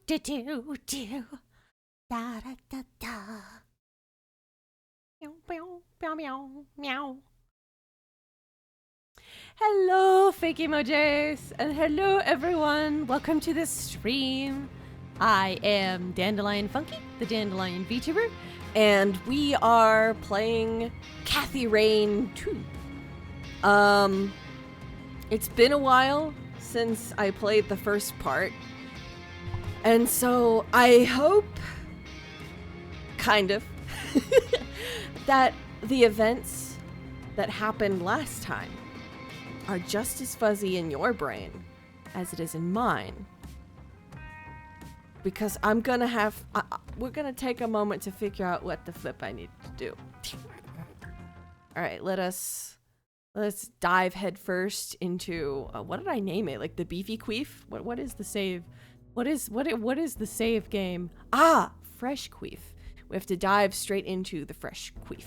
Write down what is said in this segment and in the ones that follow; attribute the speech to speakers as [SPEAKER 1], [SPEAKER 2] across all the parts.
[SPEAKER 1] do do do. Da da da da. Meow meow meow meow meow. Hello, fake emojis, and hello everyone. Welcome to the stream. I am Dandelionfunky, the Dandelion Vtuber, and we are playing Kathy Rain 2. It's been a while since I played the first part, and so I hope, kind of, that the events that happened last time are just as fuzzy in your brain as it is in mine. Because I'm gonna have, we're gonna take a moment to figure out what the flip I need to do. Alright, let's dive headfirst into, what did I name it? Like the beefy queef? What is the save? What is the save game? Fresh queef. We have to dive straight into the fresh queef.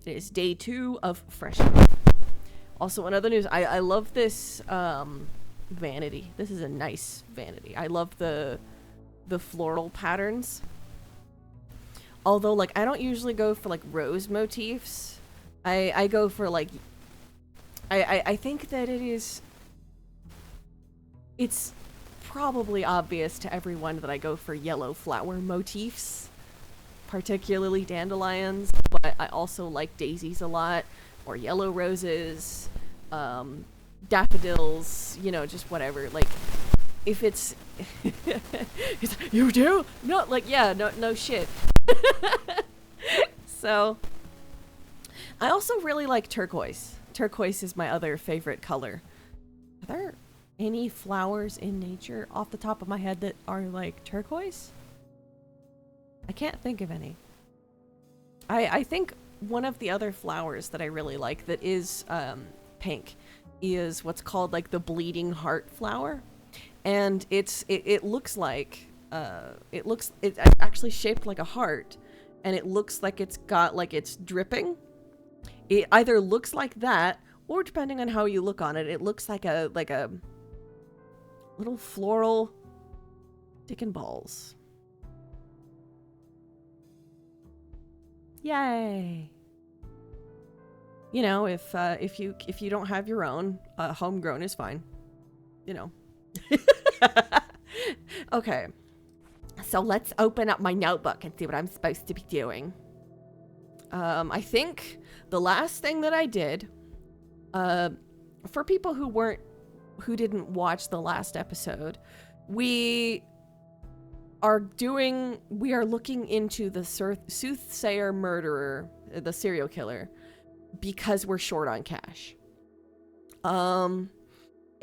[SPEAKER 1] It is day 2 of fresh queef. Also, in other news, I love this vanity. This is a nice vanity. I love the floral patterns. Although, like, I don't usually go for, like, rose motifs. I go for, like... I think that it's probably obvious to everyone that I go for yellow flower motifs. Particularly dandelions. But I also like daisies a lot. Or yellow roses. Daffodils. You know, just whatever. Like... If it's you do? No, like, yeah, no shit. So, I also really like turquoise. Turquoise is my other favorite color. Are there any flowers in nature off the top of my head that are like turquoise? I can't think of any. I think one of the other flowers that I really like that is pink is what's called like the bleeding heart flower. And it looks like it's actually shaped like a heart, and it looks like it's got like it's dripping. It either looks like that, or depending on how you look on it, it looks like a little floral dick and balls. Yay! You know, if you don't have your own, homegrown is fine. You know. Okay, so let's open up my notebook and see what I'm supposed to be doing. I think the last thing that I did, for people who didn't watch the last episode, we are looking into the Soothsayer murderer, the serial killer, because we're short on cash.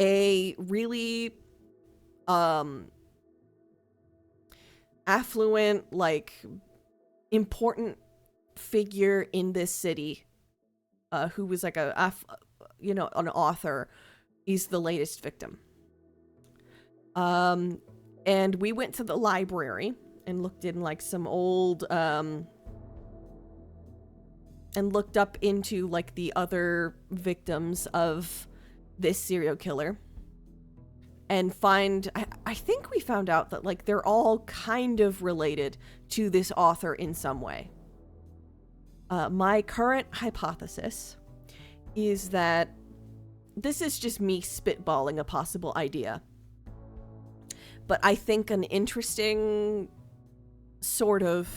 [SPEAKER 1] A really affluent, like, important figure in this city, who was like an author, is the latest victim. And we went to the library and looked in like some old and looked up into like the other victims of this serial killer, and I think we found out that like they're all kind of related to this author in some way. My current hypothesis is that this is just me spitballing a possible idea, but I think an interesting sort of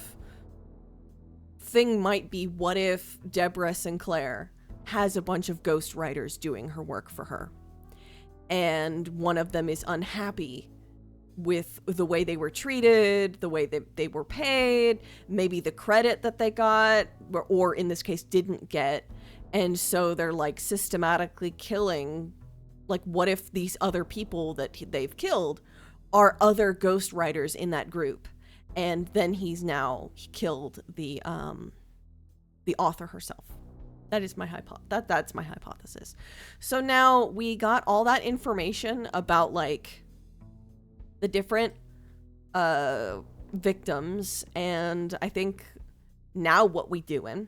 [SPEAKER 1] thing might be, what if Deborah Sinclair has a bunch of ghostwriters doing her work for her, and one of them is unhappy with the way they were treated, the way that they were paid, maybe the credit that they got, or in this case didn't get, and so they're like systematically killing. Like, what if these other people that they've killed are other ghostwriters in that group, and then he killed the author herself. That is my that's my hypothesis. So now we got all that information about like the different victims, and I think now what we doing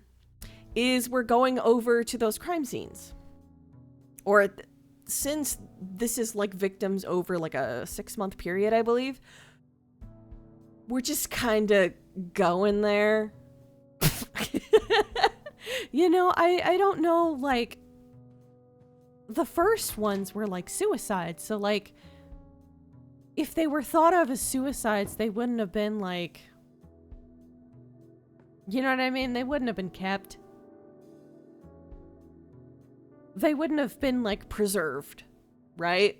[SPEAKER 1] is we're going over to those crime scenes. Or since this is like victims over like a 6-month period, I believe, we're just kind of going there. You know, I don't know, like, the first ones were like suicides, so like, if they were thought of as suicides, they wouldn't have been like, you know what I mean? They wouldn't have been kept. They wouldn't have been like preserved, right?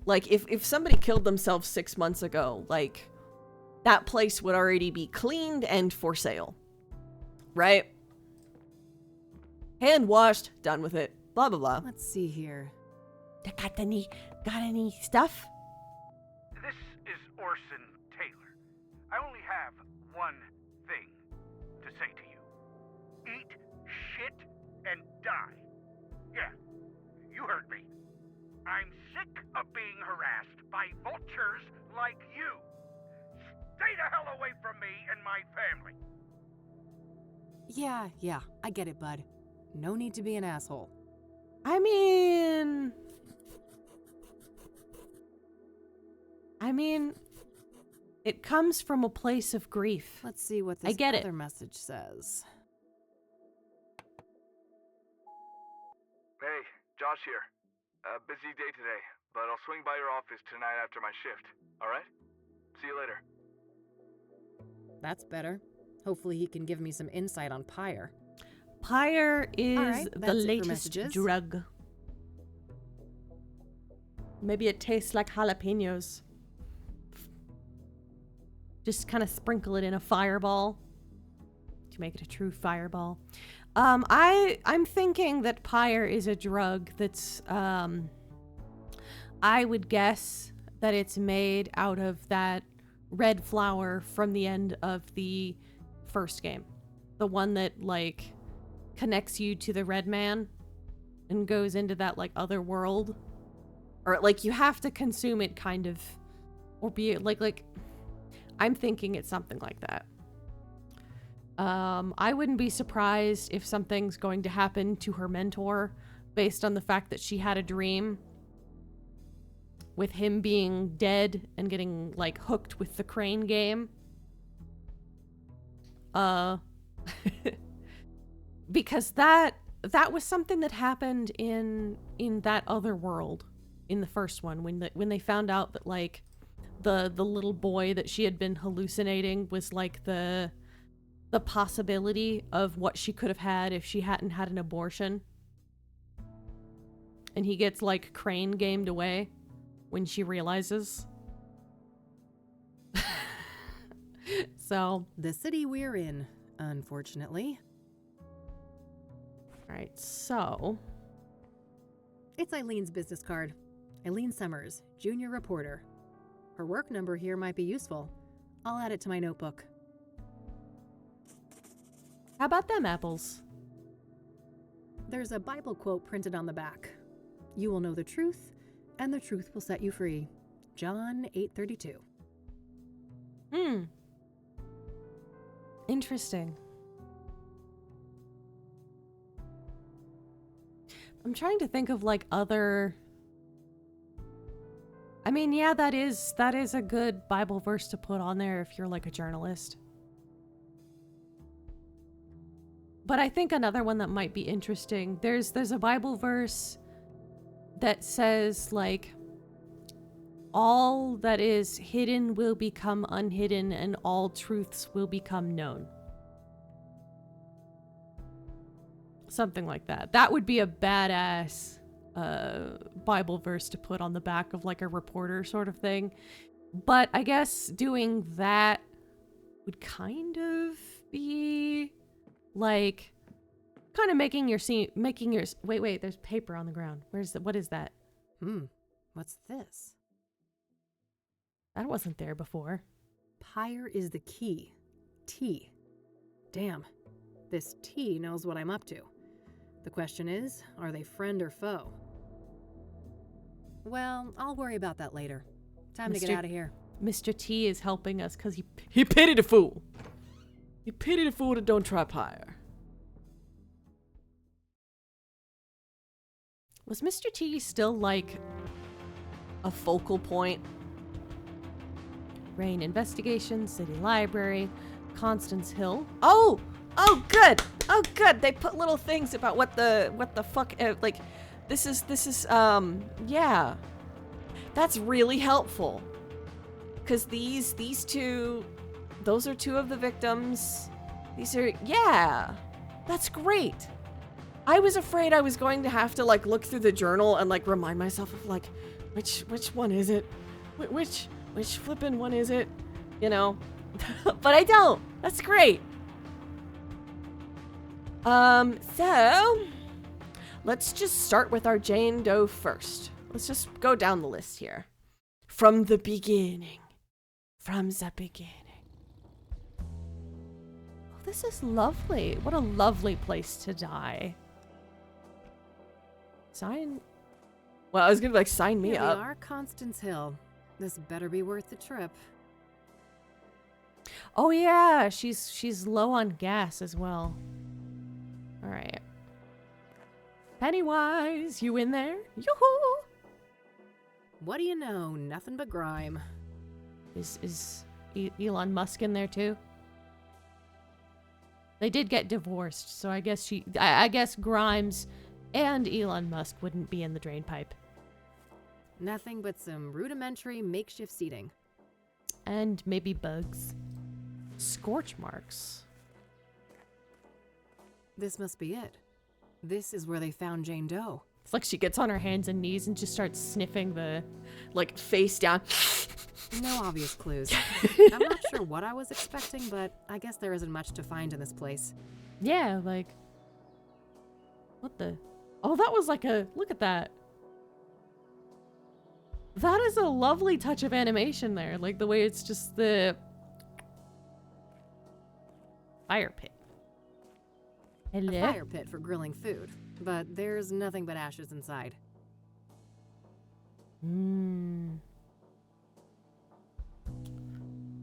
[SPEAKER 1] Like if somebody killed themselves 6 months ago, like that place would already be cleaned and for sale, right? Hand washed, done with it, blah, blah, blah.
[SPEAKER 2] Let's see here.
[SPEAKER 1] Got any stuff?
[SPEAKER 3] This is Orson Taylor. I only have one thing to say to you. Eat shit and die. Yeah, you heard me. I'm sick of being harassed by vultures like you. Stay the hell away from me and my family.
[SPEAKER 2] Yeah, I get it, bud. No need to be an asshole.
[SPEAKER 1] I mean, it comes from a place of grief.
[SPEAKER 2] Let's see what this other message says.
[SPEAKER 4] Hey, Josh here. Busy day today, but I'll swing by your office tonight after my shift. Alright? See you later.
[SPEAKER 2] That's better. Hopefully he can give me some insight on Pyre.
[SPEAKER 1] Pyre is
[SPEAKER 2] right,
[SPEAKER 1] the latest drug. Maybe it tastes like jalapenos. Just kind of sprinkle it in a fireball to make it a true fireball. I'm thinking that Pyre is a drug that's, I would guess that it's made out of that red flower from the end of the first game. The one that, like, connects you to the red man and goes into that, like, other world. Or, like, you have to consume it, kind of. Or be, like, I'm thinking it's something like that. I wouldn't be surprised if something's going to happen to her mentor based on the fact that she had a dream with him being dead and getting, like, hooked with the crane game. Because that was something that happened in that other world in the first one when they found out that, like, the little boy that she had been hallucinating was, like, the possibility of what she could have had if she hadn't had an abortion. And he gets, like, crane gamed away when she realizes. So.
[SPEAKER 2] The city we're in, unfortunately.
[SPEAKER 1] Alright, so.
[SPEAKER 2] It's Eileen's business card. Eileen Summers, junior reporter. Her work number here might be useful. I'll add it to my notebook.
[SPEAKER 1] How about them apples?
[SPEAKER 2] There's a Bible quote printed on the back. You will know the truth, and the truth will set you free. John 8:32.
[SPEAKER 1] Interesting. I'm trying to think of, like, other... I mean, yeah, that is a good Bible verse to put on there if you're, like, a journalist. But I think another one that might be interesting, there's a Bible verse that says, like, all that is hidden will become unhidden and all truths will become known. Something like that. That would be a badass Bible verse to put on the back of, like, a reporter sort of thing. But I guess doing that would kind of be... like, kind of making your wait, there's paper on the ground. What is that?
[SPEAKER 2] What's this?
[SPEAKER 1] That wasn't there before.
[SPEAKER 2] Pyre is the key. T. Damn. This T knows what I'm up to. The question is, are they friend or foe? Well, I'll worry about that later. Time to get out of here.
[SPEAKER 1] Mr. T is helping us because he pitied a fool. You pity the fool that don't try Pyre. Was Mr. T still, like, a focal point? Rain Investigation, City Library, Constance Hill. Oh, good. Oh, good. They put little things about what the fuck, like, this is, yeah. That's really helpful. Because these two, those are two of the victims. These are, yeah. That's great. I was afraid I was going to have to, like, look through the journal and, like, remind myself of, like, which one is it? Which flippin' one is it? You know? But I don't. That's great. So let's just start with our Jane Doe first. Let's just go down the list here. From the beginning. From the beginning. Oh, this is lovely. What a lovely place to die. Sign. Well, I was gonna like sign me
[SPEAKER 2] Here
[SPEAKER 1] up.
[SPEAKER 2] we are, Constance Hill. This better be worth the trip.
[SPEAKER 1] Oh yeah, she's low on gas as well. All right. Pennywise, you in there? Yoo-hoo!
[SPEAKER 2] What do you know? Nothing but grime.
[SPEAKER 1] Is Elon Musk in there too? They did get divorced, so I guess Grimes and Elon Musk wouldn't be in the drain pipe.
[SPEAKER 2] Nothing but some rudimentary makeshift seating.
[SPEAKER 1] And maybe bugs. Scorch marks.
[SPEAKER 2] This must be it. This is where they found Jane Doe.
[SPEAKER 1] It's like she gets on her hands and knees and just starts sniffing the, like, face down.
[SPEAKER 2] No obvious clues. I'm not sure what I was expecting, but I guess there isn't much to find in this place.
[SPEAKER 1] Yeah, like... What the... Oh, that was like a... Look at that. That is a lovely touch of animation there. Like, the way it's just the... Fire pit. Hello?
[SPEAKER 2] A fire pit for grilling food, but there's nothing but ashes inside.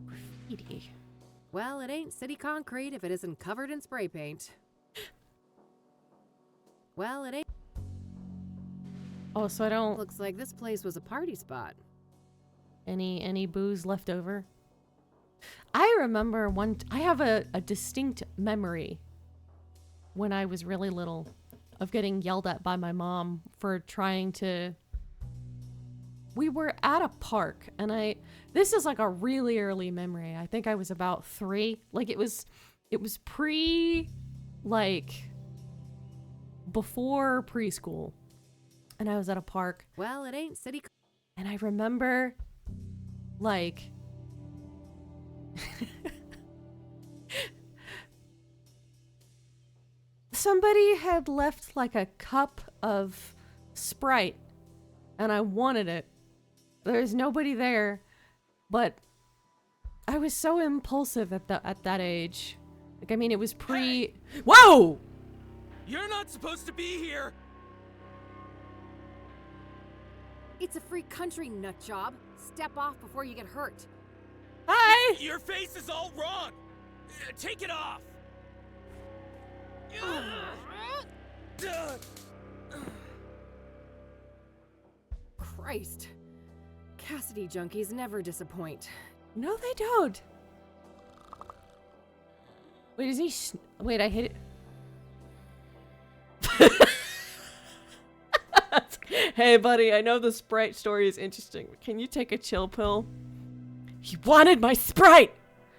[SPEAKER 1] Graffiti.
[SPEAKER 2] Well, it ain't city concrete if it isn't covered in spray paint. Well, it ain't...
[SPEAKER 1] Oh, so I don't...
[SPEAKER 2] Looks like this place was a party spot.
[SPEAKER 1] Any booze left over? I remember I have a distinct memory when I was really little of getting yelled at by my mom for trying to... We were at a park and this is like a really early memory. I think I was about 3. Like it was before preschool. And I was at a park.
[SPEAKER 2] Well, it ain't city...
[SPEAKER 1] And I remember, like... Somebody had left, like, a cup of Sprite. And I wanted it. There's nobody there. But I was so impulsive at that age. Like, I mean, it was pre...
[SPEAKER 5] Hey!
[SPEAKER 1] Whoa!
[SPEAKER 5] You're not supposed to be here!
[SPEAKER 2] It's a free country, nut job. Step off before you get hurt.
[SPEAKER 1] Hi!
[SPEAKER 5] Your face is all wrong! Take it off!
[SPEAKER 2] Christ. Cassidy junkies never disappoint.
[SPEAKER 1] No, they don't. Wait, is he... Wait, I hit it. Hey, buddy, I know the Sprite story is interesting. But can you take a chill pill? He wanted my Sprite!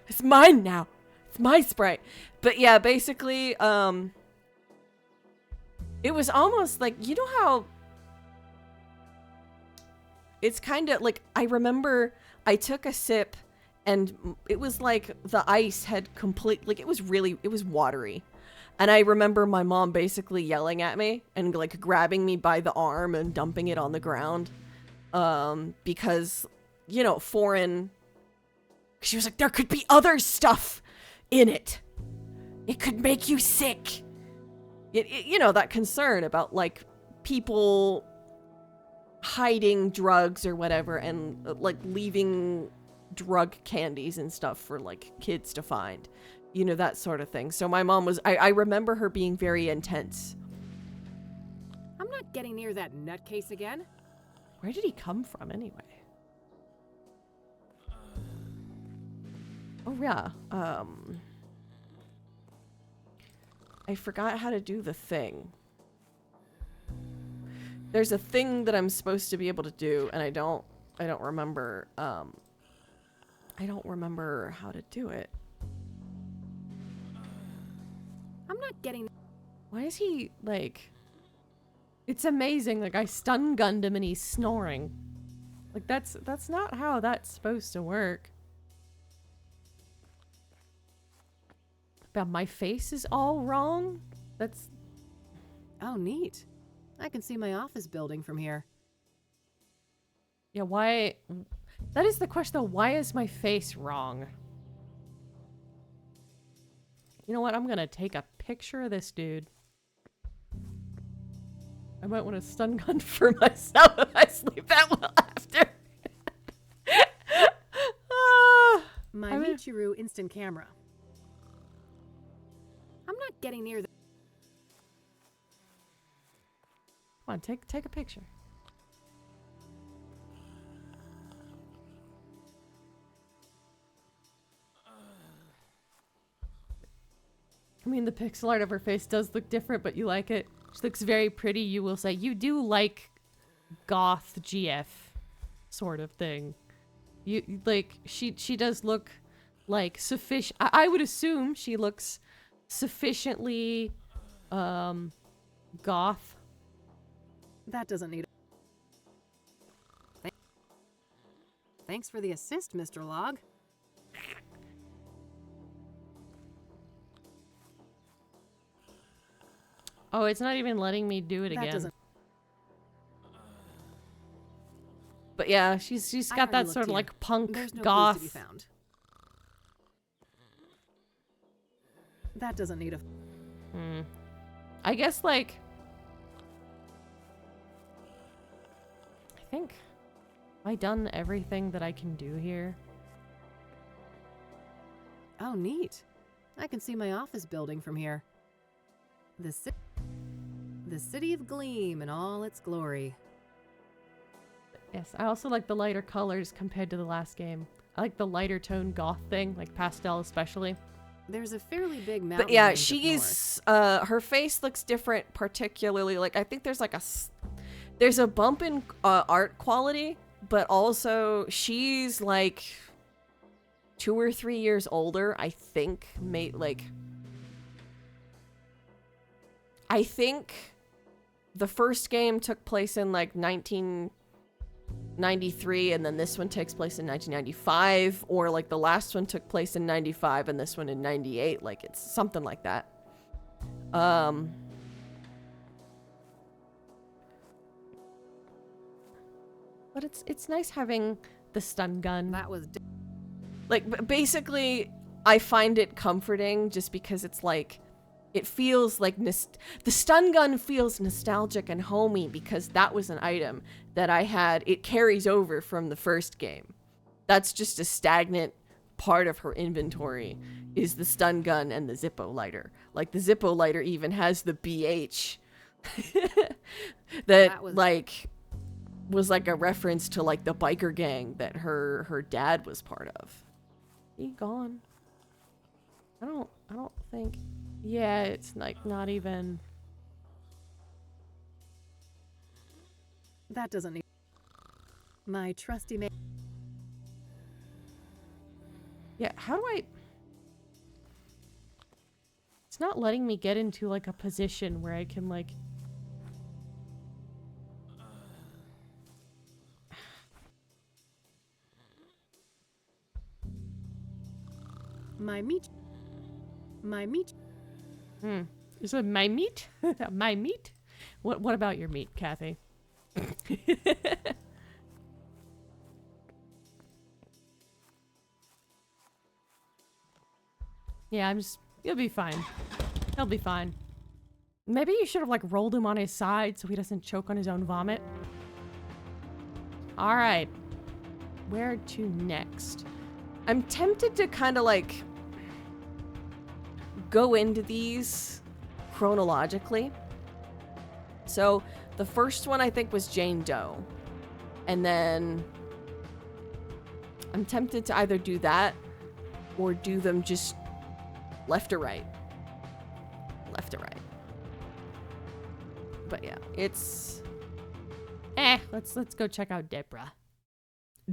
[SPEAKER 1] It's mine now. It's my Sprite. But yeah, basically, it was almost like, you know how... It's kind of like, I remember I took a sip and it was like the ice had like, it was watery. And I remember my mom basically yelling at me and like grabbing me by the arm and dumping it on the ground. Because, you know, she was like, there could be other stuff in it. It could make you sick. You know, that concern about like people hiding drugs or whatever and like leaving drug candies and stuff for like kids to find. You know, that sort of thing. So my mom was, I remember her being very intense.
[SPEAKER 2] I'm not getting near that nutcase again.
[SPEAKER 1] Where did he come from anyway? Oh yeah. I forgot how to do the thing. There's a thing that I'm supposed to be able to do, and I don't remember. I don't remember how to do it.
[SPEAKER 2] I'm not getting...
[SPEAKER 1] Why is he like? It's amazing. Like I stun gunned him and he's snoring. Like that's not how that's supposed to work. But my face is all wrong. That's...
[SPEAKER 2] Oh, neat. I can see my office building from here.
[SPEAKER 1] Yeah, why? That is the question though. Why is my face wrong? You know what? I'm gonna take a picture of this dude. I might want to stun gun for myself if I sleep that well after.
[SPEAKER 2] My
[SPEAKER 1] I mean-
[SPEAKER 2] Michiru instant camera. I'm not getting near the...
[SPEAKER 1] Come on, take a picture. I mean, the pixel art of her face does look different, but you like it. She looks very pretty, you will say. You do like goth GF sort of thing. You like, she does look like sufficient. I would assume she looks sufficiently goth.
[SPEAKER 2] That doesn't need... Thanks for the assist, Mr. Log.
[SPEAKER 1] Oh, it's not even letting me do it
[SPEAKER 2] That
[SPEAKER 1] again.
[SPEAKER 2] doesn't...
[SPEAKER 1] But yeah, she's
[SPEAKER 2] I
[SPEAKER 1] got that
[SPEAKER 2] already
[SPEAKER 1] sort
[SPEAKER 2] looked
[SPEAKER 1] of
[SPEAKER 2] here.
[SPEAKER 1] like punk
[SPEAKER 2] There's no
[SPEAKER 1] goth.
[SPEAKER 2] clues to be found. That doesn't need a...
[SPEAKER 1] I guess like I think have I done everything that I can do here?
[SPEAKER 2] Oh, neat. I can see my office building from here. The city of Gleam in all its glory.
[SPEAKER 1] Yes, I also like the lighter colors compared to the last game. I like the lighter tone goth thing, like pastel especially.
[SPEAKER 2] There's a fairly big mountain
[SPEAKER 1] But yeah,
[SPEAKER 2] range up
[SPEAKER 1] she's her face looks different, particularly like I think there's like there's a bump in art quality, but also she's like 2 or 3 years older, I think. I think the first game took place in like 1993, and then this one takes place in 1995, or like the last one took place in 95 and this one in 98. Like it's something like that. But it's nice having the stun gun.
[SPEAKER 2] That was...
[SPEAKER 1] Like basically I find it comforting just because it's like it feels like the stun gun feels nostalgic and homey because that was an item that I had. It carries over from the first game. That's just a stagnant part of her inventory is the stun gun and the Zippo lighter. Like the Zippo lighter even has the BH that was like a reference to like the biker gang that her dad was part of. He gone. I don't think. Yeah, it's like not even.
[SPEAKER 2] That doesn't need... My trusty man...
[SPEAKER 1] Yeah, how do I... It's not letting me get into like a position where I can like...
[SPEAKER 2] My meat...
[SPEAKER 1] Is it my meat? My meat? What about your meat, Kathy? Yeah, you'll be fine. He'll be fine. Maybe you should have like rolled him on his side so he doesn't choke on his own vomit. All right. Where to next? I'm tempted to kind of like go into these chronologically. So the first one I think was Jane Doe. And then I'm tempted to either do that or do them just left or right? Left or right. But yeah, it's...
[SPEAKER 6] Let's go check out Deborah.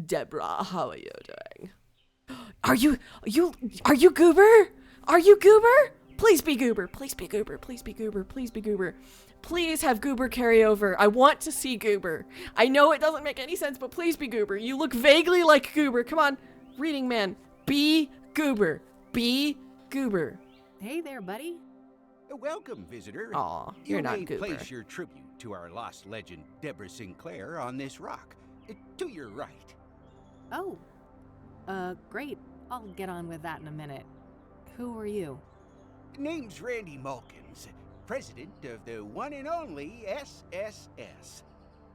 [SPEAKER 1] Deborah, how are you doing? Are you Goober? Are you Goober? Please be Goober. Please be Goober. Please be Goober. Please be Goober. Please have Goober carry over. I want to see Goober. I know it doesn't make any sense, but please be Goober. You look vaguely like Goober. Come on, reading man. Be Goober. Be Goober.
[SPEAKER 2] Hey there, buddy.
[SPEAKER 7] Welcome, visitor.
[SPEAKER 1] Aw, you're not
[SPEAKER 7] You may
[SPEAKER 1] Goober.
[SPEAKER 7] place your tribute to our lost legend, Deborah Sinclair, on this rock. To your right.
[SPEAKER 2] Oh, great. I'll get on with that in a minute. Who are you?
[SPEAKER 7] Name's Randy Mulkins, president of the one and only SSS.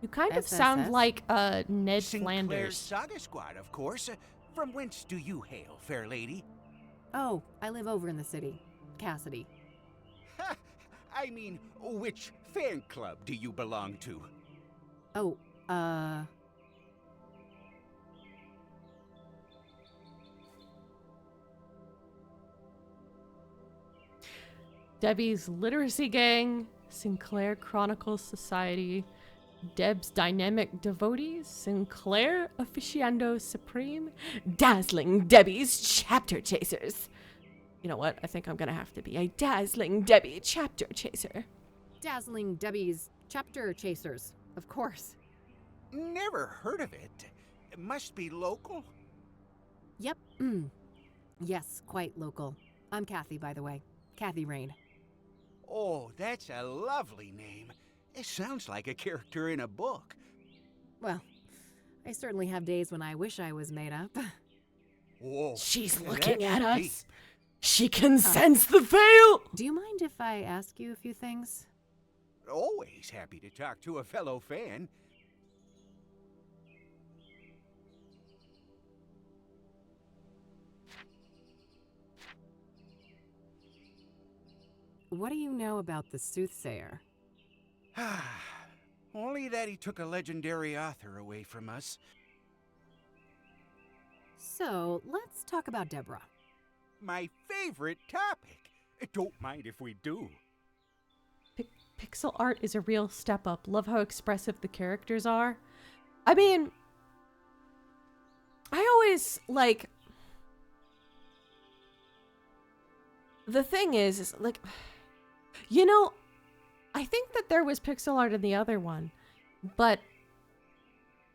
[SPEAKER 6] You kind of
[SPEAKER 2] SSS?
[SPEAKER 6] sound like Ned
[SPEAKER 7] Sinclair's
[SPEAKER 6] Flanders.
[SPEAKER 7] Saga Squad, of course. From whence do you hail, fair lady?
[SPEAKER 2] Oh, I live over in the city. Cassidy.
[SPEAKER 7] Ha! I mean, which fan club do you belong to?
[SPEAKER 2] Oh,
[SPEAKER 6] Debbie's Literacy Gang, Sinclair Chronicles Society, Deb's Dynamic Devotees, Sinclair Officiando Supreme,
[SPEAKER 1] Dazzling Debbie's Chapter Chasers. You know what? I think I'm gonna have to be a Dazzling Debbie Chapter Chaser.
[SPEAKER 2] Dazzling Debbie's Chapter Chasers, of course.
[SPEAKER 7] Never heard of it. It must be local.
[SPEAKER 2] Yep. Yes, quite local. I'm Kathy, by the way. Kathy Rain.
[SPEAKER 7] Oh, that's a lovely name. It sounds like a character in a book.
[SPEAKER 2] Well, I certainly have days when I wish I was made up.
[SPEAKER 7] Whoa.
[SPEAKER 1] She's
[SPEAKER 7] that's
[SPEAKER 1] looking at us.
[SPEAKER 7] deep.
[SPEAKER 1] She can sense the veil.
[SPEAKER 2] Do you mind if I ask you a few things?
[SPEAKER 7] Always happy to talk to a fellow fan.
[SPEAKER 2] What do you know about the Soothsayer?
[SPEAKER 7] Only that he took a legendary author away from us.
[SPEAKER 2] So, let's talk about Deborah.
[SPEAKER 7] My favorite topic. Don't mind if we do.
[SPEAKER 6] Pixel art is a real step up. Love how expressive the characters are.
[SPEAKER 1] I mean, I always like. The thing is like, you know,
[SPEAKER 6] I think that there was pixel art in the other one, but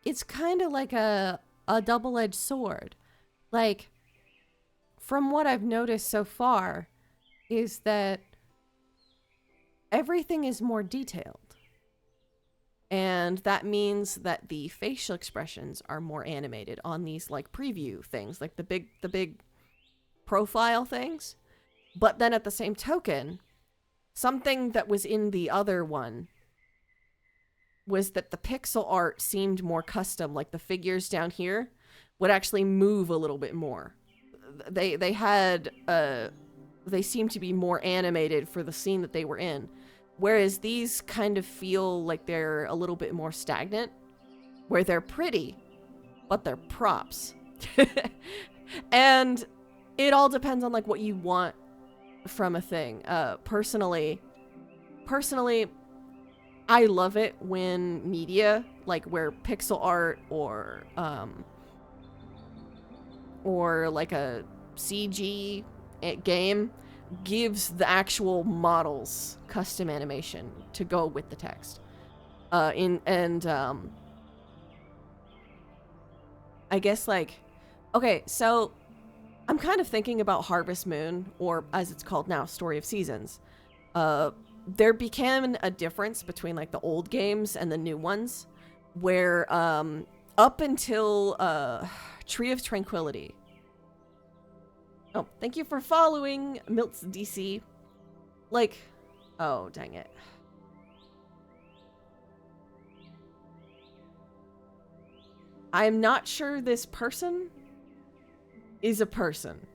[SPEAKER 6] it's kind of like a double-edged sword. Like, from what I've noticed so far, is that everything is more detailed.
[SPEAKER 1] and that means that the facial expressions are more animated on these like preview things, like the big profile things. But then at the same token, something that was in the other one was that the pixel art seemed more custom, like the figures down here would actually move a little bit more. They seemed to be more animated for the scene that they were in, whereas these kind of feel like they're a little bit more stagnant, where they're pretty, but they're props. And it all depends on like what you want from a thing. Personally, I love it when media, like where pixel art or like a CG game gives the actual models custom animation to go with the text. I guess like, okay, so I'm kind of thinking about Harvest Moon, or as it's called now, Story of Seasons. There became a difference between like the old games and the new ones, where up until Tree of Tranquility. Oh, thank you for following Milt's DC. Like, oh, dang it. I'm not sure this person is a person.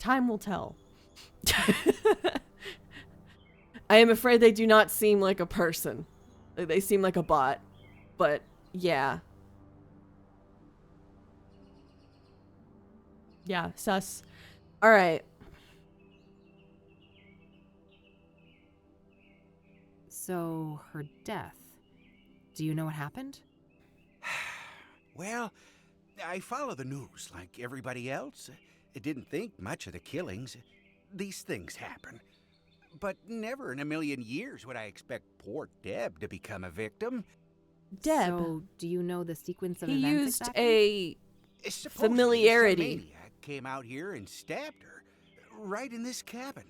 [SPEAKER 1] Time will tell. I am afraid they do not seem like a person. They seem like a bot. But, yeah.
[SPEAKER 6] Yeah, sus.
[SPEAKER 1] All right.
[SPEAKER 2] So, her death. Do you know what happened?
[SPEAKER 7] Well, I follow the news like everybody else. I didn't think much of the killings. These things happen. But never in a million years would I expect poor Deb to become a victim.
[SPEAKER 6] Deb.
[SPEAKER 2] So, do you know the sequence of
[SPEAKER 1] He
[SPEAKER 2] events
[SPEAKER 1] used
[SPEAKER 2] exactly?
[SPEAKER 7] Supposedly,
[SPEAKER 1] familiarity.
[SPEAKER 7] Some maniac came out here and stabbed her, right in this cabin.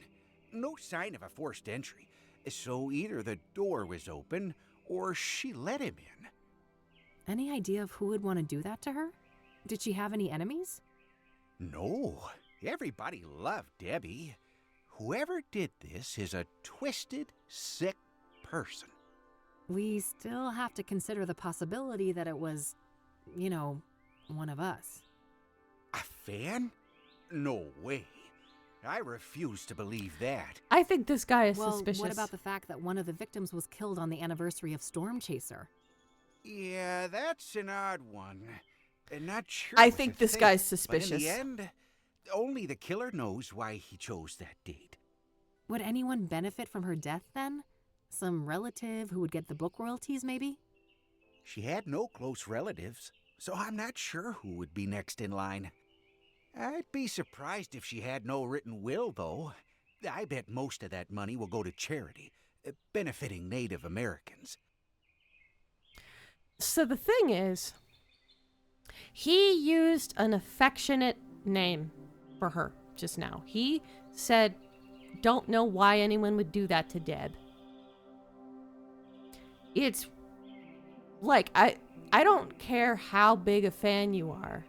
[SPEAKER 7] No sign of a forced entry. So either the door was open, or she let him in.
[SPEAKER 2] Any idea of who would want to do that to her? Did she have any enemies?
[SPEAKER 7] No, everybody loved Debbie. Whoever did this is a twisted, sick person.
[SPEAKER 2] We still have to consider the possibility that it was, one of us.
[SPEAKER 7] A fan? No way. I refuse to believe that.
[SPEAKER 6] I think this guy is
[SPEAKER 2] Well,
[SPEAKER 6] suspicious.
[SPEAKER 2] what about the fact that one of the victims was killed on the anniversary of Storm Chaser?
[SPEAKER 7] Yeah, that's an odd one. And not sure.
[SPEAKER 1] I
[SPEAKER 7] it was
[SPEAKER 1] think
[SPEAKER 7] a
[SPEAKER 1] this
[SPEAKER 7] thing,
[SPEAKER 1] guy's
[SPEAKER 7] But
[SPEAKER 1] suspicious.
[SPEAKER 7] in the end, only the killer knows why he chose that date.
[SPEAKER 2] Would anyone benefit from her death then? Some relative who would get the book royalties, maybe?
[SPEAKER 7] She had no close relatives, so I'm not sure who would be next in line. I'd be surprised if she had no written will, though. I bet most of that money will go to charity, benefiting Native Americans.
[SPEAKER 6] So the thing is, he used an affectionate name for her just now. He said, don't know why anyone would do that to Deb. It's like, I don't care how big a fan you are.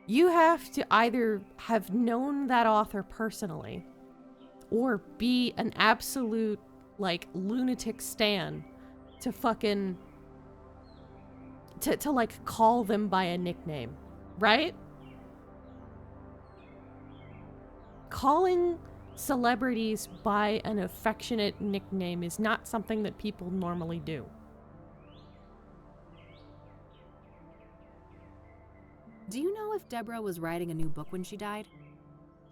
[SPEAKER 6] You have to either have known that author personally or be an absolute, like, lunatic stan to fucking... To like, call them by a nickname, right? Calling celebrities by an affectionate nickname is not something that people normally do.
[SPEAKER 2] Do you know if Deborah was writing a new book when she died?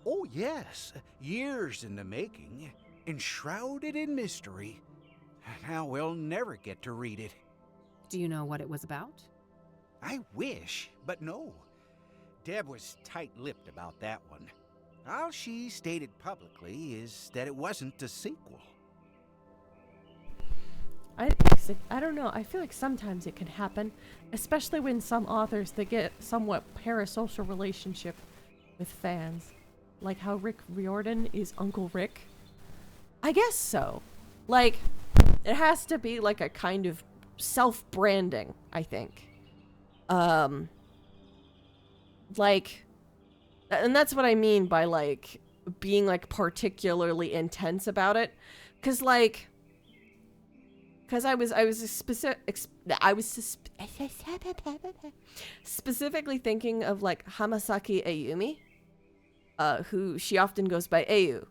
[SPEAKER 7] Oh, yes. Years in the making, enshrouded in mystery. Now we'll never get to read it.
[SPEAKER 2] Do you know what it was about?
[SPEAKER 7] I wish, but no. Deb was tight-lipped about that one. All she stated publicly is that it wasn't a sequel.
[SPEAKER 6] I don't know. I feel like sometimes it can happen, especially when some authors that get somewhat parasocial relationship with fans, like how Rick Riordan is Uncle Rick. I guess so. Like, it has to be like a kind of self-branding, I think. Like, and that's what I mean by like being like particularly intense about it, because I was specifically thinking of like Hamasaki Ayumi, who she often goes by Ayu,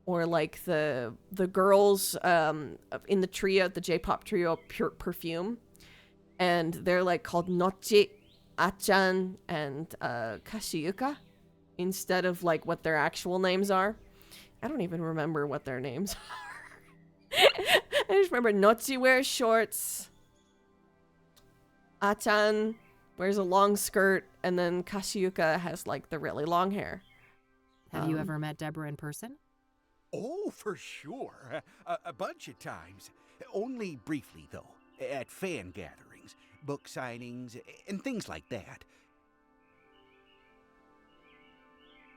[SPEAKER 6] or like the girls in the trio, the J-pop trio Pure Perfume, and they're like called Nochi, Achan, and Kashiyuka, instead of like what their actual names are. I don't even remember what their names are. I just remember Nochi wears shorts, Achan wears a long skirt, and then Kashiyuka has like the really long hair.
[SPEAKER 2] Have you ever met Deborah in person?
[SPEAKER 7] Oh, for sure. A bunch of times. Only briefly, though. At fan gatherings, book signings, and things like that.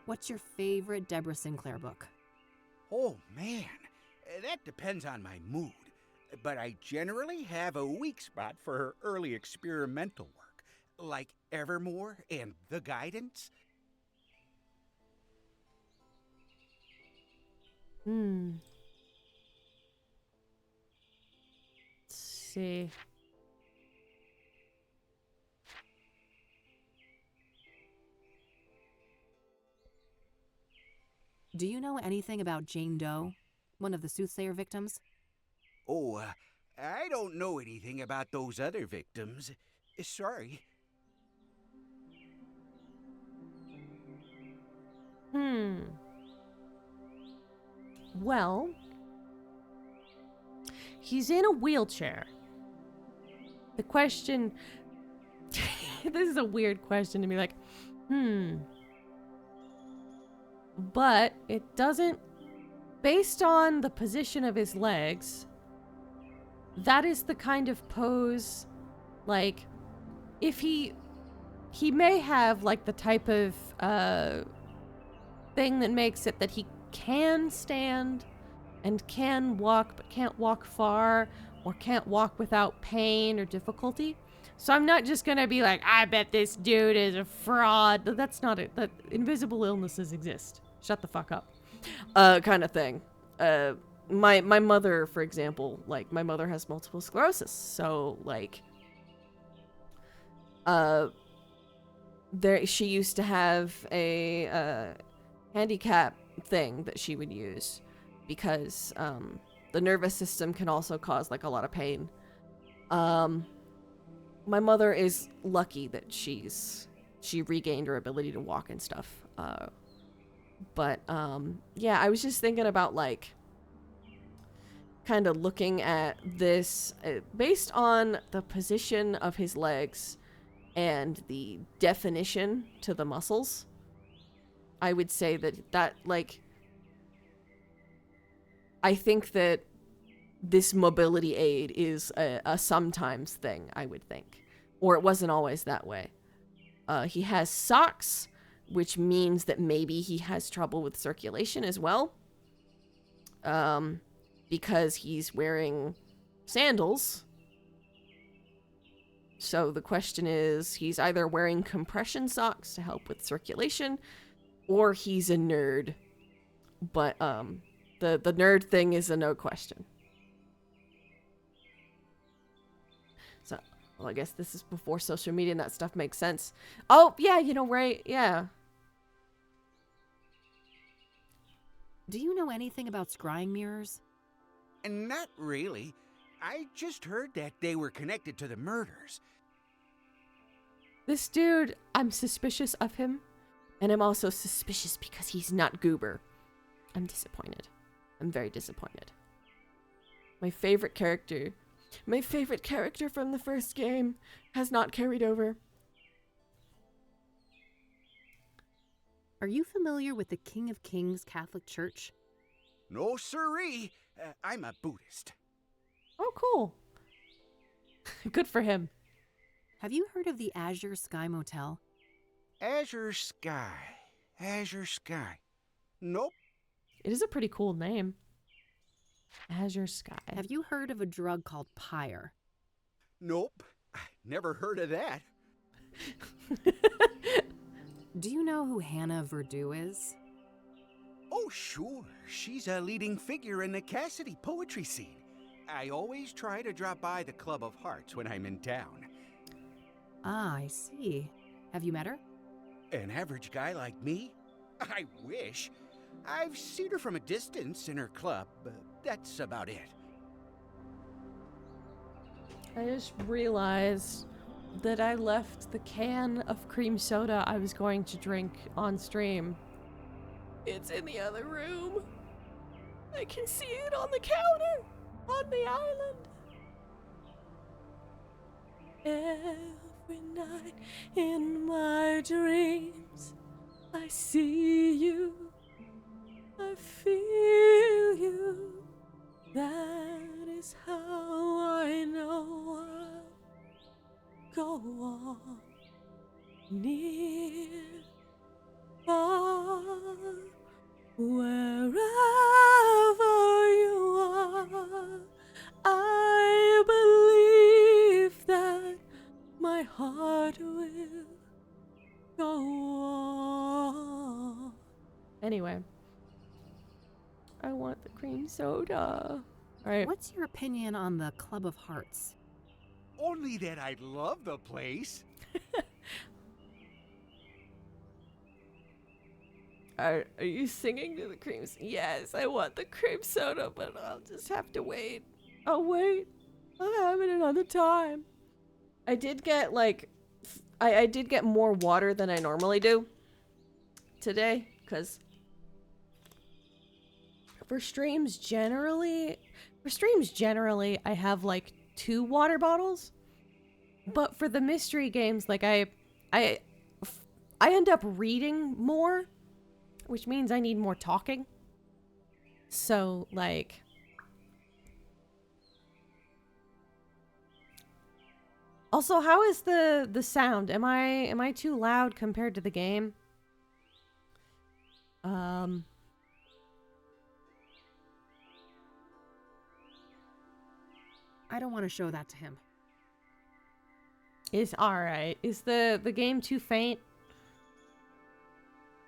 [SPEAKER 2] What's your favorite Deborah Sinclair book?
[SPEAKER 7] Oh, man. That depends on my mood. But I generally have a weak spot for her early experimental work, like Evermore and The Guidance.
[SPEAKER 6] Let's see.
[SPEAKER 2] Do you know anything about Jane Doe, one of the Soothsayer victims?
[SPEAKER 7] Oh, I don't know anything about those other victims. Sorry.
[SPEAKER 6] Well, he's in a wheelchair. The question... This is a weird question to be like, But it doesn't... Based on the position of his legs, that is the kind of pose, like, if he may have, like, the type of thing that makes it that he can stand and can walk, but can't walk far, or can't walk without pain or difficulty. So I'm not just gonna be like, I bet this dude is a fraud. That's not it. That invisible illnesses exist. Shut the fuck up.
[SPEAKER 1] Kind of thing. My mother, for example, like, my mother has multiple sclerosis, so, like, she used to have a handicap thing that she would use because the nervous system can also cause, like, a lot of pain. My mother is lucky that she regained her ability to walk and stuff. But yeah, I was just thinking about, like, kind of looking at this based on the position of his legs and the definition to the muscles. I would say that like, I think that this mobility aid is a sometimes thing, I would think. Or it wasn't always that way. He has socks, which means that maybe he has trouble with circulation as well. Because he's wearing sandals. So the question is, he's either wearing compression socks to help with circulation, or he's a nerd. But the nerd thing is a no question. So, well, I guess this is before social media and that stuff makes sense. Oh, yeah, you know, right, yeah.
[SPEAKER 2] Do you know anything about scrying mirrors?
[SPEAKER 7] Not really. I just heard that they were connected to the murders.
[SPEAKER 6] This dude, I'm suspicious of him.
[SPEAKER 1] And I'm also suspicious because he's not Goober. I'm disappointed. I'm very disappointed. My favorite character from the first game has not carried over.
[SPEAKER 2] Are you familiar with the King of Kings Catholic Church?
[SPEAKER 7] No siree. I'm a Buddhist.
[SPEAKER 6] Oh, cool. Good for him.
[SPEAKER 2] Have you heard of the Azure Sky Motel?
[SPEAKER 7] Azure Sky. Azure Sky. Nope.
[SPEAKER 6] It is a pretty cool name. Azure Sky.
[SPEAKER 2] Have you heard of a drug called Pyre?
[SPEAKER 7] Nope. Never heard of that.
[SPEAKER 2] Do you know who Hannah Verdu is?
[SPEAKER 7] Oh, sure. She's a leading figure in the Cassidy poetry scene. I always try to drop by the Club of Hearts when I'm in town.
[SPEAKER 2] Ah, I see. Have you met her?
[SPEAKER 7] An average guy like me? I wish. I've seen her from a distance in her club, but that's about it.
[SPEAKER 6] I just realized that I left the can of cream soda I was going to drink on stream.
[SPEAKER 1] It's in the other room. I can see it on the counter on the island. Every night in my dreams, I see you, I feel you. That is how I know I'll go on, near, far, wherever you are. I believe that my heart will go on.
[SPEAKER 6] Anyway. I want the cream soda. Alright.
[SPEAKER 2] What's your opinion on the Club of Hearts?
[SPEAKER 7] Only that I love the place.
[SPEAKER 1] Are you singing to the creams? Yes, I want the cream soda, but I'll just have to wait. I'll wait. I'll have it another time. I did get, like, I did get more water than I normally do today,
[SPEAKER 6] because for streams generally, I have like 2 water bottles. But for the mystery games, like I end up reading more, which means I need more talking. So like, also, how is the sound? Am I too loud compared to the game?
[SPEAKER 2] I don't want to show that to him.
[SPEAKER 6] Is alright. Is the game too faint?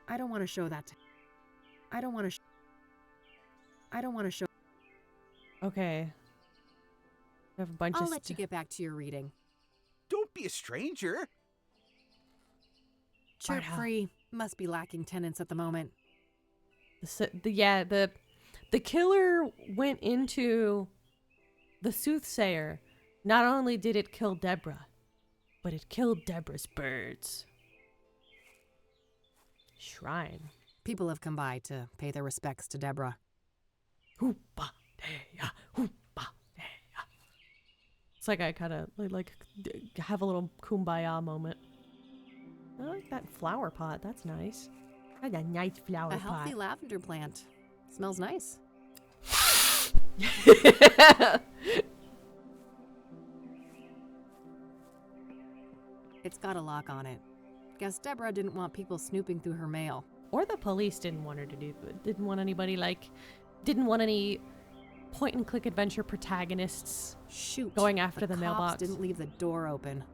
[SPEAKER 2] I don't want to show that to him. I don't want to show.
[SPEAKER 6] Okay. I have a bunch
[SPEAKER 2] I'll
[SPEAKER 6] of
[SPEAKER 2] let you get back to your reading.
[SPEAKER 7] Don't be a stranger.
[SPEAKER 2] Chart free. Must be lacking tenants at the moment.
[SPEAKER 6] The killer went into the Soothsayer. Not only did it kill Deborah, but it killed Deborah's birds. Shrine.
[SPEAKER 2] People have come by to pay their respects to Deborah.
[SPEAKER 6] Hoopa deya, hoopa deya. It's like I kind of like have a little kumbaya moment. I like that flower pot. That's nice. That's a nice flower
[SPEAKER 2] A
[SPEAKER 6] pot.
[SPEAKER 2] healthy lavender plant. Smells nice. It's got a lock on it. Guess Deborah didn't want people snooping through her mail.
[SPEAKER 6] Or the police didn't want her to do it. Didn't want anybody didn't want any point and click adventure protagonists
[SPEAKER 2] Shoot.
[SPEAKER 6] going after the
[SPEAKER 2] cops
[SPEAKER 6] mailbox.
[SPEAKER 2] Didn't leave the door open.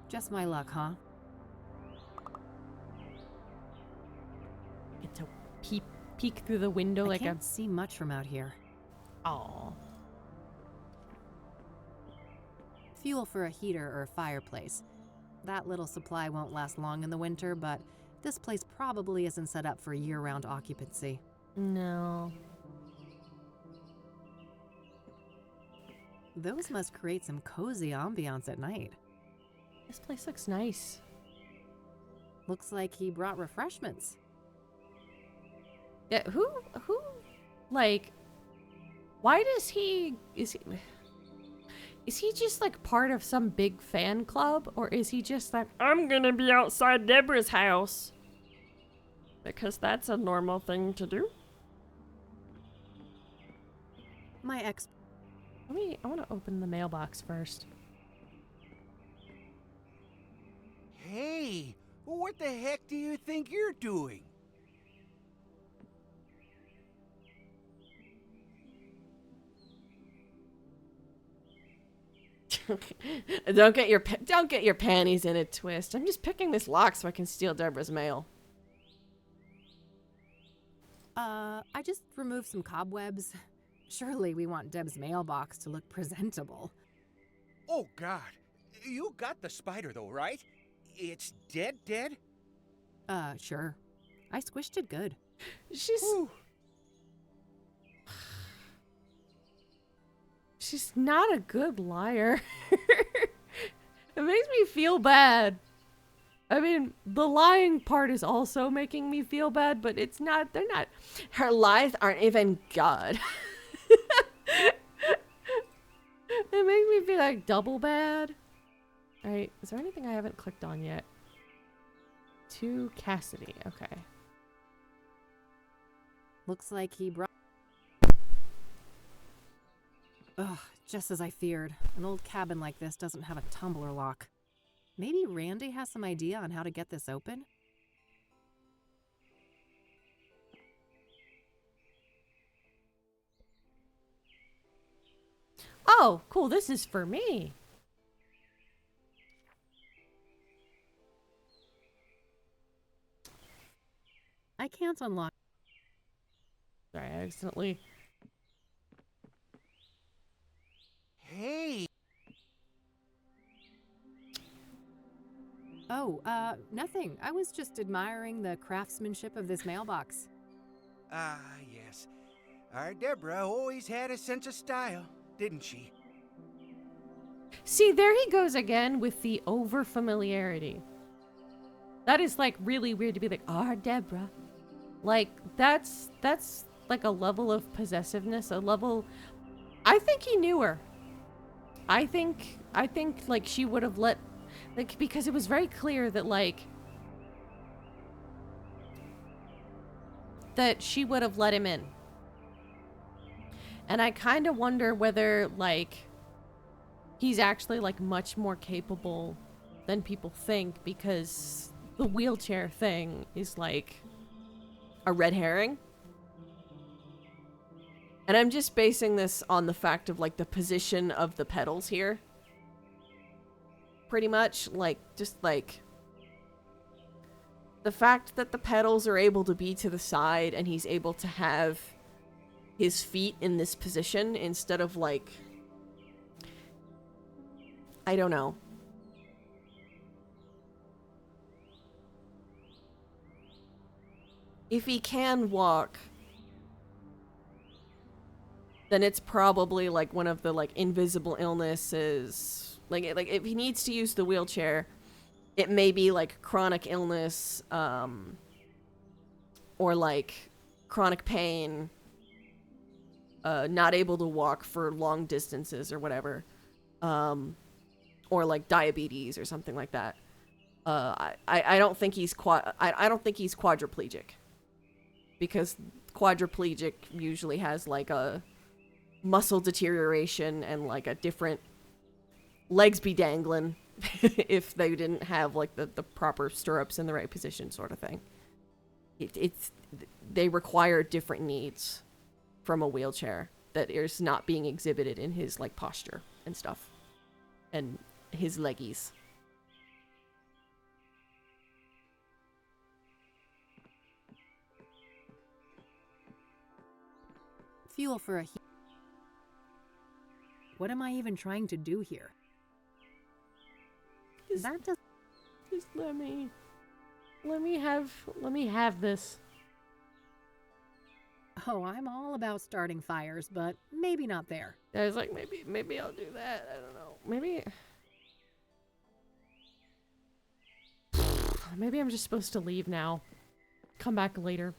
[SPEAKER 2] Just my luck, huh?
[SPEAKER 6] Get to peek through the window
[SPEAKER 2] I
[SPEAKER 6] like
[SPEAKER 2] can't see much from out here.
[SPEAKER 6] Aw.
[SPEAKER 2] Fuel for a heater or fireplace. That little supply won't last long in the winter, but this place probably isn't set up for year-round occupancy.
[SPEAKER 6] No.
[SPEAKER 2] Those must create some cozy ambiance at night.
[SPEAKER 6] This place looks nice.
[SPEAKER 2] Looks like he brought refreshments.
[SPEAKER 6] Yeah, who like why does he is he just like part of some big fan club, or is he just like, I'm gonna be outside Deborah's house because that's a normal thing to do?
[SPEAKER 2] I
[SPEAKER 6] want to open the mailbox first.
[SPEAKER 7] Hey, what the heck do you think you're doing?
[SPEAKER 6] Don't get your panties in a twist. I'm just picking this lock so I can steal Deborah's mail.
[SPEAKER 2] I just removed some cobwebs. Surely we want Deb's mailbox to look presentable.
[SPEAKER 7] Oh, God. You got the spider, though, right? It's dead?
[SPEAKER 2] Sure. I squished it good.
[SPEAKER 6] She's not a good liar. It makes me feel bad. I mean, the lying part is also making me feel bad, but they're not. Her lies aren't even good. It makes me feel like double bad. Alright, is there anything I haven't clicked on yet? To Cassidy, okay.
[SPEAKER 2] Looks like he brought... Ugh, just as I feared. An old cabin like this doesn't have a tumbler lock. Maybe Randy has some idea on how to get this open?
[SPEAKER 6] Oh, cool, this is for me.
[SPEAKER 2] I can't unlock...
[SPEAKER 6] Sorry, I accidentally...
[SPEAKER 7] Hey.
[SPEAKER 2] Oh, nothing. I was just admiring the craftsmanship of this mailbox.
[SPEAKER 7] Ah, yes. Our Deborah always had a sense of style, didn't she?
[SPEAKER 6] See, there he goes again with the over-familiarity. That is, like, really weird to be like, our Deborah. Like, that's like a level of possessiveness, a level... I think he knew her. I think, like, she would have let... Like, because it was very clear that, like... that she would have let him in. And I kind of wonder whether, like... he's actually, like, much more capable than people think, because the wheelchair thing is, like...
[SPEAKER 1] A red herring? And I'm just basing this on the fact of, like, the position of the pedals here. Pretty much, like, just, like... the fact that the pedals are able to be to the side and he's able to have his feet in this position instead of, like... I don't know. If he can walk, then it's probably like one of the like invisible illnesses. Like if he needs to use the wheelchair, it may be like chronic illness, or like chronic pain, not able to walk for long distances or whatever, or like diabetes or something like that. I don't think he's I don't think he's quadriplegic, because quadriplegic usually has like a muscle deterioration and like a different legs be dangling if they didn't have like the proper stirrups in the right position sort of thing. They require different needs from a wheelchair that is not being exhibited in his like posture and stuff and his leggies.
[SPEAKER 2] Fuel for a What am I even trying to do here? That does...
[SPEAKER 6] Just let me have this.
[SPEAKER 2] Oh, I'm all about starting fires, but maybe not there.
[SPEAKER 6] I was like, maybe I'll do that. I don't know. Maybe I'm just supposed to leave now. Come back later.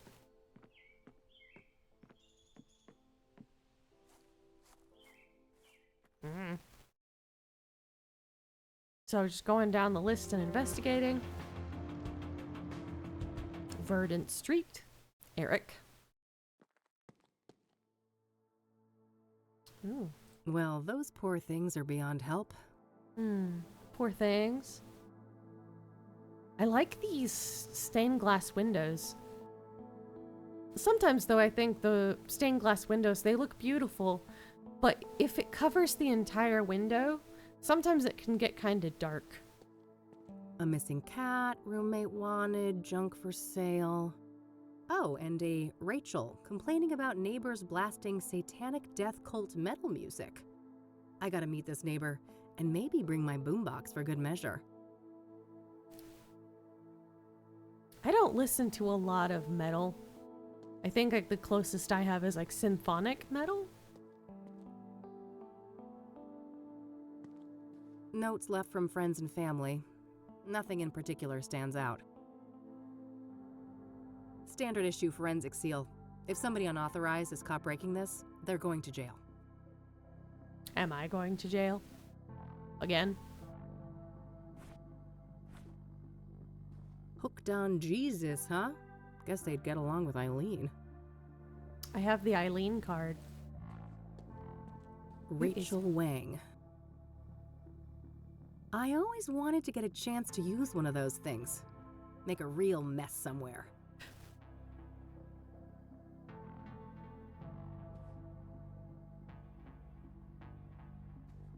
[SPEAKER 6] So just going down the list and investigating. Verdant Street. Eric. Ooh.
[SPEAKER 2] Well, those poor things are beyond help.
[SPEAKER 6] Poor things. I like these stained glass windows. Sometimes, though, I think the stained glass windows, they look beautiful, but if it covers the entire window, sometimes it can get kind of dark.
[SPEAKER 2] A missing cat, roommate wanted, junk for sale. Oh, and a Rachel complaining about neighbors blasting satanic death cult metal music. I gotta meet this neighbor, and maybe bring my boombox for good measure.
[SPEAKER 6] I don't listen to a lot of metal. I think like the closest I have is like symphonic metal.
[SPEAKER 2] Notes left from friends and family. Nothing in particular stands out. Standard issue forensic seal. If somebody unauthorized is caught breaking this, they're going to jail.
[SPEAKER 6] Am I going to jail? Again?
[SPEAKER 2] Hooked on Jesus, huh? Guess they'd get along with Eileen.
[SPEAKER 6] I have the Eileen card.
[SPEAKER 2] Rachel Wang. I always wanted to get a chance to use one of those things. Make a real mess somewhere.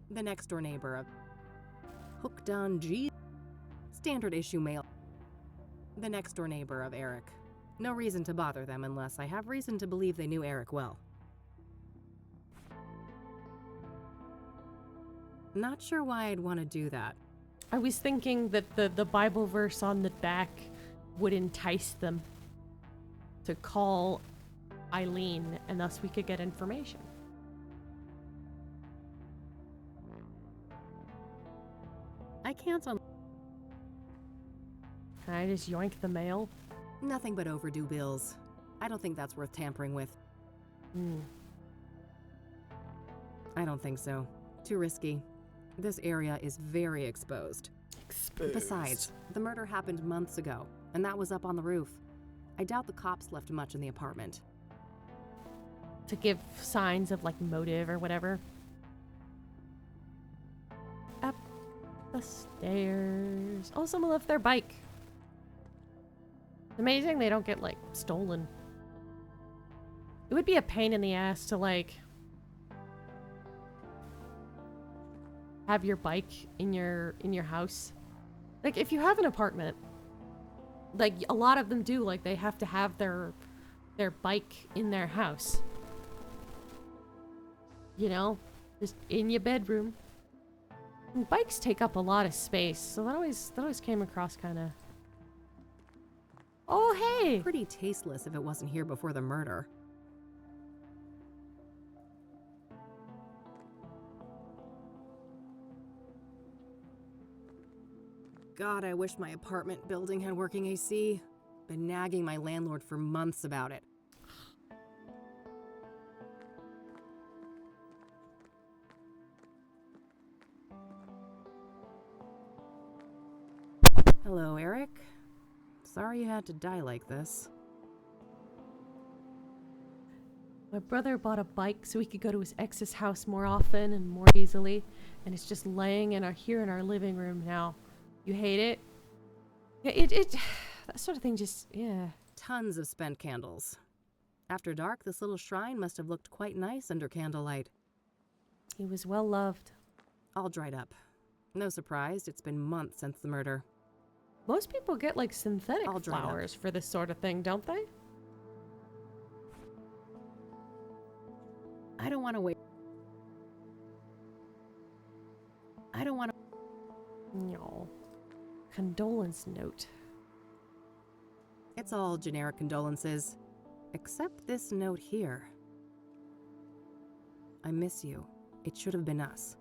[SPEAKER 2] The next door neighbor of Hooked on G. Standard issue mail. The next door neighbor of Eric. No reason to bother them unless I have reason to believe they knew Eric well. Not sure why I'd want to do that.
[SPEAKER 6] I was thinking that the Bible verse on the back would entice them to call Eileen, and thus we could get information.
[SPEAKER 2] I can't on...
[SPEAKER 6] Can I just yoink the mail?
[SPEAKER 2] Nothing but overdue bills. I don't think that's worth tampering with.
[SPEAKER 6] Hmm.
[SPEAKER 2] I don't think so. Too risky. This area is very exposed. Besides, the murder happened months ago, and that was up on the roof. I doubt the cops left much in the apartment.
[SPEAKER 6] To give signs of like motive or whatever. Up the stairs. Oh, someone left their bike. It's amazing they don't get like stolen. It would be a pain in the ass to like have your bike in your house. Like if you have an apartment, like a lot of them do, like they have to have their bike in their house. You know, just in your bedroom. And bikes take up a lot of space, so that always came across kind of. Oh hey!
[SPEAKER 2] Pretty tasteless if it wasn't here before the murder. God, I wish my apartment building had working AC. Been nagging my landlord for months about it. Hello, Eric. Sorry you had to die like this.
[SPEAKER 6] My brother bought a bike so he could go to his ex's house more often and more easily, and it's just laying here in our living room now. You hate it? Yeah, it that sort of thing just, yeah.
[SPEAKER 2] Tons of spent candles. After dark, this little shrine must have looked quite nice under candlelight.
[SPEAKER 6] He was well loved.
[SPEAKER 2] All dried up. No surprise, it's been months since the murder.
[SPEAKER 6] Most people get like synthetic
[SPEAKER 2] All dried up.
[SPEAKER 6] flowers for this sort of thing, don't they?
[SPEAKER 2] I don't want to wait. I don't want to.
[SPEAKER 6] No. Condolence note.
[SPEAKER 2] It's all generic condolences. Except this note here. I miss you. It should have been us.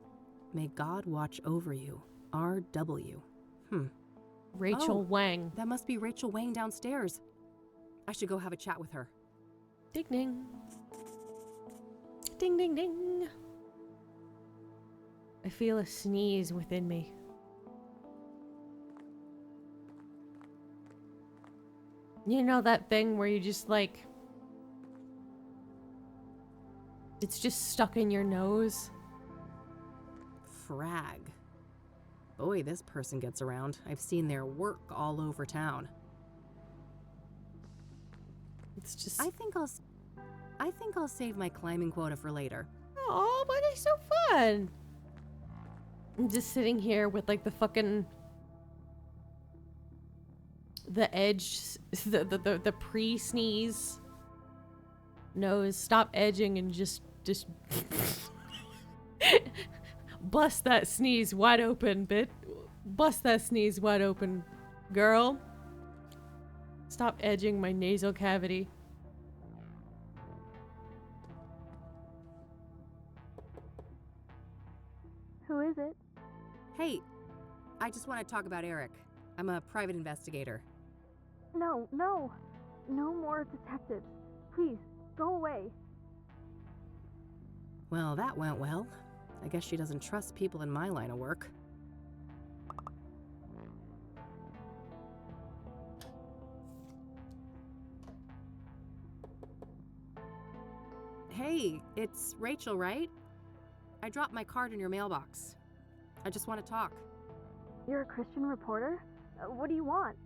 [SPEAKER 2] May God watch over you. R.W.
[SPEAKER 6] Rachel
[SPEAKER 2] Oh.
[SPEAKER 6] Wang.
[SPEAKER 2] That must be Rachel Wang downstairs. I should go have a chat with her.
[SPEAKER 6] Ding ding. Ding ding ding. I feel a sneeze within me. You know that thing where you just like... It's just stuck in your nose?
[SPEAKER 2] Frag. Boy, this person gets around. I've seen their work all over town.
[SPEAKER 6] It's just...
[SPEAKER 2] I think I'll save my climbing quota for later.
[SPEAKER 6] Oh, but it's so fun! I'm just sitting here with like the fucking... The edge, the pre-sneeze nose. Stop edging and just bust that sneeze wide open, bust that sneeze wide open, girl. Stop edging my nasal cavity.
[SPEAKER 8] Who is it?
[SPEAKER 2] Hey, I just want to talk about Eric. I'm a private investigator.
[SPEAKER 8] No. No more detectives. Please, go away.
[SPEAKER 2] Well, that went well. I guess she doesn't trust people in my line of work. Hey, it's Rachel, right? I dropped my card in your mailbox. I just want to talk.
[SPEAKER 8] You're a Christian reporter? What do you want?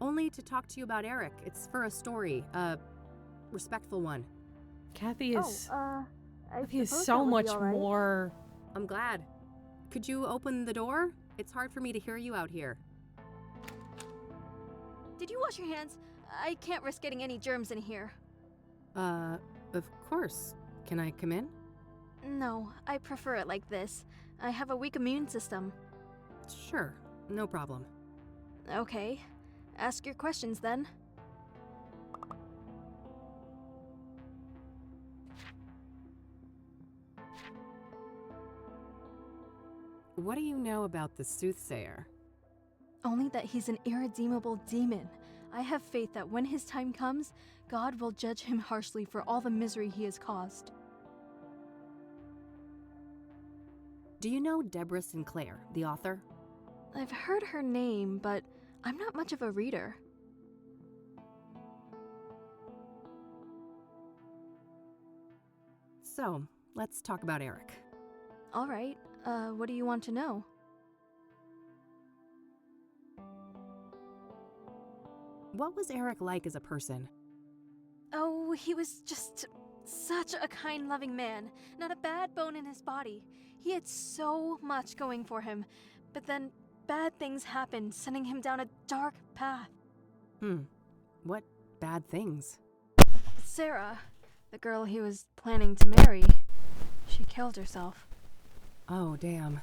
[SPEAKER 2] Only to talk to you about Eric. It's for a story, a respectful one.
[SPEAKER 6] Kathy is...
[SPEAKER 8] I
[SPEAKER 6] Kathy is
[SPEAKER 8] suppose
[SPEAKER 6] so
[SPEAKER 8] that would
[SPEAKER 6] much
[SPEAKER 8] be all right.
[SPEAKER 6] more...
[SPEAKER 2] I'm glad. Could you open the door? It's hard for me to hear you out here.
[SPEAKER 9] Did you wash your hands? I can't risk getting any germs in here.
[SPEAKER 2] Of course. Can I come in?
[SPEAKER 9] No, I prefer it like this. I have a weak immune system.
[SPEAKER 2] Sure, no problem.
[SPEAKER 9] Okay. Ask your questions then.
[SPEAKER 2] What do you know about the Soothsayer?
[SPEAKER 9] Only that he's an irredeemable demon. I have faith that when his time comes, God will judge him harshly for all the misery he has caused.
[SPEAKER 2] Do you know Deborah Sinclair, the author?
[SPEAKER 9] I've heard her name, but I'm not much of a reader.
[SPEAKER 2] So, let's talk about Eric.
[SPEAKER 9] All right, what do you want to know?
[SPEAKER 2] What was Eric like as a person?
[SPEAKER 9] Oh, he was just such a kind, loving man. Not a bad bone in his body. He had so much going for him. But then, bad things happened, sending him down a dark path.
[SPEAKER 2] What bad things?
[SPEAKER 9] Sarah, the girl he was planning to marry, she killed herself.
[SPEAKER 2] Oh, damn.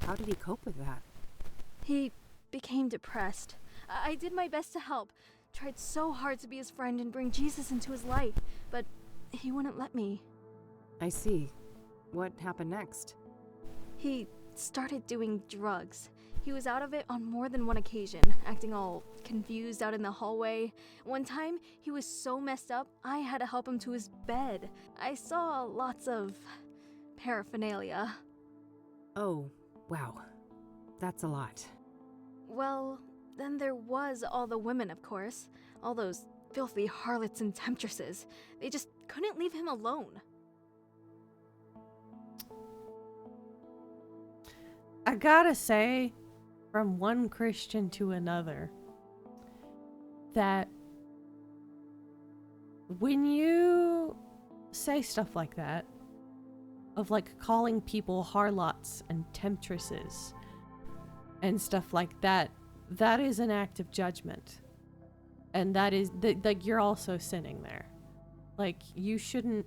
[SPEAKER 2] How did he cope with that?
[SPEAKER 9] He became depressed. I did my best to help. Tried so hard to be his friend and bring Jesus into his life, but he wouldn't let me.
[SPEAKER 2] I see. What happened next?
[SPEAKER 9] He started doing drugs. He was out of it on more than one occasion, acting all confused out in the hallway. One time, he was so messed up, I had to help him to his bed. I saw lots of paraphernalia.
[SPEAKER 2] Oh, wow. That's a lot.
[SPEAKER 9] Well, then there was all the women, of course. All those filthy harlots and temptresses. They just couldn't leave him alone.
[SPEAKER 6] I gotta say, from one Christian to another, that when you say stuff like that, of like calling people harlots and temptresses and stuff like that, that is an act of judgment. And that is, like, you're also sinning there. Like, you shouldn't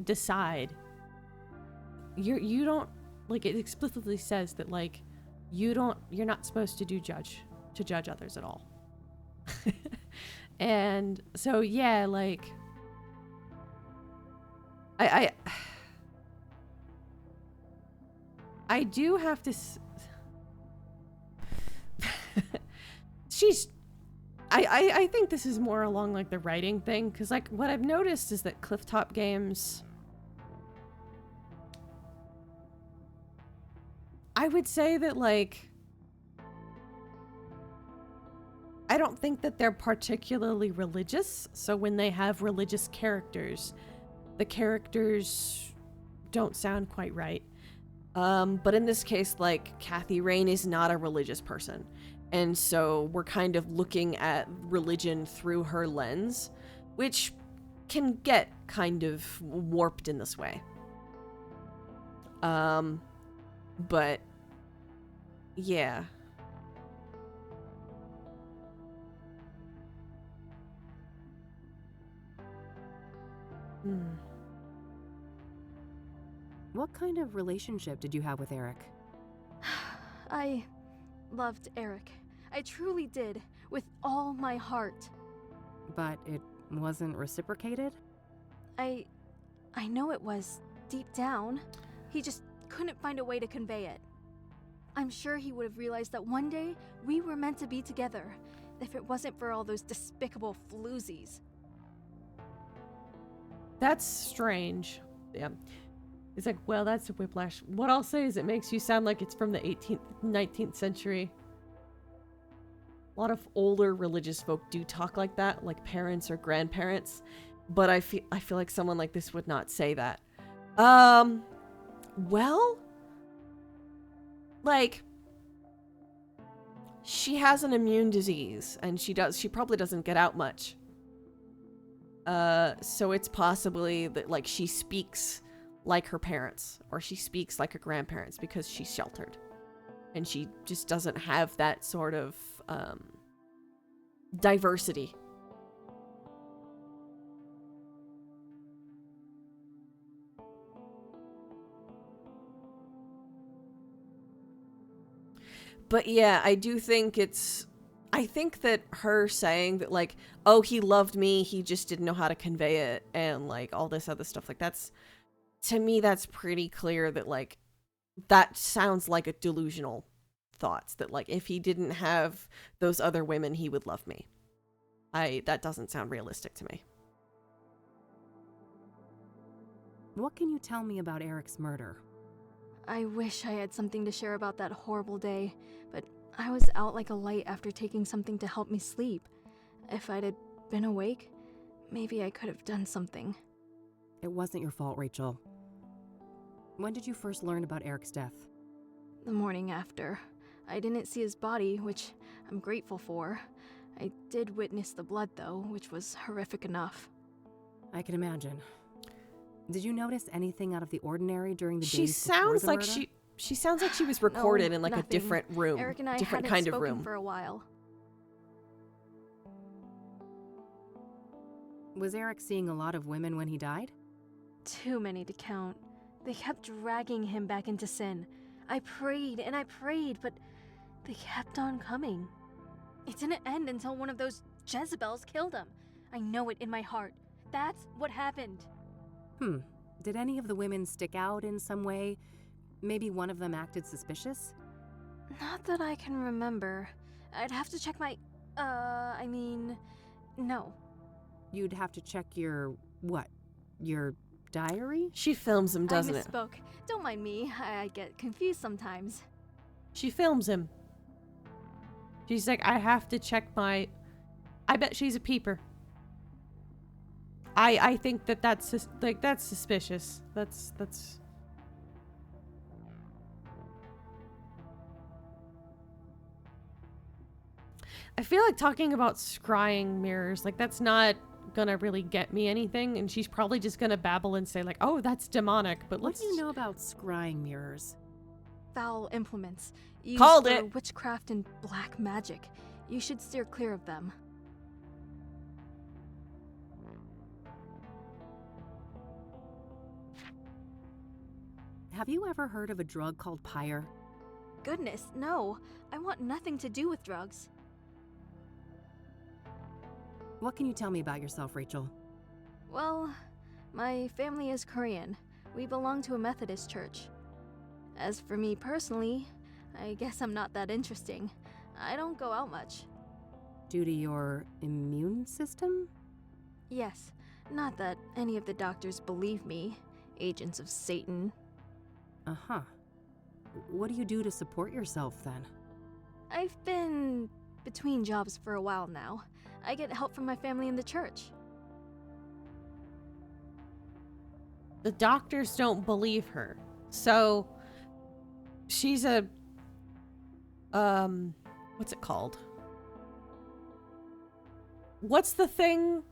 [SPEAKER 6] decide. You don't, like, it explicitly says that, like, you're not supposed to judge others at all. And so, yeah, like, I do have to I think this is more along like the writing thing, because like what I've noticed is that Clifftop games, I would say that like I don't think that they're particularly religious, so when they have religious characters, the characters don't sound quite right. But in this case, like, Kathy Rain is not a religious person. And so we're kind of looking at religion through her lens, which can get kind of warped in this way. But, yeah.
[SPEAKER 2] What kind of relationship did you have with Eric?
[SPEAKER 9] I loved Eric. I truly did, with all my heart.
[SPEAKER 2] But it wasn't reciprocated?
[SPEAKER 9] I know it was, deep down. He just couldn't find a way to convey it. I'm sure he would have realized that one day we were meant to be together, if it wasn't for all those despicable floozies.
[SPEAKER 6] That's strange. Yeah. It's like, well, that's a whiplash. What I'll say is it makes you sound like it's from the 18th, 19th century. A lot of older religious folk do talk like that, like parents or grandparents. But I feel like someone like this would not say that. Well, like, she has an immune disease, and she probably doesn't get out much. So it's possibly that, like, she speaks like her parents, or she speaks like her grandparents because she's sheltered. And she just doesn't have that sort of, diversity. But yeah, I think that her saying that, like, oh, he loved me, he just didn't know how to convey it, and, like, all this other stuff, like, to me, that's pretty clear that, like, that sounds like a delusional
[SPEAKER 1] thoughts that like if he didn't have those other women, he would love me. That doesn't sound realistic to me.
[SPEAKER 2] What can you tell me about Eric's murder?
[SPEAKER 9] I wish I had something to share about that horrible day, but I was out like a light after taking something to help me sleep. If I'd had been awake, maybe I could have done something.
[SPEAKER 2] It wasn't your fault, Rachel. When did you first learn about Eric's death?
[SPEAKER 9] The morning after. I didn't see his body, which I'm grateful for. I did witness the blood, though, which was horrific enough.
[SPEAKER 2] I can imagine. Did you notice anything out of the ordinary during the
[SPEAKER 1] She
[SPEAKER 2] days before
[SPEAKER 1] sounds
[SPEAKER 2] the
[SPEAKER 1] like
[SPEAKER 2] murder?
[SPEAKER 1] she sounds like she was recorded
[SPEAKER 9] No,
[SPEAKER 1] in like
[SPEAKER 9] nothing.
[SPEAKER 1] a different room,
[SPEAKER 9] Eric and I
[SPEAKER 1] different
[SPEAKER 9] hadn't
[SPEAKER 1] kind of
[SPEAKER 9] spoken
[SPEAKER 1] room.
[SPEAKER 9] for a while.
[SPEAKER 2] Was Eric seeing a lot of women when he died?
[SPEAKER 9] Too many to count. They kept dragging him back into sin. I prayed and I prayed, but they kept on coming. It didn't end until one of those Jezebels killed him. I know it in my heart. That's what happened.
[SPEAKER 2] Did any of the women stick out in some way? Maybe one of them acted suspicious?
[SPEAKER 9] Not that I can remember. I'd have to check my... no.
[SPEAKER 2] You'd have to check your... what? Your diary?
[SPEAKER 1] She films him, doesn't
[SPEAKER 9] I
[SPEAKER 1] it?
[SPEAKER 9] misspoke. Don't mind me. I get confused sometimes.
[SPEAKER 6] She films him. She's like, I have to check my... I bet she's a peeper. I think that's suspicious. That's... I feel like talking about scrying mirrors, like that's not gonna really get me anything, and she's probably just gonna babble and say like, oh, that's demonic, but
[SPEAKER 2] What
[SPEAKER 6] let's...
[SPEAKER 2] do you know about scrying mirrors?
[SPEAKER 9] Foul implements. Used
[SPEAKER 1] Called
[SPEAKER 9] for
[SPEAKER 1] it.
[SPEAKER 9] witchcraft and black magic. You should steer clear of them.
[SPEAKER 2] Have you ever heard of a drug called pyre?
[SPEAKER 9] Goodness, no. I want nothing to do with drugs.
[SPEAKER 2] What can you tell me about yourself, Rachel?
[SPEAKER 9] Well, my family is Korean. We belong to a Methodist church. As for me personally, I guess I'm not that interesting. I don't go out much.
[SPEAKER 2] Due to your immune system?
[SPEAKER 9] Yes, not that any of the doctors believe me. Agents of Satan.
[SPEAKER 2] Uh-huh. What do you do to support yourself, then?
[SPEAKER 9] I've been between jobs for a while now. I get help from my family in the church.
[SPEAKER 6] The doctors don't believe her. So she's a what's it called? What's the thing?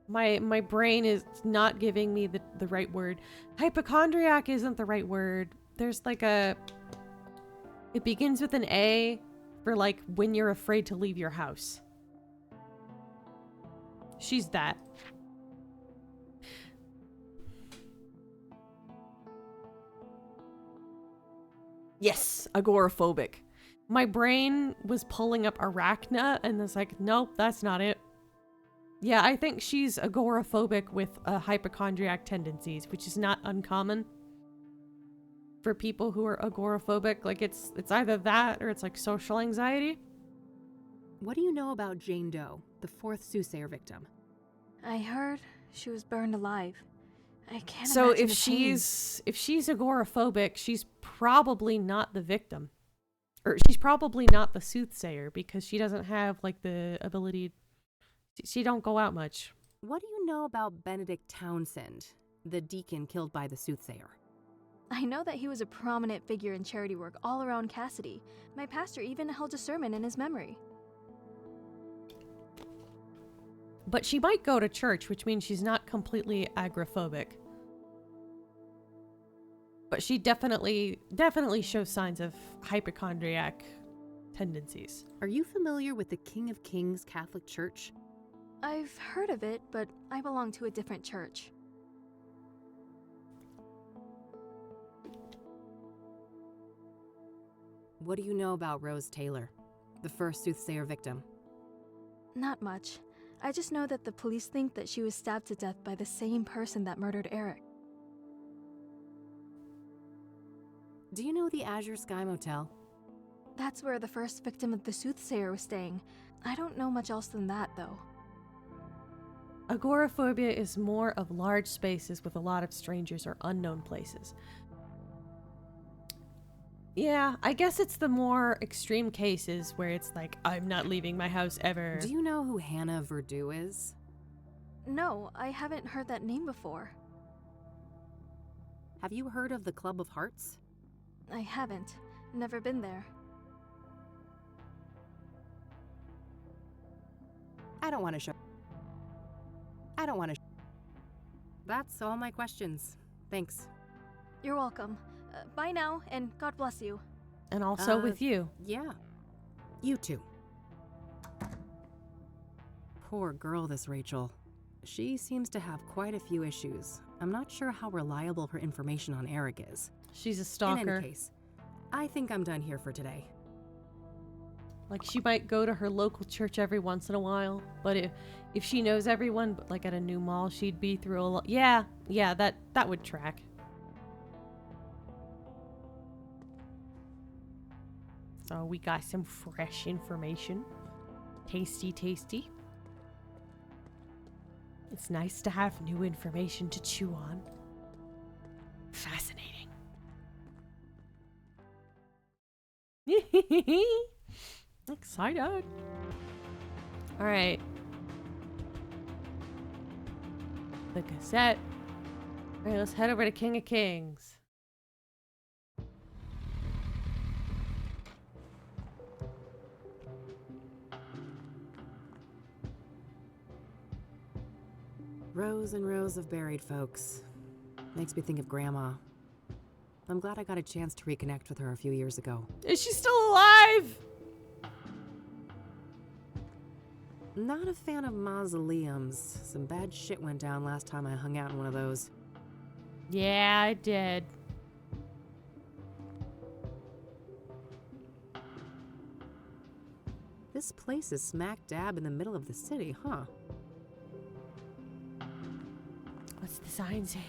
[SPEAKER 6] My brain is not giving me the right word. Hypochondriac isn't the right word. There's like it begins with an A for like when you're afraid to leave your house. She's that.
[SPEAKER 1] Yes, agoraphobic.
[SPEAKER 6] My brain was pulling up arachna and it's like, nope, that's not it. Yeah, I think she's agoraphobic with hypochondriac tendencies, which is not uncommon for people who are agoraphobic. Like it's either that or it's like social anxiety.
[SPEAKER 2] What do you know about Jane Doe, the fourth Soothsayer victim?
[SPEAKER 9] I heard she was burned alive. I can't
[SPEAKER 1] So
[SPEAKER 9] imagine
[SPEAKER 1] if
[SPEAKER 9] the pain.
[SPEAKER 6] she's agoraphobic, she's probably not the victim. Or she's probably not the Soothsayer because she doesn't have like the ability. She don't go out much.
[SPEAKER 2] What do you know about Benedict Townsend, the deacon killed by the Soothsayer?
[SPEAKER 9] I know that he was a prominent figure in charity work all around Cassidy. My pastor even held a sermon in his memory.
[SPEAKER 6] But she might go to church, which means she's not completely agoraphobic. But she definitely shows signs of hypochondriac tendencies.
[SPEAKER 2] Are you familiar with the King of Kings Catholic Church?
[SPEAKER 9] I've heard of it, but I belong to a different church.
[SPEAKER 2] What do you know about Rose Taylor, the first Soothsayer victim?
[SPEAKER 9] Not much. I just know that the police think that she was stabbed to death by the same person that murdered Eric.
[SPEAKER 2] Do you know the Azure Sky Motel?
[SPEAKER 9] That's where the first victim of the Soothsayer was staying. I don't know much else than that, though.
[SPEAKER 6] Agoraphobia is more of large spaces with a lot of strangers or unknown places. Yeah, I guess it's the more extreme cases where it's like, I'm not leaving my house ever.
[SPEAKER 2] Do you know who Hannah Verdue is?
[SPEAKER 9] No, I haven't heard that name before.
[SPEAKER 2] Have you heard of the Club of Hearts?
[SPEAKER 9] I haven't. Never been there.
[SPEAKER 2] I don't want to. That's all my questions. Thanks.
[SPEAKER 9] You're welcome. Bye now, and God bless you.
[SPEAKER 6] And also with you.
[SPEAKER 2] Yeah. You too. Poor girl, this Rachel. She seems to have quite a few issues. I'm not sure how reliable her information on Eric is.
[SPEAKER 6] She's a stalker.
[SPEAKER 2] In any case, I think I'm done here for today.
[SPEAKER 6] Like, she might go to her local church every once in a while, but if she knows everyone, but like at a new mall, she'd be through a lot. Yeah, that would track. So we got some fresh information. Tasty, tasty. It's nice to have new information to chew on. Fascinating. Excited. All right. The cassette. All right, let's head over to King of Kings.
[SPEAKER 2] Rows and rows of buried folks. Makes me think of Grandma. I'm glad I got a chance to reconnect with her a few years ago.
[SPEAKER 6] Is she still alive?
[SPEAKER 2] Not a fan of mausoleums. Some bad shit went down last time I hung out in one of those.
[SPEAKER 6] Yeah, I did.
[SPEAKER 2] This place is smack dab in the middle of the city, huh?
[SPEAKER 6] What's the sign say?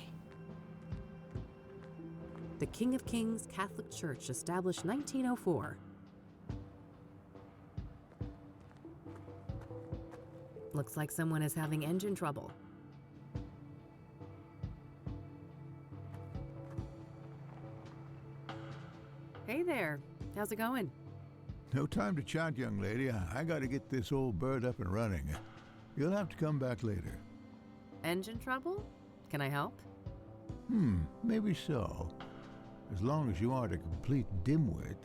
[SPEAKER 2] The King of Kings Catholic Church, established 1904. Looks like someone is having engine trouble. Hey there, how's it going?
[SPEAKER 10] No time to chat, young lady. I gotta get this old bird up and running. You'll have to come back later.
[SPEAKER 2] Engine trouble? Can I help?
[SPEAKER 10] Maybe so. As long as you aren't a complete dimwit.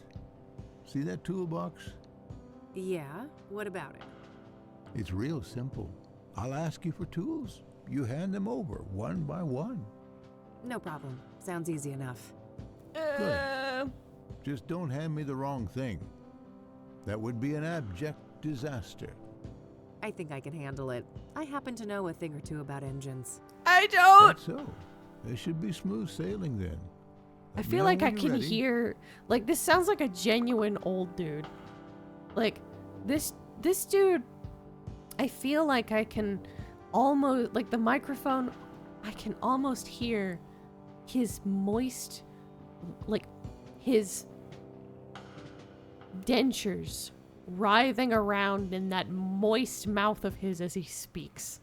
[SPEAKER 10] See that toolbox?
[SPEAKER 2] Yeah, what about it?
[SPEAKER 10] It's real simple. I'll ask you for tools. You hand them over, one by one.
[SPEAKER 2] No problem. Sounds easy enough.
[SPEAKER 10] Good. Just don't hand me the wrong thing. That would be an abject disaster.
[SPEAKER 2] I think I can handle it. I happen to know a thing or two about engines.
[SPEAKER 6] I don't.
[SPEAKER 10] That's so. There should be smooth sailing then.
[SPEAKER 6] I feel like I can hear, like, this sounds like a genuine old dude. Like, this dude, I feel like I can almost, like, the microphone, I can almost hear his moist, like, his dentures writhing around in that moist mouth of his as he speaks.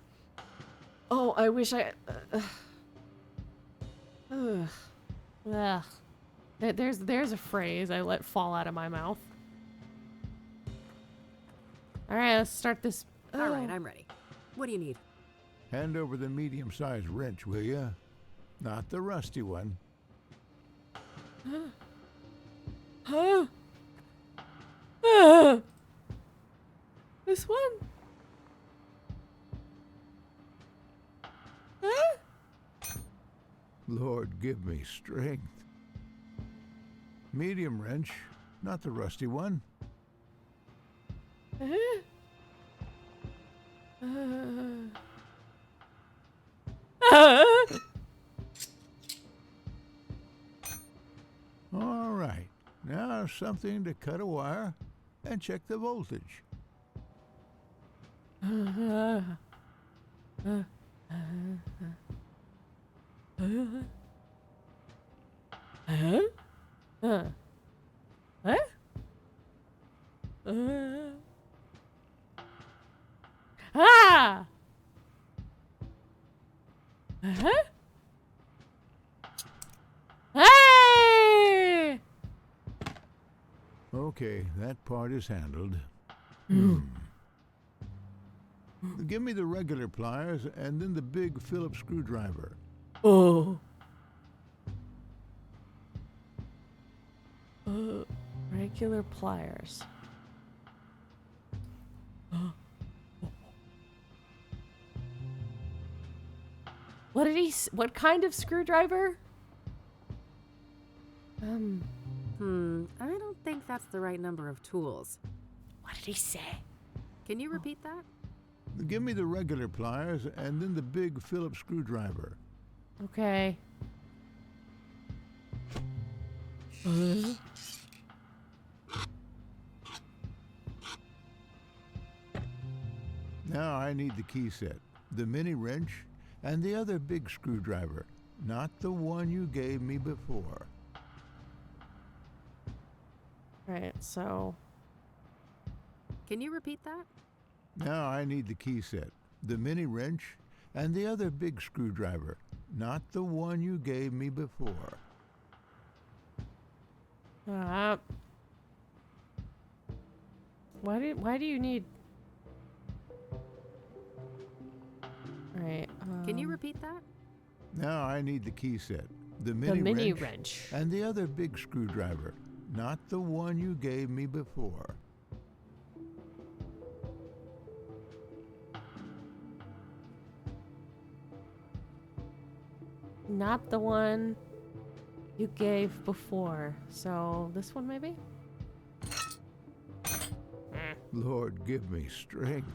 [SPEAKER 6] Oh, I wish I... Ugh. There's a phrase I let fall out of my mouth. All right, let's start this.
[SPEAKER 2] All right, I'm ready. What do you need?
[SPEAKER 10] Hand over the medium-sized wrench, will ya? Not the rusty one.
[SPEAKER 6] Huh? This one? Huh?
[SPEAKER 10] Lord, give me strength. Medium wrench, not the rusty one. All right, now something to cut a wire and check the voltage.
[SPEAKER 6] Ah! Uh-huh. Hey!
[SPEAKER 10] Okay, that part is handled. Give me the regular pliers and then the big Phillips screwdriver.
[SPEAKER 6] Oh. Regular pliers. What did he? What kind of screwdriver?
[SPEAKER 2] I don't think that's the right number of tools.
[SPEAKER 6] What did he say?
[SPEAKER 2] Can you repeat that?
[SPEAKER 10] Give me the regular pliers and then the big Phillips screwdriver.
[SPEAKER 6] Okay.
[SPEAKER 10] Now I need the key set, the mini wrench, and the other big screwdriver, not the one you gave me before.
[SPEAKER 6] Right, so.
[SPEAKER 2] Can you repeat that?
[SPEAKER 10] Now I need the key set, the mini wrench, and the other big screwdriver, not the one you gave me before.
[SPEAKER 6] Why do you need? Right.
[SPEAKER 2] Can you repeat that?
[SPEAKER 10] Now I need the key set, the
[SPEAKER 6] The
[SPEAKER 10] mini wrench, and the other big screwdriver, not the one you gave me before.
[SPEAKER 6] Not the one you gave before. So this one maybe?
[SPEAKER 10] Lord, give me strength.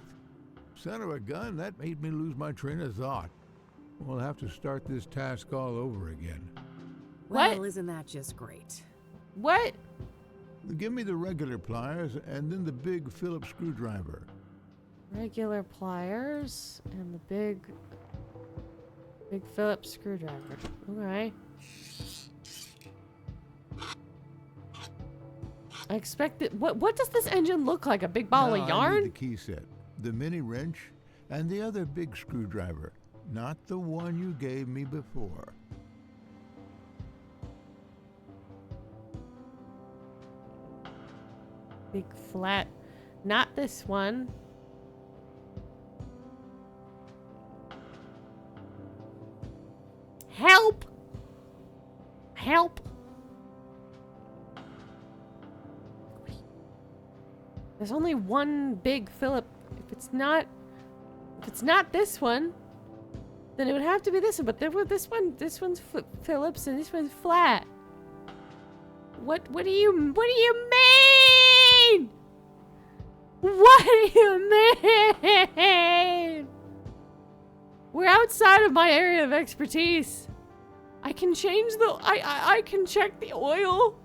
[SPEAKER 10] Son of a gun, that made me lose my train of thought. We'll have to start this task all over again.
[SPEAKER 6] What?
[SPEAKER 2] Well, isn't that just great?
[SPEAKER 6] What?
[SPEAKER 10] Give me the regular pliers and then the big Phillips screwdriver.
[SPEAKER 6] Regular pliers and the big Phillips screwdriver. Okay. I expect it. What does this engine look like? A big ball
[SPEAKER 10] Now
[SPEAKER 6] of
[SPEAKER 10] I
[SPEAKER 6] yarn?
[SPEAKER 10] need the key set, the mini wrench, and the other big screwdriver, not the one you gave me before.
[SPEAKER 6] Big flat. Not this one. Help! Help! There's only one big Phillip. If it's not this one, then it would have to be this one. But this one's Phillips and this one's flat. What do you mean? What do you mean? We're outside of my area of expertise. I can change the I can check the oil.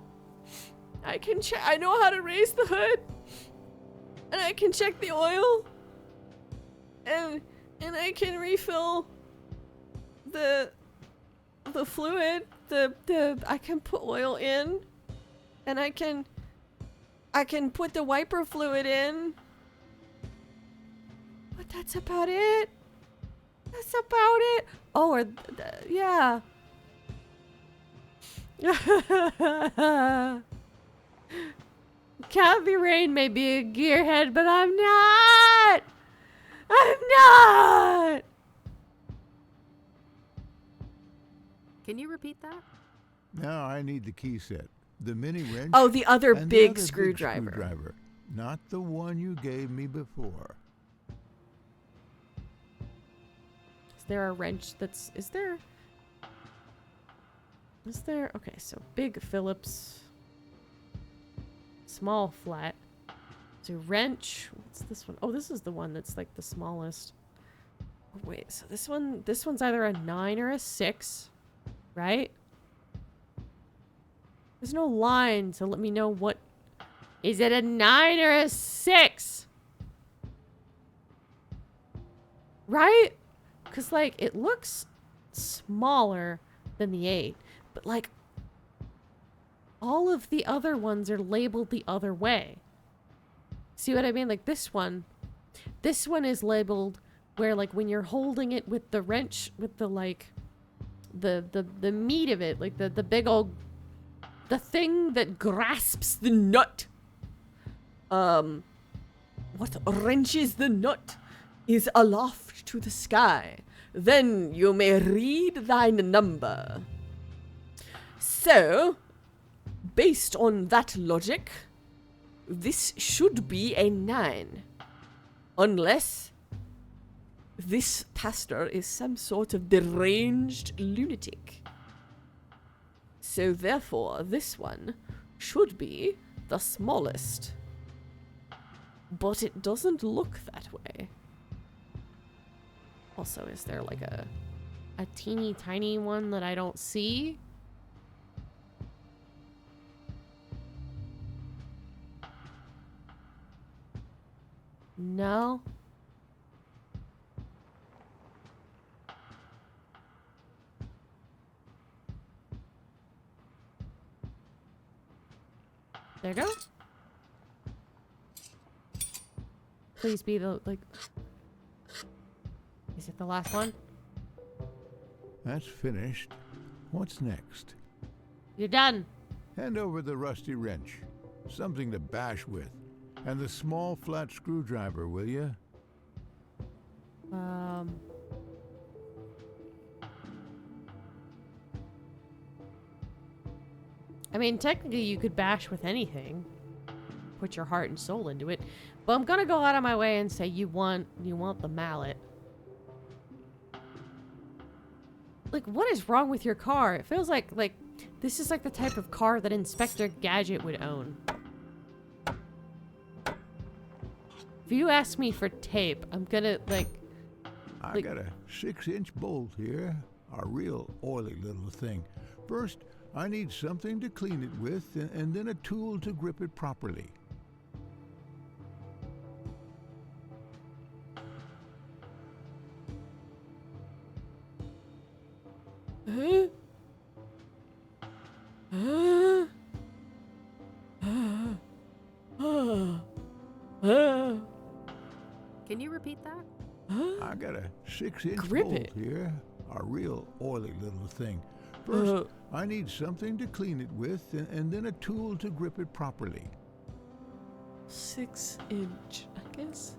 [SPEAKER 6] I know how to raise the hood. And I can check the oil. And I can refill the fluid. I can put oil in. And I can put the wiper fluid in. But that's about it. That's about it. Oh, yeah. Kathy Rain may be a gearhead, but I'm not. I'm not.
[SPEAKER 2] Can you repeat that?
[SPEAKER 10] Now I need the key set, the mini wrench.
[SPEAKER 1] Oh, the other
[SPEAKER 10] and
[SPEAKER 1] big
[SPEAKER 10] the other
[SPEAKER 1] screwdriver.
[SPEAKER 10] Big screwdriver, not the one you gave me before.
[SPEAKER 6] Is there a wrench that's... Is there... Okay, so big Phillips. Small flat. It's a wrench. What's this one? Oh, this is the one that's like the smallest. Oh, wait, so this one's either a 9 or a 6, right? There's no line to let me know what... Is it a 9 or a 6? Right? Because, like, it looks smaller than the 8. But, like, all of the other ones are labeled the other way. See what I mean? Like this one is labeled where like when you're holding it with the wrench, with the like, the meat of it, like the big old, the thing that grasps the nut. What wrenches the nut is aloft to the sky. Then you may read thine number. So, based on that logic, this should be a 9. Unless this pastor is some sort of deranged lunatic. So therefore, this one should be the smallest. But it doesn't look that way. Also, is there like a teeny tiny one that I don't see? No. There you go. Please be the, like... Is it the last one?
[SPEAKER 10] That's finished. What's next?
[SPEAKER 6] You're done.
[SPEAKER 10] Hand over the rusty wrench. Something to bash with. And the small flat screwdriver, will you?
[SPEAKER 6] I mean, technically you could bash with anything. Put your heart and soul into it. But I'm gonna go out of my way and say you want the mallet. Like, what is wrong with your car? It feels like this is like the type of car that Inspector Gadget would own. If you ask me for tape, I'm gonna
[SPEAKER 10] I got a 6-inch bolt here. A real oily little thing. First, I need something to clean it with, and then a tool to grip it properly.
[SPEAKER 2] Can you repeat that?
[SPEAKER 10] I got a 6-inch
[SPEAKER 6] Grip
[SPEAKER 10] bolt
[SPEAKER 6] it.
[SPEAKER 10] here. A real oily little thing. First, I need something to clean it with, and then a tool to grip it properly.
[SPEAKER 6] 6-inch, I guess.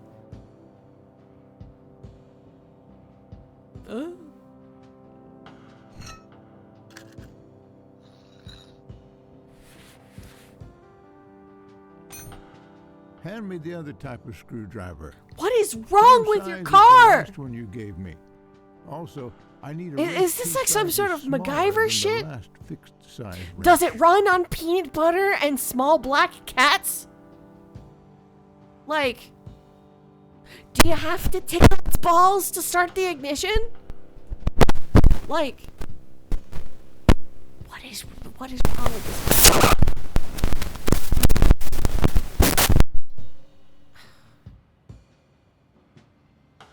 [SPEAKER 10] Hand me the other type of screwdriver.
[SPEAKER 6] What is wrong
[SPEAKER 10] Same
[SPEAKER 6] with your
[SPEAKER 10] size as
[SPEAKER 6] car?
[SPEAKER 10] The last one you gave me. Also, I need a
[SPEAKER 6] Is this like some sort of MacGyver shit?
[SPEAKER 10] Last fixed size wrench.
[SPEAKER 6] Does it run on peanut butter and small black cats? Like, do you have to tickle its balls to start the ignition? Like, what is wrong with this?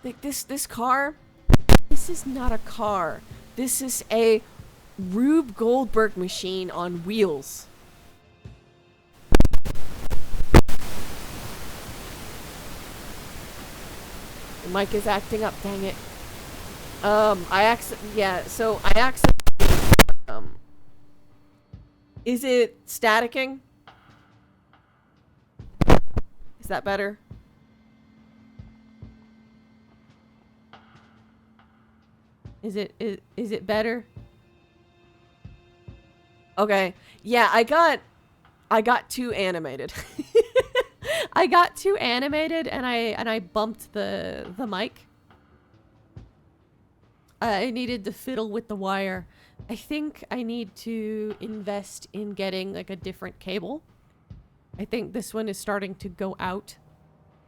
[SPEAKER 6] Like this car, this is not a car. This is a Rube Goldberg machine on wheels. The mic is acting up, dang it. I accidentally, is it staticking? Is that better? Is it better? Okay. Yeah, I got too animated. I got too animated and I bumped the mic. I needed to fiddle with the wire. I think I need to invest in getting like a different cable. I think this one is starting to go out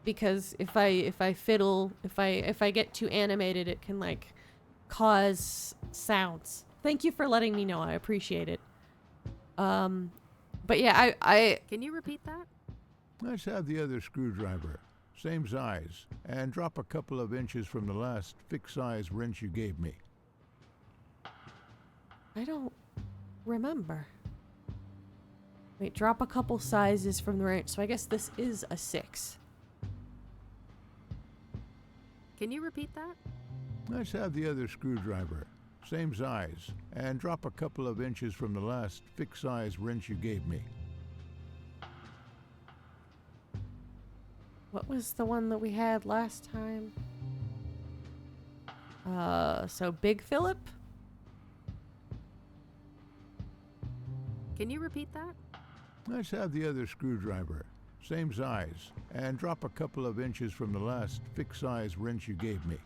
[SPEAKER 6] because if I fiddle, if I get too animated, it can like cause sounds. Thank you for letting me know. I appreciate it. But yeah, I
[SPEAKER 2] Can you repeat that?
[SPEAKER 10] Let's have the other screwdriver. Same size. And drop a couple of inches from the last fixed size wrench you gave me.
[SPEAKER 6] I don't remember. Wait, drop a couple sizes from the wrench. So I guess this is a 6.
[SPEAKER 2] Can you repeat that?
[SPEAKER 10] Let's have the other screwdriver. Same size. And drop a couple of inches from the last fixed-size wrench you gave me.
[SPEAKER 6] What was the one that we had last time? So Big Phillip?
[SPEAKER 2] Can you repeat that?
[SPEAKER 10] Let's have the other screwdriver. Same size. And drop a couple of inches from the last fixed-size wrench you gave me.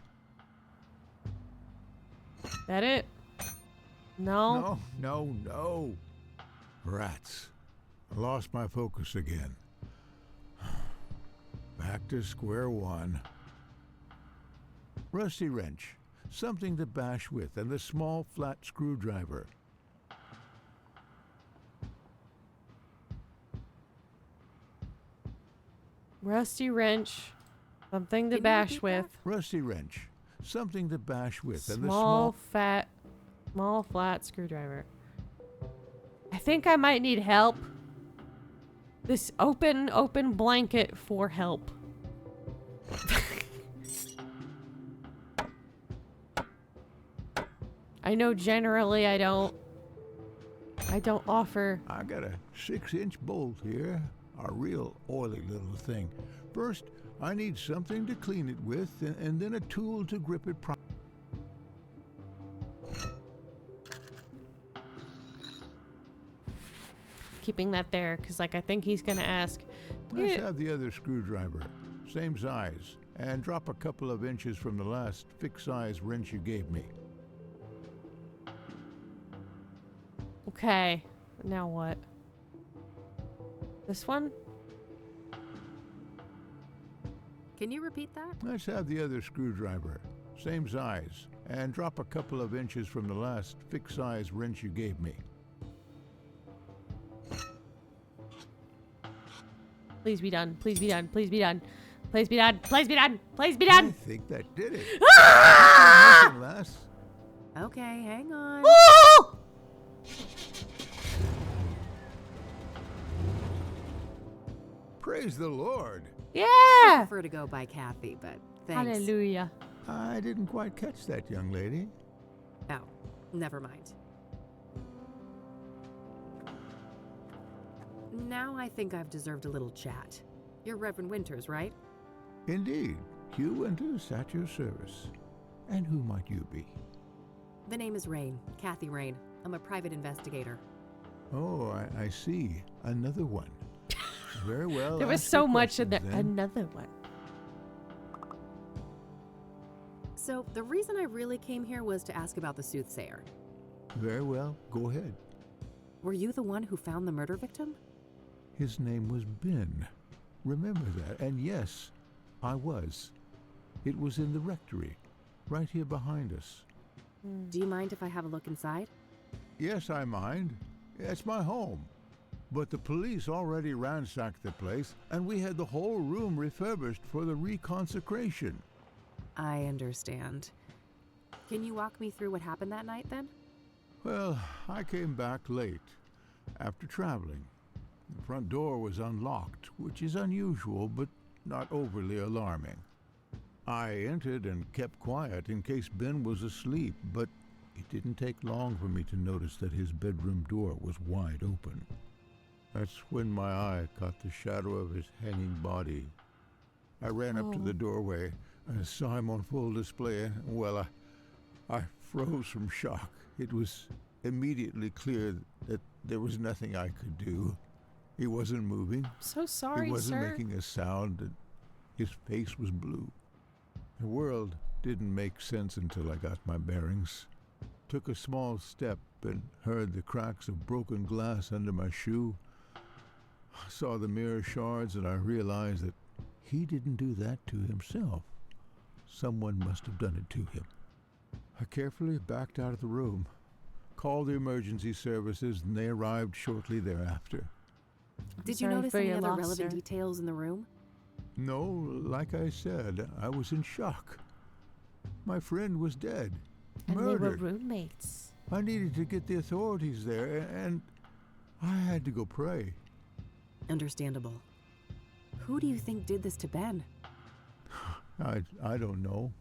[SPEAKER 6] That it? No?
[SPEAKER 10] No. Rats. I lost my focus again. Back to square one. Rusty wrench. Something to bash with, and the small flat screwdriver.
[SPEAKER 6] Rusty wrench. Something to
[SPEAKER 2] Can you
[SPEAKER 6] bash
[SPEAKER 2] repeat
[SPEAKER 6] with.
[SPEAKER 2] that?
[SPEAKER 10] Rusty wrench. Something to bash with, and the
[SPEAKER 6] Small flat screwdriver. I think I might need help. This open blanket for help. I know generally I don't offer.
[SPEAKER 10] I got a 6-inch bolt here. A real oily little thing. First, I need something to clean it with, and then a tool to grip it properly.
[SPEAKER 6] Keeping that there, because like I think he's gonna ask.
[SPEAKER 10] Let's have the other screwdriver. Same size. And drop a couple of inches from the last fixed-size wrench you gave me.
[SPEAKER 6] Okay, now what? This one?
[SPEAKER 2] Can you repeat that?
[SPEAKER 10] Let's have the other screwdriver. Same size. And drop a couple of inches from the last fixed-size wrench you gave me.
[SPEAKER 6] Please be done. Please be done. Please be done. Please be done. Please be done. Please be done.
[SPEAKER 10] I think that did it.
[SPEAKER 6] Ah!
[SPEAKER 10] Nothing less.
[SPEAKER 2] Okay, hang on.
[SPEAKER 6] Ooh!
[SPEAKER 10] Praise the Lord.
[SPEAKER 6] Yeah.
[SPEAKER 2] I prefer to go by Kathy, but thanks.
[SPEAKER 6] Hallelujah.
[SPEAKER 10] I didn't quite catch that, young lady.
[SPEAKER 2] Oh, never mind. Now I think I've deserved a little chat. You're Reverend Winters, right?
[SPEAKER 10] Indeed. Hugh Winters at your service. And who might you be?
[SPEAKER 2] The name is Rain, Kathy Rain. I'm a private investigator.
[SPEAKER 10] Oh, I see. Another one. Very well.
[SPEAKER 6] There was
[SPEAKER 10] ask
[SPEAKER 6] so
[SPEAKER 10] your
[SPEAKER 6] much in there.
[SPEAKER 10] questions, then.
[SPEAKER 6] Another one.
[SPEAKER 2] So, the reason I really came here was to ask about the Soothsayer.
[SPEAKER 10] Very well. Go ahead.
[SPEAKER 2] Were you the one who found the murder victim?
[SPEAKER 10] His name was Ben. Remember that. And yes, I was. It was in the rectory, right here behind us.
[SPEAKER 2] Do you mind if I have a look inside?
[SPEAKER 10] Yes, I mind. It's my home. But the police already ransacked the place, and we had the whole room refurbished for the reconsecration.
[SPEAKER 2] I understand. Can you walk me through what happened that night, then?
[SPEAKER 10] Well, I came back late, after traveling. The front door was unlocked, which is unusual, but not overly alarming. I entered and kept quiet in case Ben was asleep, but it didn't take long for me to notice that his bedroom door was wide open. That's when my eye caught the shadow of his hanging body. I ran up to the doorway and saw him on full display, and, well, I froze from shock. It was immediately clear that there was nothing I could do. He wasn't moving.
[SPEAKER 6] So sorry,
[SPEAKER 10] He wasn't
[SPEAKER 6] sir.
[SPEAKER 10] making a sound, and his face was blue. The world didn't make sense until I got my bearings. Took a small step and heard the cracks of broken glass under my shoe. I saw the mirror shards, and I realized that he didn't do that to himself. Someone must have done it to him. I carefully backed out of the room, called the emergency services, and they arrived shortly thereafter.
[SPEAKER 2] Did you
[SPEAKER 6] Sorry
[SPEAKER 2] notice
[SPEAKER 6] for
[SPEAKER 2] any
[SPEAKER 6] your
[SPEAKER 2] other
[SPEAKER 6] loss,
[SPEAKER 2] relevant
[SPEAKER 6] sir.
[SPEAKER 2] details in the room?
[SPEAKER 10] No, like I said, I was in shock. My friend was dead,
[SPEAKER 6] And
[SPEAKER 10] murdered.
[SPEAKER 6] they were roommates.
[SPEAKER 10] I needed to get the authorities there, and I had to go pray.
[SPEAKER 2] Understandable. Who do you think did this to Ben?
[SPEAKER 10] I don't know.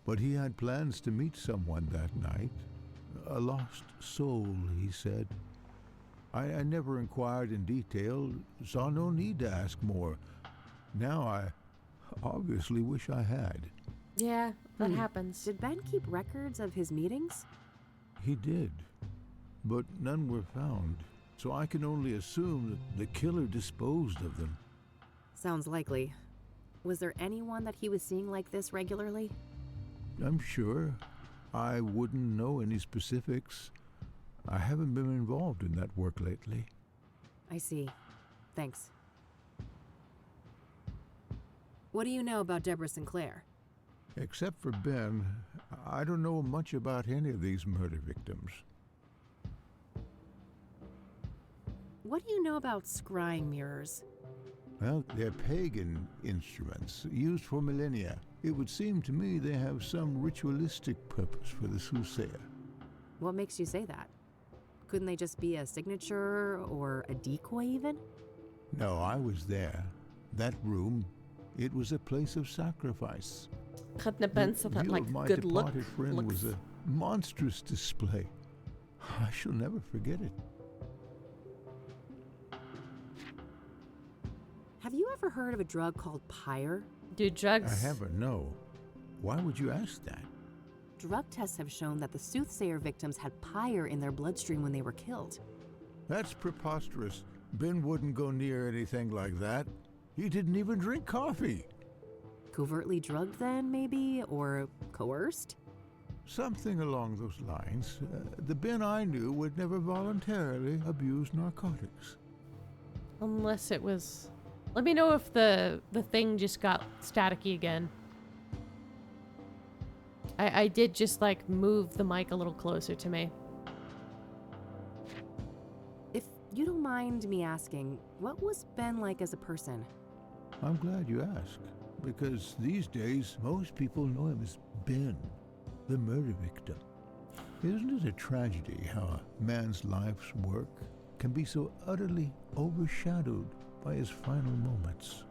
[SPEAKER 10] But he had plans to meet someone that night. A lost soul, he said. I never inquired in detail, saw no need to ask more. Now I obviously wish I had.
[SPEAKER 6] Yeah, that happens.
[SPEAKER 2] Did Ben keep records of his meetings?
[SPEAKER 10] He did, but none were found, so I can only assume that the killer disposed of them.
[SPEAKER 2] Sounds likely. Was there anyone that he was seeing like this regularly?
[SPEAKER 10] I'm sure. I wouldn't know any specifics. I haven't been involved in that work lately.
[SPEAKER 2] I see. Thanks. What do you know about Deborah Sinclair?
[SPEAKER 10] Except for Ben, I don't know much about any of these murder victims.
[SPEAKER 2] What do you know about scrying mirrors?
[SPEAKER 10] Well, they're pagan instruments used for millennia. It would seem to me they have some ritualistic purpose for the Soothsayer.
[SPEAKER 2] What makes you say that? Couldn't they just be a signature or a decoy even?
[SPEAKER 10] No, I was there. That room, it was a place of sacrifice.
[SPEAKER 6] Couldn't have been so that,
[SPEAKER 10] view
[SPEAKER 6] like,
[SPEAKER 10] of my
[SPEAKER 6] good look.
[SPEAKER 10] departed friend was a monstrous display. I shall never forget it.
[SPEAKER 2] Have you ever heard of a drug called pyre?
[SPEAKER 6] Do drugs?
[SPEAKER 10] I haven't, no. Why would you ask that?
[SPEAKER 2] Drug tests have shown that the Soothsayer victims had pyre in their bloodstream when they were killed.
[SPEAKER 10] That's preposterous. Ben wouldn't go near anything like that. He didn't even drink coffee.
[SPEAKER 2] Covertly drugged then, maybe? Or coerced?
[SPEAKER 10] Something along those lines. The Ben I knew would never voluntarily abuse narcotics.
[SPEAKER 6] Unless it was... Let me know if the thing just got staticky again. I did just, like, move the mic a little closer to me.
[SPEAKER 2] If you don't mind me asking, what was Ben like as a person?
[SPEAKER 10] I'm glad you asked, because these days most people know him as Ben, the murder victim. Isn't it a tragedy how a man's life's work can be so utterly overshadowed by his final moments?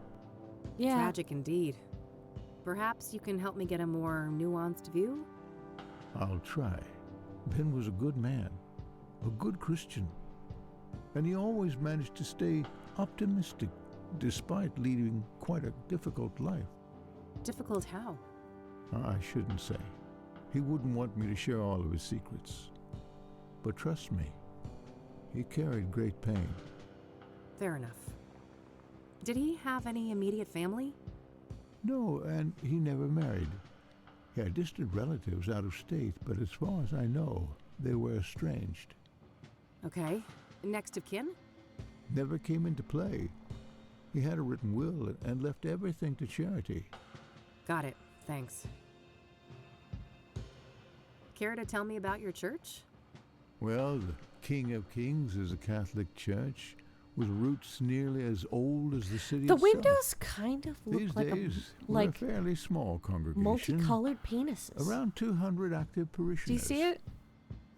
[SPEAKER 6] Yeah.
[SPEAKER 2] Tragic indeed. Perhaps you can help me get a more nuanced view?
[SPEAKER 10] I'll try. Ben was a good man, a good Christian, and he always managed to stay optimistic despite leading quite a difficult life.
[SPEAKER 2] Difficult how?
[SPEAKER 10] I shouldn't say. He wouldn't want me to share all of his secrets. But trust me, he carried great pain.
[SPEAKER 2] Fair enough. Did he have any immediate family?
[SPEAKER 10] No, and he never married. He had distant relatives out of state, but as far as I know, they were estranged.
[SPEAKER 2] Okay. Next of kin?
[SPEAKER 10] Never came into play. He had a written will and left everything to charity.
[SPEAKER 2] Got it. Thanks. Care to tell me about your church?
[SPEAKER 10] Well, the King of Kings is a Catholic church with roots nearly as old as the city
[SPEAKER 6] The
[SPEAKER 10] itself.
[SPEAKER 6] windows kind of look
[SPEAKER 10] These
[SPEAKER 6] like
[SPEAKER 10] days,
[SPEAKER 6] a
[SPEAKER 10] we're a fairly small congregation.
[SPEAKER 6] multicolored penises.
[SPEAKER 10] Around 200 active parishioners.
[SPEAKER 6] Do you see it?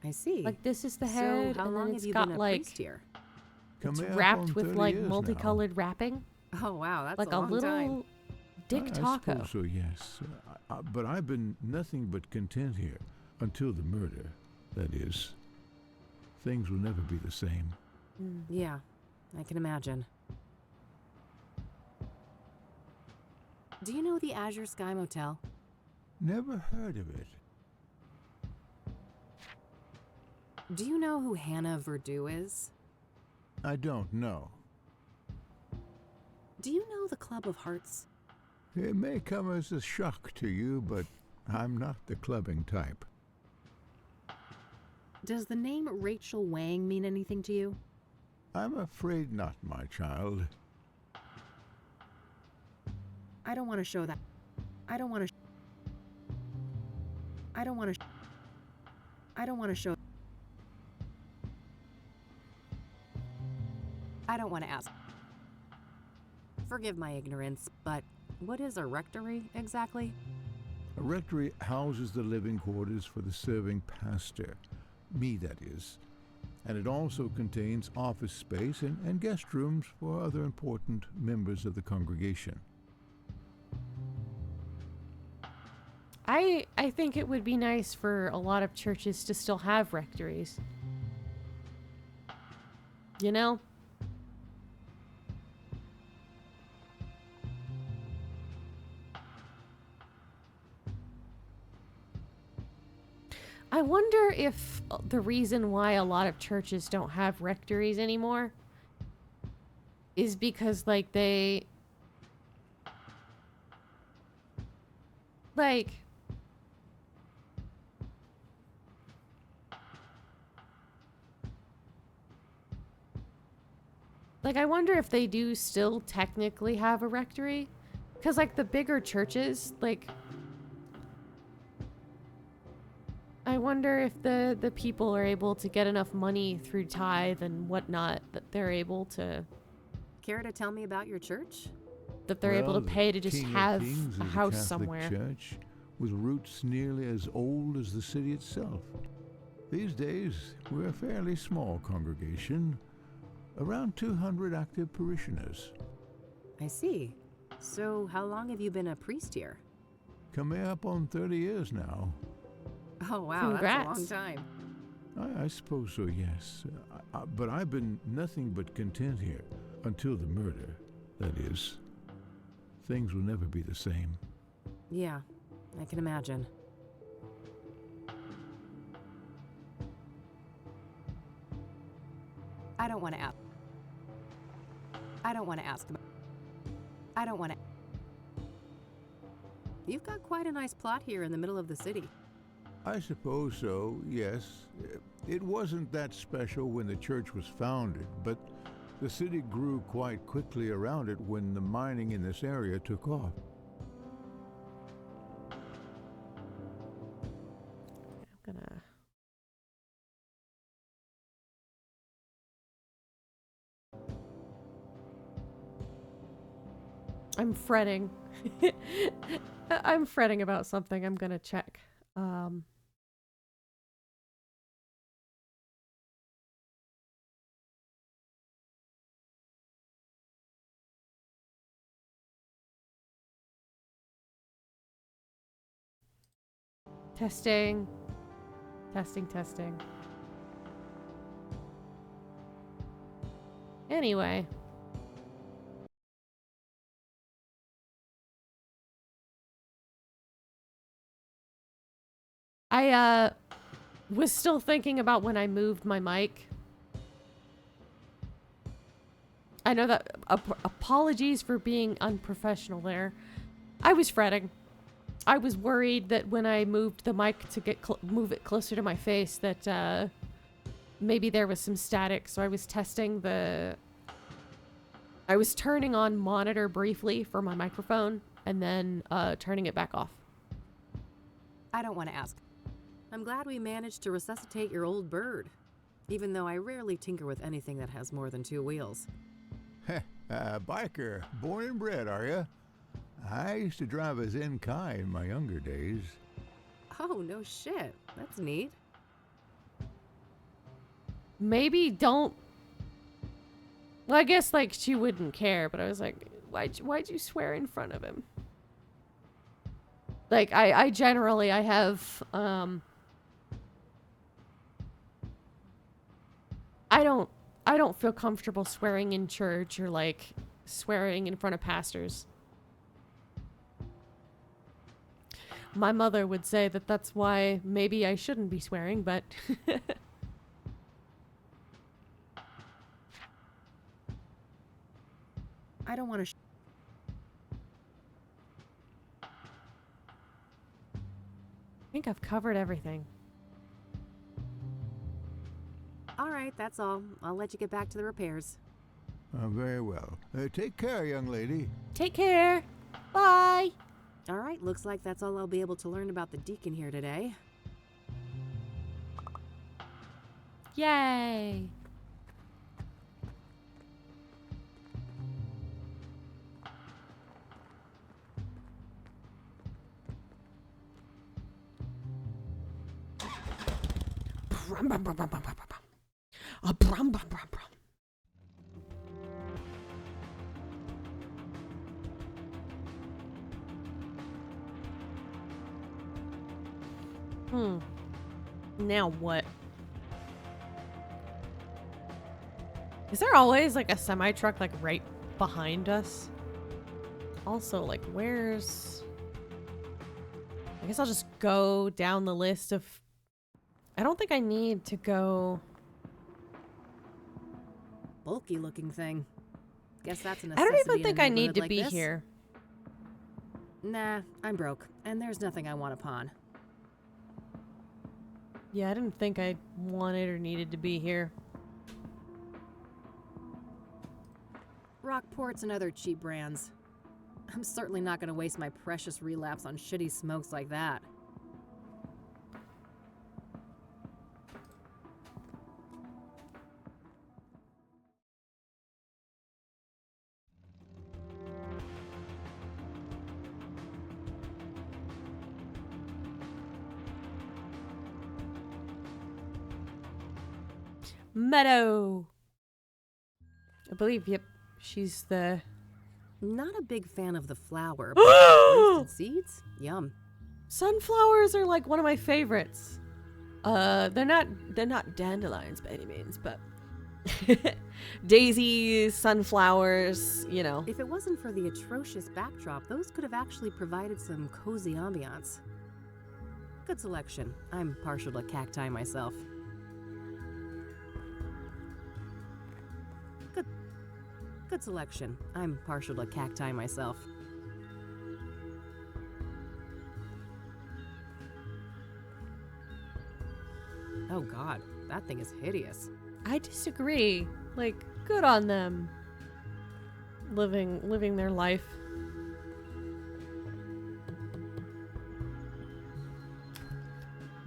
[SPEAKER 2] I see.
[SPEAKER 6] Like this is the head,
[SPEAKER 2] So how
[SPEAKER 6] and
[SPEAKER 2] long
[SPEAKER 6] then
[SPEAKER 2] have
[SPEAKER 6] it's
[SPEAKER 2] you
[SPEAKER 6] got
[SPEAKER 2] been a
[SPEAKER 6] like
[SPEAKER 2] priest here?
[SPEAKER 6] it's
[SPEAKER 10] Coming up
[SPEAKER 6] wrapped
[SPEAKER 10] on
[SPEAKER 6] with
[SPEAKER 10] 30
[SPEAKER 6] like
[SPEAKER 10] years now.
[SPEAKER 6] multicolored wrapping,
[SPEAKER 2] Oh wow, that's
[SPEAKER 6] like
[SPEAKER 2] a
[SPEAKER 6] a
[SPEAKER 2] long
[SPEAKER 6] little
[SPEAKER 2] time.
[SPEAKER 6] dick
[SPEAKER 10] I
[SPEAKER 6] taco.
[SPEAKER 10] suppose so, yes. But I've been nothing but content here until the murder. That is, things will never be the same.
[SPEAKER 2] Yeah, I can imagine. Do you know the Azure Sky Motel?
[SPEAKER 10] Never heard of it.
[SPEAKER 2] Do you know who Hannah Verdew is?
[SPEAKER 10] I don't know.
[SPEAKER 2] Do you know the Club of Hearts?
[SPEAKER 10] It may come as a shock to you, but I'm not the clubbing type.
[SPEAKER 2] Does the name Rachel Wang mean anything to you?
[SPEAKER 10] I'm afraid not, my child.
[SPEAKER 2] I don't want to show that. I don't want to. I don't want to. I don't want to show. I don't want to ask. Forgive my ignorance, but what is a rectory exactly?
[SPEAKER 10] A rectory houses the living quarters for the serving pastor, me that is, and it also contains office space and guest rooms for other important members of the congregation.
[SPEAKER 6] I think it would be nice for a lot of churches to still have rectories. You know? I wonder if the reason why a lot of churches don't have rectories anymore is because, like, they... Like... Like, I wonder if they do still technically have a rectory. Because, like, the bigger churches, like... I wonder if the people are able to get enough money through tithe and whatnot that they're able to...
[SPEAKER 2] Care to tell me about your church?
[SPEAKER 6] That they're able to pay to just
[SPEAKER 10] King of
[SPEAKER 6] have
[SPEAKER 10] Kings
[SPEAKER 6] a
[SPEAKER 10] is
[SPEAKER 6] house
[SPEAKER 10] Catholic
[SPEAKER 6] somewhere.
[SPEAKER 10] Church with roots nearly as old as the city itself. These days, we're a fairly small congregation, around 200 active parishioners.
[SPEAKER 2] I see. So, how long have you been a priest here?
[SPEAKER 10] Coming up on 30 years now.
[SPEAKER 2] Oh, wow,
[SPEAKER 6] Congrats.
[SPEAKER 2] that's a long time.
[SPEAKER 10] I suppose so, yes. But I've been nothing but content here until the murder, that is. Things will never be the same.
[SPEAKER 2] Yeah, I can imagine. I don't want to ask. You've got quite a nice plot here in the middle of the city.
[SPEAKER 10] I suppose so, yes. It wasn't that special when the church was founded, but the city grew quite quickly around it when the mining in this area took off.
[SPEAKER 6] I'm gonna... I'm fretting. I'm fretting about something. I'm gonna check. Testing. Testing. Anyway. I was still thinking about when I moved my mic. I know that apologies for being unprofessional there. I was fretting. I was worried that when I moved the mic to move it closer to my face that maybe there was some static, so I was testing I was turning on monitor briefly for my microphone and then turning it back off.
[SPEAKER 2] I don't want to ask. I'm glad we managed to resuscitate your old bird, even though I rarely tinker with anything that has more than 2 wheels.
[SPEAKER 10] Biker, born and bred, are you? I used to drive a Zenkai in my younger days.
[SPEAKER 2] Oh, no shit. That's neat.
[SPEAKER 6] Maybe don't... Well, I guess, like, she wouldn't care, but I was like, why'd you swear in front of him? Like, I generally, I have, I don't feel comfortable swearing in church or, like, swearing in front of pastors. My mother would say that that's why maybe I shouldn't be swearing, but...
[SPEAKER 2] I don't want to...
[SPEAKER 6] I think I've covered everything.
[SPEAKER 2] All right, that's all. I'll let you get back to the repairs.
[SPEAKER 10] Very well. Take care, young lady.
[SPEAKER 6] Take care. Bye.
[SPEAKER 2] All right, looks like that's all I'll be able to learn about the deacon here today.
[SPEAKER 6] Yay. Brum, brum, brum, brum, brum, brum, brum. Brum, brum, brum, brum. Now what? Is there always like a semi truck like right behind us? Also, like, where's... I guess I'll just go down the list of... I don't think I need to go...
[SPEAKER 2] Bulky looking thing. Guess that's a
[SPEAKER 6] I
[SPEAKER 2] necessity.
[SPEAKER 6] don't even
[SPEAKER 2] in
[SPEAKER 6] think
[SPEAKER 2] a
[SPEAKER 6] I need
[SPEAKER 2] neighborhood
[SPEAKER 6] to
[SPEAKER 2] like
[SPEAKER 6] be
[SPEAKER 2] this.
[SPEAKER 6] here.
[SPEAKER 2] Nah, I'm broke, and there's nothing I want to pawn.
[SPEAKER 6] Yeah, I didn't think I wanted or needed to be here.
[SPEAKER 2] Rockports and other cheap brands. I'm certainly not going to waste my precious relapse on shitty smokes like that.
[SPEAKER 6] Meadow! I believe, yep, she's the...
[SPEAKER 2] Not a big fan of the flower, but roasted seeds? Yum.
[SPEAKER 6] Sunflowers are like one of my favorites. They're not dandelions by any means, but daisies, sunflowers, you know.
[SPEAKER 2] If it wasn't for the atrocious backdrop, those could have actually provided some cozy ambiance. Good selection. I'm partial to cacti myself. Good selection. I'm partial to cacti myself. Oh god, that thing is hideous.
[SPEAKER 6] I disagree. Like, good on them. Living their life.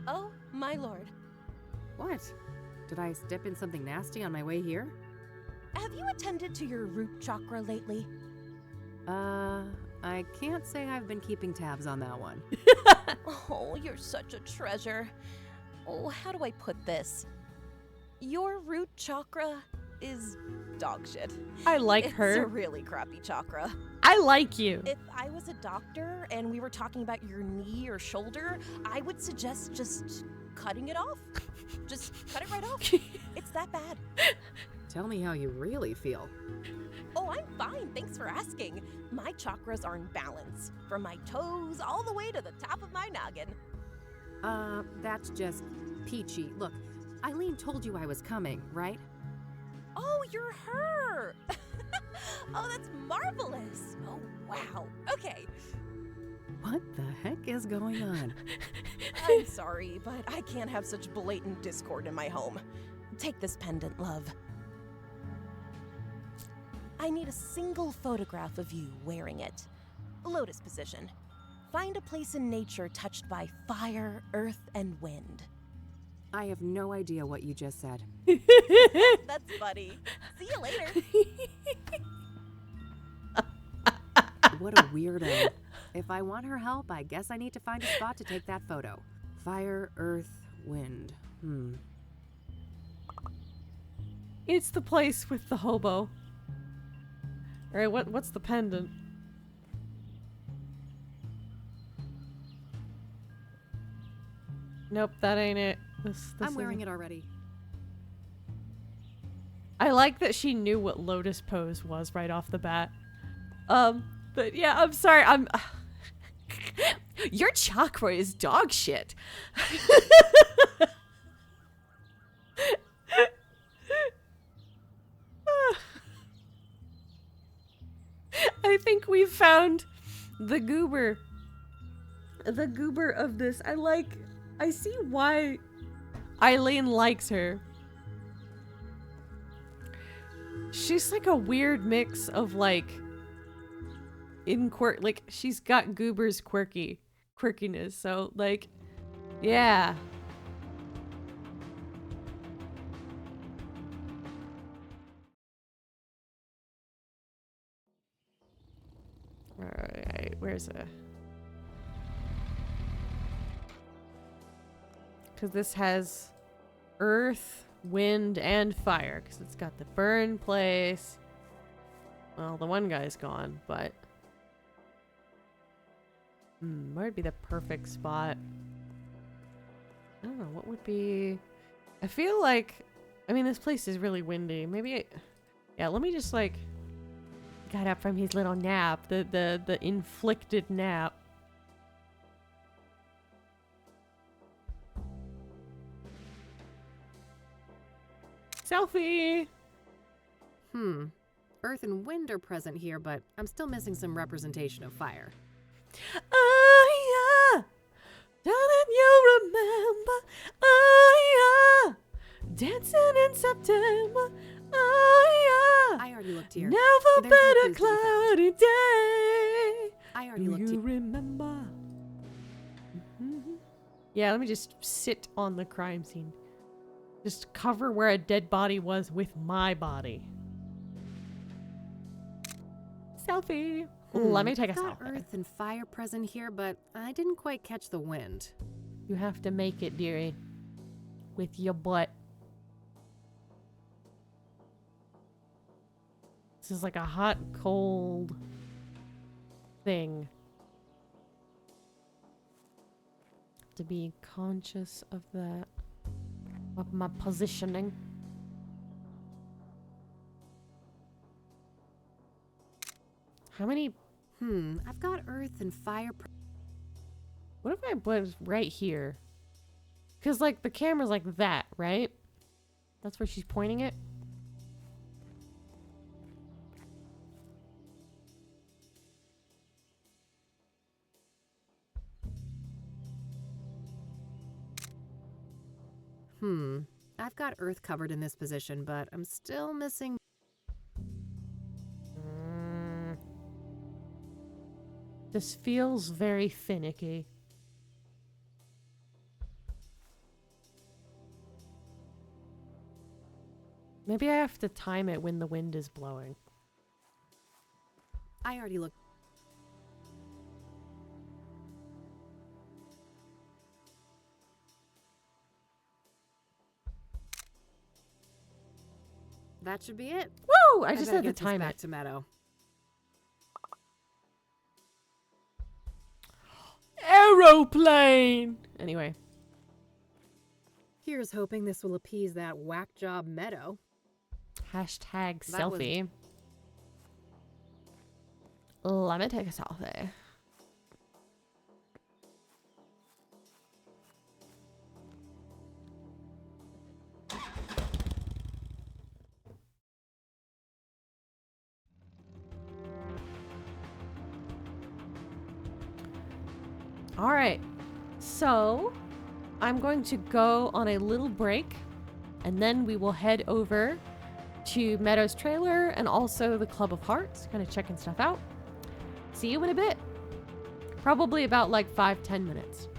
[SPEAKER 11] Oh, my lord.
[SPEAKER 2] What? Did I step in something nasty on my way here?
[SPEAKER 11] Have you attended to your root chakra lately?
[SPEAKER 2] I can't say I've been keeping tabs on that one.
[SPEAKER 11] Oh, you're such a treasure. Oh, how do I put this? Your root chakra is dog shit.
[SPEAKER 6] I like
[SPEAKER 11] It's
[SPEAKER 6] her.
[SPEAKER 11] a really crappy chakra.
[SPEAKER 6] I like you.
[SPEAKER 11] If I was a doctor and we were talking about your knee or shoulder, I would suggest just cutting it off. Just cut it right off. It's that bad.
[SPEAKER 2] Tell me how you really feel.
[SPEAKER 11] Oh, I'm fine. Thanks for asking. My chakras are in balance, from my toes all the way to the top of my noggin.
[SPEAKER 2] That's just peachy. Look, Eileen told you I was coming, right?
[SPEAKER 11] Oh, you're her! Oh, that's marvelous! Oh, wow. Okay.
[SPEAKER 2] What the heck is going on?
[SPEAKER 11] I'm sorry, but I can't have such blatant discord in my home. Take this pendant, love. I need a single photograph of you wearing it. Lotus position. Find a place in nature touched by fire, earth, and wind.
[SPEAKER 2] I have no idea what you just said.
[SPEAKER 11] That's funny. See you later.
[SPEAKER 2] What a weirdo. If I want her help, I guess I need to find a spot to take that photo. Fire, earth, wind.
[SPEAKER 6] It's the place with the hobo. Alright, what's the pendant? Nope, that ain't it. This
[SPEAKER 2] I'm wearing
[SPEAKER 6] isn't.
[SPEAKER 2] it already.
[SPEAKER 6] I like that she knew what lotus pose was right off the bat. But yeah, I'm sorry, your chakra is dog shit. I think we've found the goober. The goober of this. I see why Eileen likes her. She's like a weird mix of like she's got Goober's quirkiness. So like, yeah. Alright, where's it? Because this has earth, wind, and fire. Because it's got the burn place. Well, the one guy's gone, but... where'd be the perfect spot? I don't know, what would be... I feel like... I mean, this place is really windy. Maybe yeah, let me just, like... Got up from his little nap. The inflicted nap. Selfie!
[SPEAKER 2] Earth and wind are present here, but I'm still missing some representation of fire.
[SPEAKER 6] Oh yeah! Don't you remember? Oh yeah! Dancing in September. Oh yeah!
[SPEAKER 2] I already looked here.
[SPEAKER 6] Never
[SPEAKER 2] There's
[SPEAKER 6] been
[SPEAKER 2] no
[SPEAKER 6] a
[SPEAKER 2] clues to be found.
[SPEAKER 6] cloudy day.
[SPEAKER 2] I already
[SPEAKER 6] Do
[SPEAKER 2] looked
[SPEAKER 6] you
[SPEAKER 2] here.
[SPEAKER 6] remember? Yeah, let me just sit on the crime scene. Just cover where a dead body was with my body. Selfie. Let me take a
[SPEAKER 2] Got
[SPEAKER 6] selfie.
[SPEAKER 2] earth and fire present here, but I didn't quite catch the wind.
[SPEAKER 6] You have to make it, dearie. With your butt. This is like a hot, cold thing. To be conscious of that. Of my positioning. How many?
[SPEAKER 2] I've got earth and fire.
[SPEAKER 6] What if I was right here? Because, like, the camera's like that, right? That's where she's pointing it.
[SPEAKER 2] I've got earth covered in this position, but I'm still missing.
[SPEAKER 6] This feels very finicky. Maybe I have to time it when the wind is blowing.
[SPEAKER 2] I already looked. That should be it.
[SPEAKER 6] Woo! I just
[SPEAKER 2] better
[SPEAKER 6] had to
[SPEAKER 2] get this
[SPEAKER 6] time
[SPEAKER 2] back
[SPEAKER 6] it.
[SPEAKER 2] to Meadow.
[SPEAKER 6] Aeroplane! Anyway.
[SPEAKER 2] Here's hoping this will appease that whack job Meadow.
[SPEAKER 6] Hashtag
[SPEAKER 2] That was-
[SPEAKER 6] selfie. Let me take a selfie. All right, so I'm going to go on a little break and then we will head over to Meadow's trailer and also the Club of Hearts, kind of checking stuff out. See you in a bit. Probably about like 5-10 minutes.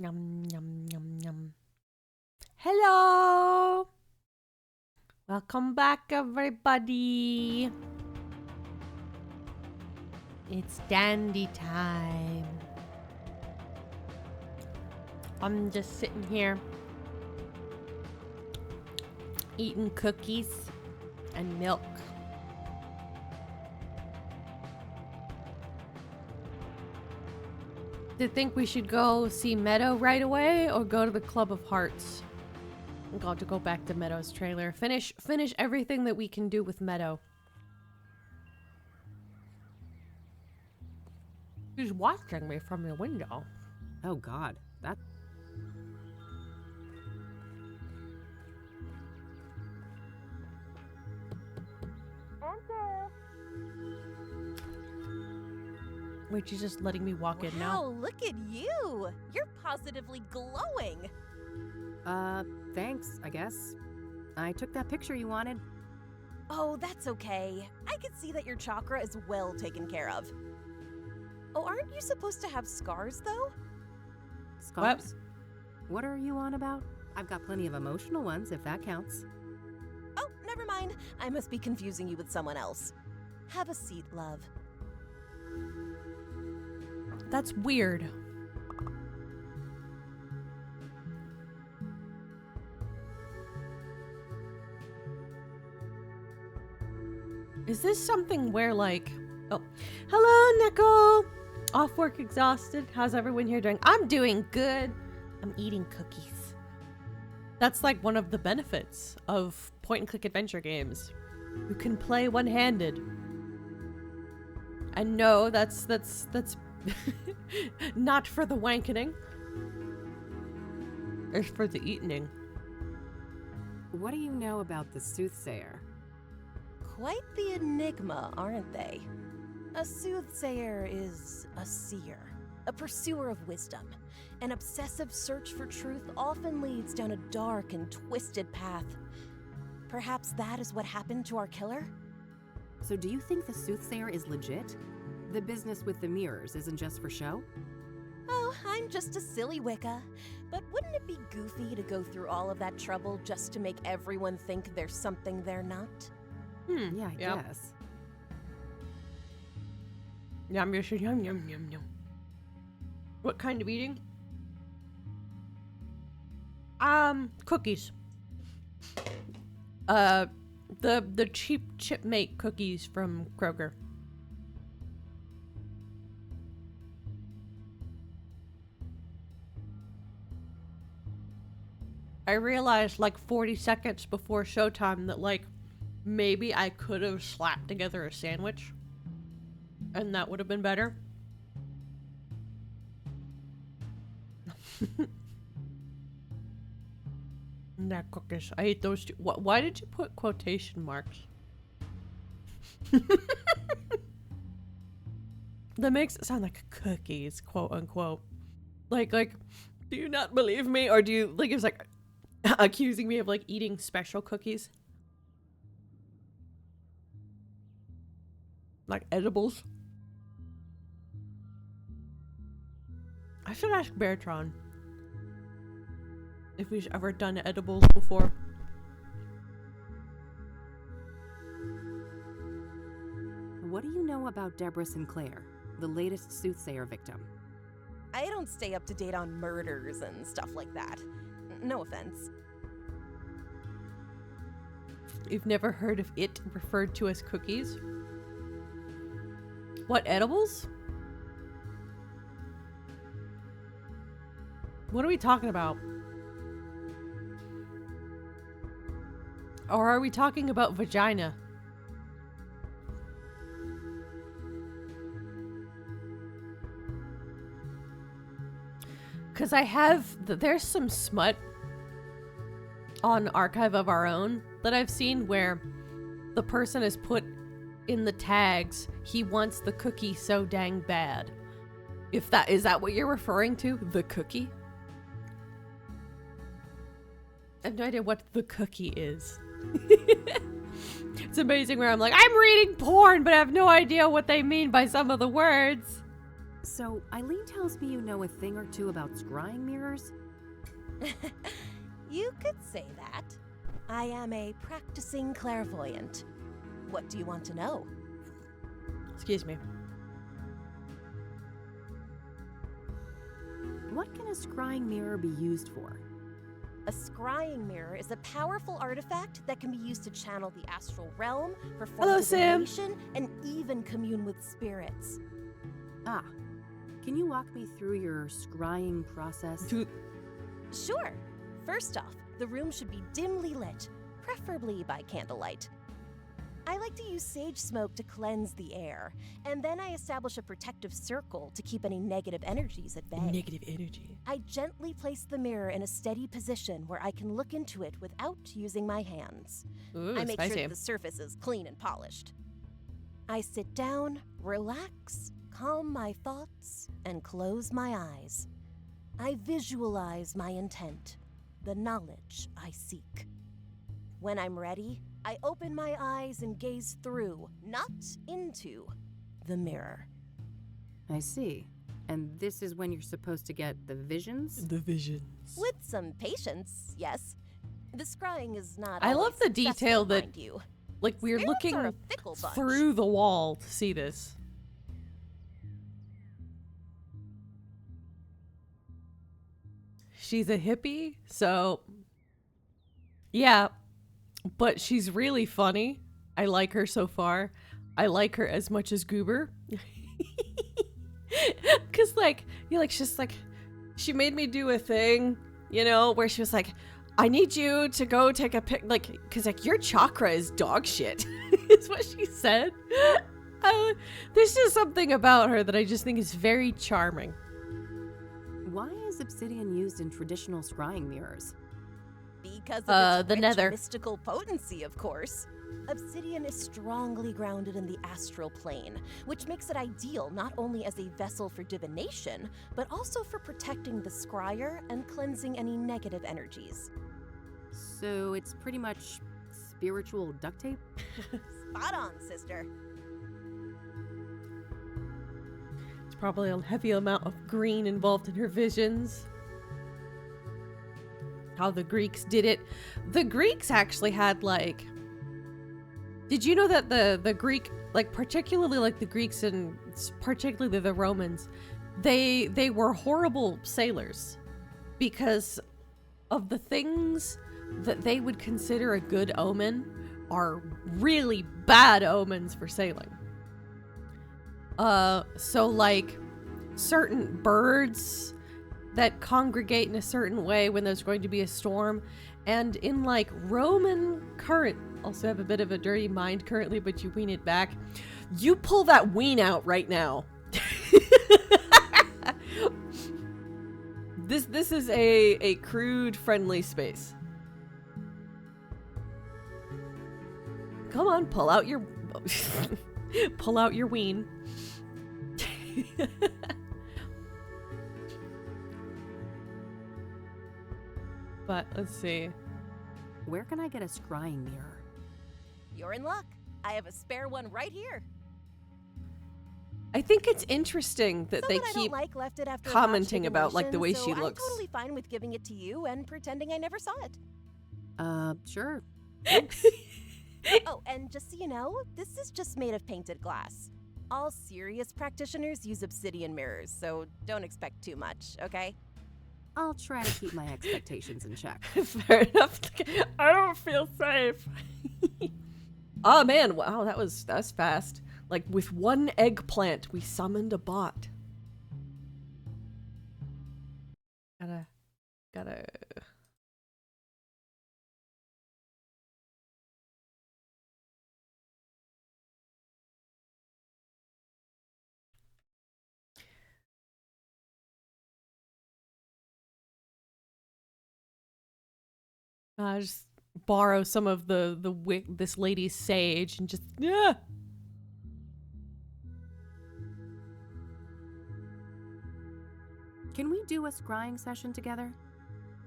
[SPEAKER 6] Yum, yum, yum, yum. Hello! Welcome back, everybody. It's dandy time. I'm just sitting here eating cookies and milk. Do you think we should go see Meadow right away or go to the Club of Hearts? I'm going to go back to Meadow's trailer. Finish everything that we can do with Meadow. She's watching me from the window.
[SPEAKER 2] Oh God, that...
[SPEAKER 6] Wait, she's just letting me walk in now?
[SPEAKER 11] Wow, look at you! You're positively glowing!
[SPEAKER 2] Thanks, I guess. I took that picture you wanted.
[SPEAKER 11] Oh, that's okay. I can see that your chakra is well taken care of. Oh, aren't you supposed to have scars, though?
[SPEAKER 2] Scars? What are you on about? I've got plenty of emotional ones, if that counts.
[SPEAKER 11] Oh, never mind. I must be confusing you with someone else. Have a seat, love.
[SPEAKER 6] That's weird. Is this something where, like... Oh. Hello, Neko! Off work exhausted. How's everyone here doing? I'm doing good. I'm eating cookies. That's like one of the benefits of point-and-click adventure games. You can play one-handed. And no, that's not for the wankening. It's for the eating.
[SPEAKER 2] What do you know about the Soothsayer?
[SPEAKER 11] Quite the enigma, aren't they? A soothsayer is a seer, a pursuer of wisdom. An obsessive search for truth often leads down a dark and twisted path. Perhaps that is what happened to our killer?
[SPEAKER 2] So do you think the Soothsayer is legit? The business with the mirrors isn't just for show?
[SPEAKER 11] Oh, I'm just a silly Wicca. But wouldn't it be goofy to go through all of that trouble just to make everyone think there's something they're not?
[SPEAKER 2] Yeah, I guess.
[SPEAKER 6] Yum, yum, yum, yum, yum, yum. What kind of eating? Cookies. The cheap chipmate cookies from Kroger. I realized like 40 seconds before showtime that like maybe I could have slapped together a sandwich and that would have been better. That cookies. I ate those too. Why did you put quotation marks? That makes it sound like cookies, quote unquote. Like, do you not believe me? Or do you, like, it's like accusing me of like eating special cookies? Like edibles? I should ask Bertrand if we've ever done edibles before.
[SPEAKER 2] What do you know about Deborah Sinclair, the latest Soothsayer victim?
[SPEAKER 11] I don't stay up to date on murders and stuff like that. No offense.
[SPEAKER 6] You've never heard of it referred to as cookies? What, edibles? What are we talking about? Or are we talking about vagina? Because there's some smut on Archive of Our Own that I've seen where the person has put in the tags, he wants the cookie so dang bad. Is that what you're referring to? The cookie? I have no idea what the cookie is. It's amazing where I'm like, I'm reading porn, but I have no idea what they mean by some of the words.
[SPEAKER 2] So, Eileen tells me you know a thing or two about scrying mirrors?
[SPEAKER 11] You could say that. I am a practicing clairvoyant. What do you want to know?
[SPEAKER 6] Excuse me.
[SPEAKER 2] What can a scrying mirror be used for?
[SPEAKER 11] A scrying mirror is a powerful artifact that can be used to channel the astral realm, perform
[SPEAKER 6] Hello, Sam.
[SPEAKER 11] divination, and even commune with spirits.
[SPEAKER 2] Ah, can you walk me through your scrying process?
[SPEAKER 11] Sure. First off, the room should be dimly lit, preferably by candlelight. I like to use sage smoke to cleanse the air, and then I establish a protective circle to keep any negative energies at bay.
[SPEAKER 6] Negative energy.
[SPEAKER 11] I gently place the mirror in a steady position where I can look into it without using my hands.
[SPEAKER 6] Ooh,
[SPEAKER 11] I make
[SPEAKER 6] spicy.
[SPEAKER 11] sure that the surface is clean and polished. I sit down, relax, calm my thoughts, and close my eyes. I visualize my intent, the knowledge I seek. When I'm ready, I open my eyes and gaze through, not into, the mirror.
[SPEAKER 2] I see. And this is when you're supposed to get the visions?
[SPEAKER 6] The visions.
[SPEAKER 11] With some patience, yes. The scrying is not
[SPEAKER 6] I
[SPEAKER 11] always
[SPEAKER 6] love the detail
[SPEAKER 11] successful,
[SPEAKER 6] that,
[SPEAKER 11] mind you.
[SPEAKER 6] like, we're
[SPEAKER 11] Spirits
[SPEAKER 6] looking
[SPEAKER 11] are a fickle bunch.
[SPEAKER 6] through the wall to see this. She's a hippie, so yeah, but she's really funny. I like her so far. I like her as much as Goober. Cause like, she's like, she made me do a thing, where she was like, I need you to go take a pic, like, cause like your chakra is dog shit, is what she said. There's just something about her that I just think is very charming.
[SPEAKER 2] Why is obsidian used in traditional scrying mirrors?
[SPEAKER 11] Because of its
[SPEAKER 6] the
[SPEAKER 11] rich
[SPEAKER 6] nether.
[SPEAKER 11] mystical potency, of course. Obsidian is strongly grounded in the astral plane, which makes it ideal not only as a vessel for divination, but also for protecting the scryer and cleansing any negative energies.
[SPEAKER 2] So it's pretty much spiritual duct tape?
[SPEAKER 11] Spot on, sister.
[SPEAKER 6] There's probably a heavy amount of green involved in her visions. How the Greeks did it. The Greeks actually had like... Did you know that the Greek, like particularly like the Greeks and particularly the Romans, they were horrible sailors because of the things that they would consider a good omen are really bad omens for sailing. So like certain birds that congregate in a certain way when there's going to be a storm, and in like Roman current, also have a bit of a dirty mind currently, but you wean it back. You pull that wean out right now. This is a crude friendly space. Come on, pull out your pull out your wean. But let's see.
[SPEAKER 2] Where can I get a scrying mirror?
[SPEAKER 11] You're in luck. I have a spare one right here.
[SPEAKER 6] I think it's interesting that
[SPEAKER 11] Someone
[SPEAKER 6] they
[SPEAKER 11] I
[SPEAKER 6] keep
[SPEAKER 11] don't like left it after a
[SPEAKER 6] commenting
[SPEAKER 11] botched
[SPEAKER 6] about like the way
[SPEAKER 11] ignition,
[SPEAKER 6] she
[SPEAKER 11] so
[SPEAKER 6] looks.
[SPEAKER 11] I'm totally fine with giving it to you and pretending I never saw it.
[SPEAKER 2] Sure.
[SPEAKER 11] Oh, and just so you know, this is just made of painted glass. All serious practitioners use obsidian mirrors, so don't expect too much, okay?
[SPEAKER 2] I'll try to keep my expectations in check.
[SPEAKER 6] Fair enough. I don't feel safe. Oh man, wow, that was fast. Like with one eggplant, we summoned a bot. Gotta. Just borrow some of this lady's sage and just
[SPEAKER 2] Can we do a scrying session together?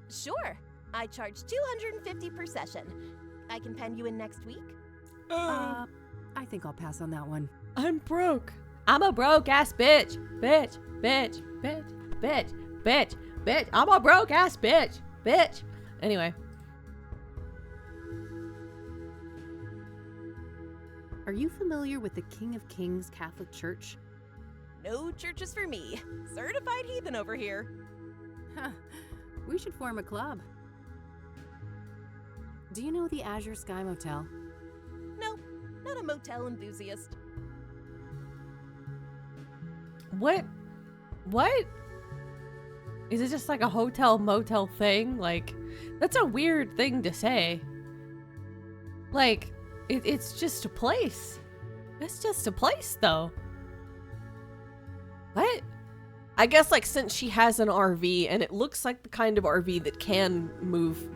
[SPEAKER 11] Sure. I charge $250 per session. I can pen you in next week.
[SPEAKER 2] I think I'll pass on that one.
[SPEAKER 6] I'm broke. I'm a broke ass bitch. Bitch. I'm a broke ass bitch. Anyway.
[SPEAKER 2] Are you familiar with the King of Kings Catholic Church?
[SPEAKER 11] No churches for me. Certified heathen over here.
[SPEAKER 2] Huh. We should form a club. Do you know the Azure Sky Motel?
[SPEAKER 11] No, not a motel enthusiast.
[SPEAKER 6] What? Is it just like a hotel motel thing? Like, that's a weird thing to say. Like, it's just a place. It's just a place, though. What? I guess, like, since she has an RV, and it looks like the kind of RV that can move,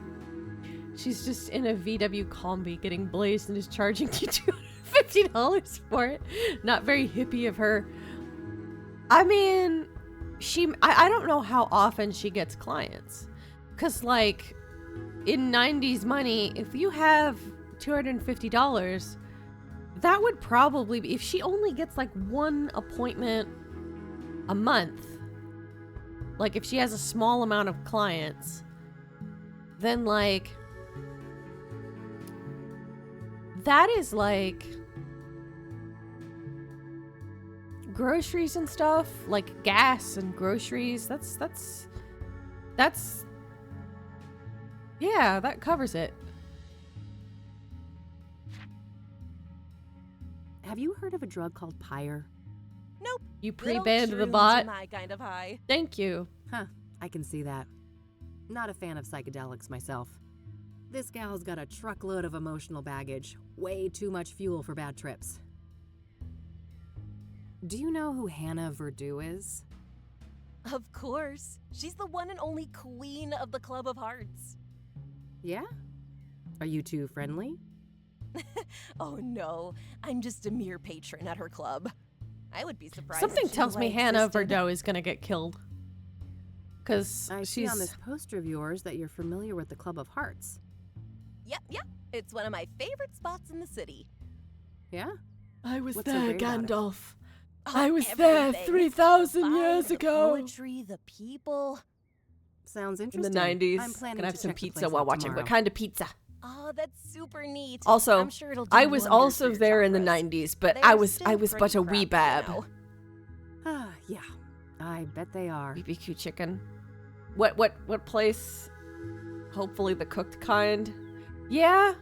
[SPEAKER 6] she's just in a VW Combi getting blazed and is charging you $250 for it. Not very hippie of her. I mean, I don't know how often she gets clients. Because, like, in 90s money, if you have $250, that would probably be, if she only gets, like, one appointment a month, like, if she has a small amount of clients, then, like, that is, like, groceries and stuff, like gas and groceries. That's yeah, that covers it.
[SPEAKER 2] Have you heard of a drug called Pyre?
[SPEAKER 11] Nope.
[SPEAKER 6] You
[SPEAKER 11] Little
[SPEAKER 6] pre-banned the
[SPEAKER 11] shrooms
[SPEAKER 6] bot.
[SPEAKER 11] are my kind of high.
[SPEAKER 6] Thank you.
[SPEAKER 2] Huh, I can see that. Not a fan of psychedelics myself. This gal's got a truckload of emotional baggage. Way too much fuel for bad trips. Do you know who Hannah Verdue is?
[SPEAKER 11] Of course. She's the one and only queen of the Club of Hearts.
[SPEAKER 2] Yeah? Are you two friendly?
[SPEAKER 11] Oh no, I'm just a mere patron at her club. I would be surprised.
[SPEAKER 6] Something
[SPEAKER 11] if she
[SPEAKER 6] tells
[SPEAKER 11] knew
[SPEAKER 6] me
[SPEAKER 11] I
[SPEAKER 6] Hannah
[SPEAKER 11] existed.
[SPEAKER 6] Verdue is gonna get killed. Cause
[SPEAKER 2] I see
[SPEAKER 6] she's
[SPEAKER 2] on this poster of yours that you're familiar with the Club of Hearts.
[SPEAKER 11] Yep. It's one of my favorite spots in the city.
[SPEAKER 2] Yeah?
[SPEAKER 6] I was
[SPEAKER 2] What's so
[SPEAKER 6] there,
[SPEAKER 2] great about it?
[SPEAKER 6] Gandalf.
[SPEAKER 11] Oh,
[SPEAKER 6] I was there
[SPEAKER 11] everything.
[SPEAKER 6] 3,000
[SPEAKER 11] The
[SPEAKER 6] years
[SPEAKER 11] vibe,
[SPEAKER 6] ago.
[SPEAKER 11] The poetry, the people.
[SPEAKER 2] Sounds
[SPEAKER 6] In
[SPEAKER 2] interesting.
[SPEAKER 6] the 90s.
[SPEAKER 2] I'm planning
[SPEAKER 6] Gonna have
[SPEAKER 2] to
[SPEAKER 6] some
[SPEAKER 2] check the
[SPEAKER 6] pizza
[SPEAKER 2] place
[SPEAKER 6] while
[SPEAKER 2] out
[SPEAKER 6] watching.
[SPEAKER 2] tomorrow.
[SPEAKER 6] What kind of pizza?
[SPEAKER 11] Oh, that's super neat.
[SPEAKER 6] Also,
[SPEAKER 11] I'm sure it'll do
[SPEAKER 6] I was
[SPEAKER 11] wonders
[SPEAKER 6] also
[SPEAKER 11] for your
[SPEAKER 6] there in the
[SPEAKER 11] chakras.
[SPEAKER 6] 90s, but
[SPEAKER 11] They're
[SPEAKER 6] I was
[SPEAKER 11] still
[SPEAKER 6] but
[SPEAKER 11] pretty
[SPEAKER 6] a wee
[SPEAKER 11] crappy,
[SPEAKER 6] bab.
[SPEAKER 11] you know.
[SPEAKER 2] Ah, yeah. I bet they are.
[SPEAKER 6] BBQ chicken. What place? Hopefully the cooked kind. Yeah.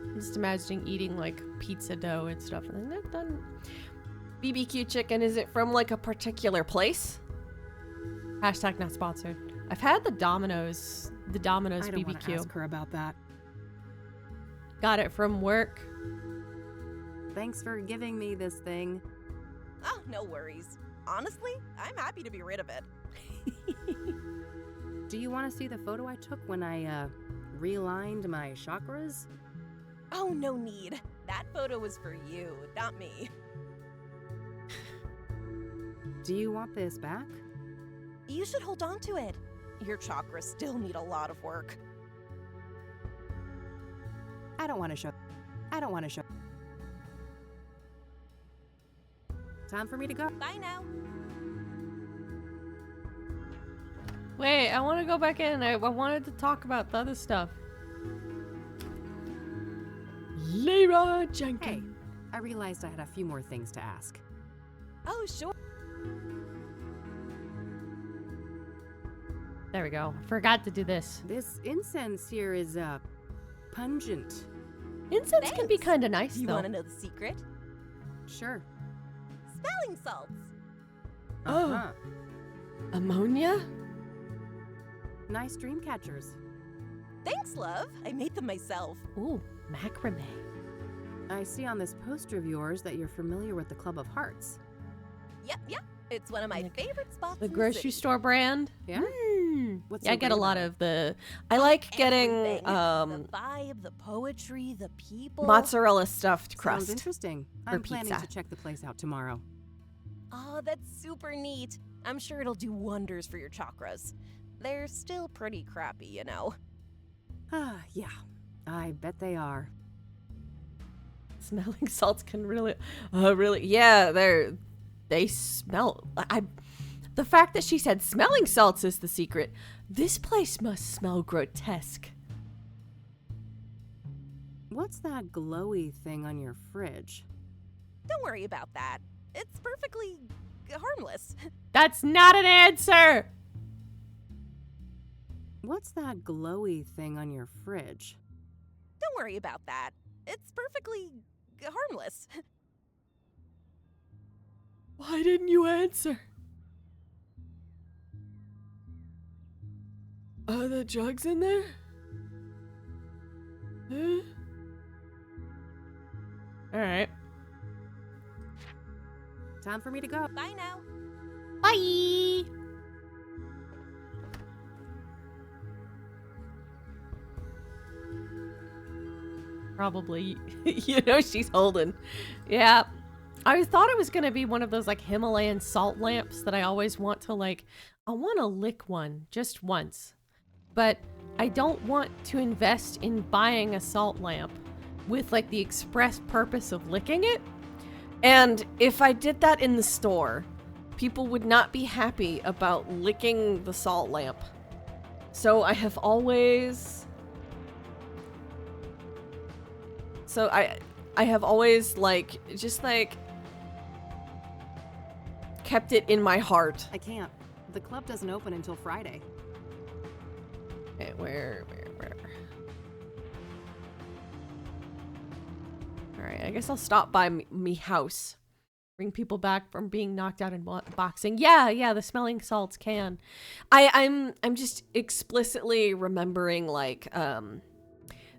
[SPEAKER 6] I'm just imagining eating like pizza dough and stuff. And then done. BBQ chicken, is it from like a particular place? Hashtag not sponsored. I've had the Domino's
[SPEAKER 2] I don't want to
[SPEAKER 6] BBQ.
[SPEAKER 2] ask her about that.
[SPEAKER 6] Got it from work.
[SPEAKER 2] Thanks for giving me this thing.
[SPEAKER 11] Oh, no worries. Honestly, I'm happy to be rid of it.
[SPEAKER 2] Do you want to see the photo I took when I realigned my chakras?
[SPEAKER 11] Oh, no need. That photo was for you, not me.
[SPEAKER 2] Do you want this back?
[SPEAKER 11] You should hold on to it. Your chakras still need a lot of work.
[SPEAKER 2] I don't want to show. Time for me to go.
[SPEAKER 11] Bye now.
[SPEAKER 6] Wait, I want to go back in. I wanted to talk about the other stuff. Leroy Jenkins.
[SPEAKER 2] Hey, I realized I had a few more things to ask.
[SPEAKER 11] Oh, sure.
[SPEAKER 6] There we go. Forgot to do this.
[SPEAKER 2] This incense here is pungent.
[SPEAKER 6] Incense can be
[SPEAKER 11] Thanks.
[SPEAKER 6] kind of nice,
[SPEAKER 11] You
[SPEAKER 6] though.
[SPEAKER 11] want to know the secret?
[SPEAKER 2] Sure.
[SPEAKER 11] Smelling salts.
[SPEAKER 6] Oh.
[SPEAKER 2] Uh-huh.
[SPEAKER 6] Ammonia?
[SPEAKER 2] Nice dream catchers.
[SPEAKER 11] Thanks, love. I made them myself.
[SPEAKER 6] Ooh, macrame.
[SPEAKER 2] I see on this poster of yours that you're familiar with the Club of Hearts.
[SPEAKER 11] Yep. It's one of my
[SPEAKER 6] Like
[SPEAKER 11] favorite spots
[SPEAKER 6] The
[SPEAKER 11] in
[SPEAKER 6] grocery
[SPEAKER 11] city.
[SPEAKER 6] store brand?
[SPEAKER 2] Yeah? What's
[SPEAKER 6] Yeah,
[SPEAKER 2] so
[SPEAKER 6] I get a
[SPEAKER 2] great
[SPEAKER 6] lot
[SPEAKER 2] about
[SPEAKER 6] of the... I like getting
[SPEAKER 11] Everything. The vibe, the poetry, the people.
[SPEAKER 6] mozzarella stuffed
[SPEAKER 2] Sounds
[SPEAKER 6] crust.
[SPEAKER 2] interesting.
[SPEAKER 6] for
[SPEAKER 2] I'm planning
[SPEAKER 6] pizza.
[SPEAKER 2] to check the place out tomorrow.
[SPEAKER 11] Oh, that's super neat. I'm sure it'll do wonders for your chakras. They're still pretty crappy, you know.
[SPEAKER 2] Ah, yeah. I bet they are.
[SPEAKER 6] Smelling salts can really, yeah, they smell. The fact that she said smelling salts is the secret. This place must smell grotesque.
[SPEAKER 2] What's that glowy thing on your fridge?
[SPEAKER 11] Don't worry about that. It's perfectly harmless.
[SPEAKER 6] That's not an answer!
[SPEAKER 2] What's that glowy thing on your fridge?
[SPEAKER 11] Don't worry about that. It's perfectly harmless.
[SPEAKER 6] Why didn't you answer? Are there drugs in there? Huh? Alright.
[SPEAKER 2] Time for me to go.
[SPEAKER 11] Bye now.
[SPEAKER 6] Bye! Probably, you know, she's holding. Yeah. I thought it was going to be one of those like Himalayan salt lamps that I always want to I want to lick one just once. But I don't want to invest in buying a salt lamp with like the express purpose of licking it. And if I did that in the store, people would not be happy about licking the salt lamp. So I have always... So I have always kept it in my heart.
[SPEAKER 2] I can't. The club doesn't open until Friday.
[SPEAKER 6] Okay, where? Alright, I guess I'll stop by me house. Bring people back from being knocked out in boxing. Yeah, the smelling salts can. I'm just explicitly remembering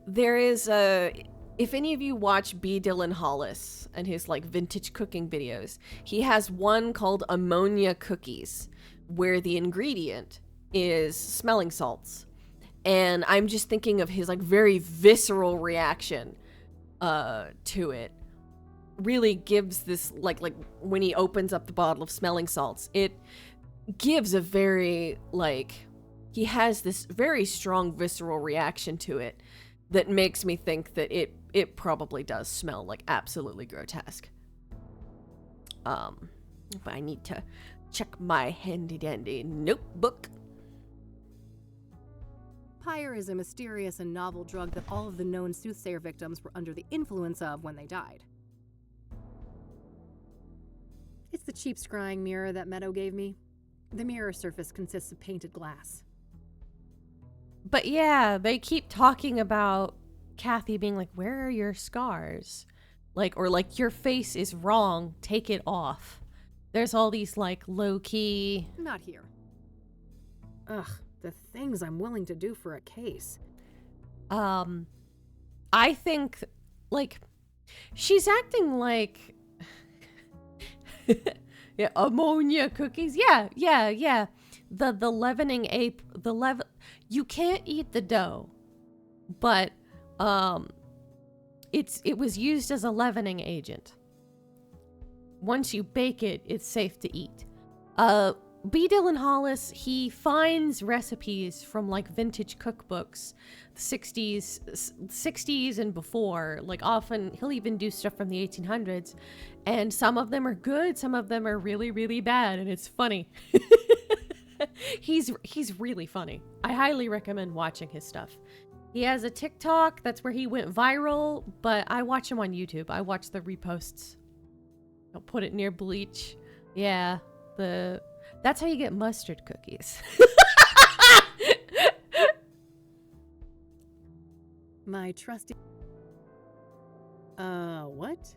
[SPEAKER 6] there is a... If any of you watch B. Dylan Hollis and his vintage cooking videos, he has one called ammonia cookies, where the ingredient is smelling salts. And I'm just thinking of his very visceral reaction to it. Really gives this when he opens up the bottle of smelling salts, it gives a very he has this very strong visceral reaction to it that makes me think that it probably does smell absolutely grotesque. But I need to check my handy dandy notebook.
[SPEAKER 2] Pyre is a mysterious and novel drug that all of the known Soothsayer victims were under the influence of when they died. It's the cheap scrying mirror that Meadow gave me. The mirror surface consists of painted glass.
[SPEAKER 6] But yeah, they keep talking about Kathy being where are your scars? Your face is wrong, take it off. There's all these low-key...
[SPEAKER 2] Not here. Ugh, the things I'm willing to do for a case.
[SPEAKER 6] I think, she's acting yeah, ammonia cookies. Yeah. The leavening ape, you can't eat the dough, but it was used as a leavening agent. Once you bake it, it's safe to eat. B. Dylan Hollis, he finds recipes from vintage cookbooks, the 60s and before. Often he'll even do stuff from the 1800s, and some of them are good, some of them are really, really bad, and it's funny. He's really funny. I highly recommend watching his stuff. He has a TikTok, that's where he went viral, but I watch him on YouTube. I watch the reposts. I'll put it near bleach. Yeah, that's how you get mustard cookies.
[SPEAKER 2] My trusty... what?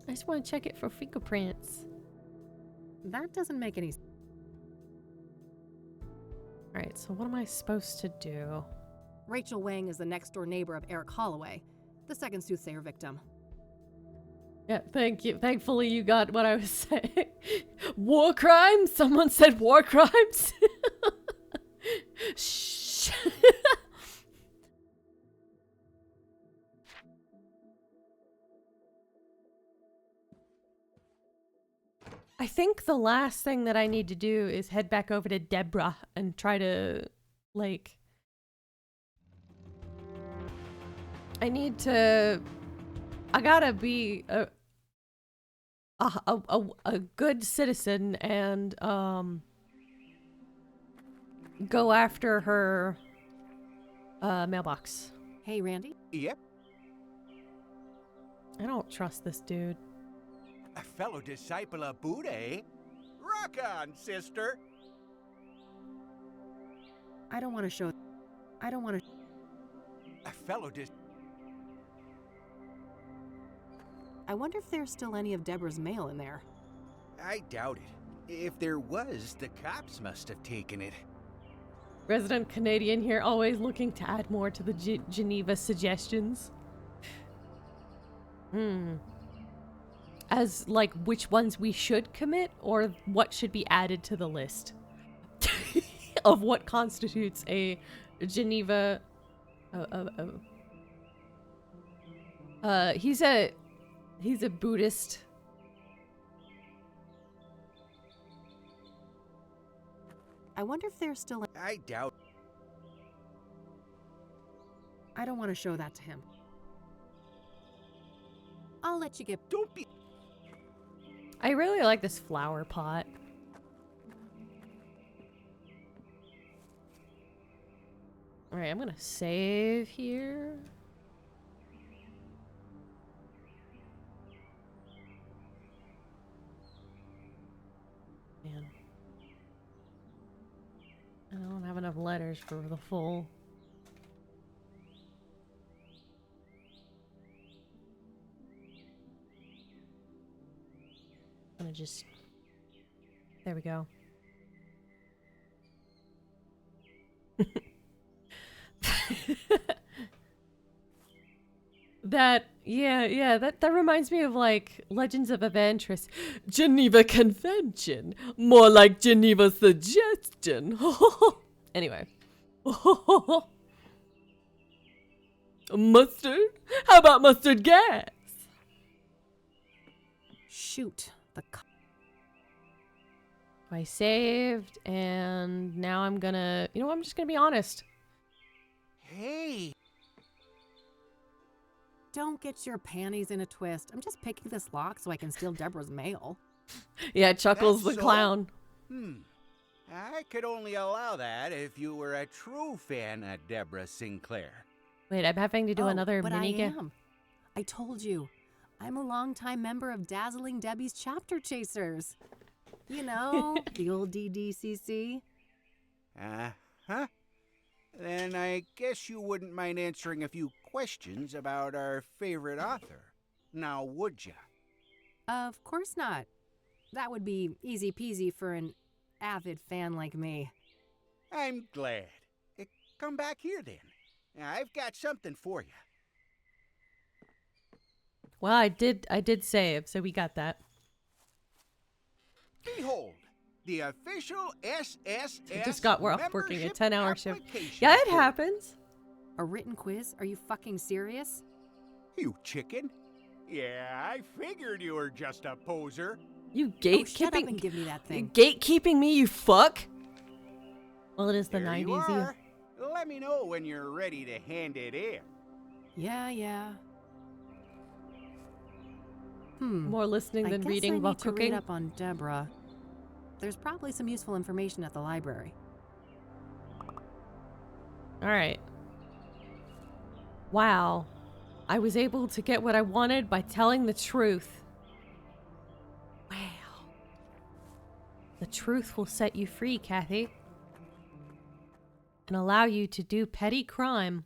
[SPEAKER 6] I just want to check it for fingerprints.
[SPEAKER 2] That doesn't make any sense.
[SPEAKER 6] Alright, so what am I supposed to do?
[SPEAKER 2] Rachel Wang is the next-door neighbor of Eric Holloway, the second Soothsayer victim.
[SPEAKER 6] Yeah, thank you. Thankfully you got what I was saying. War crimes? Someone said war crimes? Shh. I think the last thing that I need to do is head back over to Deborah and try to, I need to I gotta be a good citizen and go after her mailbox.
[SPEAKER 2] Hey, Randy.
[SPEAKER 7] Yep.
[SPEAKER 6] I don't trust this dude.
[SPEAKER 7] A fellow disciple of Buddha, eh? Rock on, sister.
[SPEAKER 2] I don't want to show. I don't want to.
[SPEAKER 7] A fellow
[SPEAKER 2] I wonder if there's still any of Deborah's mail in there.
[SPEAKER 7] I doubt it. If there was, the cops must have taken it.
[SPEAKER 6] Resident Canadian here, always looking to add more to the Geneva suggestions. As, like, which ones we should commit, or what should be added to the list of what constitutes a Geneva... He's a Buddhist.
[SPEAKER 2] I wonder if there's still.
[SPEAKER 7] I doubt.
[SPEAKER 2] I don't want to show that to him. I'll let you get.
[SPEAKER 7] Don't be.
[SPEAKER 6] I really like this flower pot. Alright, I'm gonna save here. Man. I don't have enough letters for the full. I'm gonna just. There we go. That reminds me of like Legends of Eventris. Geneva Convention, more like Geneva Suggestion. Anyway. Mustard? How about mustard gas?
[SPEAKER 2] Shoot.
[SPEAKER 6] I saved, and now I'm gonna... You know what? I'm just gonna be honest.
[SPEAKER 7] Hey!
[SPEAKER 2] Don't get your panties in a twist. I'm just picking this lock so I can steal Deborah's mail.
[SPEAKER 6] Yeah, Chuckles the
[SPEAKER 7] so?
[SPEAKER 6] clown.
[SPEAKER 7] I could only allow that if you were a true fan of Deborah Sinclair.
[SPEAKER 6] Wait, I'm having to do another minigame.
[SPEAKER 2] I told you. I'm a longtime member of Dazzling Debbie's Chapter Chasers. You know, the old DDCC.
[SPEAKER 7] Uh-huh. Then I guess you wouldn't mind answering a few questions about our favorite author. Now, would ya?
[SPEAKER 2] Of course not. That would be easy peasy for an avid fan like me.
[SPEAKER 7] I'm glad. Come back here then. I've got something for you.
[SPEAKER 6] Well, I did save, so we got that.
[SPEAKER 7] Behold, the official SSS
[SPEAKER 6] I just got off working a 10-hour shift.
[SPEAKER 7] application
[SPEAKER 6] Yeah, it
[SPEAKER 7] form.
[SPEAKER 6] happens.
[SPEAKER 2] A written quiz? Are you fucking serious?
[SPEAKER 7] You chicken? Yeah, I figured you were just a poser.
[SPEAKER 6] You
[SPEAKER 2] Shut up and give me that thing.
[SPEAKER 6] Gatekeeping me, you fuck. Well, it is the
[SPEAKER 7] Here
[SPEAKER 6] 90s.
[SPEAKER 7] you are. Let me know when you're ready to hand it in.
[SPEAKER 2] Yeah.
[SPEAKER 6] More listening than reading while
[SPEAKER 2] I guess I need to
[SPEAKER 6] cooking.
[SPEAKER 2] read up on Deborah. There's probably some useful information at the library.
[SPEAKER 6] All right. Wow. I was able to get what I wanted by telling the truth. Wow. The truth will set you free, Kathy. And allow you to do petty crime.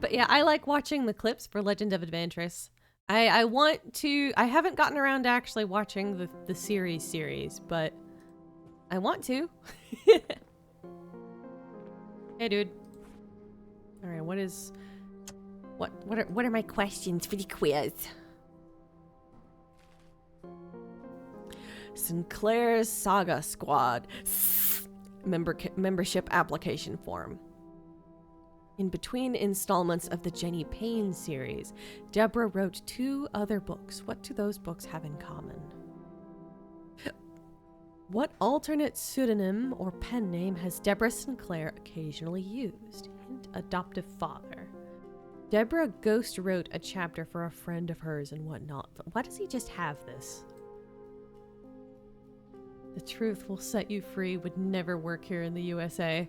[SPEAKER 6] But yeah, I like watching the clips for Legend of Adventress. I want to... I haven't gotten around to actually watching the series, but I want to. Hey, dude. All right, what are my questions for the quiz? Sinclair's Saga Squad membership application form. In between installments of the Jenny Payne series, Deborah wrote 2 other books. What do those books have in common? What alternate pseudonym or pen name has Deborah Sinclair occasionally used? Hint, adoptive father. Deborah ghost wrote a chapter for a friend of hers and whatnot. Why does he just have this? The truth will set you free would never work here in the USA.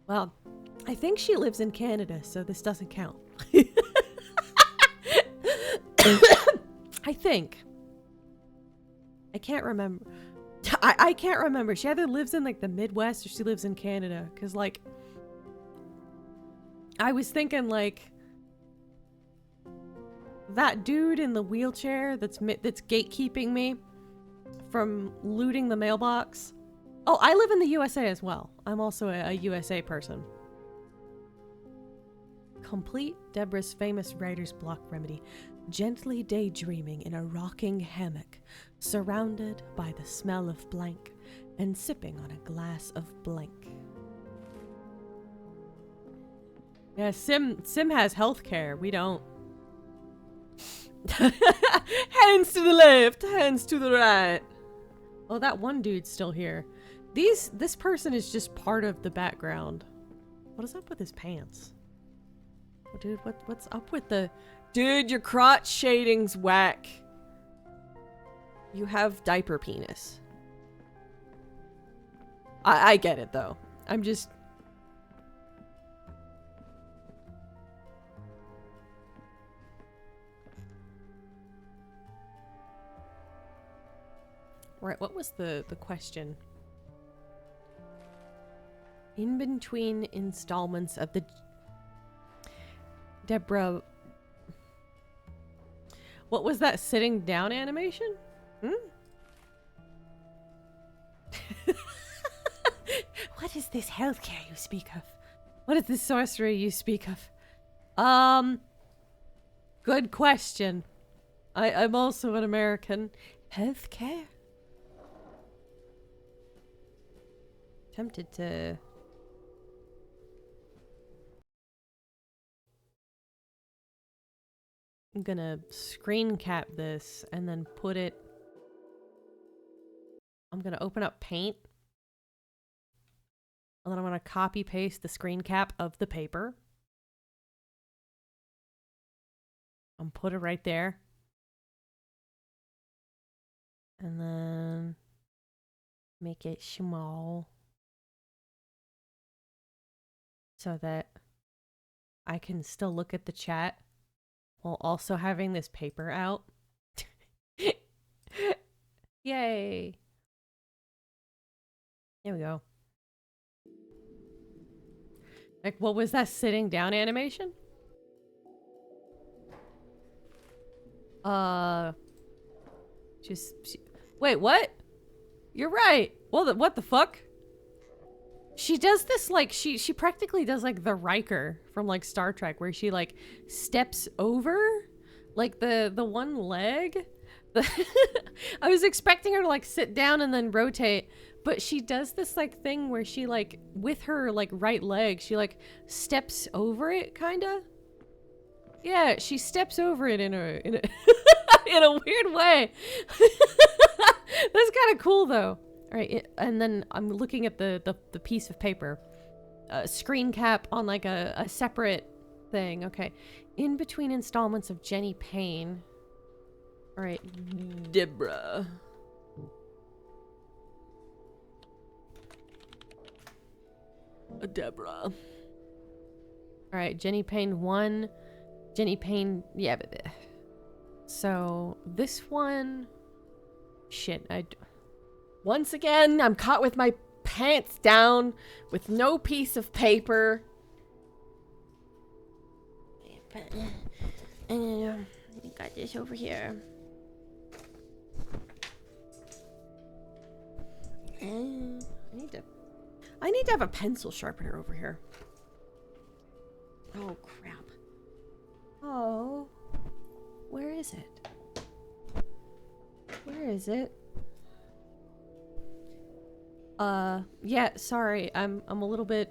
[SPEAKER 6] Well, I think she lives in Canada, so this doesn't count. I think. I can't remember. I can't remember. She either lives in like the Midwest or she lives in Canada. Cause like, I was thinking like, that dude in the wheelchair that's gatekeeping me from looting the mailbox. Oh, I live in the USA as well. I'm also a USA person. Complete Deborah's famous writer's block remedy. Gently daydreaming in a rocking hammock, surrounded by the smell of blank, and sipping on a glass of blank. Yeah, Sim has healthcare. We don't. Hands to the left, hands to the right. Oh, that one dude's still here. This person is just part of the background. What is up with his pants? Oh, dude, what's up with the... Dude, your crotch shading's whack. You have diaper penis. I get it, though. I'm just... Right, what was the question? In between installments of the... Deborah... What was that sitting down animation? What is this healthcare you speak of? What is this sorcery you speak of? Good question. I'm also an American. Healthcare? Tempted to... I'm gonna screen cap this and then put it... I'm gonna open up Paint. And then I'm gonna copy paste the screen cap of the paper. And put it right there. And then make it small. So that I can still look at the chat while also having this paper out. Yay. There we go. Like, what was that sitting down animation? Wait, what? You're right. Well, what the fuck? She does this, like, she practically does, like, the Riker from, like, Star Trek, where she, like, steps over, like, the one leg. I was expecting her to, like, sit down and then rotate, but she does this, like, thing where she, like, with her, like, right leg, she, like, steps over it, kinda. Yeah, she steps over it in a in a weird way. That's kind of cool, though. All right, and then I'm looking at the piece of paper. Screen cap on like a separate thing. Okay. In between installments of Jenny Payne. All right, Deborah. Deborah. All right, Jenny Payne 1. Jenny Payne, yeah. So this one... Shit, once again, I'm caught with my pants down with no piece of paper. And you got this over here. And I need to have a pencil sharpener over here. Oh crap. Oh. Where is it? Where is it? Yeah, sorry. I'm a little bit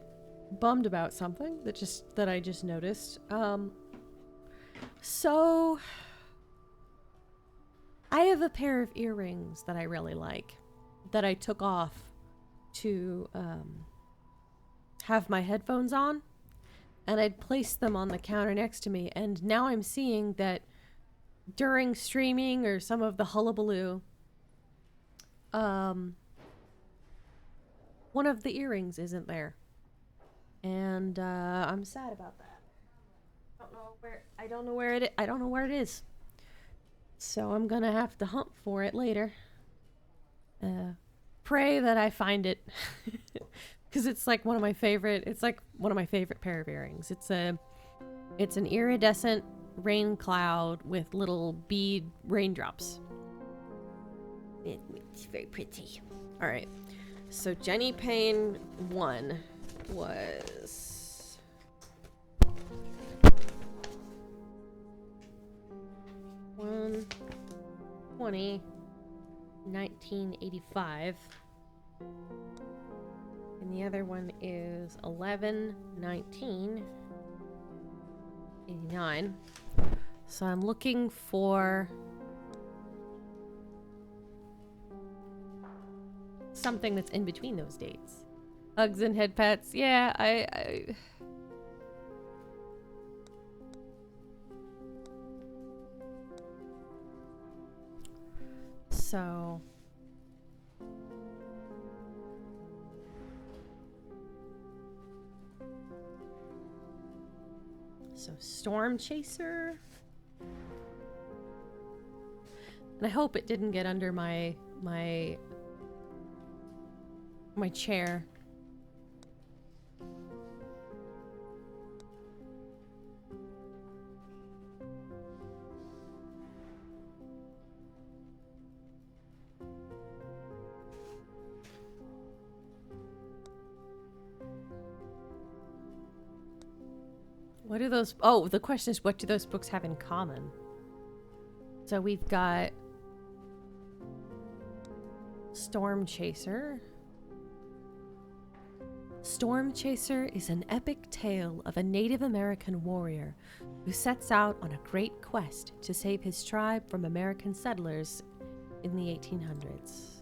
[SPEAKER 6] bummed about something that I just noticed. So I have a pair of earrings that I really like that I took off to have my headphones on, and I'd placed them on the counter next to me. And now I'm seeing that during streaming or some of the hullabaloo, one of the earrings isn't there. And I'm sad about that. I don't know where it is. So I'm gonna have to hunt for it later. Pray that I find it. Because it's like one of my favorite pair of earrings. It's an iridescent rain cloud with little bead raindrops. It's very pretty. All right. So Jenny Payne 1 was 1/20, 1985. And the other one is 11/19/89. So I'm looking for something that's in between those dates. Hugs and head pats. Yeah, I So Storm Chaser. And I hope it didn't get under my chair. What do those... Oh, the question is, what do those books have in common? So we've got Storm Chaser. Storm Chaser is an epic tale of a Native American warrior who sets out on a great quest to save his tribe from American settlers in the 1800s.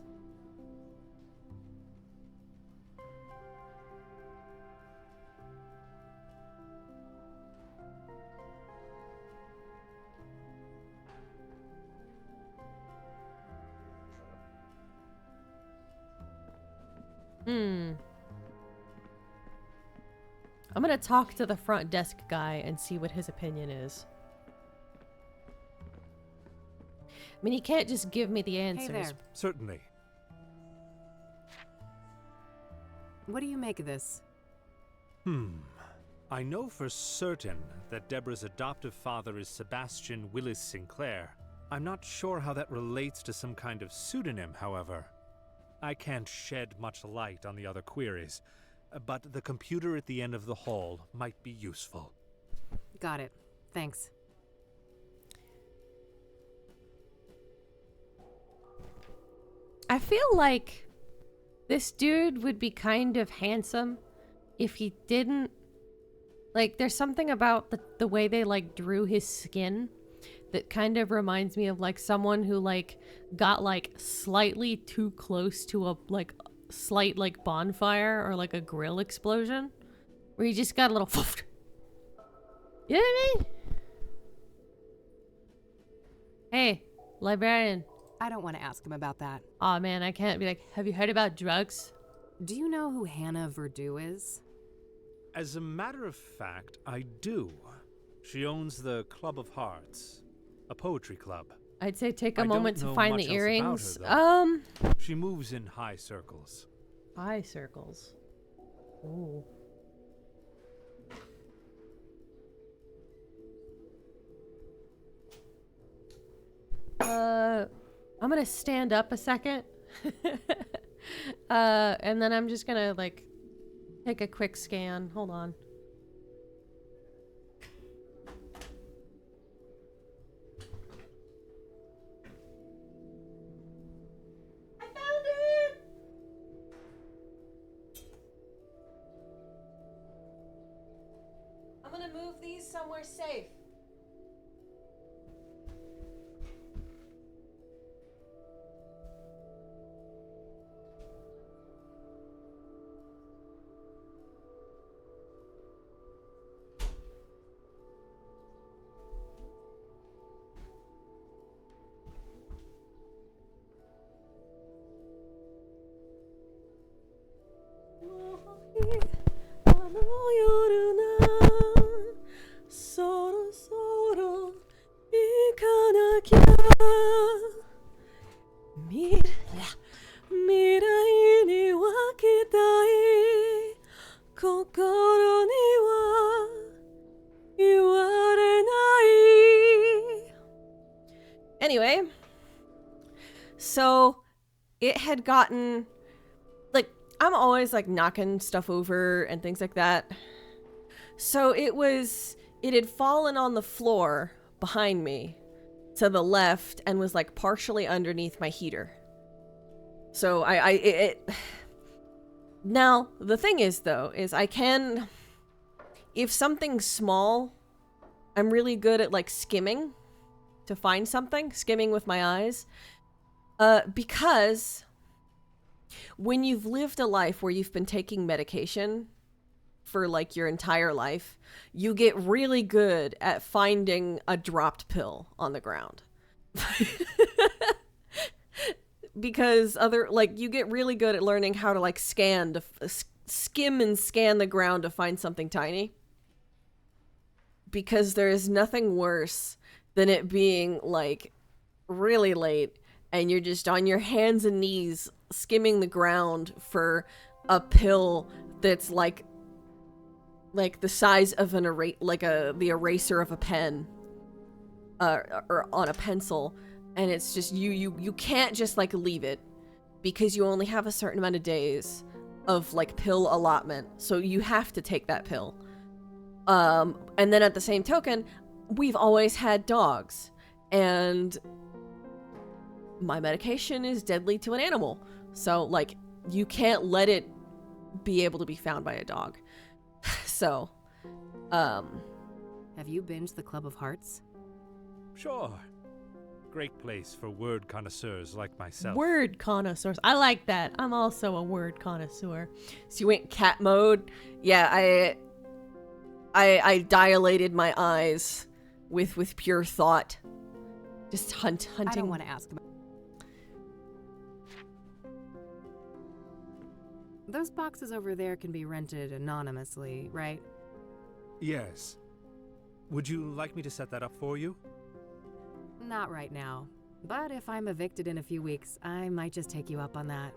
[SPEAKER 6] I'm gonna talk to the front desk guy and see what his opinion is. I mean, he can't just give me the answers.
[SPEAKER 2] Hey there.
[SPEAKER 12] Certainly.
[SPEAKER 2] What do you make of this?
[SPEAKER 12] I know for certain that Deborah's adoptive father is Sebastian Willis Sinclair. I'm not sure how that relates to some kind of pseudonym, however. I can't shed much light on the other queries, but the computer at the end of the hall might be useful.
[SPEAKER 2] Got it. Thanks.
[SPEAKER 6] I feel like this dude would be kind of handsome if he didn't... Like, there's something about the way they, like, drew his skin that kind of reminds me of, like, someone who, like, got, like, slightly too close to a, like, slight, like, bonfire or, like, a grill explosion. Where you just got a little... You know what I mean? Hey, librarian.
[SPEAKER 2] I don't want to ask him about that.
[SPEAKER 6] Aw, man, I can't be like, have you heard about drugs?
[SPEAKER 2] Do you know who Hannah Verdew is?
[SPEAKER 12] As a matter of fact, I do. She owns the Club of Hearts, a poetry club.
[SPEAKER 6] I'd say take a
[SPEAKER 12] I
[SPEAKER 6] moment
[SPEAKER 12] don't
[SPEAKER 6] to
[SPEAKER 12] know
[SPEAKER 6] find
[SPEAKER 12] much
[SPEAKER 6] the
[SPEAKER 12] else
[SPEAKER 6] earrings.
[SPEAKER 12] about her, though. She moves in high circles.
[SPEAKER 6] High circles. Ooh. I'm gonna stand up a second. And then I'm just gonna, like, take a quick scan. Hold on. I found it! I'm gonna move these somewhere safe. あの夜なそろそろ行かなきゃ未来に分けたい心には言われない Anyway, so it had gotten like I'm always like knocking stuff over and things like that. So it had fallen on the floor behind me to the left and was like partially underneath my heater. So now the thing is though, is I can, if something's small, I'm really good at like skimming to find something, skimming with my eyes. Because when you've lived a life where you've been taking medication for like your entire life, you get really good at finding a dropped pill on the ground. Because you get really good at learning how to like skim and scan the ground to find something tiny. Because there is nothing worse than it being like really late and you're just on your hands and knees skimming the ground for a pill that's like the size of the eraser of a pen, or on a pencil, and it's just you can't just like leave it because you only have a certain amount of days of like pill allotment, so you have to take that pill. And then at the same token, we've always had dogs, and my medication is deadly to an animal. So, like, you can't let it be able to be found by a dog. So,
[SPEAKER 2] Have you binged the Club of Hearts?
[SPEAKER 12] Sure. Great place for word connoisseurs like myself.
[SPEAKER 6] Word connoisseurs. I like that. I'm also a word connoisseur. So you went cat mode? Yeah, I dilated my eyes with pure thought. Just hunting.
[SPEAKER 2] I don't want to ask about... Those boxes over there can be rented anonymously, right?
[SPEAKER 12] Yes. Would you like me to set that up for you?
[SPEAKER 2] Not right now. But if I'm evicted in a few weeks, I might just take you up on that.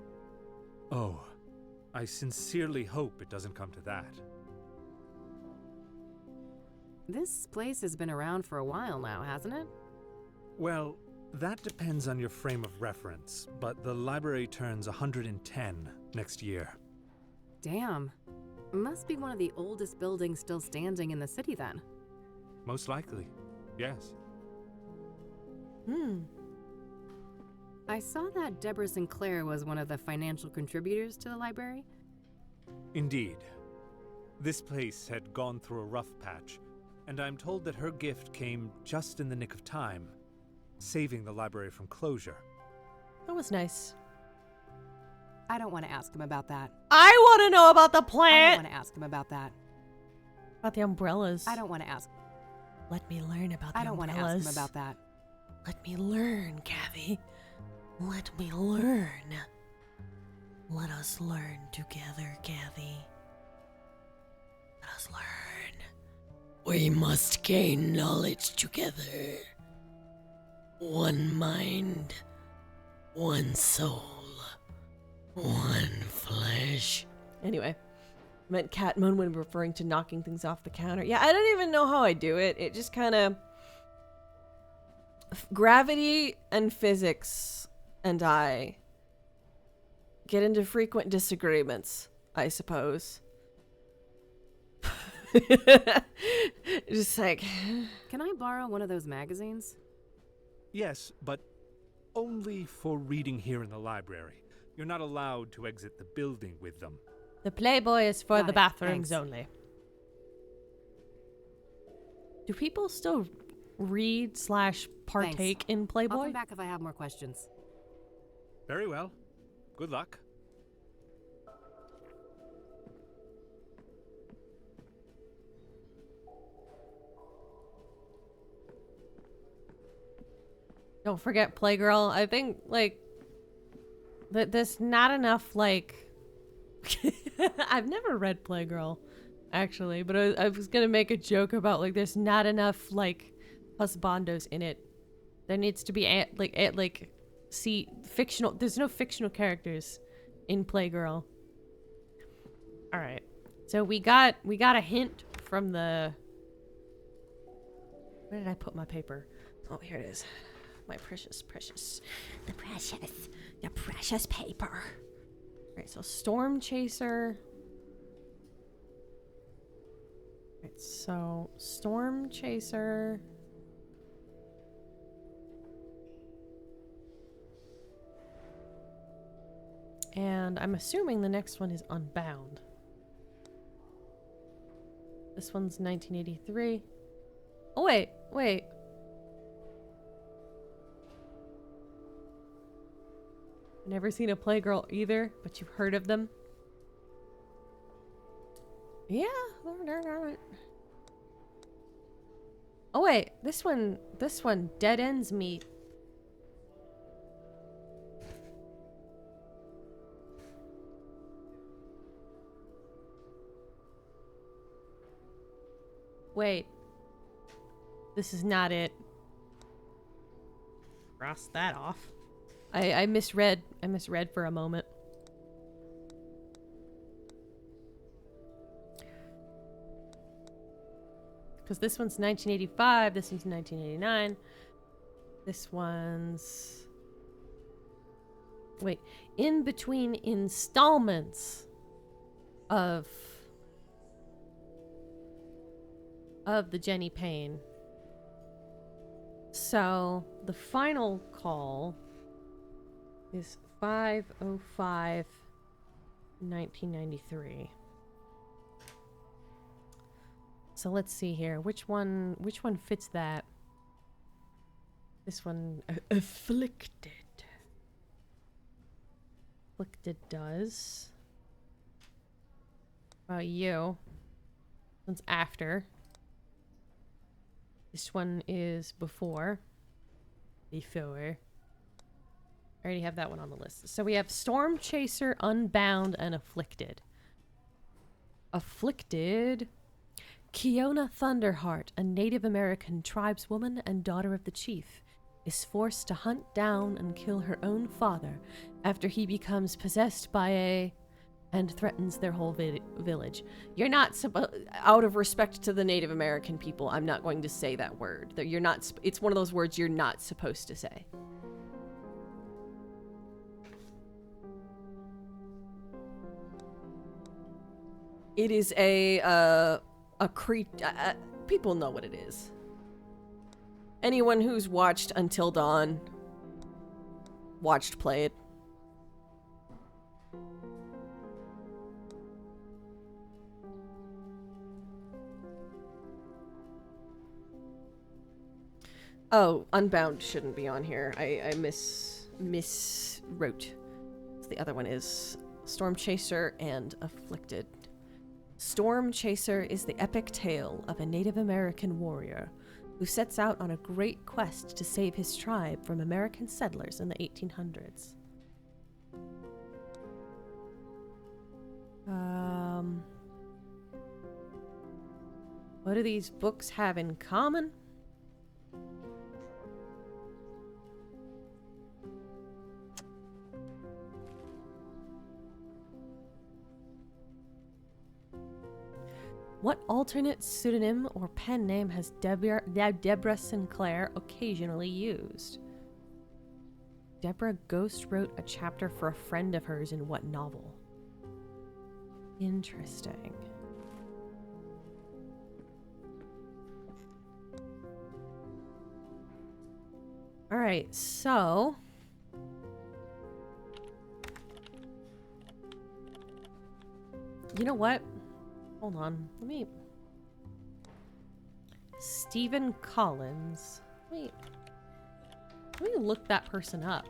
[SPEAKER 12] Oh, I sincerely hope it doesn't come to that.
[SPEAKER 2] This place has been around for a while now, hasn't it?
[SPEAKER 12] Well, that depends on your frame of reference, but the library turns 110 next year.
[SPEAKER 2] Damn. Must be one of the oldest buildings still standing in the city then.
[SPEAKER 12] Most likely, yes.
[SPEAKER 2] I saw that Deborah Sinclair was one of the financial contributors to the library.
[SPEAKER 12] Indeed. This place had gone through a rough patch, and I'm told that her gift came just in the nick of time, saving the library from closure.
[SPEAKER 6] That was nice.
[SPEAKER 2] I don't want to ask him about that.
[SPEAKER 6] I want to know about the
[SPEAKER 2] I
[SPEAKER 6] plant.
[SPEAKER 2] don't want to ask him about that.
[SPEAKER 6] About the umbrellas.
[SPEAKER 2] I don't want to ask.
[SPEAKER 6] Let me learn about the
[SPEAKER 2] I don't want
[SPEAKER 6] umbrellas.
[SPEAKER 2] to ask him about that.
[SPEAKER 6] Let me learn, Kathy. Let me learn. Let us learn together, Kathy. Let us learn. We must gain knowledge together. One mind, one soul, one flesh. Anyway, I meant cat moan when referring to knocking things off the counter. Yeah, I don't even know how I do it. It just kind of... Gravity and physics and I get into frequent disagreements, I suppose. Just like...
[SPEAKER 2] Can I borrow one of those magazines?
[SPEAKER 12] Yes, but only for reading here in the library. You're not allowed to exit the building with them.
[SPEAKER 6] The Playboy is for
[SPEAKER 2] Got
[SPEAKER 6] the
[SPEAKER 2] it.
[SPEAKER 6] bathrooms
[SPEAKER 2] Thanks.
[SPEAKER 6] only. Do people still read/partake in
[SPEAKER 2] I'll
[SPEAKER 6] Playboy?
[SPEAKER 2] come back if I have more questions.
[SPEAKER 12] Very well. Good luck.
[SPEAKER 6] Don't forget Playgirl. I think, like, that there's not enough, like, I've never read Playgirl, actually, but I was gonna make a joke about like there's not enough like husbandos in it. There needs to be fictional. There's no fictional characters in Playgirl. All right, so we got a hint from the. Where did I put my paper? Oh, here it is. My precious paper. All right, so Storm Chaser. All right, so Storm Chaser. And I'm assuming the next one is Unbound. This one's 1983. Oh, wait. Never seen a Playgirl either, but you've heard of them. Yeah. Oh, wait. This one Dead Ends Me. Wait. This is not it. Cross that off. I misread for a moment. Because this one's 1985, this one's 1989. This one's... Wait. In between installments of the Jenny Payne. So, the final call is 5/05/1993. So let's see here. Which one fits that? This one, Afflicted. Afflicted does. What about you? This one's after. This one is before. Before. I already have that one on the list. So we have Storm Chaser, Unbound, and Afflicted. Afflicted. Kiona Thunderheart, a Native American tribeswoman and daughter of the chief, is forced to hunt down and kill her own father after he becomes possessed by a... and threatens their whole village. You're not out of respect to the Native American people, I'm not going to say that word. You're not. It's one of those words you're not supposed to say. It is a people know what it is. Anyone who's watched Until Dawn, play it. Oh, Unbound shouldn't be on here. I miswrote. The other one is Storm Chaser and Afflicted. Storm Chaser is the epic tale of a Native American warrior who sets out on a great quest to save his tribe from American settlers in the 1800s. What do these books have in common? What alternate pseudonym or pen name has Deborah Sinclair occasionally used? Deborah ghost wrote a chapter for a friend of hers in what novel? Interesting. Alright, so... You know what? Hold on. Let me... Stephen Collins. Wait. Let me look that person up.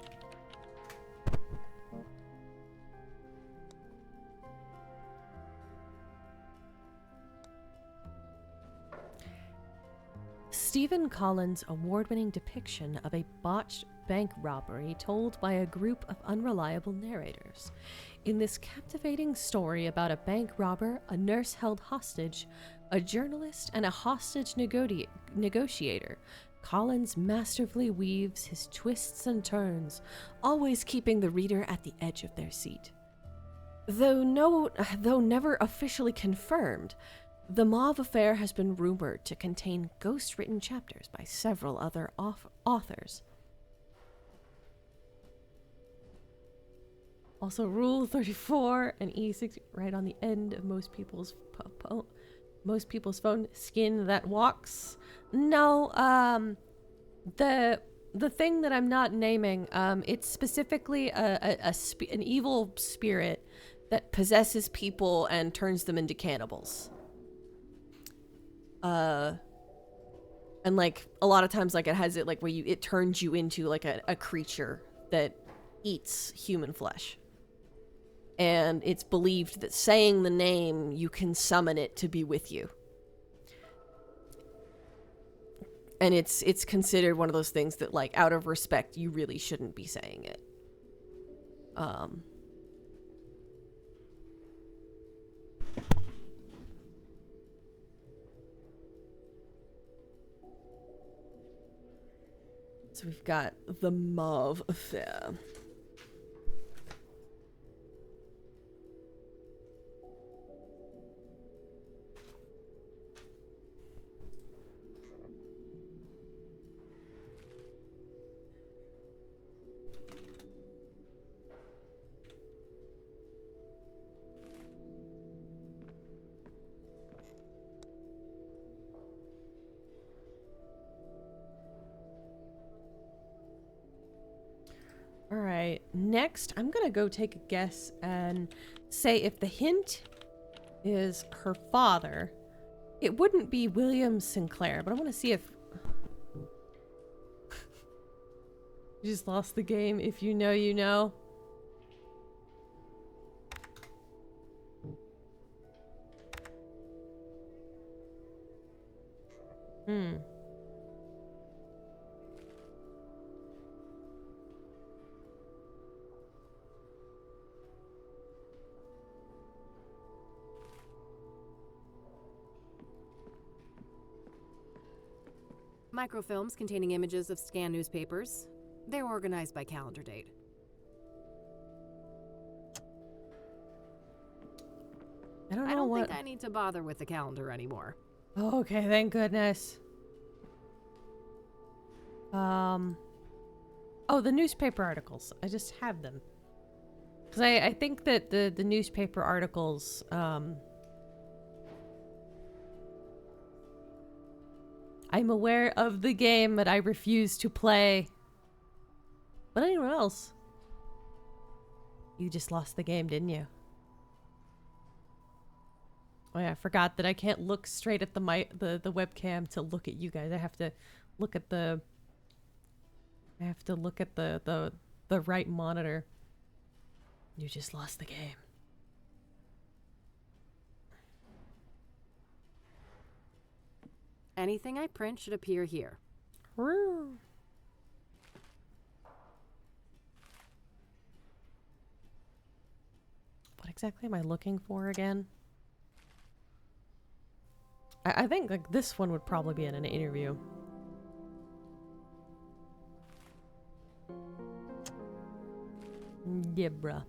[SPEAKER 6] Stephen Collins' award-winning depiction of a botched bank robbery told by a group of unreliable narrators. In this captivating story about a bank robber, a nurse held hostage, a journalist, and a hostage negotiator, Collins masterfully weaves his twists and turns, always keeping the reader at the edge of their seat. Though never officially confirmed, the Mauve affair has been rumored to contain ghost-written chapters by several other authors. Also, Rule 34 and E6 right on the end of most people's phone. Skin that walks. No, the thing that I'm not naming, it's specifically an evil spirit that possesses people and turns them into cannibals. And like a lot of times, like it has it like where it turns you into like a creature that eats human flesh. And it's believed that saying the name, you can summon it to be with you. And it's considered one of those things that, like, out of respect, you really shouldn't be saying it. So we've got the Mauve affair. Alright, next I'm gonna go take a guess and say if the hint is her father, it wouldn't be William Sinclair, but I want to see if... You just lost the game. If you know, you know.
[SPEAKER 2] Microfilms containing images of scanned newspapers. They're organized by calendar date.
[SPEAKER 6] I don't
[SPEAKER 2] think I need to bother with the calendar anymore.
[SPEAKER 6] Oh, okay, thank goodness. Oh, the newspaper articles. I just have them. Because I think that the newspaper articles, I'm aware of the game, but I refuse to play. But anyone else? You just lost the game, didn't you? Oh yeah, I forgot that I can't look straight at the webcam to look at you guys. I have to look at the right monitor. You just lost the game.
[SPEAKER 2] Anything I print should appear here.
[SPEAKER 6] Woo. What exactly am I looking for again? I think like this one would probably be in an interview. Yeah, bruh.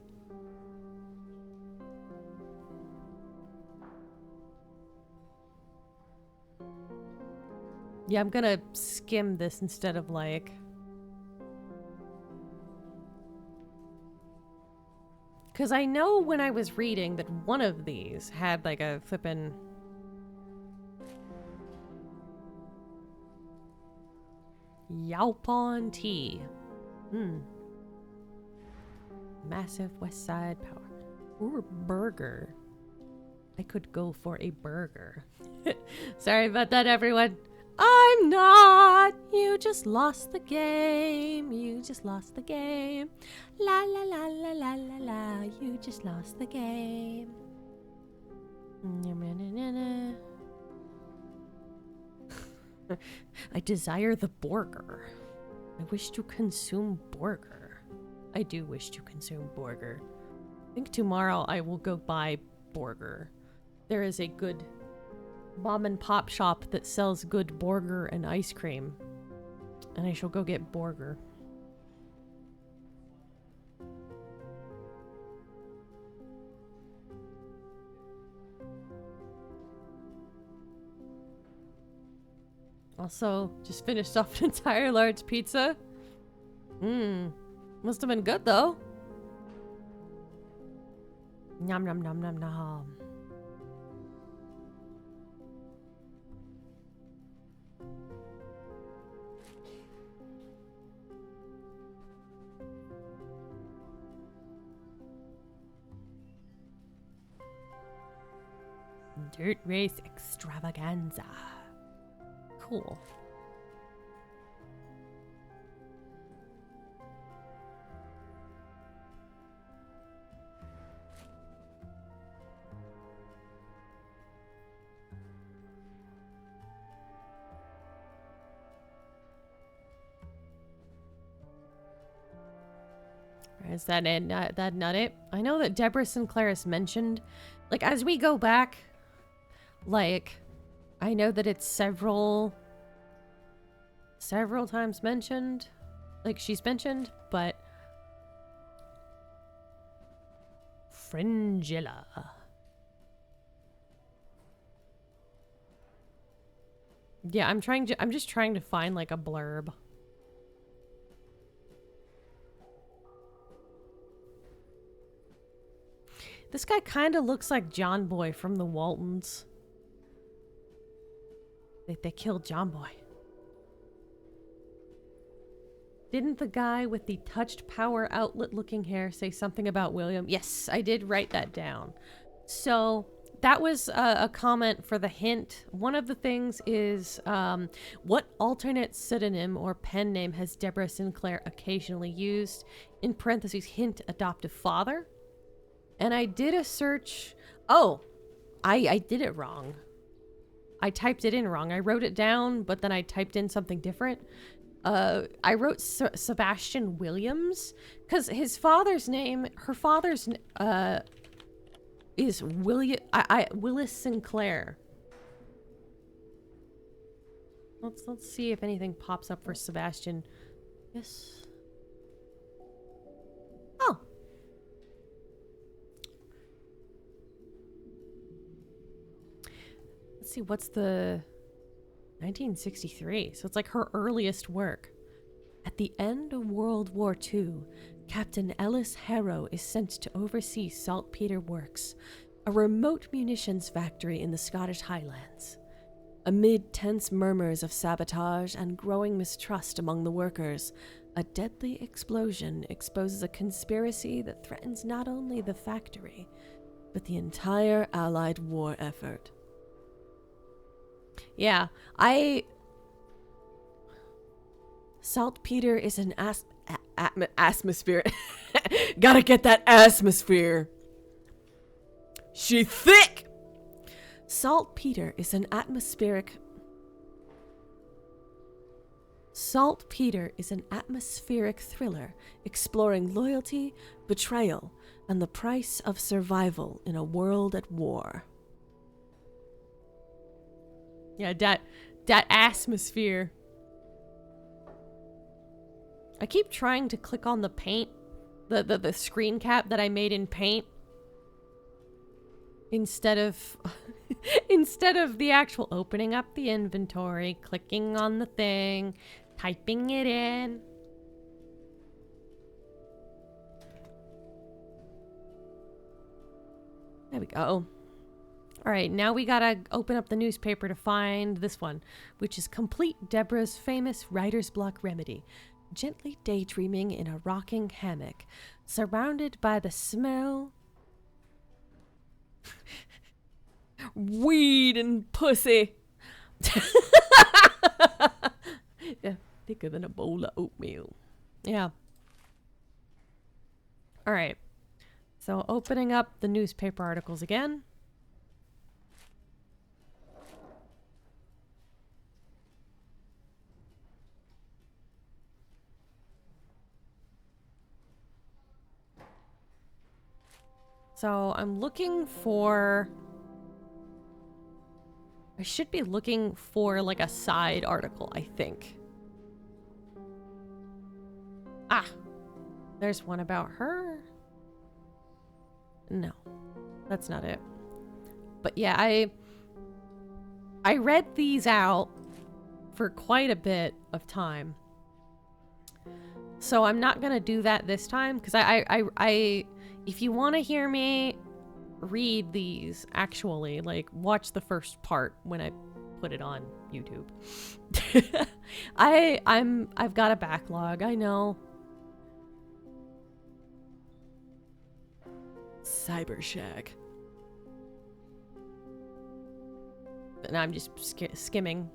[SPEAKER 6] Yeah, I'm gonna skim this instead of like... Because I know when I was reading that one of these had like a flippin'... Yaupon tea. Massive West Side power. Or burger. I could go for a burger. Sorry about that, everyone. I'm not. You just lost the game. You just lost the game. La la la la la la la. You just lost the game. I desire the burger. I wish to consume burger. I do wish to consume burger. I think tomorrow I will go buy burger. There is a good mom and pop shop that sells good burger and ice cream. And I shall go get burger. Also, just finished off an entire large pizza. Must have been good though. Nom nom nom nom nom. Dirt race extravaganza. Cool. Is that it? That not it? I know that Deborah Sinclair is mentioned. Like, as we go back, like, I know that it's several times mentioned. Like, she's mentioned, but... Fringilla. Yeah, I'm just trying to find, like, a blurb. This guy kind of looks like John Boy from the Waltons. They killed John Boy. Didn't the guy with the touched power outlet looking hair say something about William? Yes, I did write that down. So that was a comment for the hint. One of the things is what alternate pseudonym or pen name has Deborah Sinclair occasionally used? In parentheses, hint, adoptive father. And I did a search. Oh, I did it wrong. I typed it in wrong. I wrote it down, but then I typed in something different. I wrote Sebastian Williams because his father's name, her father's is Willis Sinclair. Let's see if anything pops up for Sebastian. Yes. Oh. Let's see, what's the 1963? So it's like her earliest work. At the end of World War II, Captain Ellis Harrow is sent to oversee Saltpeter Works, a remote munitions factory in the Scottish Highlands. Amid tense murmurs of sabotage and growing mistrust among the workers, a deadly explosion exposes a conspiracy that threatens not only the factory, but the entire Allied war effort. Yeah, Saltpeter is an atmosphere. Gotta get that atmosphere. She thick! Saltpeter is an atmospheric thriller exploring loyalty, betrayal, and the price of survival in a world at war. Yeah, that atmosphere. I keep trying to click on the paint, the screen cap that I made in Paint, instead of the actual opening up the inventory, clicking on the thing, typing it in. There we go. All right, now we gotta open up the newspaper to find this one, which is Complete Deborah's Famous Writer's Block Remedy. Gently daydreaming in a rocking hammock, surrounded by the smell... weed and pussy. Yeah, thicker than a bowl of oatmeal. Yeah. All right. So opening up the newspaper articles again. So I'm looking for... I should be looking for like a side article, I think. Ah, there's one about her. No, that's not it. But yeah, I read these out for quite a bit of time. So I'm not gonna do that this time because I if you want to hear me read these, actually, like, watch the first part when I put it on YouTube. I've got a backlog, I know. Cybershag. And I'm just skimming.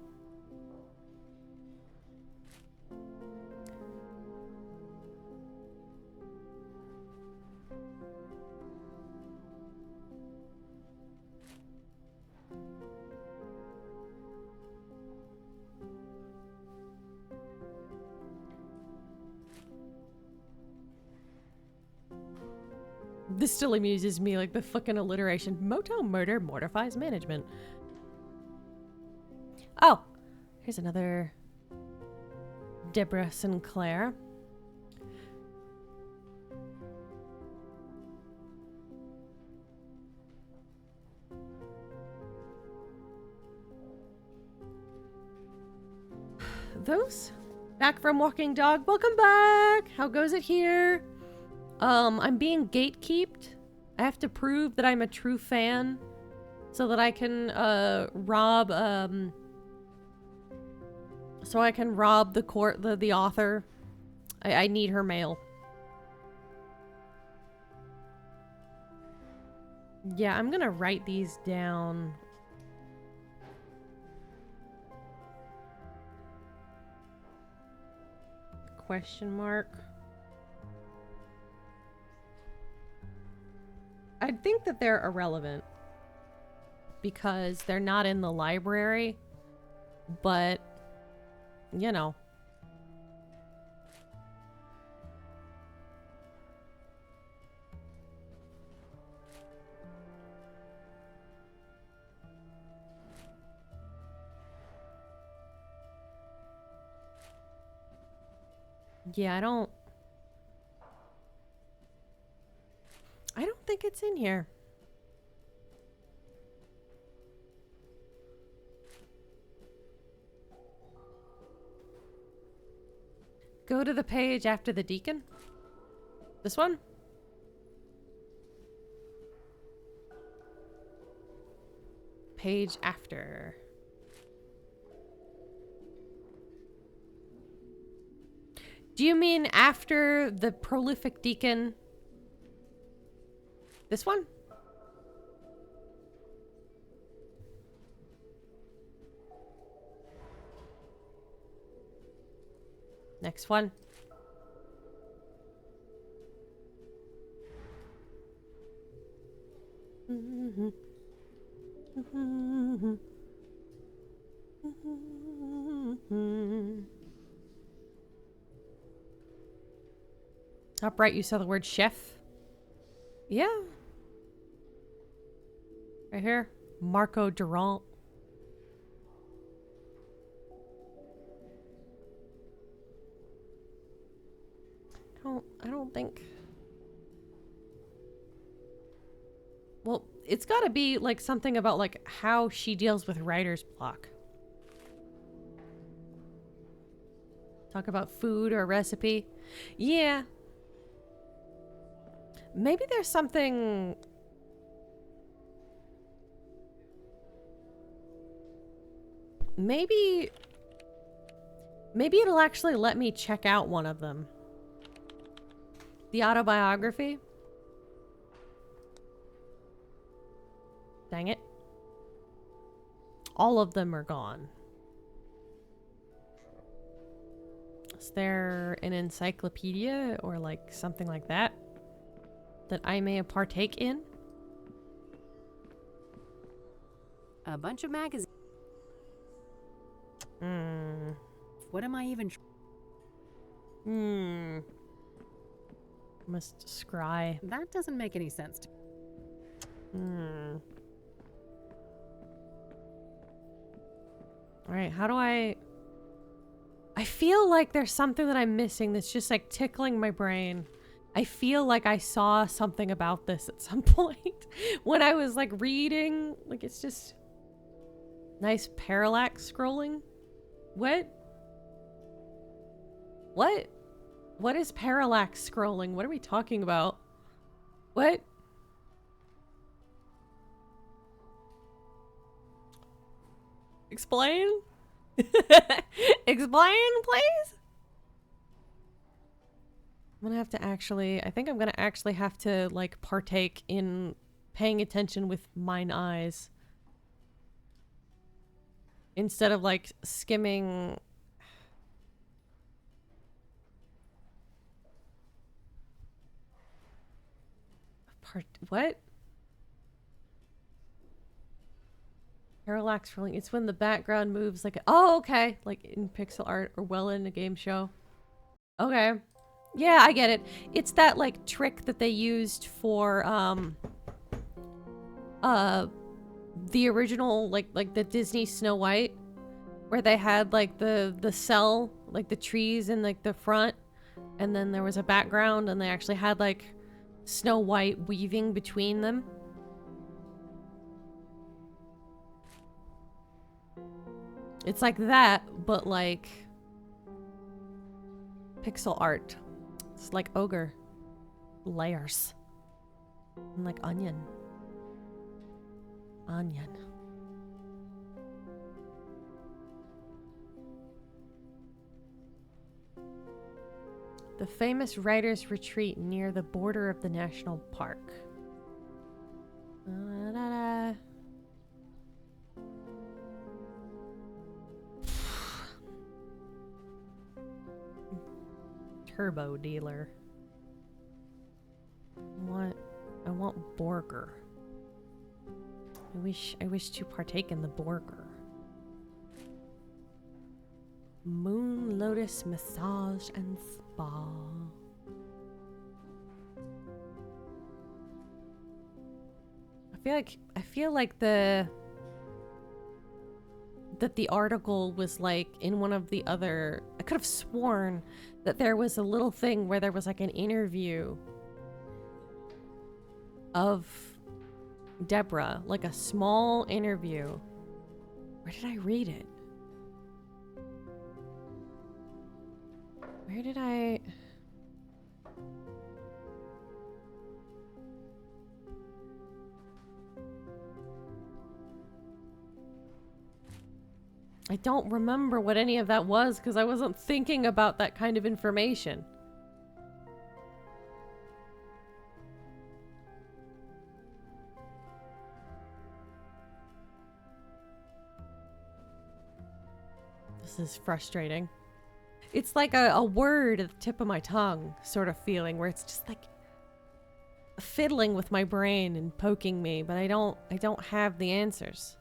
[SPEAKER 6] This still amuses me, like the fucking alliteration. Moto murder mortifies management. Oh, here's another Deborah Sinclair. Those back from Walking Dog. Welcome back. How goes it here? I'm being gatekeeped. I have to prove that I'm a true fan so that I can rob the author. I need her mail. Yeah, I'm gonna write these down. Question mark. I think that they're irrelevant because they're not in the library, but, you know. Yeah, I don't think it's in here. Go to the page after the deacon. This one? Page after. Do you mean after the prolific deacon? This one? Next one. Top right, you saw the word chef. Yeah. Right here. Marco Durant. I don't think. Well, it's got to be like something about like how she deals with writer's block. Talk about food or recipe. Yeah. Maybe there's something. Maybe it'll actually let me check out one of them. The autobiography. Dang it. All of them are gone. Is there an encyclopedia or like something like that that I may partake in?
[SPEAKER 2] A bunch of magazines. What am I even?
[SPEAKER 6] Must scry.
[SPEAKER 2] That doesn't make any sense.
[SPEAKER 6] Alright, how do I feel like there's something that I'm missing that's just like tickling my brain. I feel like I saw something about this at some point when I was like reading. Like it's just nice parallax scrolling. What? What is parallax scrolling? What are we talking about? What? Explain? Explain, please? I'm gonna have to actually, I think I'm gonna actually have to like partake in paying attention with mine eyes. Instead of like skimming. What? Parallax rolling. It's when the background moves like, oh, okay. Like in pixel art or well in a game show. Okay. Yeah, I get it. It's that like trick that they used for the original like the Disney Snow White, where they had like the cell, like the trees in like the front, and then there was a background and they actually had like Snow White weaving between them. It's like that, but like pixel art. It's like ogre layers. And like onion. Onion. The famous writer's retreat near the border of the national park. Turbo dealer. I want Borger. I wish to partake in the Borger. Moon Lotus Massage and Spa. I feel like the article was like in one of the other. I could have sworn that there was a little thing where there was like an interview of Deborah, like a small interview. Where did I read it? Where did I... I don't remember what any of that was because I wasn't thinking about that kind of information. This is frustrating. It's like a word at the tip of my tongue sort of feeling where it's just like fiddling with my brain and poking me, but I don't have the answers.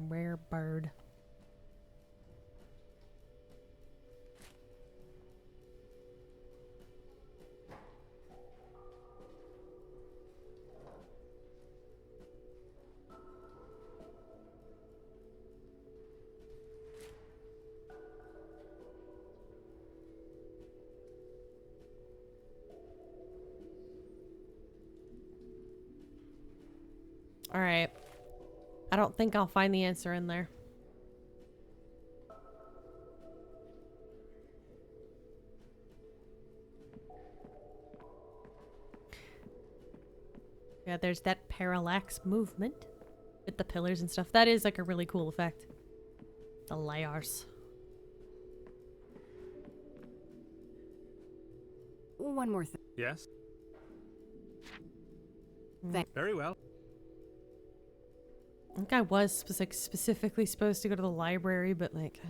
[SPEAKER 6] Rare bird. All right. I don't think I'll find the answer in there. Yeah, there's that parallax movement with the pillars and stuff. That is like a really cool effect. The layers.
[SPEAKER 2] One more thing.
[SPEAKER 12] Yes? Very well.
[SPEAKER 6] I think I was specifically supposed to go to the library, but like...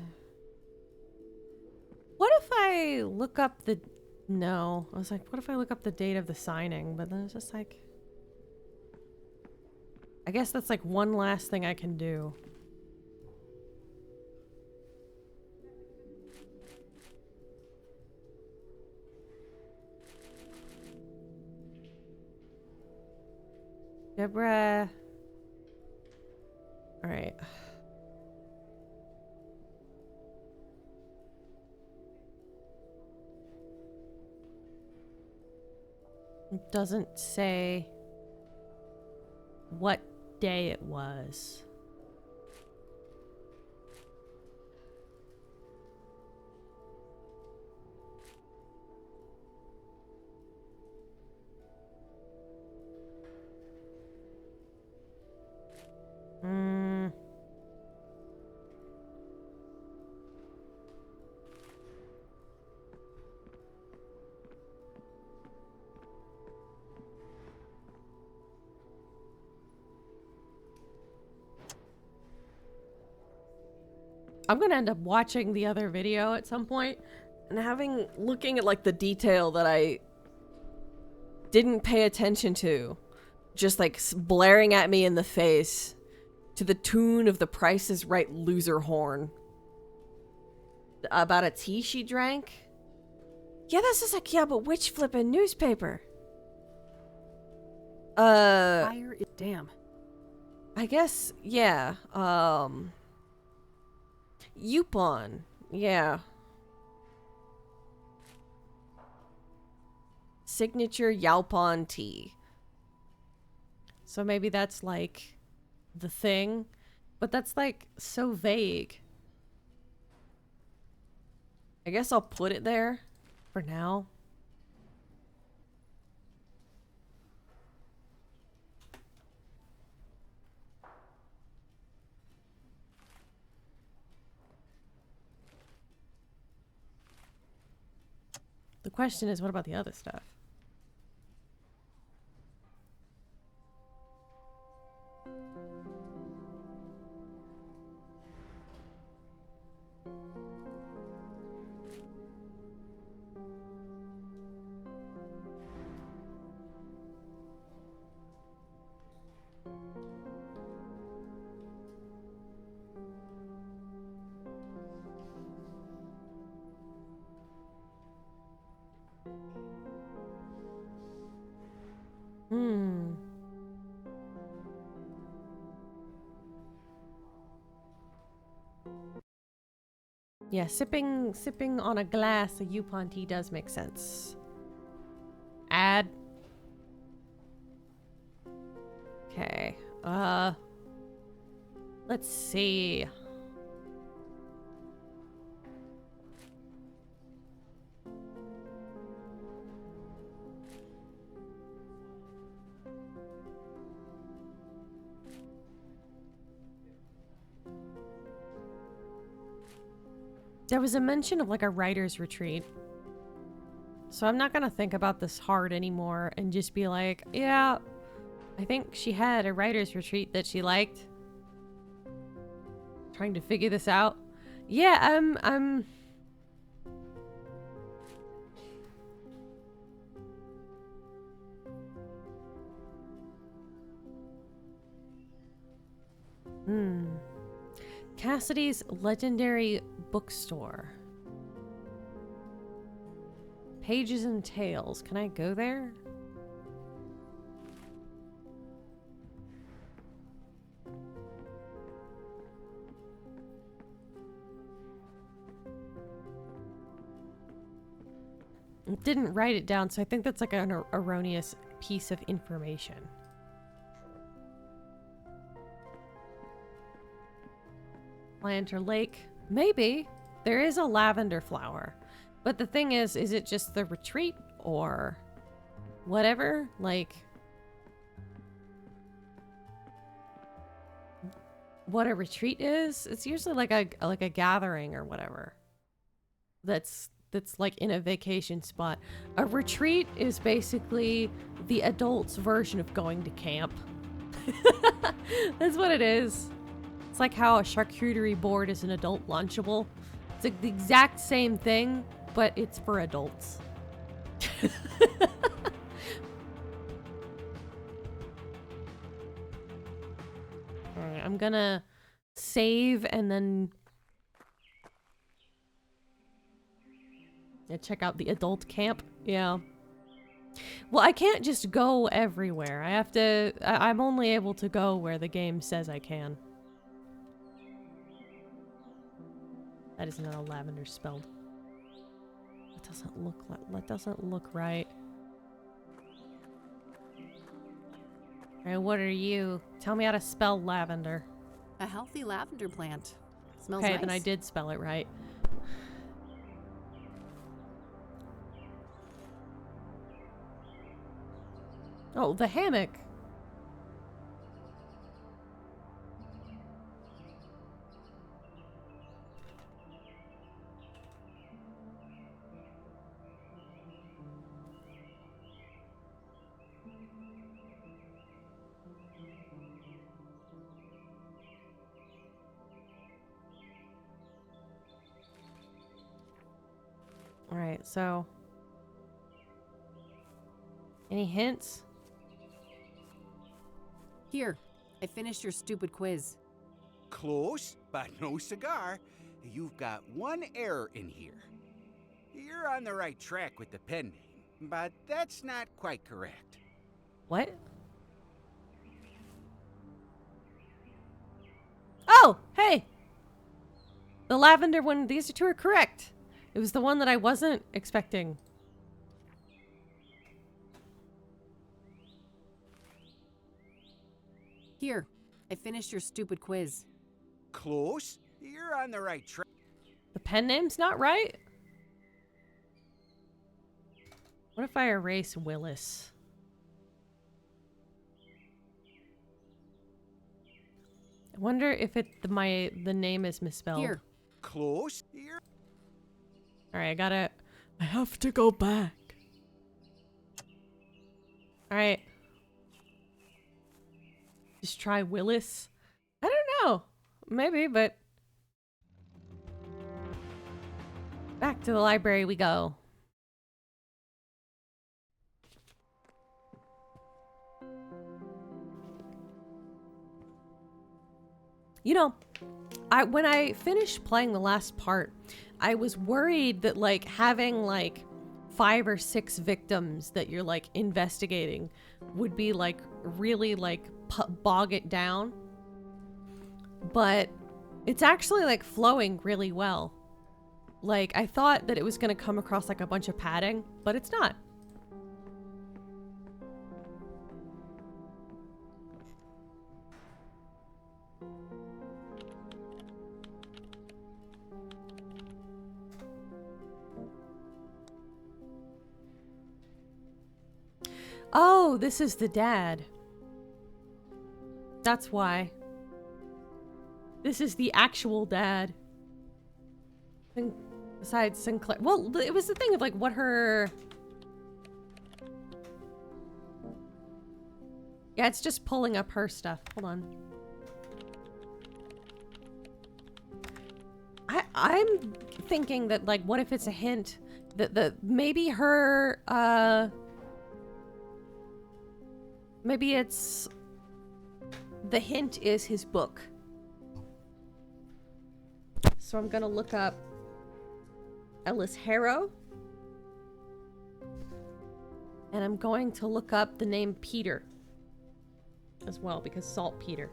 [SPEAKER 6] What if I look up the No. I was like, what if I look up the date of the signing? But then it's just like... I guess that's like one last thing I can do. Deborah. All right. It doesn't say what day it was. I'm gonna end up watching the other video at some point and looking at like the detail that I didn't pay attention to, just like blaring at me in the face to the tune of the Price is Right loser horn about a tea she drank. Yeah, that's just like, yeah, but which flippin' newspaper?
[SPEAKER 2] Damn.
[SPEAKER 1] I guess, yeah, Yupon, yeah. Signature Yaupon tea.
[SPEAKER 6] So maybe that's like the thing, but that's like so vague.
[SPEAKER 1] I guess I'll put it there for now.
[SPEAKER 6] The question is, what about the other stuff? Yeah, sipping on a glass of Yupon tea does make sense. Add. Okay. Let's see. There was a mention of like a writer's retreat. So I'm not gonna think about this hard anymore and just be like, yeah, I think she had a writer's retreat that she liked. Trying to figure this out. Yeah, I'm Cassidy's Legendary Bookstore. Pages and Tales. Can I go there? It didn't write it down, so I think that's like an erroneous piece of information. Planter Lake. Maybe. There is a lavender flower. But the thing is it just the retreat or whatever? Like, what a retreat is? It's usually like a gathering or whatever. That's like in a vacation spot. A retreat is basically the adult's version of going to camp. That's what it is. It's like how a charcuterie board is an adult lunchable. It's like the exact same thing, but it's for adults. Alright, I'm gonna save and then check out the adult camp. Yeah. Well, I can't just go everywhere. I have to... I'm only able to go where the game says I can. That isn't how lavender spelled. That doesn't look like... That doesn't look right. Alright, what are you? Tell me how to spell lavender.
[SPEAKER 2] A healthy lavender plant. Smells
[SPEAKER 6] okay,
[SPEAKER 2] nice.
[SPEAKER 6] then I did spell it right. Oh, the hammock. All right, so any hints?
[SPEAKER 2] Here, I finished your stupid quiz.
[SPEAKER 7] Close, but no cigar. You've got one error in here. You're on the right track with the pen name, but that's not quite correct.
[SPEAKER 6] What? Oh, hey! The lavender one, these two are correct. It was the one that I wasn't expecting.
[SPEAKER 2] Here, I finished your stupid quiz.
[SPEAKER 7] Close, you're on the right track.
[SPEAKER 6] The pen name's not right? What if I erase Willis? I wonder if the name is misspelled.
[SPEAKER 2] Here.
[SPEAKER 7] Close, you're...
[SPEAKER 6] Alright, I have to go back. Alright. Just try Willis. I don't know. Maybe, but... Back to the library we go. You know, when I finished playing the last part, I was worried that, like, having, like, 5 or 6 victims that you're, like, investigating would be, like, really, like, bog it down. But it's actually, like, flowing really well. Like, I thought that it was going to come across like a bunch of padding, but it's not. Oh, this is the dad. That's why. This is the actual dad. Besides Sinclair. Well, it was the thing of, like, what her... Yeah, it's just pulling up her stuff. Hold on. I'm thinking that, like, what if it's a hint that maybe her, maybe it's... The hint is his book. So I'm gonna look up Ellis Harrow. And I'm going to look up the name Peter as well, because saltpeter.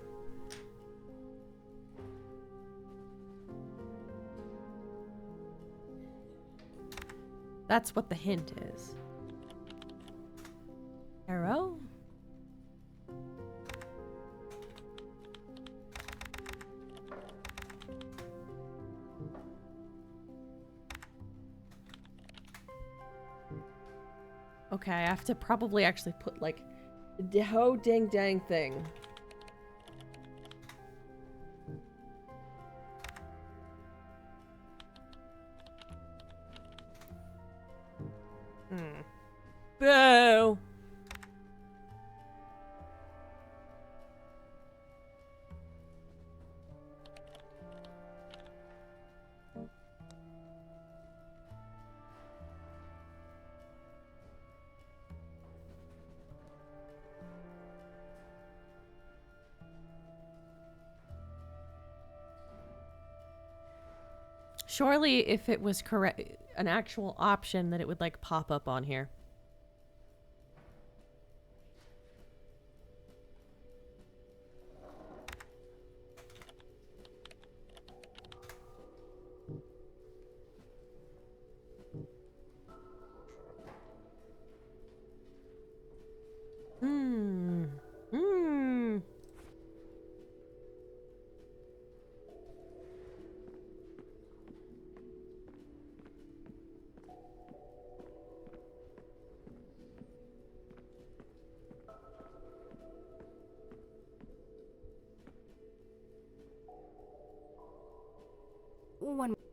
[SPEAKER 6] That's what the hint is. Harrow? Okay, I have to probably actually put, like, the whole dang thing. Boo! Surely if it was correct, an actual option, that it would like pop up on here. Hmm. Hmm.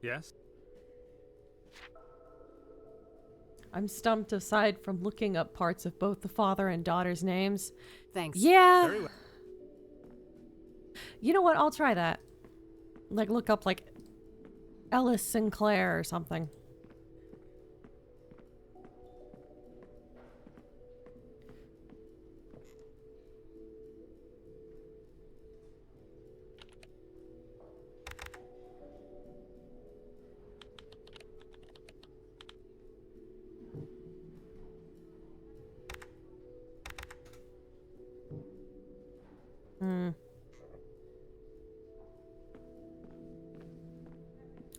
[SPEAKER 12] Yes?
[SPEAKER 6] I'm stumped aside from looking up parts of both the father and daughter's names.
[SPEAKER 2] Thanks.
[SPEAKER 6] Yeah.
[SPEAKER 12] Very well.
[SPEAKER 6] You know what? I'll try that. Like, look up, like, Ellis Sinclair or something.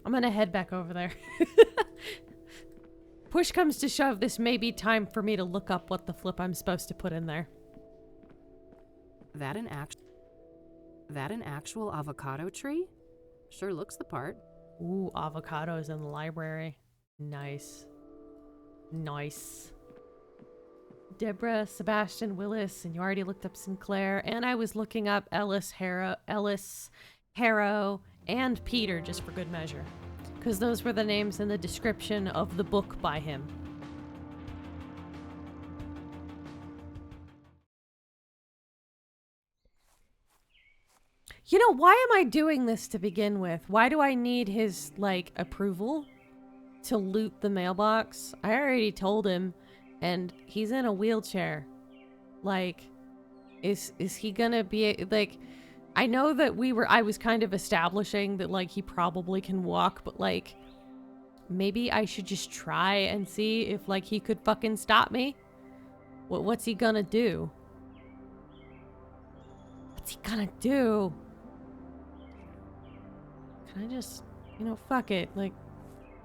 [SPEAKER 6] I'm gonna head back over there. Push comes to shove, this may be time for me to look up what the flip I'm supposed to put in there.
[SPEAKER 2] That an actual avocado tree? Sure looks the part.
[SPEAKER 6] Ooh, avocados in the library. Nice. Nice. Deborah, Sebastian, Willis, and you already looked up Sinclair, and I was looking up Ellis, Harrow, and Peter just for good measure, because those were the names in the description of the book by him. You know, why am I doing this to begin with? Why do I need his, like, approval to loot the mailbox? I already told him, and he's in a wheelchair. Like, is he gonna be, like, I know that I was kind of establishing that, like, he probably can walk, but, like, maybe I should just try and see if, like, he could fucking stop me. What's he gonna do? What's he gonna do? Can I just, you know, fuck it, like,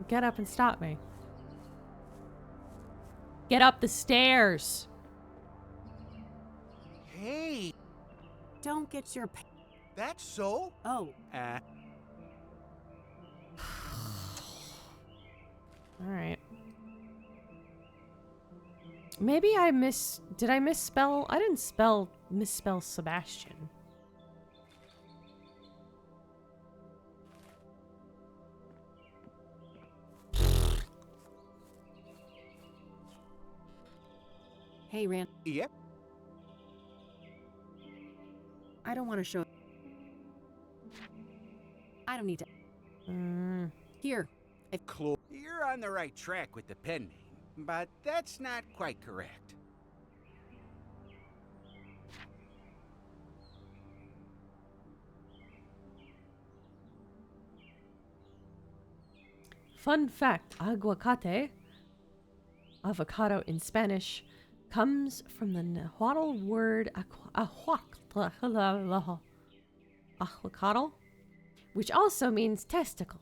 [SPEAKER 6] get up and stop me. Get up the stairs.
[SPEAKER 7] Hey,
[SPEAKER 2] Don't get your...
[SPEAKER 7] that's so?
[SPEAKER 2] Oh,
[SPEAKER 6] Alright. Maybe did I misspell? I didn't misspell Sebastian.
[SPEAKER 2] hey, Rand.
[SPEAKER 7] Yep.
[SPEAKER 2] I don't want to show... I don't need to... Here.
[SPEAKER 7] You're on the right track with the pen name, but that's not quite correct.
[SPEAKER 6] Fun fact, avocado in Spanish, comes from the Nahuatl word ahuacatl, which also means testicle,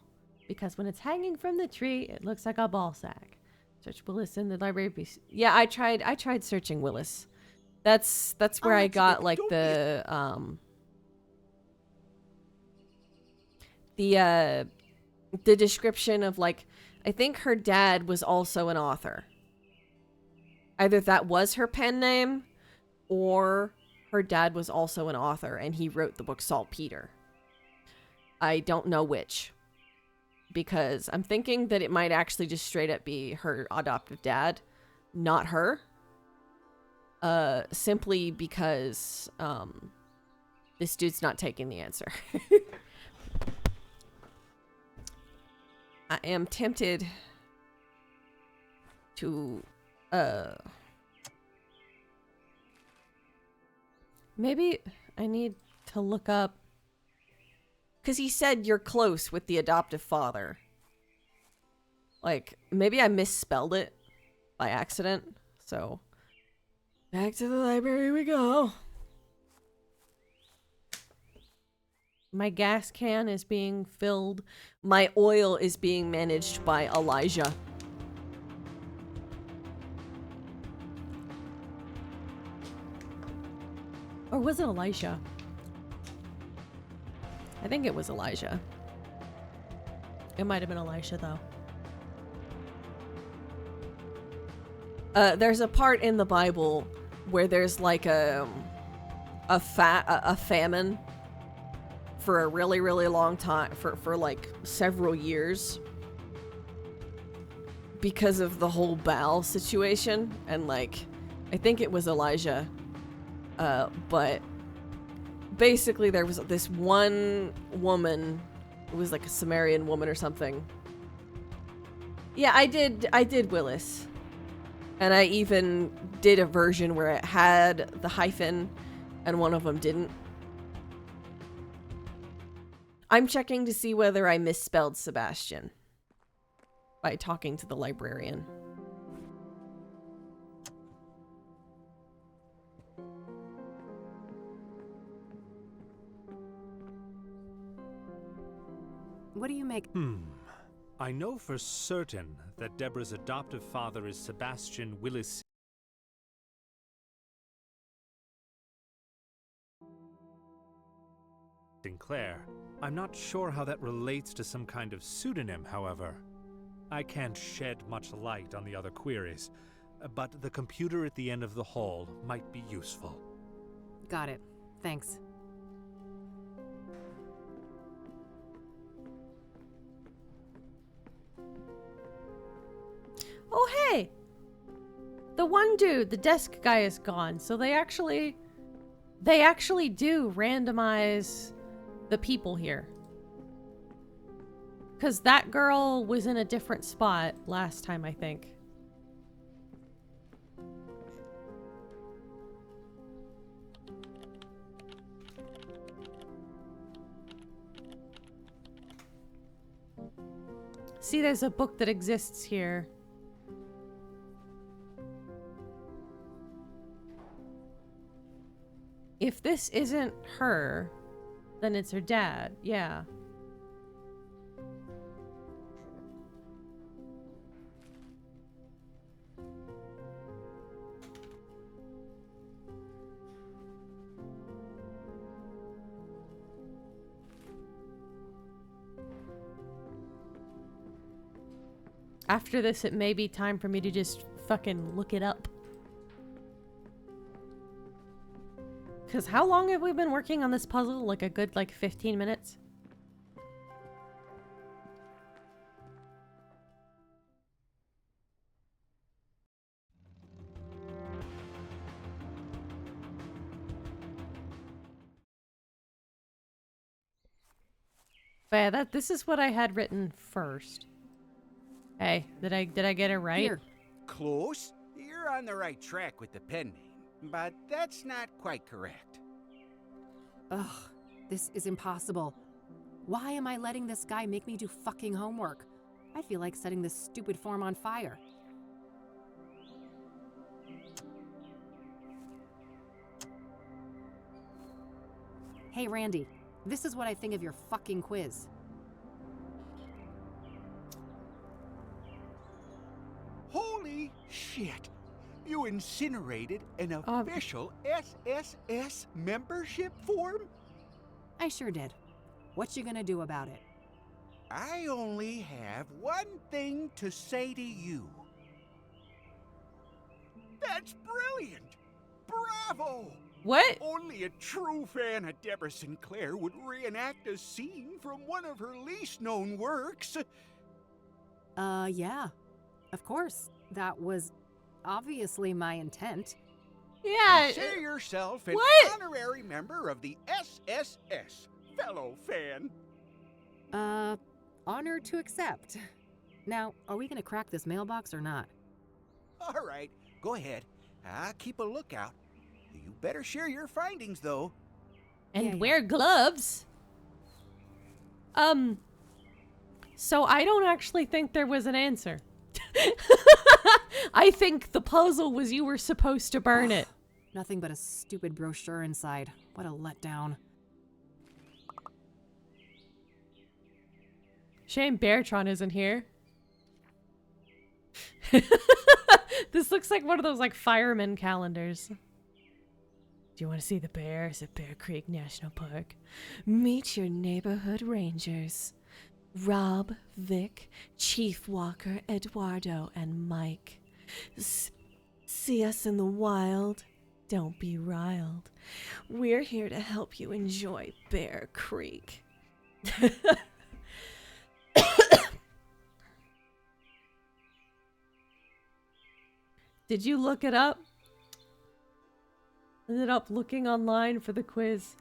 [SPEAKER 6] because when it's hanging from the tree, it looks like a ball sack. Search Willis in the library. Yeah, I tried searching Willis. That's where I got like the description of, like, I think her dad was also an author. Either that was her pen name, or her dad was also an author and he wrote the book Saltpeter. I don't know which, because I'm thinking that it might actually just straight up be her adoptive dad, not her. Simply because this dude's not taking the answer. I am tempted to maybe I need to look up, because he said you're close with the adoptive father.
[SPEAKER 1] Like, maybe I misspelled it by accident. So, back to the library we go.
[SPEAKER 6] My gas can is being filled.
[SPEAKER 1] My oil is being managed by Elijah.
[SPEAKER 6] Or was it Elijah? I think it was Elijah. It might have been Elisha, though.
[SPEAKER 1] There's a part in the Bible where there's like a famine for a really, really long time, for like several years, because of the whole Baal situation. And like, I think it was Elijah. But basically there was this one woman, it was like a Sumerian woman or something. Yeah, I did Willis. And I even did a version where it had the hyphen and one of them didn't. I'm checking to see whether I misspelled Sebastian by talking to the librarian.
[SPEAKER 2] What do you make?
[SPEAKER 12] I know for certain that Deborah's adoptive father is Sebastian Willis Sinclair. I'm not sure how that relates to some kind of pseudonym, however. I can't shed much light on the other queries, but the computer at the end of the hall might be useful.
[SPEAKER 2] Got it. Thanks.
[SPEAKER 6] Oh, hey! The one dude, the desk guy, is gone. So they actually do randomize the people here. Because that girl was in a different spot last time, I think. See, there's a book that exists here. If this isn't her, then it's her dad. Yeah. After this, it may be time for me to just fucking look it up. Because how long have we been working on this puzzle? Like a good, 15 minutes? But yeah, this is what I had written first. Hey, did I get it right?
[SPEAKER 2] Here.
[SPEAKER 7] Close. You're on the right track with the pen name, but that's not quite correct.
[SPEAKER 2] Ugh, this is impossible. Why am I letting this guy make me do fucking homework? I feel like setting this stupid form on fire. Hey, Randy, this is what I think of your fucking quiz.
[SPEAKER 7] Holy shit! You incinerated an official SSS membership form?
[SPEAKER 2] I sure did. What you gonna do about it?
[SPEAKER 7] I only have one thing to say to you. That's brilliant! Bravo!
[SPEAKER 6] What?
[SPEAKER 7] Only a true fan of Deborah Sinclair would reenact a scene from one of her least known works.
[SPEAKER 2] Yeah. Of course. That was obviously my intent.
[SPEAKER 6] Yeah.
[SPEAKER 7] Consider yourself an honorary member of the SSS, fellow fan.
[SPEAKER 2] Honored to accept. Now, are we gonna crack this mailbox or not?
[SPEAKER 7] All right, go ahead. I'll keep a lookout. You better share your findings, though.
[SPEAKER 6] And wear gloves. So I don't actually think there was an answer. I think the puzzle was you were supposed to burn it.
[SPEAKER 2] Nothing but a stupid brochure inside. What a letdown.
[SPEAKER 6] Shame Beartron isn't here. This looks like one of those like fireman calendars. Do you want to see the bears at Bear Creek National Park? Meet your neighborhood rangers. Rob, Vic, Chief Walker, Eduardo, and Mike. See us in the wild. Don't be riled. We're here to help you enjoy Bear Creek. Did you look it up? Ended up looking online for the quiz.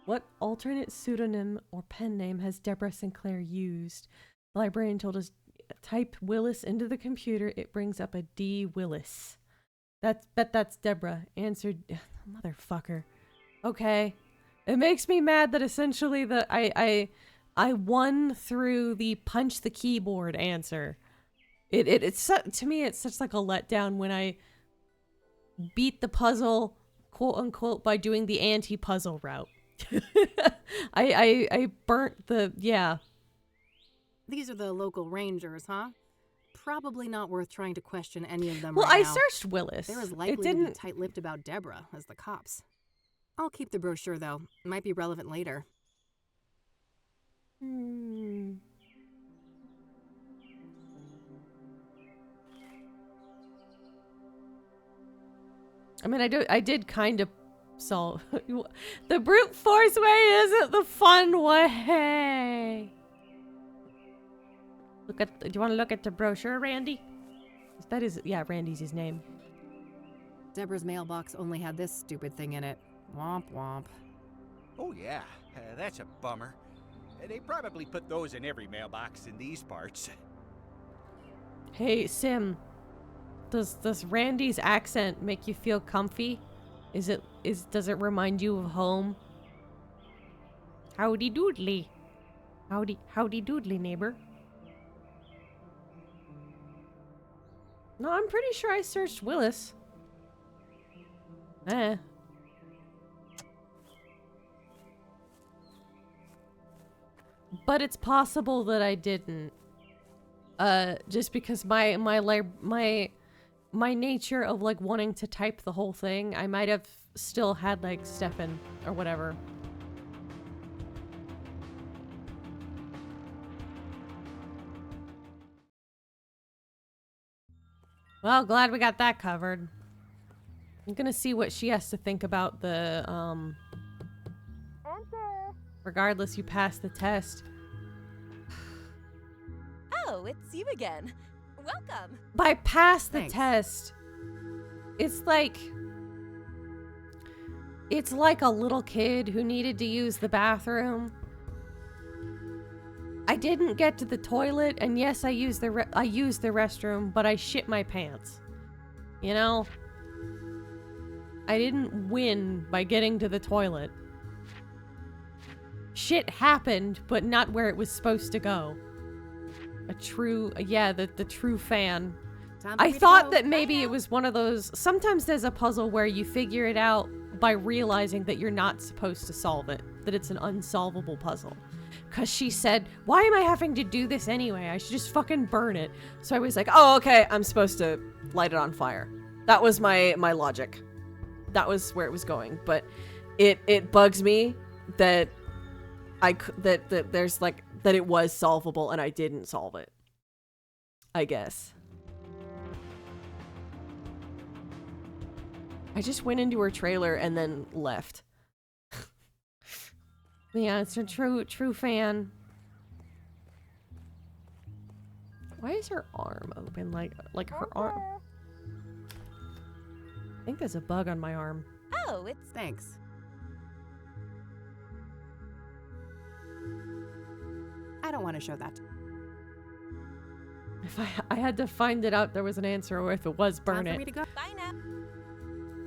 [SPEAKER 6] What alternate pseudonym or pen name has Deborah Sinclair used? The librarian told us, type Willis into the computer. It brings up a D. Willis. That's Deborah. Answered, motherfucker. Okay. It makes me mad that essentially that I won through the punch the keyboard answer. It's to me it's such like a letdown when I beat the puzzle, quote unquote, by doing the anti-puzzle route. I burnt the, yeah.
[SPEAKER 2] These are the local rangers, huh? Probably not worth trying to question any of them
[SPEAKER 6] well,
[SPEAKER 2] right
[SPEAKER 6] I
[SPEAKER 2] now.
[SPEAKER 6] searched Willis.
[SPEAKER 2] They're as likely to be tight-lipped about Deborah as the cops. I'll keep the brochure, though. It might be relevant later.
[SPEAKER 6] I mean, I did kind of solve. The brute force way isn't the fun way. Do you want to look at the brochure, Randy? That is, yeah, Randy's his name.
[SPEAKER 2] Deborah's mailbox only had this stupid thing in it. Womp womp.
[SPEAKER 7] Oh yeah, that's a bummer. They probably put those in every mailbox in these parts.
[SPEAKER 6] Hey, Sim. Does Randy's accent make you feel comfy? Does it remind you of home? Howdy doodly. Howdy doodly, neighbor. No, I'm pretty sure I searched Willis. But it's possible that I didn't. Just because my nature of like wanting to type the whole thing, I might have still had like Stefan or whatever. Well, glad we got that covered. I'm gonna see what she has to think about the,
[SPEAKER 8] Answer.
[SPEAKER 6] regardless, you passed the test.
[SPEAKER 11] Oh, it's you again. Welcome.
[SPEAKER 6] By pass the
[SPEAKER 2] Thanks.
[SPEAKER 6] test, it's like a little kid who needed to use the bathroom. I didn't get to the toilet, and yes, I used the restroom, but I shit my pants. You know? I didn't win by getting to the toilet. Shit happened, but not where it was supposed to go. The true fan. I thought that maybe it was one of those, sometimes there's a puzzle where you figure it out by realizing that you're not supposed to solve it, that it's an unsolvable puzzle. Cause she said, why am I having to do this anyway? I should just fucking burn it. So I was like, oh, okay, I'm supposed to light it on fire. That was my logic. That was where it was going. But it bugs me that there's like, that it was solvable and I didn't solve it. I guess. I just went into her trailer and then left. Yeah, it's a true fan. Why is her arm open? Like her arm. I think there's a bug on my arm.
[SPEAKER 11] Oh, it's...
[SPEAKER 2] Thanks. I don't want to show that.
[SPEAKER 6] If I had to find it out there was an answer, or if it was, burn
[SPEAKER 2] Time
[SPEAKER 6] it.
[SPEAKER 2] for me to go.
[SPEAKER 11] Bye now.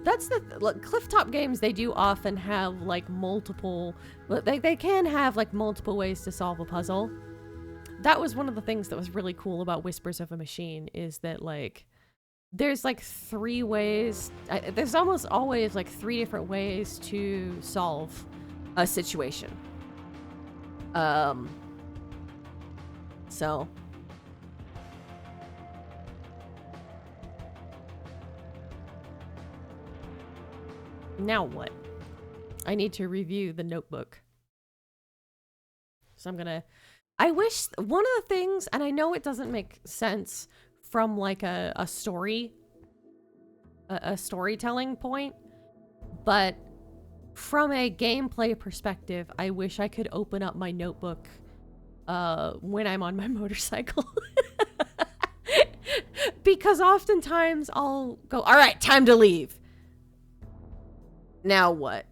[SPEAKER 6] That's the like, Clifftop games. They do often have like multiple. They can have like multiple ways to solve a puzzle. that was one of the things that was really cool about Whispers of a Machine, is that like there's like 3 ways, there's almost always like 3 different ways to solve a situation. So now what? I need to review the notebook. So I wish one of the things, and I know it doesn't make sense from like a storytelling point, but from a gameplay perspective, I wish I could open up my notebook when I'm on my motorcycle. Because oftentimes I'll go, all right, time to leave. Now what?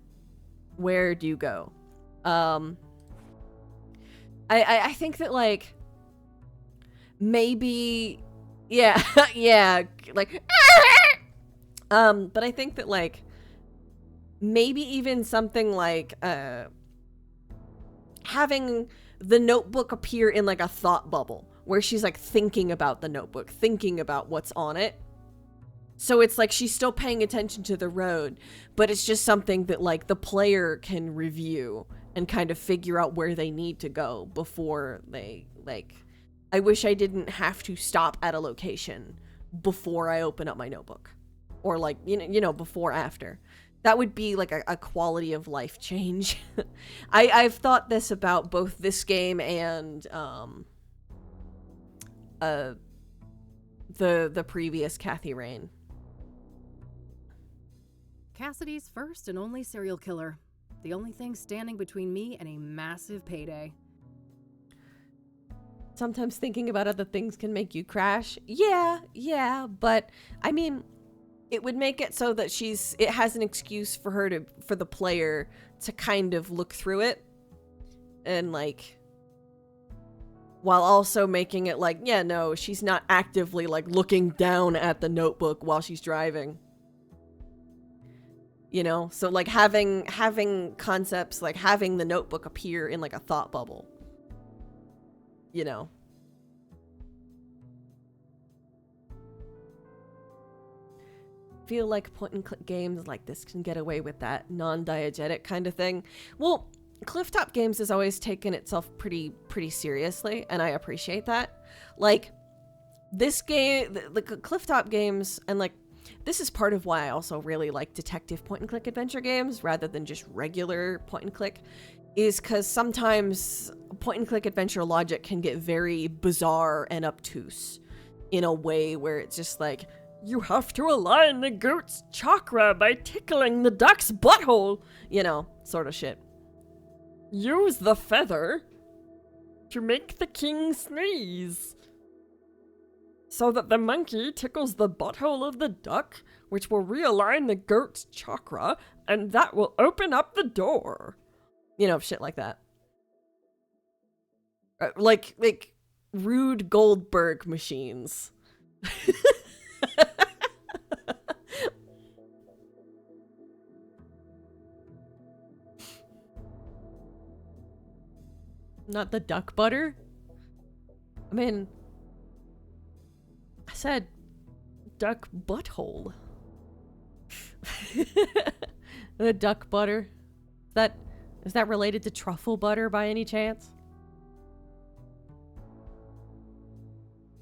[SPEAKER 6] Where do you go? I think that like maybe yeah yeah like but I think that like maybe even something like having the notebook appear in like a thought bubble where she's like thinking about the notebook, thinking about what's on it. So it's like she's still paying attention to the road, but it's just something that like the player can review and kind of figure out where they need to go before they like. I wish I didn't have to stop at a location before I open up my notebook, or like you know before after. That would be like a quality of life change. I've thought this about both this game and the previous Kathy Rain.
[SPEAKER 2] Cassidy's first and only serial killer. The only thing standing between me and a massive payday.
[SPEAKER 6] Sometimes thinking about other things can make you crash. Yeah, but I mean, it would make it so that it has an excuse for the player to kind of look through it, and like, while also making it like, yeah, no, she's not actively like looking down at the notebook while she's driving. You know, so like having concepts like having the notebook appear in like a thought bubble. You know. Feel like point and click games like this can get away with that non-diegetic kind of thing. Well, Clifftop Games has always taken itself pretty seriously, and I appreciate that. Like this game, the Clifftop Games, and like this is part of why I also really like detective point and click adventure games rather than just regular point and click, is because sometimes point and click adventure logic can get very bizarre and obtuse in a way where it's just like, you have to align the goat's chakra by tickling the duck's butthole, you know, sort of shit. Use the feather to make the king sneeze, so that the monkey tickles the butthole of the duck, which will realign the goat's chakra, and that will open up the door. You know, shit like that. Like Rube Goldberg machines. Not the duck butter? I mean, I said duck butthole. The duck butter. Is that related to truffle butter by any chance?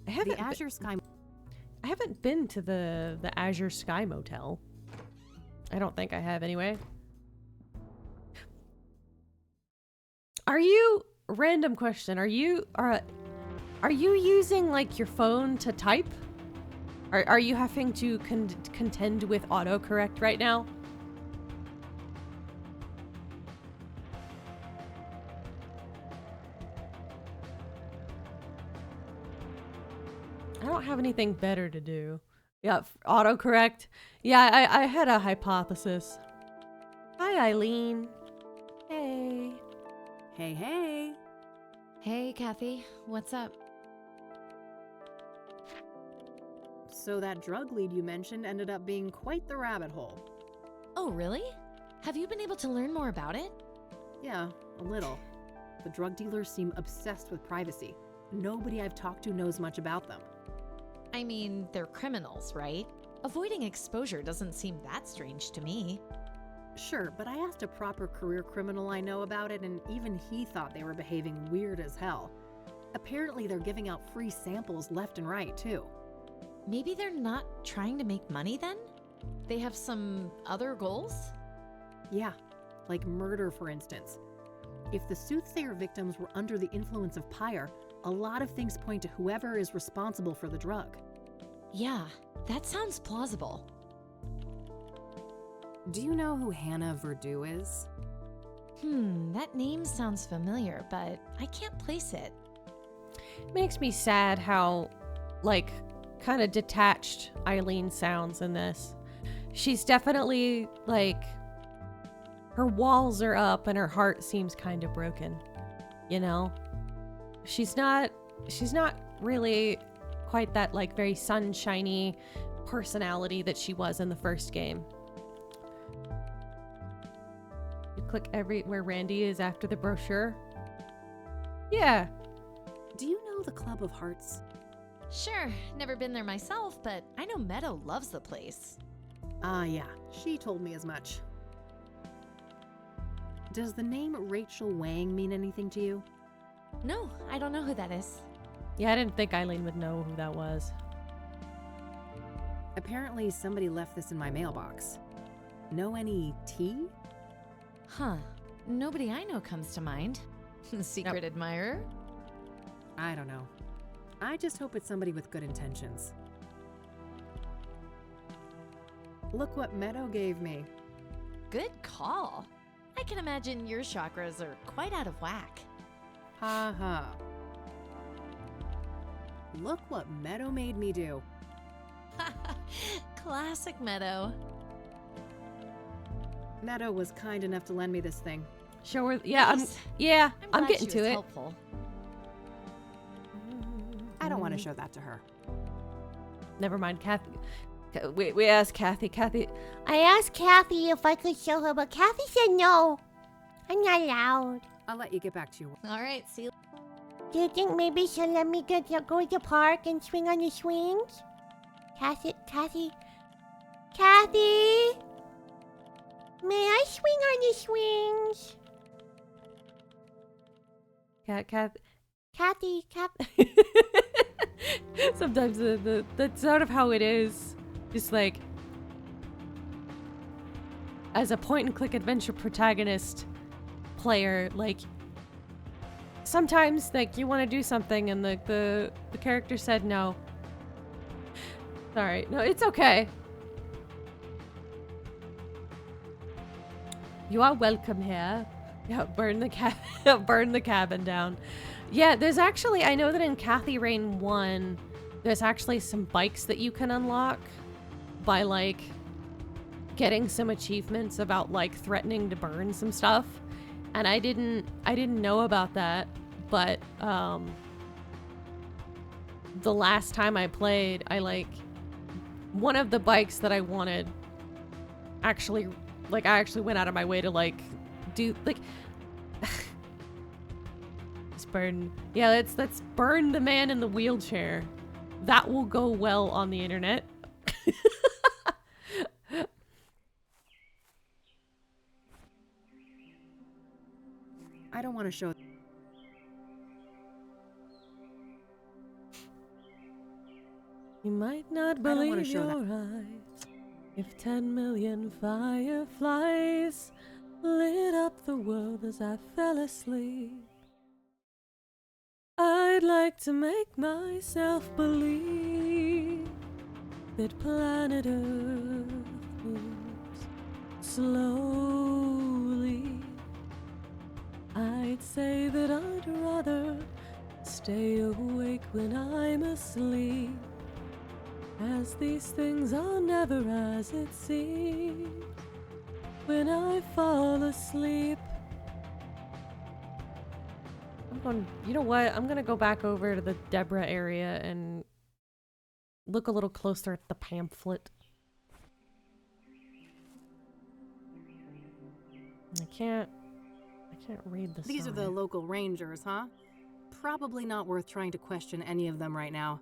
[SPEAKER 6] I haven't been to the Azure Sky Motel. I don't think I have anyway. Random question. Are you using like your phone to type? Are you having to contend with autocorrect right now? I don't have anything better to do. Yeah, autocorrect. Yeah, I had a hypothesis. Hi, Eileen. Hey.
[SPEAKER 2] Hey.
[SPEAKER 13] Hey, Kathy. What's up?
[SPEAKER 2] So that drug lead you mentioned ended up being quite the rabbit hole.
[SPEAKER 13] Oh, really? Have you been able to learn more about it?
[SPEAKER 2] Yeah, a little. The drug dealers seem obsessed with privacy. nobody I've talked to knows much about them.
[SPEAKER 13] I mean, they're criminals, right? Avoiding exposure doesn't seem that strange to me.
[SPEAKER 2] Sure, but I asked a proper career criminal I know about it, and even he thought they were behaving weird as hell. Apparently, they're giving out free samples left and right, too.
[SPEAKER 13] Maybe they're not trying to make money then? They have some other goals?
[SPEAKER 2] Yeah, like murder, for instance. If the Soothsayer victims were under the influence of Pyre, a lot of things point to whoever is responsible for the drug.
[SPEAKER 13] Yeah, that sounds plausible.
[SPEAKER 2] Do you know who Hannah Verdew is?
[SPEAKER 13] That name sounds familiar, but I can't place it.
[SPEAKER 6] Makes me sad how, like, kind of detached Eileen sounds in this. She's definitely, like, her walls are up and her heart seems kind of broken, you know? She's not really quite that, like, very sunshiny personality that she was in the first game. You click where Randy is after the brochure. Yeah.
[SPEAKER 2] Do you know the Club of Hearts?
[SPEAKER 13] Sure, never been there myself, but I know Meadow loves the place.
[SPEAKER 2] Ah, yeah, she told me as much. Does the name Rachel Wang mean anything to you?
[SPEAKER 13] No, I don't know who that is.
[SPEAKER 6] Yeah, I didn't think Eileen would know who that was.
[SPEAKER 2] Apparently somebody left this in my mailbox. Know any tea?
[SPEAKER 13] Huh. Nobody I know comes to mind. Secret admirer?
[SPEAKER 2] I don't know. I just hope it's somebody with good intentions. Look what Meadow gave me.
[SPEAKER 13] Good call. I can imagine your chakras are quite out of whack.
[SPEAKER 2] Ha ha. Look what Meadow made me do.
[SPEAKER 13] Classic Meadow.
[SPEAKER 2] Meadow was kind enough to lend me this thing.
[SPEAKER 6] Show her. Yeah,
[SPEAKER 13] Nice.
[SPEAKER 6] I'm
[SPEAKER 13] glad
[SPEAKER 6] getting
[SPEAKER 13] she
[SPEAKER 6] to
[SPEAKER 13] was
[SPEAKER 6] it.
[SPEAKER 13] Helpful.
[SPEAKER 2] I don't want to show that to her.
[SPEAKER 6] Never mind, Kathy. We asked Kathy. I asked Kathy if I could show her, but Kathy said no. I'm not allowed.
[SPEAKER 2] I'll let you get back to your work.
[SPEAKER 13] All right, see you.
[SPEAKER 6] Do you think maybe she'll let me go to the park and swing on the swings? Kathy? May I swing on the swings? Kathy. Sometimes that's sort of how it is. Just like, as a point-and-click adventure protagonist player, like, sometimes, like, you want to do something and the character said no. Sorry. No, it's okay. You are welcome here. Yeah, burn the cabin down. Yeah, there's actually, I know that in Kathy Rain 1, there's actually some bikes that you can unlock by, like, getting some achievements about, like, threatening to burn some stuff. And I didn't know about that, but the last time I played, one of the bikes that I wanted actually, like, I actually went out of my way to, like, do, like, let's burn, yeah, let's burn the man in the wheelchair. That will go well on the internet.
[SPEAKER 2] I don't want to show.
[SPEAKER 6] You might not believe your eyes if 10 million fireflies lit up the world as I fell asleep. I'd like to make myself believe that planet Earth moves slowly. I'd say that I'd rather stay awake when I'm asleep, as these things are never as it seems when I fall asleep. You know what? I'm gonna go back over to the Deborah area and look a little closer at the pamphlet. I can't read this.
[SPEAKER 2] These are the local rangers, huh? probably not worth trying to question any of them right now.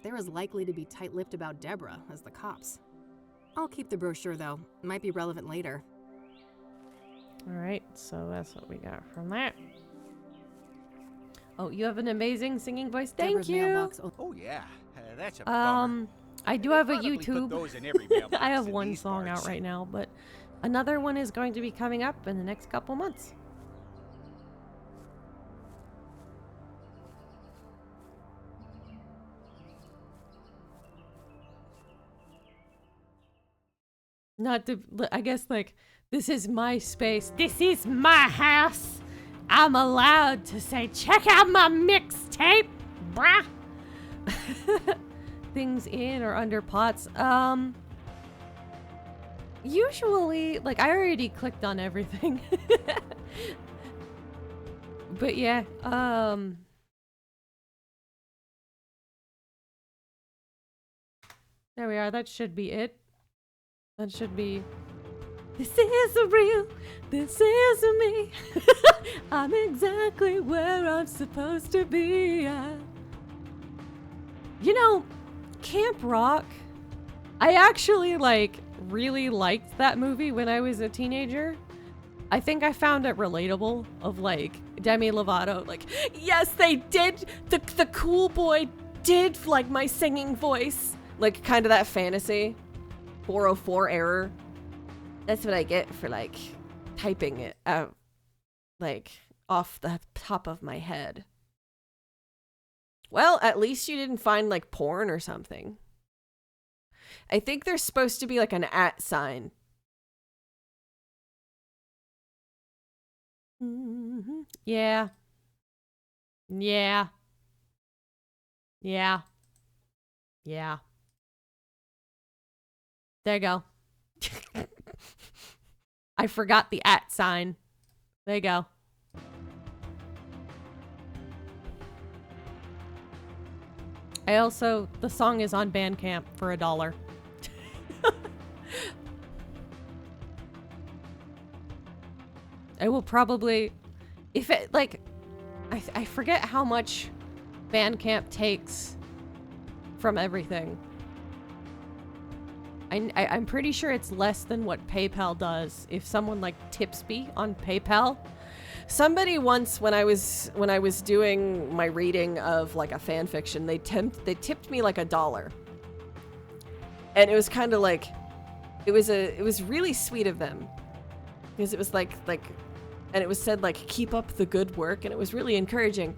[SPEAKER 2] They're as likely to be tight-lipped about Deborah as the cops. I'll keep the brochure, though. Might be relevant later.
[SPEAKER 6] Alright, so that's what we got from that. Oh, you have an amazing singing voice. Thank
[SPEAKER 2] Deborah's
[SPEAKER 6] you.
[SPEAKER 2] mailbox.
[SPEAKER 7] Oh, yeah. That's a bummer.
[SPEAKER 6] I do
[SPEAKER 7] They
[SPEAKER 6] have a
[SPEAKER 7] probably put
[SPEAKER 6] YouTube.
[SPEAKER 7] those in every mailbox
[SPEAKER 6] I have
[SPEAKER 7] in
[SPEAKER 6] one
[SPEAKER 7] these
[SPEAKER 6] song
[SPEAKER 7] parts.
[SPEAKER 6] out right now, but another one is going to be coming up in the next couple months. Not to, I guess, like, this is my space. This is my house. I'm allowed to say, check out my mixtape, brah. Things in or under pots. Usually, like, I already clicked on everything. But yeah, there we are. That should be it. That should be... This is real. This is me. I'm exactly where I'm supposed to be. You know, Camp Rock, I actually, like, really liked that movie when I was a teenager. I think I found it relatable of, like, Demi Lovato. Like, yes, they did. The cool boy did like my singing voice. Like, kind of that fantasy. 404 error. That's what I get for, like, typing it out, like, off the top of my head. Well, at least you didn't find, like, porn or something. I think there's supposed to be, like, an @ sign. Mm-hmm. Yeah. Yeah. Yeah. Yeah. There you go. I forgot the @ sign. There you go. I also, the song is on Bandcamp for $1. I will probably, if it, like, I forget how much Bandcamp takes from everything. I'm pretty sure it's less than what PayPal does if someone, like, tips me on PayPal. Somebody once, when I was doing my reading of, like, a fan fiction, they tipped me like $1. And it was kind of like, it was really sweet of them. Because it was like, and it was said, like, keep up the good work, and it was really encouraging.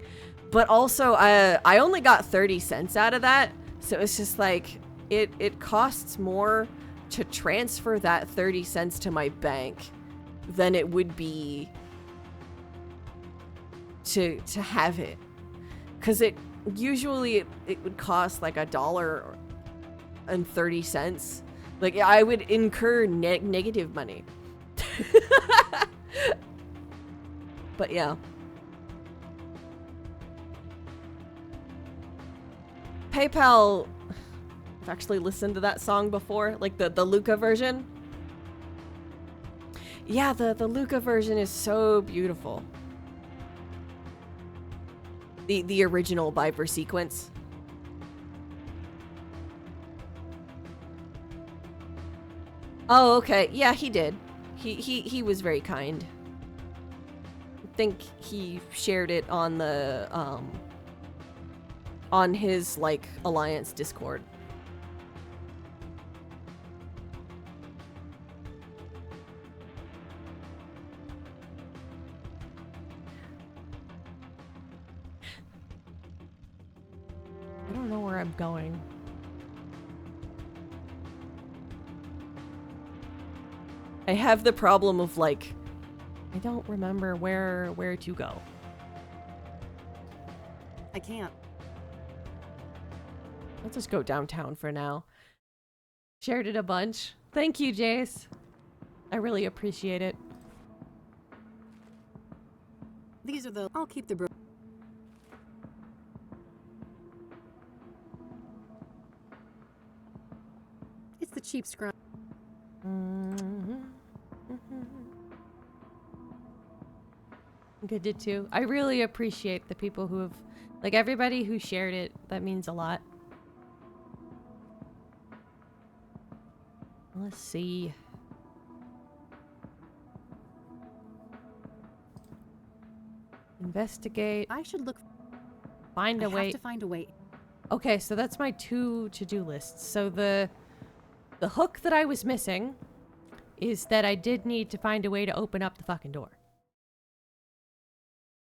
[SPEAKER 6] But also, I only got 30 cents out of that, so it's just like, it costs more to transfer that 30 cents to my bank than it would be to have it. Because it usually would cost like $1.30. Like, I would incur negative money. But yeah. PayPal, I've actually listened to that song before, like the Luca version. Yeah, the Luca version is so beautiful. The original Viper sequence. Oh, okay. Yeah, he did. He was very kind. I think he shared it on the on his, like, Alliance Discord. I don't know where I'm going. I have the problem of, like, I don't remember where to go.
[SPEAKER 2] I can't.
[SPEAKER 6] Let's just go downtown for now. Shared it a bunch. Thank you, Jace. I really appreciate it.
[SPEAKER 2] These are the... I'll keep the... It's the cheap scrum.
[SPEAKER 6] I did too. I really appreciate the people who have, like everybody who shared it. That means a lot. Let's see. Investigate.
[SPEAKER 2] I should look.
[SPEAKER 6] Find a way.
[SPEAKER 2] I have to find a way.
[SPEAKER 6] Okay, so that's my 2 to-do lists. So the hook that I was missing is that I did need to find a way to open up the fucking door.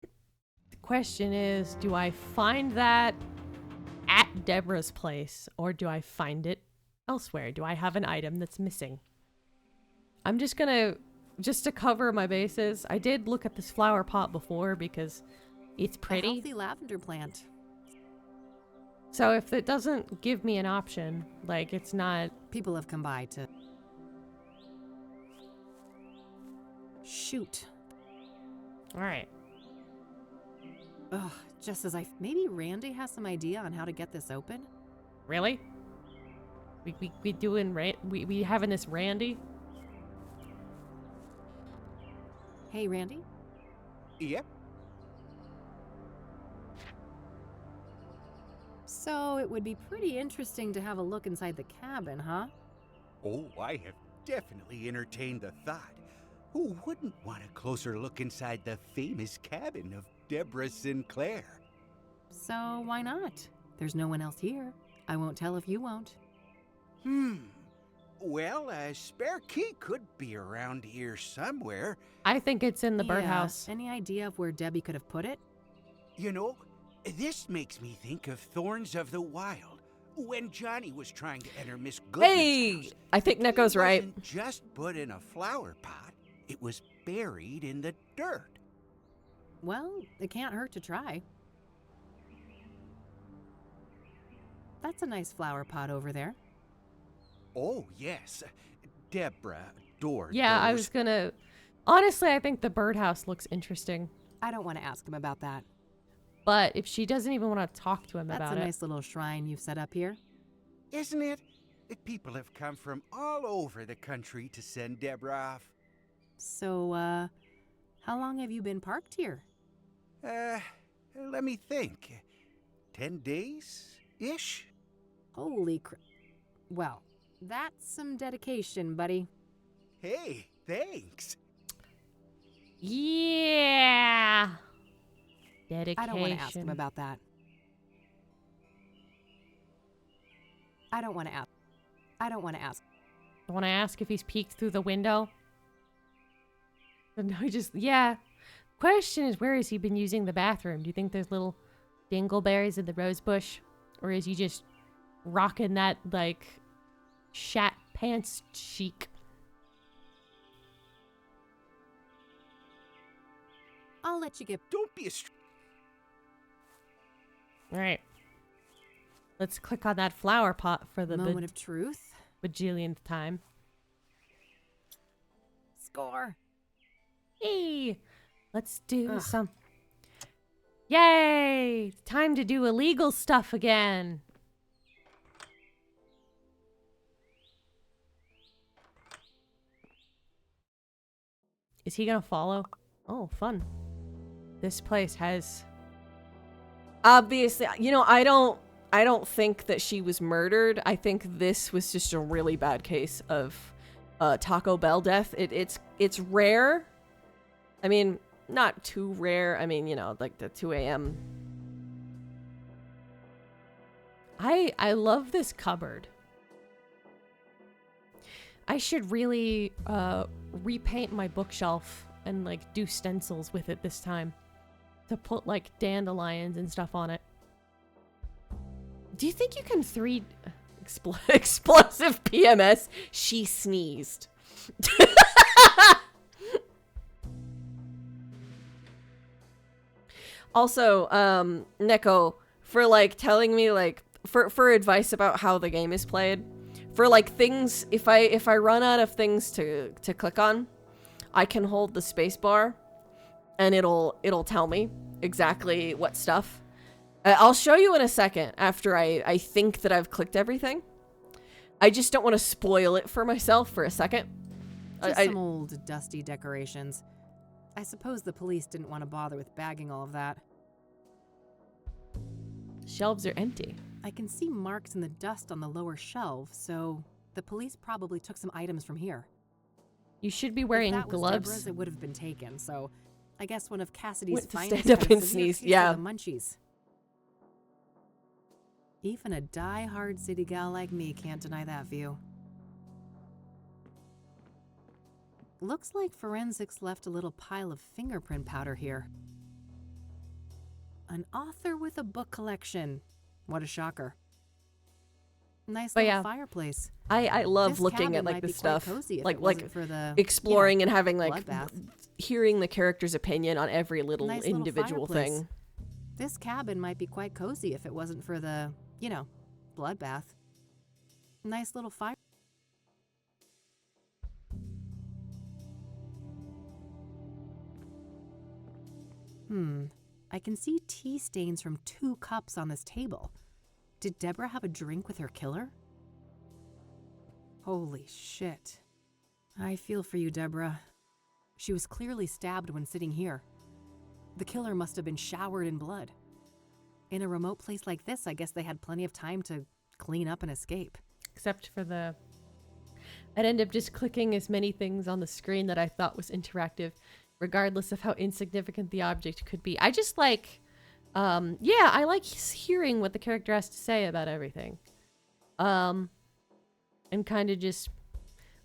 [SPEAKER 6] The question is, do I find that at Deborah's place or do I find it elsewhere? Do I have an item that's missing? I'm just gonna, just to cover my bases, I did look at this flower pot before because it's pretty.
[SPEAKER 2] A healthy lavender plant.
[SPEAKER 6] So if it doesn't give me an option, like it's not...
[SPEAKER 2] People have come by to... Shoot.
[SPEAKER 6] Alright.
[SPEAKER 2] Ugh, just as maybe Randy has some idea on how to get this open?
[SPEAKER 6] Really? We doing... We having this Randy?
[SPEAKER 2] Hey, Randy?
[SPEAKER 7] Yep.
[SPEAKER 2] So it would be pretty interesting to have a look inside the cabin, huh?
[SPEAKER 7] Oh, I have definitely entertained the thought. Who wouldn't want a closer look inside the famous cabin of Deborah Sinclair?
[SPEAKER 2] So why not? There's no one else here. I won't tell if you won't.
[SPEAKER 7] Well, a spare key could be around here somewhere.
[SPEAKER 6] I think it's in the birdhouse.
[SPEAKER 2] Any idea of where Debbie could have put it?
[SPEAKER 7] You know, this makes me think of Thorns of the Wild. When Johnny was trying to enter Miss Goodman's house,
[SPEAKER 1] I think Neko's right.
[SPEAKER 7] It wasn't just put in a flower pot. It was buried in the dirt.
[SPEAKER 2] Well, it can't hurt to try. That's a nice flower pot over there.
[SPEAKER 7] Oh, yes. Deborah adored
[SPEAKER 6] Yeah,
[SPEAKER 7] those.
[SPEAKER 6] I was gonna... Honestly, I think the birdhouse looks interesting.
[SPEAKER 2] I don't want to ask him about that.
[SPEAKER 6] But if she doesn't even want to talk to him about it...
[SPEAKER 2] That's a nice little shrine you've set up here.
[SPEAKER 7] Isn't it? People have come from all over the country to send Deborah off.
[SPEAKER 2] So, how long have you been parked here?
[SPEAKER 7] Let me think. 10 days-ish?
[SPEAKER 2] Holy crap. Well, that's some dedication, buddy.
[SPEAKER 7] Hey, thanks.
[SPEAKER 6] Yeah. Dedication.
[SPEAKER 2] I don't want to ask him about that. I don't want to ask. I want to
[SPEAKER 6] ask if he's peeked through the window. No, he just... Yeah. Question is, where has he been using the bathroom? Do you think there's little dingleberries in the rose bush? Or is he just rocking that, like, shat pants chic?
[SPEAKER 2] I'll let you get...
[SPEAKER 7] Don't be a...
[SPEAKER 6] Alright. Let's click on that flower pot for the...
[SPEAKER 2] Moment of truth.
[SPEAKER 6] Bajillionth time.
[SPEAKER 2] Score.
[SPEAKER 6] Hey! Let's do some... Yay! Time to do illegal stuff again. Is he gonna follow? Oh, fun. This place has...
[SPEAKER 1] Obviously, you know, I don't think that she was murdered. I think this was just a really bad case of Taco Bell death. It's rare. I mean, not too rare. I mean, you know, like the 2 a.m.
[SPEAKER 6] I love this cupboard. I should really repaint my bookshelf and like do stencils with it this time to put like dandelions and stuff on it. Do you think you can explosive PMS? She sneezed. Also, Neko, for like telling me like for advice about how the game is played, for like things, if I run out of things to click on, I can hold the space bar and it'll tell me exactly what stuff. I'll show you in a second after I think that I've clicked everything. I just don't want to spoil it for myself for a second.
[SPEAKER 2] Just some old dusty decorations. I suppose the police didn't want to bother with bagging all of that.
[SPEAKER 6] Shelves are empty.
[SPEAKER 2] I can see marks in the dust on the lower shelf, so the police probably took some items from here.
[SPEAKER 6] You should be wearing
[SPEAKER 2] if that was
[SPEAKER 6] gloves.
[SPEAKER 2] Deborah's, it would have been taken, so I guess one of Cassidy's
[SPEAKER 1] Went to
[SPEAKER 2] finest
[SPEAKER 1] stand up
[SPEAKER 2] had a
[SPEAKER 1] and
[SPEAKER 2] severe
[SPEAKER 1] sneeze,
[SPEAKER 2] case
[SPEAKER 1] yeah.
[SPEAKER 2] of the munchies. Even a die-hard city gal like me can't deny that view. Looks like forensics left a little pile of fingerprint powder here. An author with a book collection. What a shocker. Nice
[SPEAKER 6] But
[SPEAKER 2] little
[SPEAKER 6] yeah,
[SPEAKER 2] fireplace.
[SPEAKER 1] I love
[SPEAKER 2] This
[SPEAKER 1] looking
[SPEAKER 2] cabin
[SPEAKER 1] at like
[SPEAKER 2] might
[SPEAKER 1] this
[SPEAKER 2] be quite
[SPEAKER 1] stuff,
[SPEAKER 2] cozy if
[SPEAKER 1] like
[SPEAKER 2] it wasn't for the,
[SPEAKER 1] exploring
[SPEAKER 2] you know,
[SPEAKER 1] and having like
[SPEAKER 2] bloodbath.
[SPEAKER 1] hearing the character's opinion on every little
[SPEAKER 2] Nice little
[SPEAKER 1] individual
[SPEAKER 2] fireplace.
[SPEAKER 1] thing.
[SPEAKER 2] This cabin might be quite cozy if it wasn't for the, you know, bloodbath. Nice little fire. I can see tea stains from 2 cups on this table. Did Deborah have a drink with her killer? Holy shit. I feel for you, Deborah. She was clearly stabbed when sitting here. The killer must have been showered in blood. In a remote place like this, I guess they had plenty of time to clean up and escape.
[SPEAKER 6] Except for the... I'd end up just clicking as many things on the screen that I thought was interactive, regardless of how insignificant the object could be. I just like... yeah, I like hearing what the character has to say about everything. And kind of just...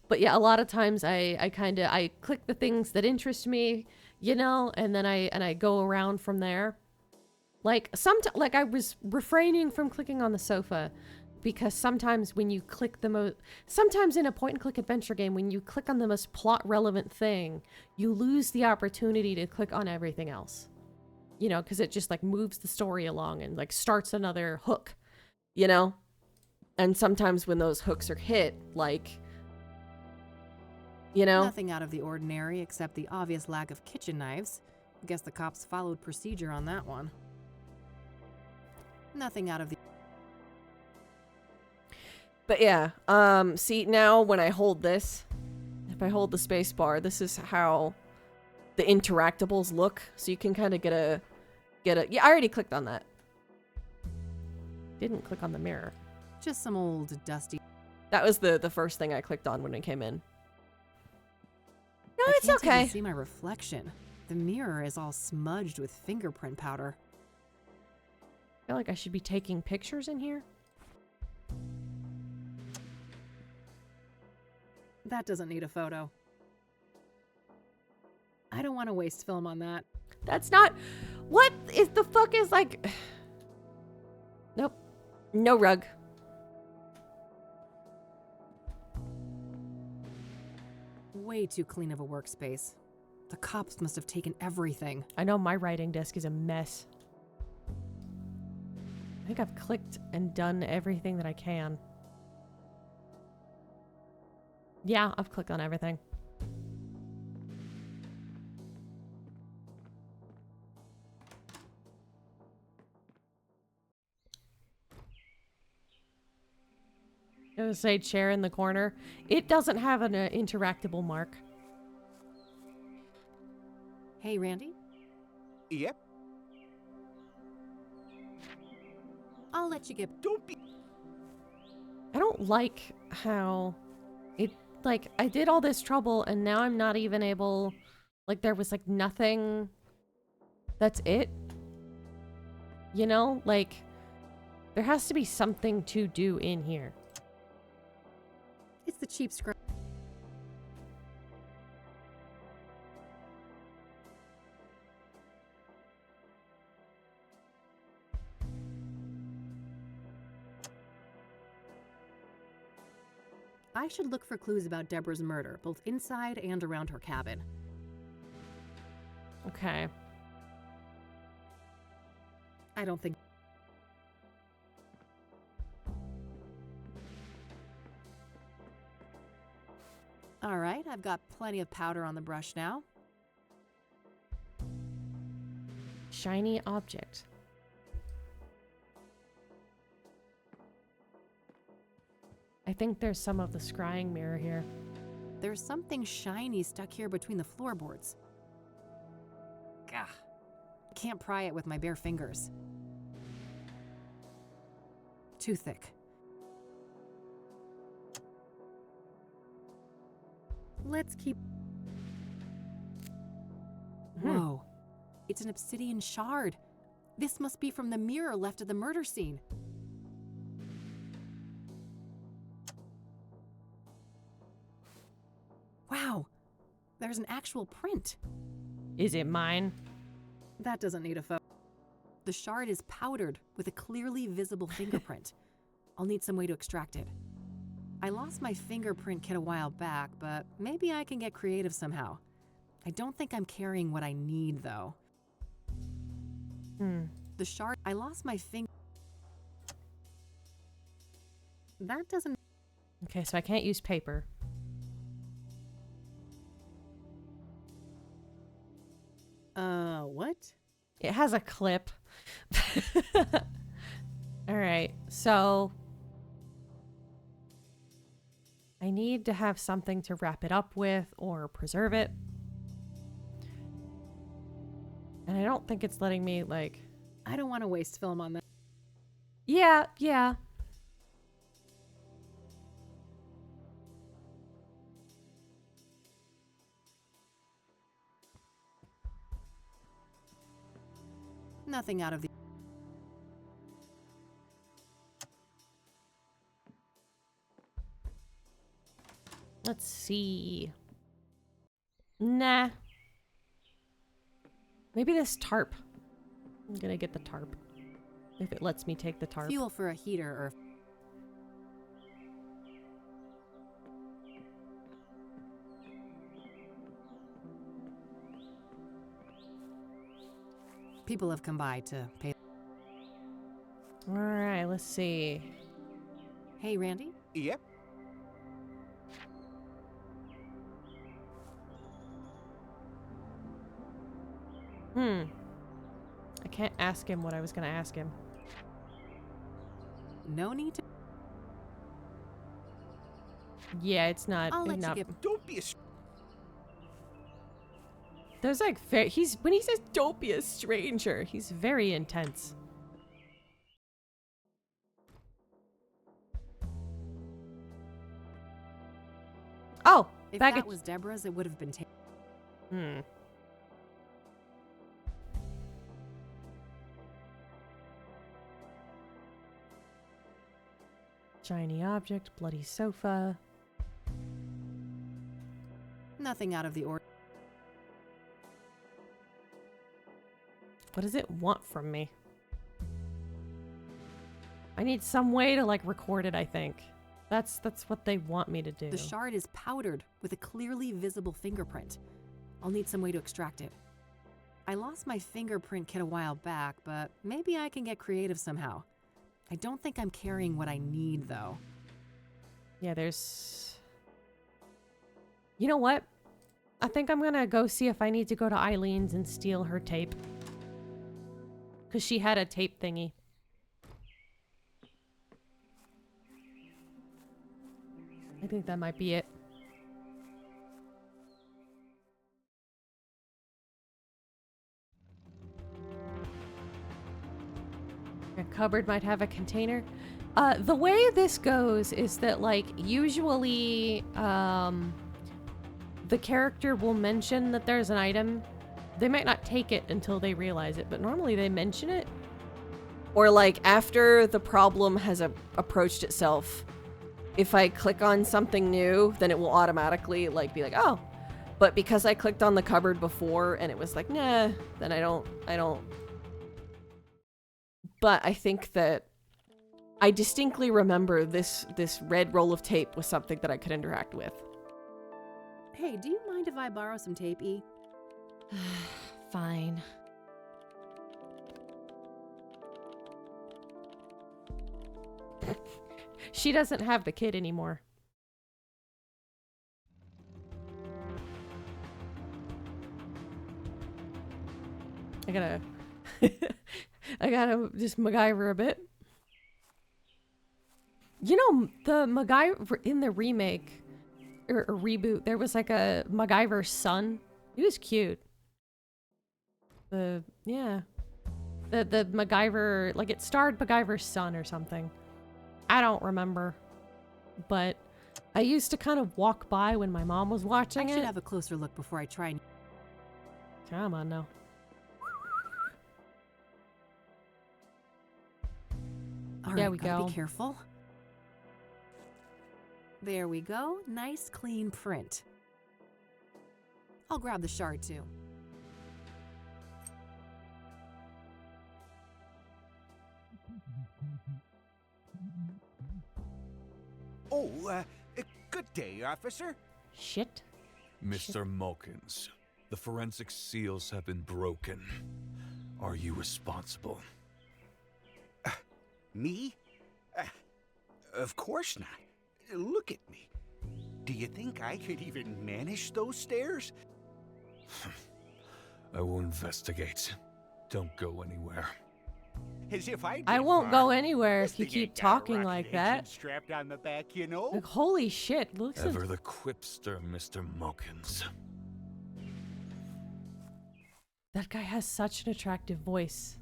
[SPEAKER 6] But yeah, a lot of times I click the things that interest me, you know, and then I go around from there. Like like I was refraining from clicking on the sofa because sometimes when you click sometimes in a point and click adventure game, when you click on the most plot relevant thing, you lose the opportunity to click on everything else. You know, because it just like moves the story along and like starts another hook, you know? And sometimes when those hooks are hit, like, you know?
[SPEAKER 2] Nothing out of the ordinary except the obvious lack of kitchen knives. Guess the cops followed procedure on that one. Nothing out of the...
[SPEAKER 1] But yeah, see now when I hold this, if I hold the space bar, this is how the interactables look. So you can kind of get a, yeah, I already clicked on that. Didn't click on the mirror.
[SPEAKER 2] Just some old dusty...
[SPEAKER 1] That was the first thing I clicked on when I came in. No,
[SPEAKER 2] I
[SPEAKER 1] it's
[SPEAKER 2] can't
[SPEAKER 1] okay.
[SPEAKER 2] even see my reflection. The mirror is all smudged with fingerprint powder.
[SPEAKER 6] I feel like I should be taking pictures in here.
[SPEAKER 2] That doesn't need a photo. I don't want to waste film on that.
[SPEAKER 6] That's not... What is the fuck is like...
[SPEAKER 1] Nope. No rug.
[SPEAKER 2] Way too clean of a workspace. The cops must have taken everything.
[SPEAKER 6] I know my writing desk is a mess. I think I've clicked and done everything that I can. Yeah, I've clicked on everything. I was gonna say chair in the corner. It doesn't have an interactable mark.
[SPEAKER 2] Hey, Randy?
[SPEAKER 7] Yep.
[SPEAKER 2] I'll let you get...
[SPEAKER 7] Don't be...
[SPEAKER 6] I don't like how it, like, I did all this trouble and now I'm not even able, like, there was, like, nothing, that's it. You know, like, there has to be something to do in here.
[SPEAKER 2] It's the cheap scrap. I should look for clues about Deborah's murder, both inside and around her cabin.
[SPEAKER 6] Okay.
[SPEAKER 2] I don't think... All right, I've got plenty of powder on the brush now.
[SPEAKER 6] Shiny object. I think there's some of the scrying mirror here.
[SPEAKER 2] There's something shiny stuck here between the floorboards. Gah. I can't pry it with my bare fingers. Too thick. Let's keep... Whoa. It's an obsidian shard. This must be from the mirror left at the murder scene. Wow. There's an actual print.
[SPEAKER 6] Is it mine?
[SPEAKER 2] That doesn't need a photo. The shard is powdered with a clearly visible fingerprint. I'll need some way to extract it. I lost my fingerprint kit a while back, but maybe I can get creative somehow. I don't think I'm carrying what I need, though. The shard... I lost my finger... That doesn't...
[SPEAKER 6] Okay, so I can't use paper.
[SPEAKER 2] What?
[SPEAKER 6] It has a clip. All right, so I need to have something to wrap it up with or preserve it. And I don't think it's letting me, like...
[SPEAKER 2] I don't want to waste film on that.
[SPEAKER 6] Yeah.
[SPEAKER 2] Nothing out of the...
[SPEAKER 6] Let's see. Nah. Maybe this tarp. I'm gonna get the tarp. If it lets me take the tarp.
[SPEAKER 2] Fuel for a heater or... People have come by to pay...
[SPEAKER 6] Alright, let's see.
[SPEAKER 2] Hey, Randy?
[SPEAKER 7] Yep.
[SPEAKER 6] I can't ask him what I was gonna ask him.
[SPEAKER 2] No need to...
[SPEAKER 6] Yeah, it's not...
[SPEAKER 2] I'll let
[SPEAKER 6] not...
[SPEAKER 2] you get...
[SPEAKER 7] Don't be a...
[SPEAKER 6] There's like... He's... When he says don't be a stranger, he's very intense. Oh!
[SPEAKER 2] If
[SPEAKER 6] baggage.
[SPEAKER 2] that was Deborah's, it would have been taken.
[SPEAKER 6] Shiny object, bloody sofa.
[SPEAKER 2] Nothing out of the order.
[SPEAKER 6] What does it want from me? I need some way to like record it, I think. That's what they want me to do.
[SPEAKER 2] The shard is powdered with a clearly visible fingerprint. I'll need some way to extract it. I lost my fingerprint kit a while back, but maybe I can get creative somehow. I don't think I'm carrying what I need, though.
[SPEAKER 6] Yeah, there's... You know what? I think I'm gonna go see if I need to go to Eileen's and steal her tape. Because she had a tape thingy. I think that might be it. A cupboard might have a container. The way this goes is that, like, usually, the character will mention that there's an item. They might not take it until they realize it, but normally they mention it.
[SPEAKER 1] Or, like, after the problem has approached itself, if I click on something new, then it will automatically, like, be like, oh. But because I clicked on the cupboard before and it was like, nah, then I don't. But I think that I distinctly remember this red roll of tape was something that I could interact with.
[SPEAKER 2] Hey, do you mind if I borrow some tape, E?
[SPEAKER 6] Fine. She doesn't have the kid anymore. I gotta just MacGyver a bit. You know, the MacGyver in the remake or reboot, there was like a MacGyver's son. He was cute. The MacGyver, like it starred MacGyver's son or something. I don't remember. But I used to kind of walk by when my mom was watching it.
[SPEAKER 2] I should have a closer look before I try.
[SPEAKER 6] Come on now.
[SPEAKER 2] All
[SPEAKER 6] there
[SPEAKER 2] right,
[SPEAKER 6] we
[SPEAKER 2] gotta
[SPEAKER 6] go.
[SPEAKER 2] Be careful. There we go. Nice clean print. I'll grab the shard too.
[SPEAKER 7] Oh, good day, officer.
[SPEAKER 6] Shit.
[SPEAKER 14] Mr. Mulkins, the forensic seals have been broken. Are you responsible?
[SPEAKER 7] Me? Of course not. Look at me. Do you think I could even manage those stairs?
[SPEAKER 14] I will investigate. Don't go anywhere.
[SPEAKER 7] As if
[SPEAKER 6] I won't go anywhere
[SPEAKER 7] This
[SPEAKER 6] if you
[SPEAKER 7] thing
[SPEAKER 6] keep
[SPEAKER 7] ain't got a
[SPEAKER 6] talking
[SPEAKER 7] rocket
[SPEAKER 6] like
[SPEAKER 7] engine
[SPEAKER 6] that.
[SPEAKER 7] strapped on the back, you know.
[SPEAKER 6] Like, holy shit, looks like
[SPEAKER 14] Ever the quipster, Mr. Mulkins.
[SPEAKER 6] that guy has such an attractive voice.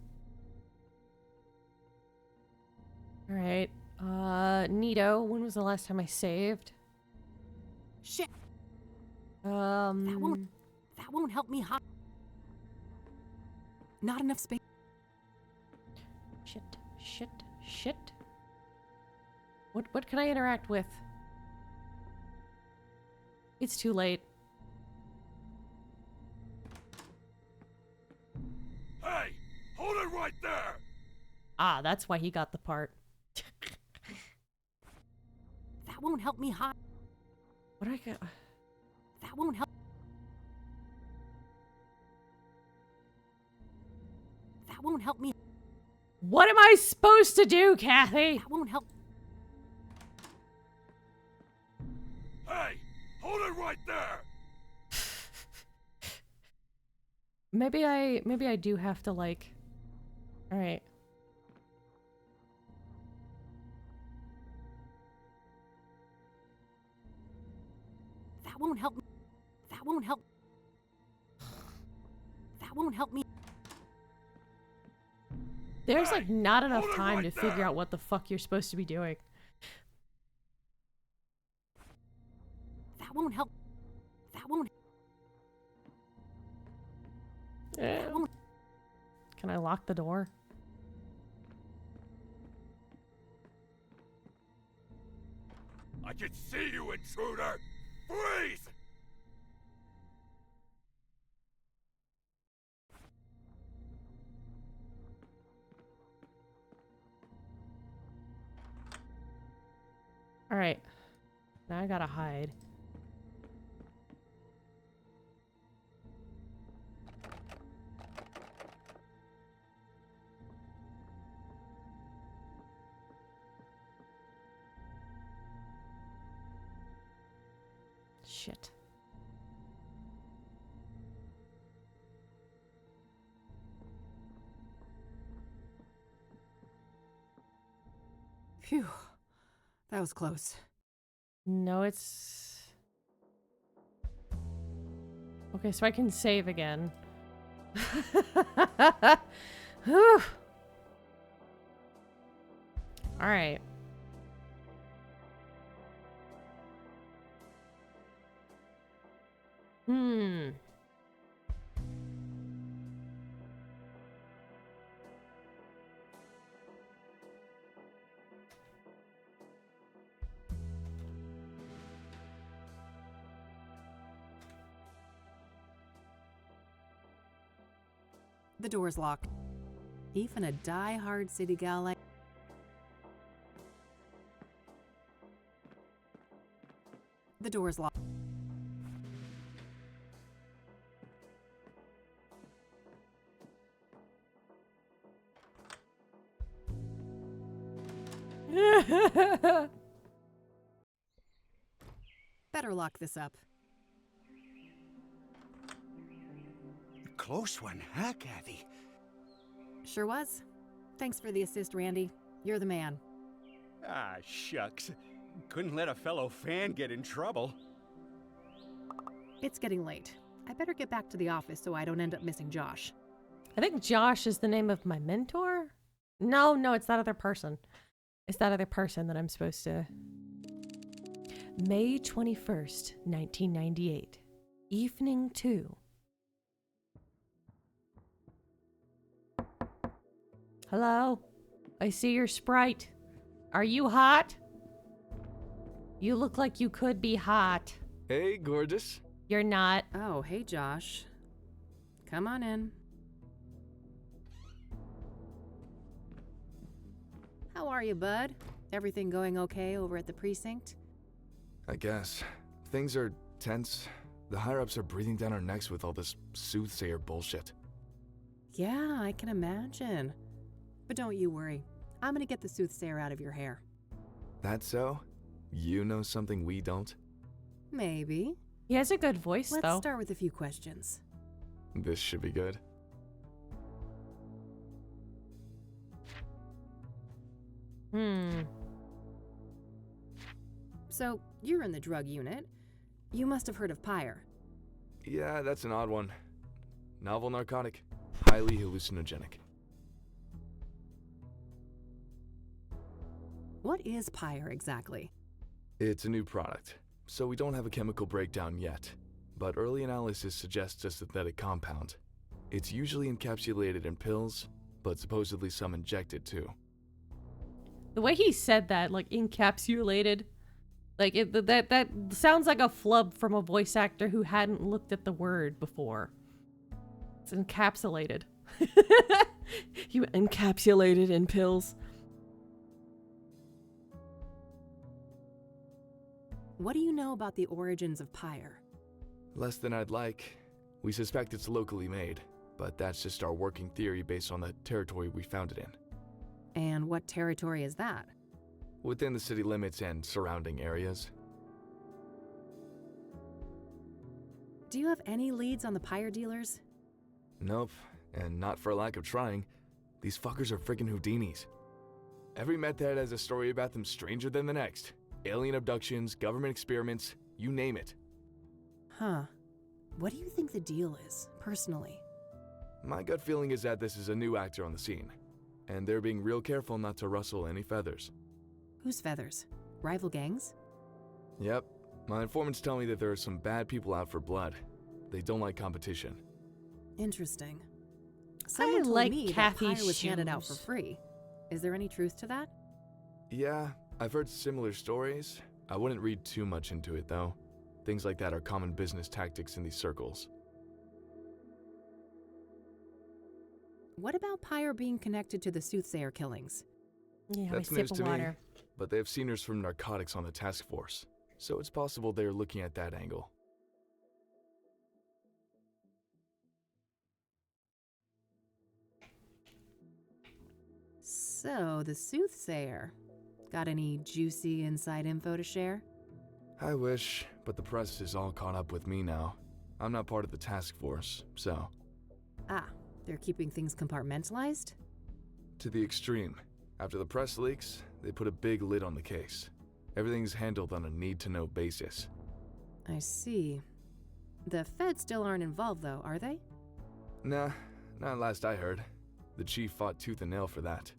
[SPEAKER 6] All right. Nito, when was the last time I saved?
[SPEAKER 2] Shit.
[SPEAKER 6] That
[SPEAKER 2] won't help me hide. Not enough space.
[SPEAKER 6] Shit. What can I interact with? It's too late.
[SPEAKER 5] Hey! Hold it right there!
[SPEAKER 6] Ah, that's why he got the part.
[SPEAKER 2] That won't help me hide.
[SPEAKER 6] What do I got?
[SPEAKER 2] That won't help. That won't help me.
[SPEAKER 6] What am I supposed to do, Kathy?
[SPEAKER 2] That won't help.
[SPEAKER 5] Hey! Hold it right there!
[SPEAKER 6] Maybe I do have to like. All right.
[SPEAKER 2] That won't help me. That won't help. That won't help me.
[SPEAKER 6] There's like not enough time to figure out what the fuck you're supposed to be doing.
[SPEAKER 2] That won't help. That won't.
[SPEAKER 6] That won't. Can I lock the door?
[SPEAKER 5] I can see you, intruder! Freeze!
[SPEAKER 6] All right. Now I gotta hide. Shit.
[SPEAKER 2] Phew. That was close.
[SPEAKER 6] No, it's... Okay, so I can save again. Whew. All right.
[SPEAKER 2] The door's locked. Even a die-hard city gal like... The door's locked. Better lock this up.
[SPEAKER 7] Close one, huh, Kathy?
[SPEAKER 2] Sure was. Thanks for the assist, Randy. You're the man.
[SPEAKER 15] Ah, shucks. Couldn't let a fellow fan get in trouble.
[SPEAKER 2] It's getting late. I better get back to the office so I don't end up missing Josh.
[SPEAKER 6] I think Josh is the name of my mentor. No, it's that other person. It's that other person that I'm supposed to... May 21st, 1998. Evening 2. Hello? I see your sprite. Are you hot? You look like you could be hot.
[SPEAKER 16] Hey, gorgeous.
[SPEAKER 6] You're not.
[SPEAKER 2] Oh, hey, Josh. Come on in. How are you, bud? Everything going okay over at the precinct?
[SPEAKER 14] I guess. Things are tense. The higher-ups are breathing down our necks with all this Soothsayer bullshit.
[SPEAKER 2] Yeah, I can imagine. But don't you worry. I'm gonna get the Soothsayer out of your hair.
[SPEAKER 14] That so? You know something we don't?
[SPEAKER 2] Maybe.
[SPEAKER 6] He has a good voice, though.
[SPEAKER 2] Let's start with a few questions.
[SPEAKER 14] This should be good.
[SPEAKER 2] So, you're in the drug unit. You must have heard of Pyre.
[SPEAKER 14] Yeah, that's an odd one. Novel narcotic. Highly hallucinogenic.
[SPEAKER 2] What is Pyre exactly?
[SPEAKER 14] It's a new product, so we don't have a chemical breakdown yet. But early analysis suggests a synthetic compound. It's usually encapsulated in pills, but supposedly some injected too.
[SPEAKER 6] The way he said that, like encapsulated, like that sounds like a flub from a voice actor who hadn't looked at the word before. It's encapsulated. You encapsulated in pills.
[SPEAKER 2] What do you know about the origins of Pyre?
[SPEAKER 14] Less than I'd like. We suspect it's locally made, but that's just our working theory based on the territory we found it in.
[SPEAKER 2] And what territory is that?
[SPEAKER 14] Within the city limits and surrounding areas.
[SPEAKER 2] Do you have any leads on the Pyre dealers?
[SPEAKER 14] Nope, and not for lack of trying. These fuckers are freaking Houdinis. Every meth head has a story about them stranger than the next. Alien abductions, government experiments, you name it.
[SPEAKER 2] Huh. What do you think the deal is, personally?
[SPEAKER 14] My gut feeling is that this is a new actor on the scene, and they're being real careful not to rustle any feathers.
[SPEAKER 2] Whose feathers? Rival gangs?
[SPEAKER 14] Yep. My informants tell me that there are some bad people out for blood. They don't like competition.
[SPEAKER 2] Interesting. Someone told me that Pyre was handed out for free. Is there any truth to that?
[SPEAKER 14] Yeah, I've heard similar stories. I wouldn't read too much into it, though. Things like that are common business tactics in these circles.
[SPEAKER 2] What about Pyre being connected to the Soothsayer killings?
[SPEAKER 6] Yeah,
[SPEAKER 14] that's news to me, but they have seniors from narcotics on the task force, so it's possible they're looking at that angle.
[SPEAKER 2] So, the Soothsayer. Got any juicy inside info to share?
[SPEAKER 14] I wish, but the press is all caught up with me now. I'm not part of the task force, so...
[SPEAKER 2] Ah, they're keeping things compartmentalized?
[SPEAKER 14] To the extreme. After the press leaks, they put a big lid on the case. Everything's handled on a need-to-know basis.
[SPEAKER 2] I see. The feds still aren't involved, though, are they?
[SPEAKER 14] Nah, not last I heard. The chief fought tooth and nail for that.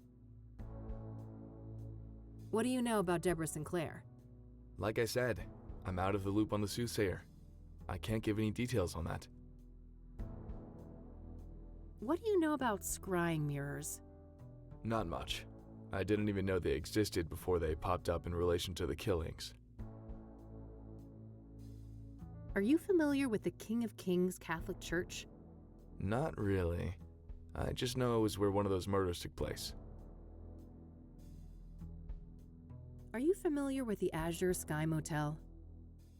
[SPEAKER 2] What do you know about Deborah Sinclair?
[SPEAKER 14] Like I said, I'm out of the loop on the Soothsayer. I can't give any details on that.
[SPEAKER 2] What do you know about scrying mirrors?
[SPEAKER 14] Not much. I didn't even know they existed before they popped up in relation to the killings.
[SPEAKER 2] Are you familiar with the King of Kings Catholic Church?
[SPEAKER 14] Not really. I just know it was where one of those murders took place.
[SPEAKER 2] Are you familiar with the Azure Sky Motel?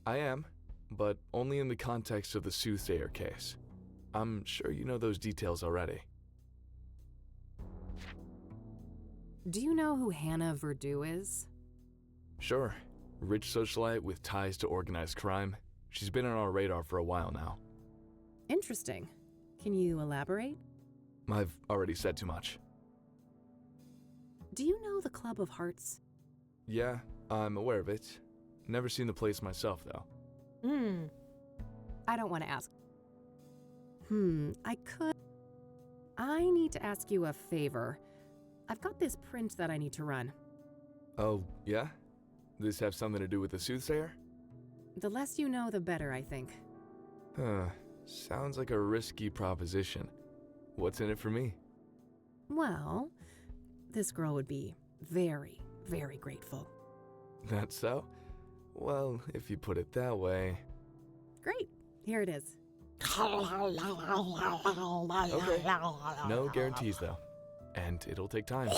[SPEAKER 14] I am, but only in the context of the Soothsayer case. I'm sure you know those details already.
[SPEAKER 2] Do you know who Hannah Verdew is?
[SPEAKER 14] Sure. Rich socialite with ties to organized crime. She's been on our radar for a while now.
[SPEAKER 2] Interesting. Can you elaborate?
[SPEAKER 14] I've already said too much.
[SPEAKER 2] Do you know the Club of Hearts?
[SPEAKER 14] Yeah, I'm aware of it. Never seen the place myself, though.
[SPEAKER 2] I don't want to ask. I could. I need to ask you a favor. I've got this print that I need to run.
[SPEAKER 14] Oh, yeah? This have something to do with the Soothsayer?
[SPEAKER 2] The less you know, the better, I think.
[SPEAKER 14] Sounds like a risky proposition. What's in it for me?
[SPEAKER 2] Well, this girl would be very, very grateful.
[SPEAKER 14] That so? Well, if you put it that way...
[SPEAKER 2] Great. Here it is.
[SPEAKER 14] Okay. No guarantees, though. And it'll take time.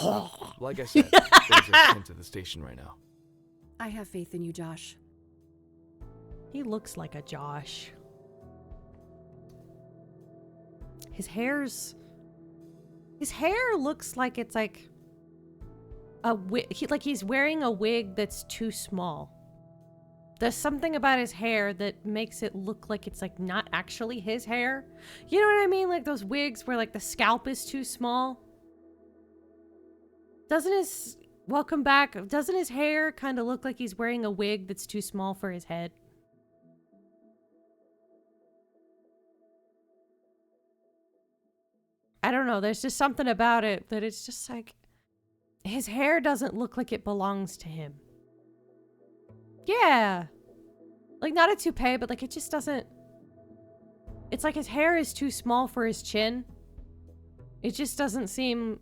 [SPEAKER 14] Like I said, things are pinned to the station right now.
[SPEAKER 2] I have faith in you, Josh.
[SPEAKER 6] He looks like a Josh. His hair looks like it's like a wig. He's wearing a wig that's too small. There's something about his hair that makes it look like it's like not actually his hair. You know what I mean? Like those wigs where like the scalp is too small. Doesn't his hair kind of look like he's wearing a wig that's too small for his head? I don't know. There's just something about it that it's just like his hair doesn't look like it belongs to him. Yeah. Like not a toupee, but like it just doesn't. It's like his hair is too small for his chin. It just doesn't seem.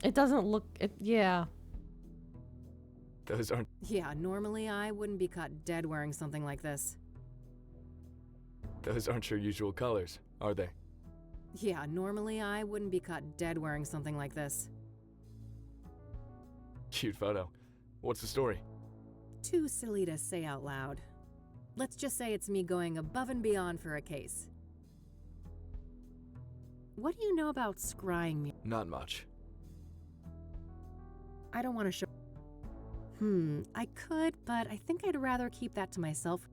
[SPEAKER 6] It doesn't look. Yeah.
[SPEAKER 14] Those aren't.
[SPEAKER 2] Yeah, normally I wouldn't be caught dead wearing something like this.
[SPEAKER 14] Those aren't your usual colors, are they?
[SPEAKER 2] Yeah, normally I wouldn't be caught dead wearing something like this.
[SPEAKER 14] Cute photo. What's the story?
[SPEAKER 2] Too silly to say out loud. Let's just say it's me going above and beyond for a case. What do you know about scrying me?
[SPEAKER 14] Not much.
[SPEAKER 2] I don't want to show... I could, but I think I'd rather keep that to myself.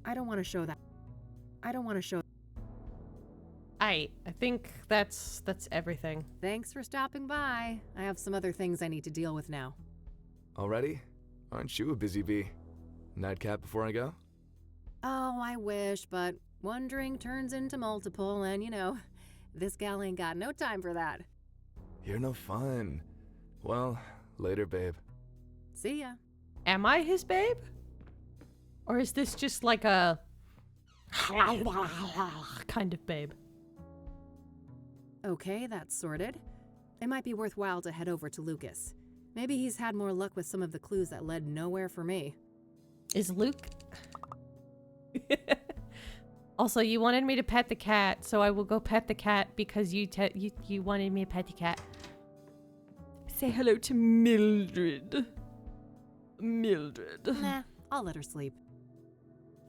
[SPEAKER 2] I don't want to show that.
[SPEAKER 6] I think that's everything.
[SPEAKER 2] Thanks for stopping by. I have some other things I need to deal with now.
[SPEAKER 14] Already? Aren't you a busy bee? Nightcap before I go?
[SPEAKER 2] Oh, I wish, but one drink turns into multiple, and you know, this gal ain't got no time for that.
[SPEAKER 14] You're no fun. Well, later, babe.
[SPEAKER 2] See ya.
[SPEAKER 6] Am I his babe? Or is this just like a kind of babe?
[SPEAKER 2] Okay, that's sorted. It might be worthwhile to head over to Lucas. Maybe he's had more luck with some of the clues that led nowhere for me.
[SPEAKER 6] Is Luke... Also, you wanted me to pet the cat, so I will go pet the cat because you wanted me to pet the cat. Say hello to Mildred. Mildred.
[SPEAKER 2] Nah, I'll let her sleep.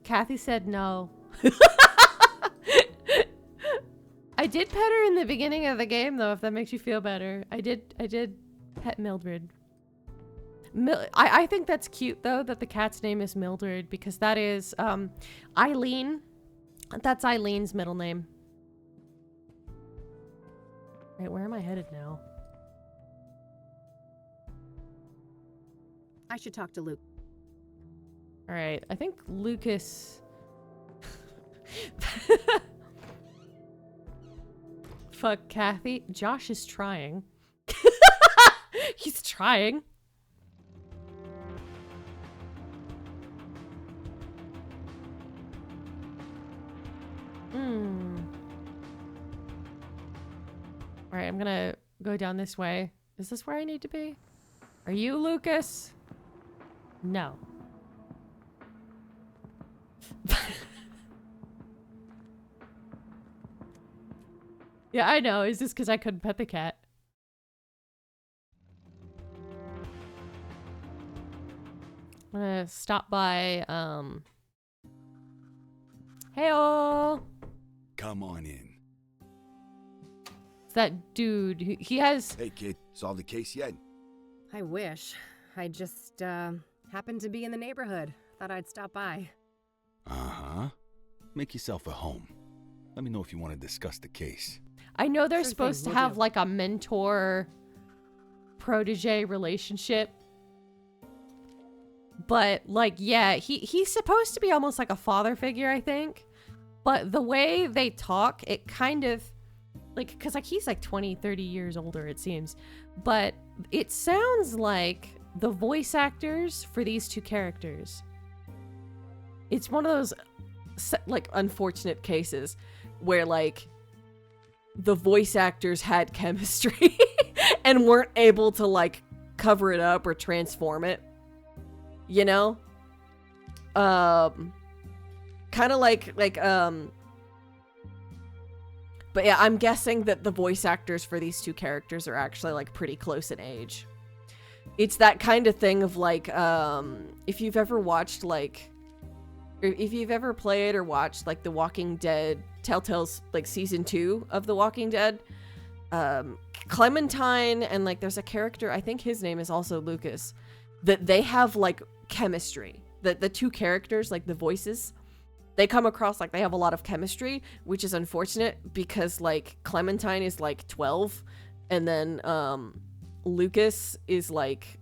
[SPEAKER 6] Kathy said no. I did pet her in the beginning of the game, though, if that makes you feel better. I did pet Mildred. I think that's cute, though, that the cat's name is Mildred, because that is, Eileen. That's Eileen's middle name. Wait, where am I headed now?
[SPEAKER 2] I should talk to Luke.
[SPEAKER 6] Alright, I think Lucas... Fuck Kathy. Josh is trying. He's trying. Alright, I'm gonna go down this way. Is this where I need to be? Are you Lucas? No. Yeah, I know. Is this because I couldn't pet the cat? I'm gonna stop by, Hey-oh!
[SPEAKER 5] Come on in.
[SPEAKER 6] It's that dude. He has...
[SPEAKER 5] Hey, kid. Solved the case yet?
[SPEAKER 2] I wish. I just, happened to be in the neighborhood. Thought I'd stop by.
[SPEAKER 5] Uh-huh. Make yourself at home. Let me know if you want to discuss the case.
[SPEAKER 6] I know they're
[SPEAKER 2] Sure
[SPEAKER 6] supposed
[SPEAKER 2] thing,
[SPEAKER 6] to
[SPEAKER 2] will
[SPEAKER 6] have
[SPEAKER 2] do.
[SPEAKER 6] like a mentor-protege relationship. But like, yeah, he's supposed to be almost like a father figure, I think. But the way they talk, it kind of, like, because like he's like 20, 30 years older, it seems. But it sounds like the voice actors for these two characters. It's one of those, like, unfortunate cases where, like, the voice actors had chemistry and weren't able to, like, cover it up or transform it. You know? Kind of like, but yeah, I'm guessing that the voice actors for these two characters are actually, like, pretty close in age. It's that kind of thing of, like, if you've ever watched, like, if you've ever played or watched, like, The Walking Dead, Telltale's, like, season 2 of The Walking Dead, Clementine and, like, there's a character, I think his name is also Lucas, that they have, like, chemistry. The two characters, like, the voices, they come across like they have a lot of chemistry, which is unfortunate because, like, Clementine is, like, 12, and then, Lucas is, like,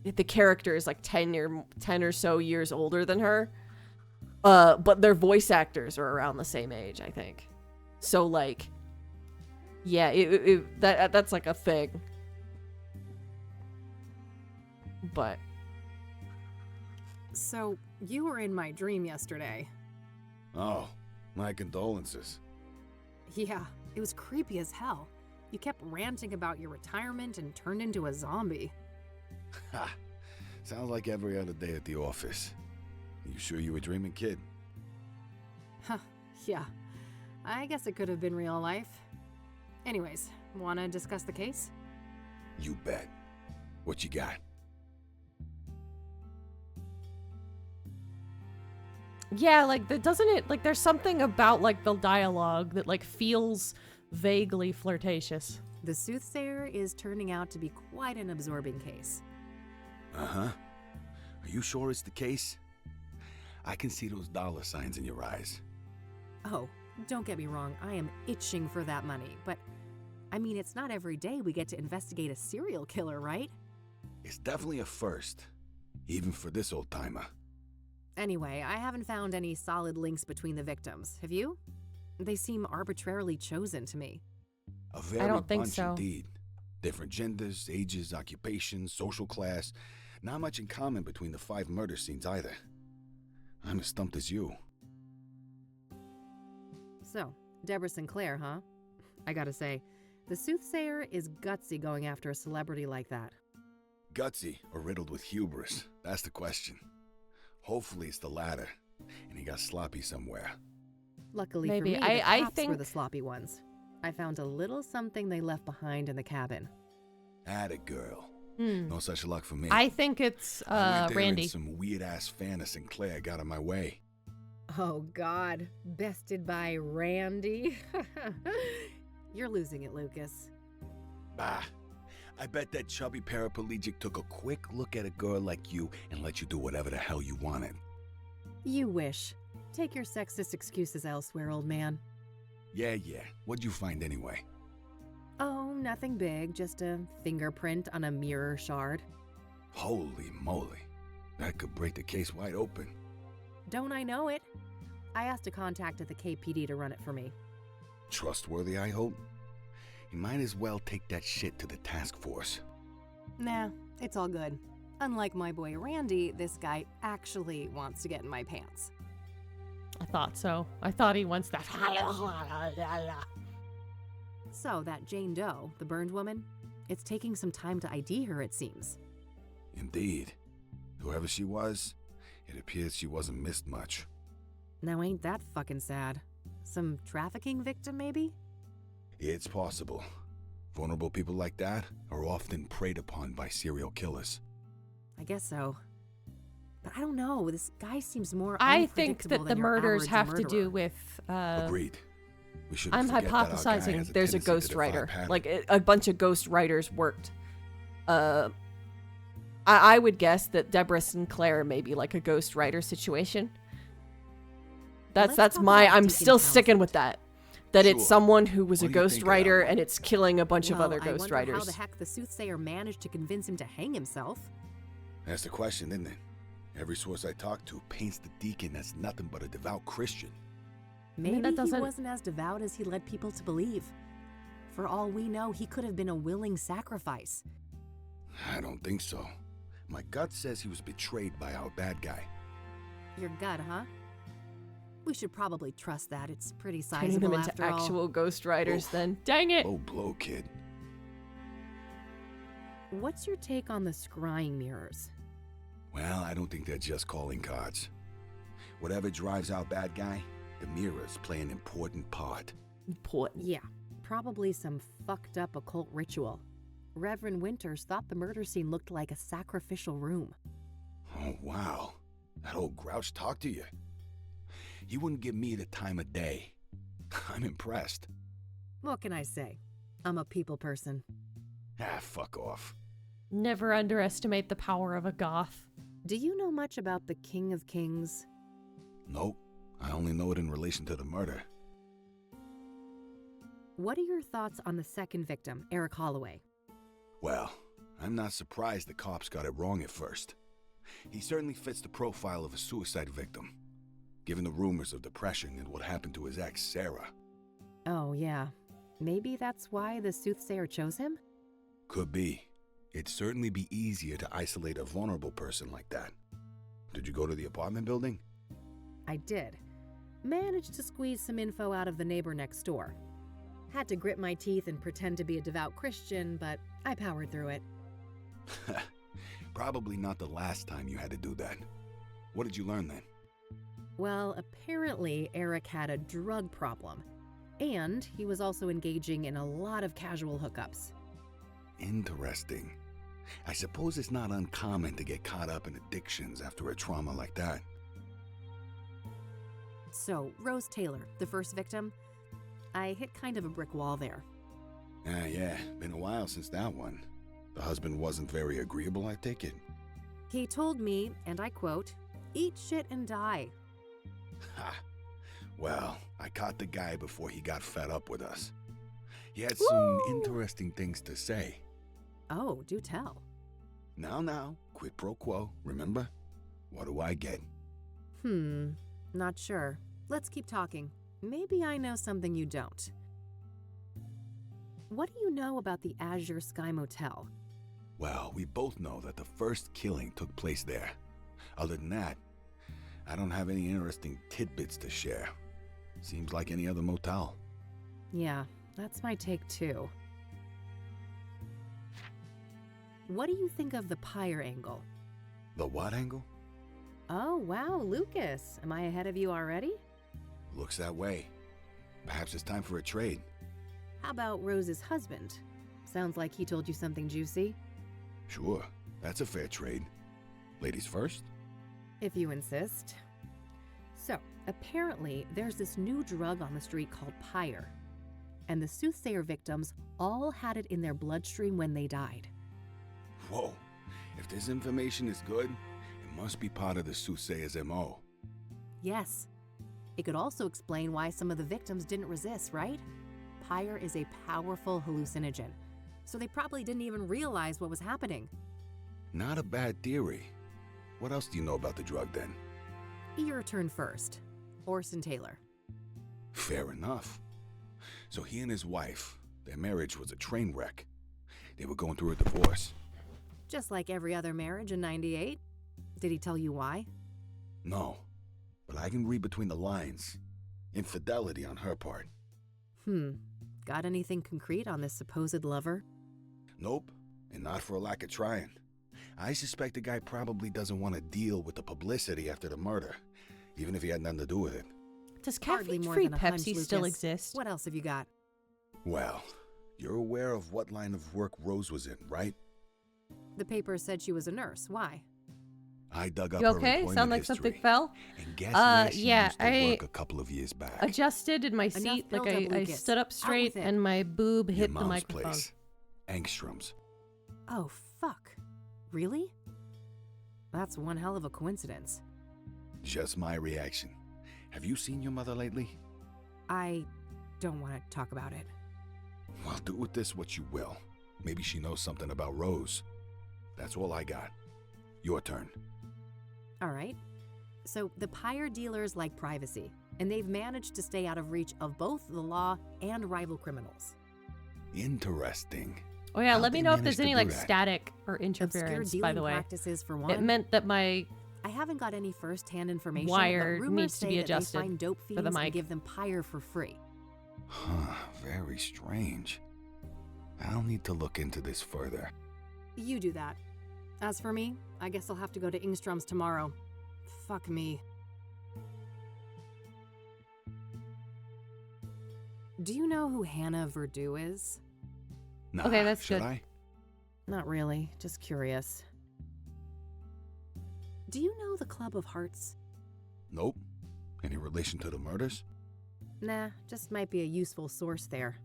[SPEAKER 6] the character is, like, 10 or so years older than her. But their voice actors are around the same age, I think. So, like, yeah, that's like a thing. But.
[SPEAKER 2] So, you were in my dream yesterday.
[SPEAKER 5] Oh, my condolences.
[SPEAKER 2] Yeah, it was creepy as hell. You kept ranting about your retirement and turned into a zombie.
[SPEAKER 5] Ha! Sounds like every other day at the office. You sure you were dreaming, kid?
[SPEAKER 2] Huh, yeah. I guess it could have been real life. Anyways, wanna discuss the case?
[SPEAKER 5] You bet. What you got?
[SPEAKER 6] Yeah, like, doesn't it, like, there's something about, like, the dialogue that, like, feels vaguely flirtatious.
[SPEAKER 2] The Soothsayer is turning out to be quite an absorbing case.
[SPEAKER 5] Uh-huh. Are you sure it's the case? I can see those dollar signs in your eyes.
[SPEAKER 2] Oh, don't get me wrong, I am itching for that money, but I mean, it's not every day we get to investigate a serial killer, right?
[SPEAKER 5] It's definitely a first, even for this old-timer.
[SPEAKER 2] Anyway, I haven't found any solid links between the victims, have you? They seem arbitrarily chosen to me.
[SPEAKER 5] A very
[SPEAKER 6] I don't think
[SPEAKER 5] bunch
[SPEAKER 6] so.
[SPEAKER 5] Indeed. Different genders, ages, occupations, social class. Not much in common between the 5 murder scenes either. I'm as stumped as you.
[SPEAKER 2] So, Deborah Sinclair, huh? I gotta say, the Soothsayer is gutsy going after a celebrity like that.
[SPEAKER 5] Gutsy or riddled with hubris? That's the question. Hopefully it's the latter, and he got sloppy somewhere.
[SPEAKER 2] Luckily
[SPEAKER 6] Maybe.
[SPEAKER 2] for me, the
[SPEAKER 6] I
[SPEAKER 2] cops
[SPEAKER 6] think
[SPEAKER 2] were the sloppy ones. I found a little something they left behind in the cabin.
[SPEAKER 5] Atta girl. No such luck for me.
[SPEAKER 6] I think it's
[SPEAKER 5] I went there
[SPEAKER 6] Randy.
[SPEAKER 5] and some weird-ass fan of Sinclair got in my way.
[SPEAKER 2] Oh God, bested by Randy? You're losing it, Lucas.
[SPEAKER 5] Bah. I bet that chubby paraplegic took a quick look at a girl like you and let you do whatever the hell you wanted.
[SPEAKER 2] You wish. Take your sexist excuses elsewhere, old man.
[SPEAKER 5] Yeah. What'd you find anyway?
[SPEAKER 2] Oh, nothing big, just a fingerprint on a mirror shard.
[SPEAKER 5] Holy moly. That could break the case wide open.
[SPEAKER 2] Don't I know it? I asked a contact at the KPD to run it for me.
[SPEAKER 5] Trustworthy, I hope? You might as well take that shit to the task force.
[SPEAKER 2] Nah, it's all good. Unlike my boy Randy, this guy actually wants to get in my pants.
[SPEAKER 6] I thought so. I thought he wants that.
[SPEAKER 2] So, that Jane Doe, the burned woman, it's taking some time to ID her, it seems.
[SPEAKER 5] Indeed. Whoever she was, it appears she wasn't missed much.
[SPEAKER 2] Now ain't that fucking sad? Some trafficking victim, maybe?
[SPEAKER 5] It's possible. Vulnerable people like that are often preyed upon by serial killers.
[SPEAKER 2] I guess so. But I don't know, this guy seems more
[SPEAKER 6] I think
[SPEAKER 2] unpredictable
[SPEAKER 6] that
[SPEAKER 2] than
[SPEAKER 6] the
[SPEAKER 2] your
[SPEAKER 6] murders
[SPEAKER 2] average
[SPEAKER 6] have to
[SPEAKER 2] murderer.
[SPEAKER 6] do with.
[SPEAKER 5] Agreed. We shouldn't
[SPEAKER 6] I'm
[SPEAKER 5] forget that our guy
[SPEAKER 6] hypothesizing
[SPEAKER 5] has a
[SPEAKER 6] there's a
[SPEAKER 5] tendency to
[SPEAKER 6] ghost
[SPEAKER 5] defy
[SPEAKER 6] writer.
[SPEAKER 5] pattern.
[SPEAKER 6] Like a bunch of ghost writers worked. I would guess that Deborah Sinclair may be like a ghost writer situation.
[SPEAKER 2] Let's
[SPEAKER 6] That's
[SPEAKER 2] talk
[SPEAKER 6] my.
[SPEAKER 2] about
[SPEAKER 6] I'm
[SPEAKER 2] Deacon
[SPEAKER 6] still sticking with that. That it's
[SPEAKER 5] Sure.
[SPEAKER 6] someone who was
[SPEAKER 5] What
[SPEAKER 6] a
[SPEAKER 5] do you
[SPEAKER 6] ghost
[SPEAKER 5] think of that
[SPEAKER 6] writer
[SPEAKER 5] one?
[SPEAKER 6] and it's killing a bunch of
[SPEAKER 2] Well,
[SPEAKER 6] other
[SPEAKER 2] I
[SPEAKER 6] ghost
[SPEAKER 2] wonder
[SPEAKER 6] writers.
[SPEAKER 2] how the heck the Soothsayer managed to convince him to hang himself.
[SPEAKER 5] That's the question, isn't it? Every source I talk to paints the deacon as nothing but a devout Christian.
[SPEAKER 2] Maybe
[SPEAKER 6] that
[SPEAKER 2] he
[SPEAKER 6] doesn't-
[SPEAKER 2] wasn't as devout as he led people to believe. For all we know, he could have been a willing sacrifice.
[SPEAKER 5] I don't think so. My gut says he was betrayed by our bad guy.
[SPEAKER 2] Your gut, huh? We should probably trust that. It's pretty
[SPEAKER 1] Turning
[SPEAKER 2] sizable
[SPEAKER 1] them into
[SPEAKER 2] after
[SPEAKER 1] actual
[SPEAKER 2] all.
[SPEAKER 1] Ghost Riders
[SPEAKER 5] Oof.
[SPEAKER 1] then. Dang it!
[SPEAKER 5] Low blow, kid.
[SPEAKER 2] What's your take on the scrying mirrors?
[SPEAKER 5] Well, I don't think they're just calling cards. Whatever drives our bad guy, the mirrors play an important part.
[SPEAKER 1] Important.
[SPEAKER 2] Yeah, probably some fucked up occult ritual. Reverend Winters thought the murder scene looked like a sacrificial room.
[SPEAKER 5] Oh, wow. That old grouch talked to you. He wouldn't give me the time of day. I'm impressed.
[SPEAKER 2] What can I say? I'm a people person.
[SPEAKER 5] Ah, fuck off.
[SPEAKER 6] Never underestimate the power of a goth.
[SPEAKER 2] Do you know much about the King of Kings?
[SPEAKER 5] Nope. I only know it in relation to the murder.
[SPEAKER 2] What are your thoughts on the second victim, Eric Holloway?
[SPEAKER 5] Well, I'm not surprised the cops got it wrong at first. He certainly fits the profile of a suicide victim, given the rumors of depression and what happened to his ex, Sarah.
[SPEAKER 2] Oh, yeah. Maybe that's why the Soothsayer chose him?
[SPEAKER 5] Could be. It'd certainly be easier to isolate a vulnerable person like that. Did you go to the apartment building?
[SPEAKER 2] I did. Managed to squeeze some info out of the neighbor next door. Had to grit my teeth and pretend to be a devout Christian, but I powered through it.
[SPEAKER 5] Probably not the last time you had to do that. What did you learn then?
[SPEAKER 2] Well, apparently Eric had a drug problem, and he was also engaging in a lot of casual hookups.
[SPEAKER 5] Interesting. I suppose it's not uncommon to get caught up in addictions after a trauma like that.
[SPEAKER 2] So, Rose Taylor, the first victim, I hit kind of a brick wall there.
[SPEAKER 5] Ah, yeah, been a while since that one. The husband wasn't very agreeable, I take it.
[SPEAKER 2] He told me, and I quote, "Eat shit and die."
[SPEAKER 5] Ha! Well, I caught the guy before he got fed up with us. He had some interesting things to say.
[SPEAKER 2] Oh, do tell.
[SPEAKER 5] Now, quid pro quo, remember? What do I get?
[SPEAKER 2] Not sure. Let's keep talking. Maybe I know something you don't. What do you know about the Azure Sky Motel?
[SPEAKER 5] Well, we both know that the first killing took place there. Other than that, I don't have any interesting tidbits to share. Seems like any other motel.
[SPEAKER 2] Yeah, that's my take too. What do you think of the pyre angle?
[SPEAKER 5] The what angle?
[SPEAKER 2] Oh, wow, Lucas. Am I ahead of you already?
[SPEAKER 5] Looks that way. Perhaps it's time for a trade.
[SPEAKER 2] How about Rose's husband? Sounds like he told you something juicy.
[SPEAKER 5] Sure, that's a fair trade. Ladies first?
[SPEAKER 2] If you insist. So, apparently, there's this new drug on the street called pyre. And the Soothsayer victims all had it in their bloodstream when they died.
[SPEAKER 5] Whoa, if this information is good, it must be part of the Soothsayer's MO.
[SPEAKER 2] Yes. It could also explain why some of the victims didn't resist, right? Pyre is a powerful hallucinogen, so they probably didn't even realize what was happening.
[SPEAKER 5] Not a bad theory. What else do you know about the drug then?
[SPEAKER 2] Your turn first. Orson Taylor.
[SPEAKER 5] Fair enough. So he and his wife, their marriage was a train wreck. They were going through a divorce.
[SPEAKER 2] Just like every other marriage in '98. Did he tell you why?
[SPEAKER 5] No, but I can read between the lines. Infidelity on her part.
[SPEAKER 2] Got anything concrete on this supposed lover?
[SPEAKER 5] Nope, and not for a lack of trying. I suspect the guy probably doesn't want to deal with the publicity after the murder, even if he had nothing to do with it.
[SPEAKER 6] Does
[SPEAKER 2] Hardly more
[SPEAKER 6] caffeine-free
[SPEAKER 2] than a hunch,
[SPEAKER 6] Pepsi still
[SPEAKER 2] Lucas.
[SPEAKER 6] exist?
[SPEAKER 2] What else have you got?
[SPEAKER 5] Well, you're aware of what line of work Rose was in, right?
[SPEAKER 2] The paper said she was a nurse. Why?
[SPEAKER 5] I dug up
[SPEAKER 6] You
[SPEAKER 5] her
[SPEAKER 6] okay?
[SPEAKER 5] employment
[SPEAKER 6] Sound like
[SPEAKER 5] history,
[SPEAKER 6] something fell?
[SPEAKER 5] and guess where she
[SPEAKER 6] Yeah,
[SPEAKER 5] used to work a couple of years back.
[SPEAKER 6] Adjusted in my
[SPEAKER 2] Enough
[SPEAKER 6] seat, like
[SPEAKER 2] build-up,
[SPEAKER 6] I
[SPEAKER 2] Lucas.
[SPEAKER 6] stood up
[SPEAKER 2] Out
[SPEAKER 6] straight
[SPEAKER 2] with it.
[SPEAKER 6] and my boob
[SPEAKER 5] Your
[SPEAKER 6] hit the
[SPEAKER 5] mom's
[SPEAKER 6] microphone.
[SPEAKER 5] place. Angstrom's.
[SPEAKER 2] Oh, fuck. Really? That's one hell of a coincidence.
[SPEAKER 5] Just my reaction. Have you seen your mother lately?
[SPEAKER 2] I don't want to talk about it.
[SPEAKER 5] Well, do with this what you will. Maybe she knows something about Rose. That's all I got. Your turn.
[SPEAKER 2] All right. So the pyre dealers like privacy. and they've managed to stay out of reach of both the law and rival criminals.
[SPEAKER 5] Interesting.
[SPEAKER 6] Oh yeah,
[SPEAKER 5] How'd
[SPEAKER 6] let me
[SPEAKER 5] they
[SPEAKER 6] know if
[SPEAKER 5] manage
[SPEAKER 6] there's
[SPEAKER 5] to
[SPEAKER 6] any
[SPEAKER 5] do
[SPEAKER 6] like
[SPEAKER 5] that?
[SPEAKER 6] static or
[SPEAKER 2] Obscure
[SPEAKER 6] interference,
[SPEAKER 2] dealing
[SPEAKER 6] by the way.
[SPEAKER 2] practices for one.
[SPEAKER 6] It meant that my
[SPEAKER 2] I haven't got any first-hand information,
[SPEAKER 6] wire
[SPEAKER 2] but rumors
[SPEAKER 6] needs to
[SPEAKER 2] say
[SPEAKER 6] be
[SPEAKER 2] that they
[SPEAKER 6] adjusted
[SPEAKER 2] find dope
[SPEAKER 6] for the
[SPEAKER 2] fiends and
[SPEAKER 6] mic.
[SPEAKER 2] give them pyre for free.
[SPEAKER 5] Huh, very strange. I'll need to look into this further.
[SPEAKER 2] You do that. As for me, I guess I'll have to go to Ingstrom's tomorrow. Fuck me. Do you know who Hannah Verdu is?
[SPEAKER 5] Nah,
[SPEAKER 6] Okay, that's
[SPEAKER 5] should
[SPEAKER 6] good.
[SPEAKER 5] I?
[SPEAKER 2] Not really, just curious. Do you know the Club of Hearts?
[SPEAKER 5] Nope. Any relation to the murders?
[SPEAKER 2] Nah, just might be a useful source there.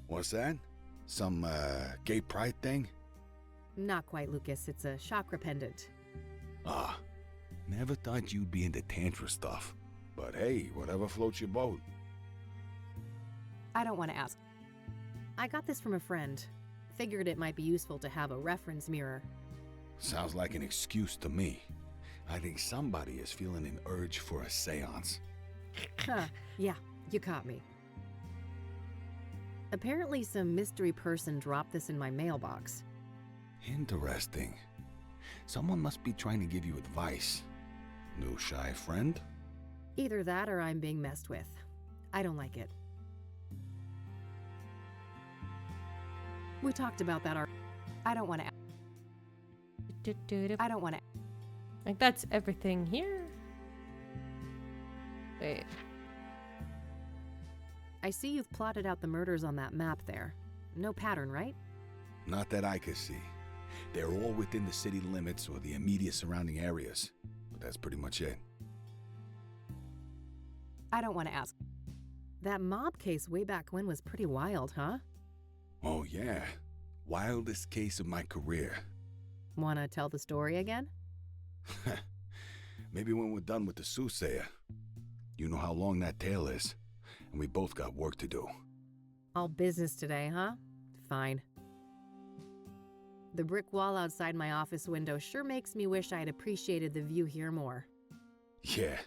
[SPEAKER 5] What's that? Some, gay pride thing?
[SPEAKER 2] Not quite, Lucas. It's a chakra pendant.
[SPEAKER 5] Ah, never thought you'd be into tantra stuff. But hey, whatever floats your boat.
[SPEAKER 2] I don't want to ask. I got this from a friend. Figured it might be useful to have a reference mirror.
[SPEAKER 5] Sounds like an excuse to me. I think somebody is feeling an urge for a seance.
[SPEAKER 2] Huh, yeah, you caught me. Apparently some mystery person dropped this in my mailbox.
[SPEAKER 5] Interesting. Someone must be trying to give you advice. New shy friend?
[SPEAKER 2] Either that or I'm being messed with. I don't like it. We talked about that. I don't want to. I don't want to.
[SPEAKER 6] Like that's everything here. Wait.
[SPEAKER 2] I see you've plotted out the murders on that map there. No pattern, right?
[SPEAKER 5] Not that I could see. They're all within the city limits or the immediate surrounding areas. But that's pretty much it.
[SPEAKER 2] I don't want to ask. That mob case way back when was pretty wild, huh?
[SPEAKER 5] Oh yeah. Wildest case of my career.
[SPEAKER 2] Wanna tell the story again?
[SPEAKER 5] Maybe when we're done with the Soothsayer. You know how long that tale is. And we both got work to do.
[SPEAKER 2] All business today, huh? Fine. The brick wall outside my office window sure makes me wish I'd appreciated the view here more.
[SPEAKER 5] Yeah,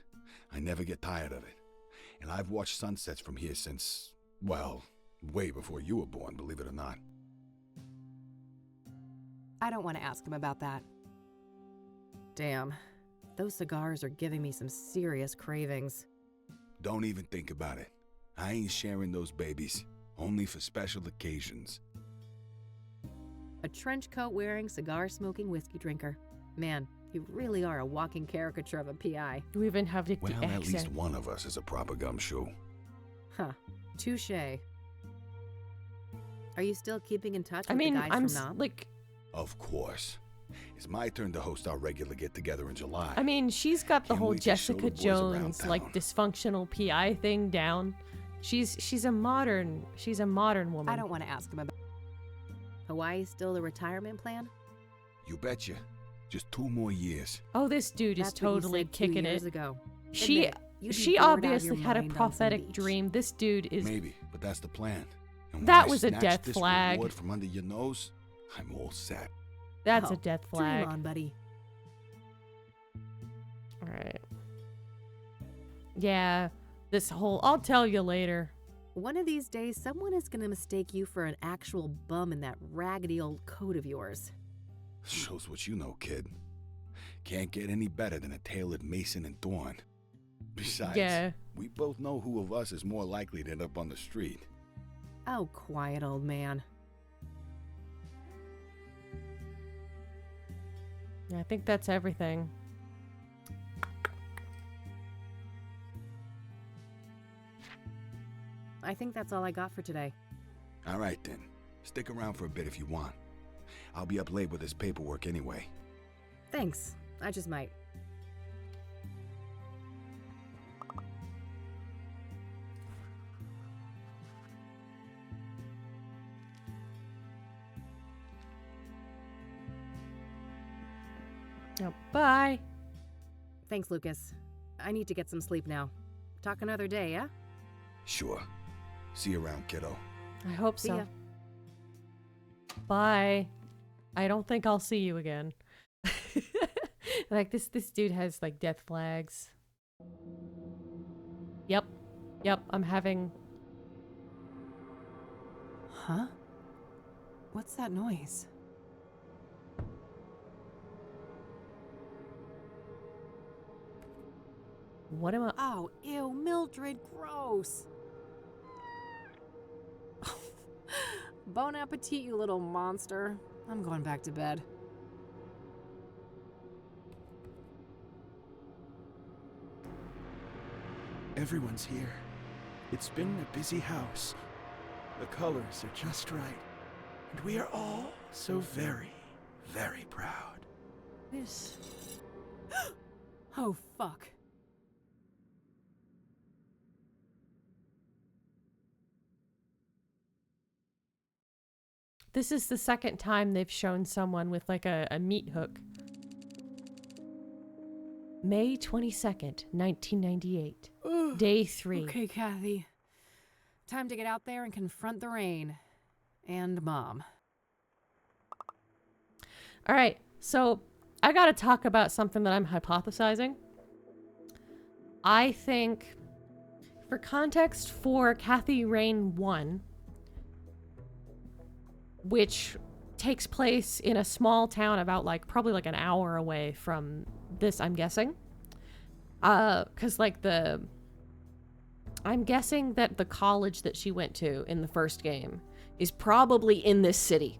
[SPEAKER 5] I never get tired of it. And I've watched sunsets from here since, well, way before you were born, believe it or not.
[SPEAKER 2] I don't want to ask him about that. Damn, those cigars are giving me some serious cravings.
[SPEAKER 5] Don't even think about it. I ain't sharing those babies, only for special occasions.
[SPEAKER 2] A trench coat wearing, cigar smoking whiskey drinker. Man, you really are a walking caricature of a PI.
[SPEAKER 6] You even have the
[SPEAKER 5] Well,
[SPEAKER 6] accent.
[SPEAKER 5] at least one of us is a proper gumshoe.
[SPEAKER 2] Huh, touche. Are you still keeping in touch
[SPEAKER 6] I
[SPEAKER 2] with
[SPEAKER 6] mean,
[SPEAKER 2] the guys
[SPEAKER 6] I'm
[SPEAKER 2] from Knob?
[SPEAKER 6] like,
[SPEAKER 5] Of course. It's my turn to host our regular get-together in July.
[SPEAKER 6] I mean, she's got the
[SPEAKER 5] Can't
[SPEAKER 6] whole
[SPEAKER 5] wait to show the
[SPEAKER 6] Jessica
[SPEAKER 5] boys around
[SPEAKER 6] Jones like
[SPEAKER 5] town.
[SPEAKER 6] dysfunctional PI thing down. She's a modern woman.
[SPEAKER 2] I don't want to ask him about Hawaii still the retirement plan?
[SPEAKER 5] You betcha. Just 2 more years.
[SPEAKER 6] Oh, this dude is
[SPEAKER 2] That's what you
[SPEAKER 6] totally
[SPEAKER 2] said 2
[SPEAKER 6] kicking
[SPEAKER 2] years
[SPEAKER 6] it.
[SPEAKER 2] ago.
[SPEAKER 6] She
[SPEAKER 2] Admit it, you'd be
[SPEAKER 6] she
[SPEAKER 2] bored out of
[SPEAKER 6] obviously
[SPEAKER 2] your
[SPEAKER 6] had a
[SPEAKER 2] mind on some
[SPEAKER 6] prophetic
[SPEAKER 2] beach.
[SPEAKER 6] dream. This dude is
[SPEAKER 5] Maybe, but that's the plan. And when
[SPEAKER 6] That
[SPEAKER 5] I
[SPEAKER 6] was a
[SPEAKER 5] snatch
[SPEAKER 6] death
[SPEAKER 5] this
[SPEAKER 6] flag.
[SPEAKER 5] reward from under your nose, I'm all set.
[SPEAKER 6] that's
[SPEAKER 2] Oh,
[SPEAKER 6] a death
[SPEAKER 2] Dream
[SPEAKER 6] flag.
[SPEAKER 2] on, buddy.
[SPEAKER 6] All right. Yeah, this whole I'll tell you later.
[SPEAKER 2] One of these days, someone is going to mistake you for an actual bum in that raggedy old coat of yours.
[SPEAKER 5] Shows what you know, kid. Can't get any better than a tailored Mason and Thorn. Besides,
[SPEAKER 6] Yeah.
[SPEAKER 5] we both know who of us is more likely to end up on the street.
[SPEAKER 2] Oh, quiet, old man.
[SPEAKER 6] Yeah, I think that's everything.
[SPEAKER 2] I think that's all I got for today.
[SPEAKER 5] All right, then. Stick around for a bit if you want. I'll be up late with this paperwork anyway.
[SPEAKER 2] Thanks. I just might.
[SPEAKER 6] Oh, bye.
[SPEAKER 2] Thanks, Lucas. I need to get some sleep now. Talk another day, yeah?
[SPEAKER 5] Sure. See you around, kiddo.
[SPEAKER 6] I hope
[SPEAKER 2] See
[SPEAKER 6] so.
[SPEAKER 2] ya.
[SPEAKER 6] Bye. I don't think I'll see you again. Like this dude has like death flags. Yep. Yep, I'm having...
[SPEAKER 2] Huh? What's that noise?
[SPEAKER 6] What am I...
[SPEAKER 2] Oh, ew, Mildred, gross. Bon appetit, you little monster. I'm going back to bed.
[SPEAKER 16] Everyone's here. It's been a busy house. The colors are just right. And we are all so very, very proud.
[SPEAKER 2] This... Oh, fuck.
[SPEAKER 6] This is the second time they've shown someone with like a meat hook. May 22nd, 1998. Day 3.
[SPEAKER 2] Okay, Kathy. Time to get out there and confront the rain. And Mom.
[SPEAKER 6] All right, so I gotta talk about something that I'm hypothesizing. I think, for context for Kathy Rain 1, which takes place in a small town about like probably like an hour away from this, I'm guessing. Cause like I'm guessing that the college that she went to in the first game is probably in this city.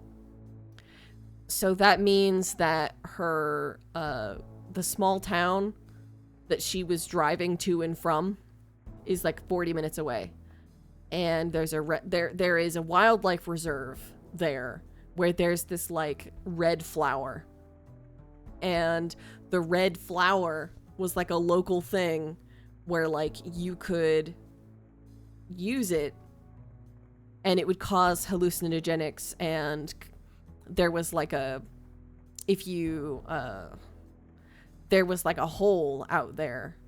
[SPEAKER 6] So that means that her, the small town that she was driving to and from is like 40 minutes away. And there's there is a wildlife reserve there where there's this like red flower. And the red flower was like a local thing where like you could use it and it would cause hallucinogenics, and there was like a there was like a hole out there.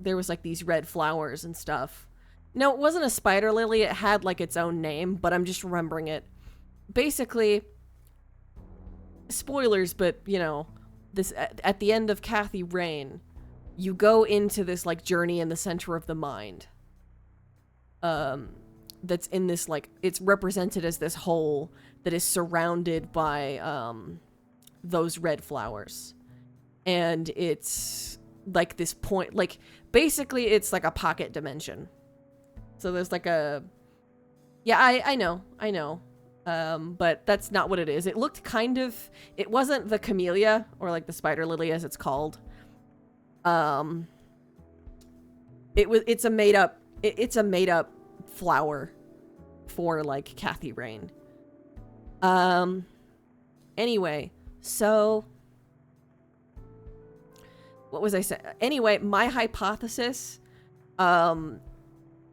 [SPEAKER 6] There was like these red flowers and stuff. No, it wasn't a spider lily. It had like its own name, but I'm just remembering it. Basically, spoilers, but you know, this at the end of Kathy Rain, you go into this like journey in the center of the mind. That's in this like, it's represented as this hole that is surrounded by those red flowers. And it's like this point, like basically it's like a pocket dimension. So there's like a, yeah, I know. But that's not what it is. It looked kind of, it wasn't the camellia or like the spider lily as it's called. It's a made up flower for like Kathy Rain. Anyway, so what was I saying? Anyway, my hypothesis,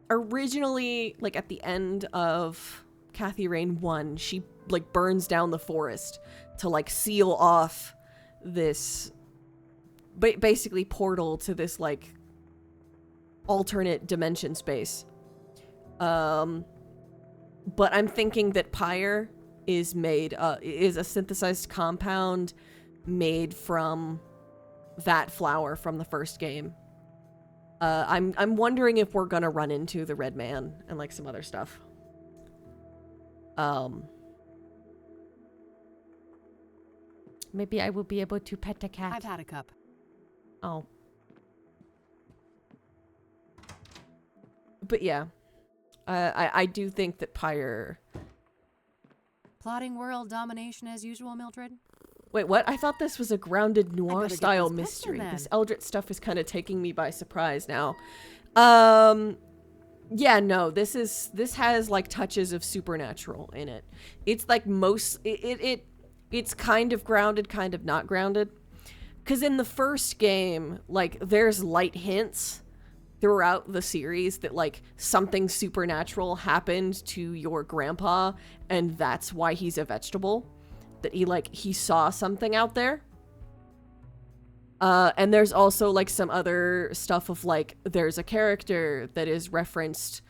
[SPEAKER 6] originally, like at the end of Kathy Rain 1, she like burns down the forest to like seal off this basically portal to this like alternate dimension space. But I'm thinking that pyre is made is a synthesized compound made from that flower from the first game. I'm wondering if we're gonna run into the Red Man and like some other stuff. Maybe I will be able to pet a cat.
[SPEAKER 2] I've had a cup.
[SPEAKER 6] Oh. But yeah, I do think that pyre.
[SPEAKER 2] Plotting world domination as usual, Mildred?
[SPEAKER 6] Wait, what? I thought this was a grounded noir style
[SPEAKER 2] this
[SPEAKER 6] mystery.
[SPEAKER 2] then.
[SPEAKER 6] This Eldritch stuff is kind of taking me by surprise now. Yeah, no, this has like touches of supernatural in it. It's like it's kind of grounded, kind of not grounded. 'Cause in the first game, like there's light hints throughout the series that like something supernatural happened to your grandpa and that's why he's a vegetable. That he saw something out there. And there's also like some other stuff of like there's a character that is referenced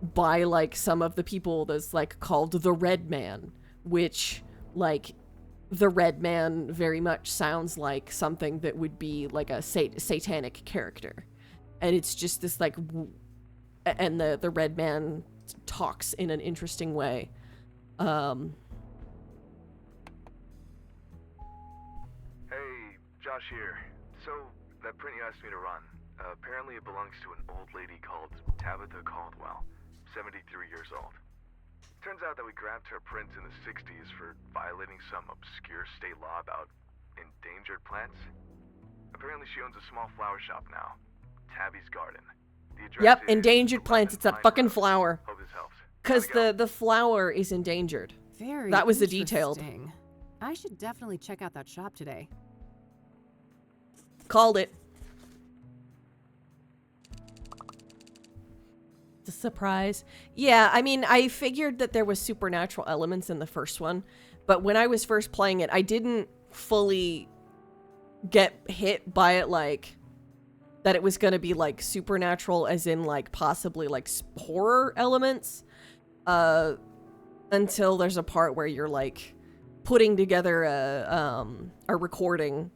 [SPEAKER 6] by like some of the people that's like called the Red Man, which like the Red Man very much sounds like something that would be like a satanic character.
[SPEAKER 1] And it's just this like, and the red man talks in an interesting way.
[SPEAKER 4] Hey, Josh here. So, that print you asked me to run, apparently it belongs to an old lady called Tabitha Caldwell, 73 years old. Turns out that we grabbed her prints in the 60s for violating some obscure state law about endangered plants. Apparently she owns a small flower shop now, Tabby's Garden. The address
[SPEAKER 1] Yep,
[SPEAKER 4] is
[SPEAKER 1] endangered plants. It's that fucking flower.
[SPEAKER 4] Hope this helps.
[SPEAKER 1] Because the flower is endangered.
[SPEAKER 2] Very
[SPEAKER 1] That was the detailed.
[SPEAKER 2] interesting. I should definitely check out that shop today.
[SPEAKER 1] Called it.
[SPEAKER 6] It's a surprise.
[SPEAKER 1] Yeah, I mean, I figured that there was supernatural elements in the first one, but when I was first playing it, I didn't fully get hit by it, like, that it was going to be, like, supernatural, as in, like, possibly, like, horror elements, until there's a part where you're, like, putting together a recording,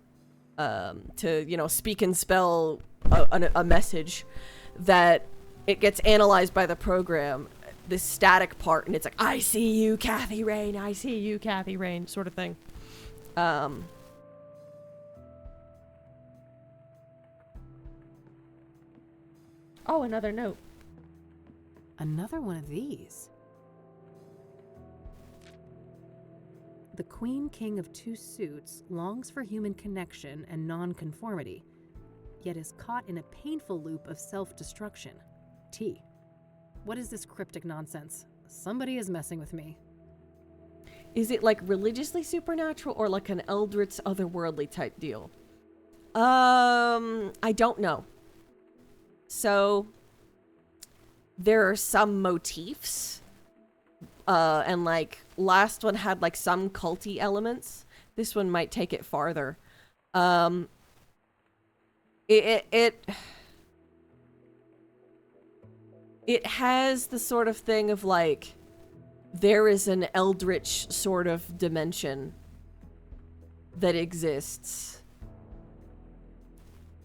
[SPEAKER 1] to, you know, speak and spell a message that it gets analyzed by the program, this static part, and it's like, I see you, Kathy Rain, I see you, Kathy Rain, sort of thing.
[SPEAKER 6] Oh, another note.
[SPEAKER 2] Another one of these. The Queen King of Two Suits longs for human connection and non-conformity, yet is caught in a painful loop of self-destruction. T. What is this cryptic nonsense? Somebody is messing with me.
[SPEAKER 1] Is it like religiously supernatural or like an eldritch otherworldly type deal? I don't know. So there are some motifs, and like last one had like some culty elements. This one might take it farther. It has the sort of thing of like, there is an eldritch sort of dimension that exists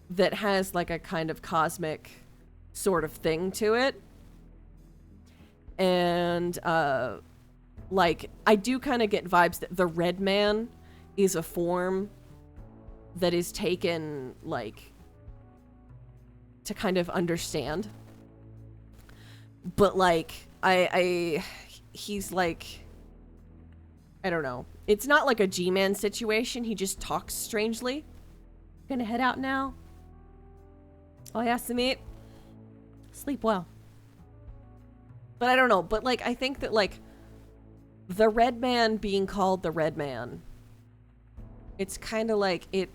[SPEAKER 1] that has like a kind of cosmic sort of thing to it. And like, I do kind of get vibes that the red man is a form that is taken like to kind of understand. But like, he's like, I don't know. It's not like a G-Man situation. He just talks strangely.
[SPEAKER 6] Gonna head out now.
[SPEAKER 1] Oh, yeah, Samit.
[SPEAKER 6] Sleep well.
[SPEAKER 1] But I don't know. But like, I think that like, the red man being called the red man, it's kind of like it...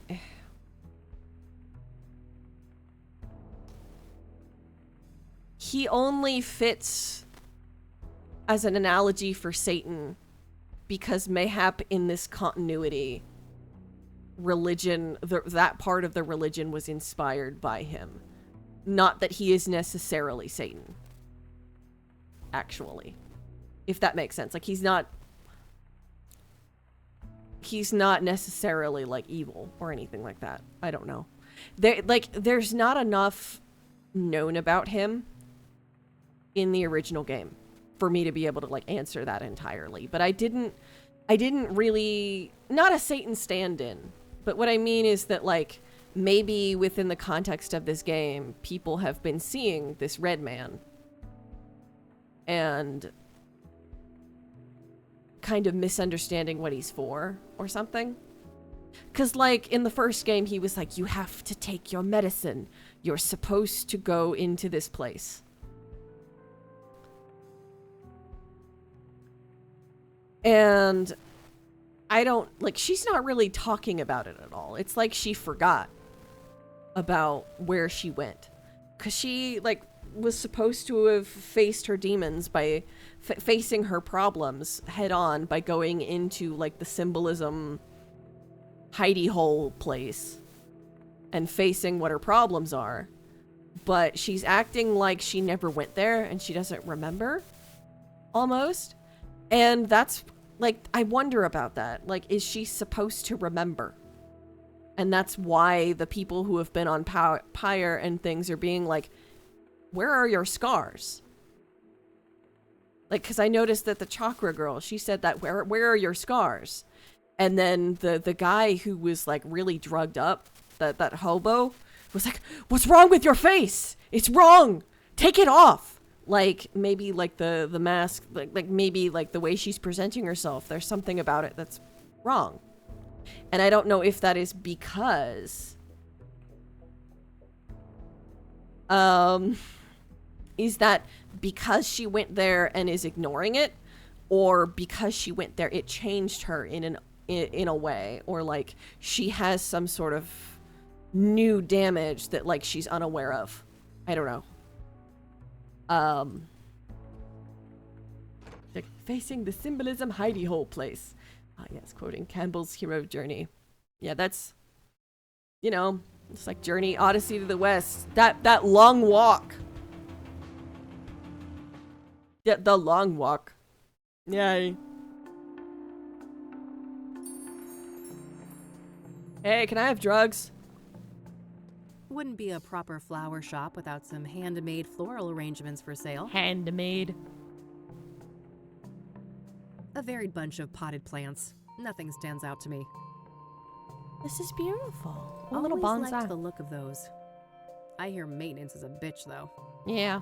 [SPEAKER 1] He only fits as an analogy for Satan because mayhap in this continuity, religion, that part of the religion was inspired by him. Not that he is necessarily Satan. Actually. If that makes sense. Like, he's not necessarily like evil or anything like that. I don't know. There's not enough known about him in the original game for me to be able to like answer that entirely. But I didn't really, not a Satan stand-in, but what I mean is that like, maybe within the context of this game, people have been seeing this red man and kind of misunderstanding what he's for or something. Because like in the first game, he was like, you have to take your medicine. You're supposed to go into this place. And I don't, like, she's not really talking about it at all. It's like she forgot about where she went. Because she, like, was supposed to have faced her demons by facing her problems head on by going into, like, the symbolism hidey hole place and facing what her problems are. But she's acting like she never went there and she doesn't remember, almost. And that's... like, I wonder about that. Like, is she supposed to remember? And that's why the people who have been on Pyre and things are being like, where are your scars? Like, because I noticed that the chakra girl, she said that, where are your scars? And then the guy who was like really drugged up, that hobo, was like, what's wrong with your face? It's wrong. Take it off. Like, maybe like the mask, like maybe like the way she's presenting herself, there's something about it that's wrong. And I don't know if that is because is that because she went there and is ignoring it, or because she went there it changed her in a way, or like she has some sort of new damage that like she's unaware of. I don't know. Like, facing the symbolism hidey hole place. Ah, yes, quoting Campbell's Hero Journey. Yeah, that's, you know, it's like Journey, Odyssey to the West. That long walk. Yeah, the long walk. Yay. Hey, can I have drugs?
[SPEAKER 2] Wouldn't be a proper flower shop without some handmade floral arrangements for sale.
[SPEAKER 6] Handmade.
[SPEAKER 2] A varied bunch of potted plants. Nothing stands out to me.
[SPEAKER 6] This is beautiful. A
[SPEAKER 2] Always
[SPEAKER 6] little bonsai.
[SPEAKER 2] liked the look of those. I hear maintenance is a bitch, though.
[SPEAKER 6] Yeah.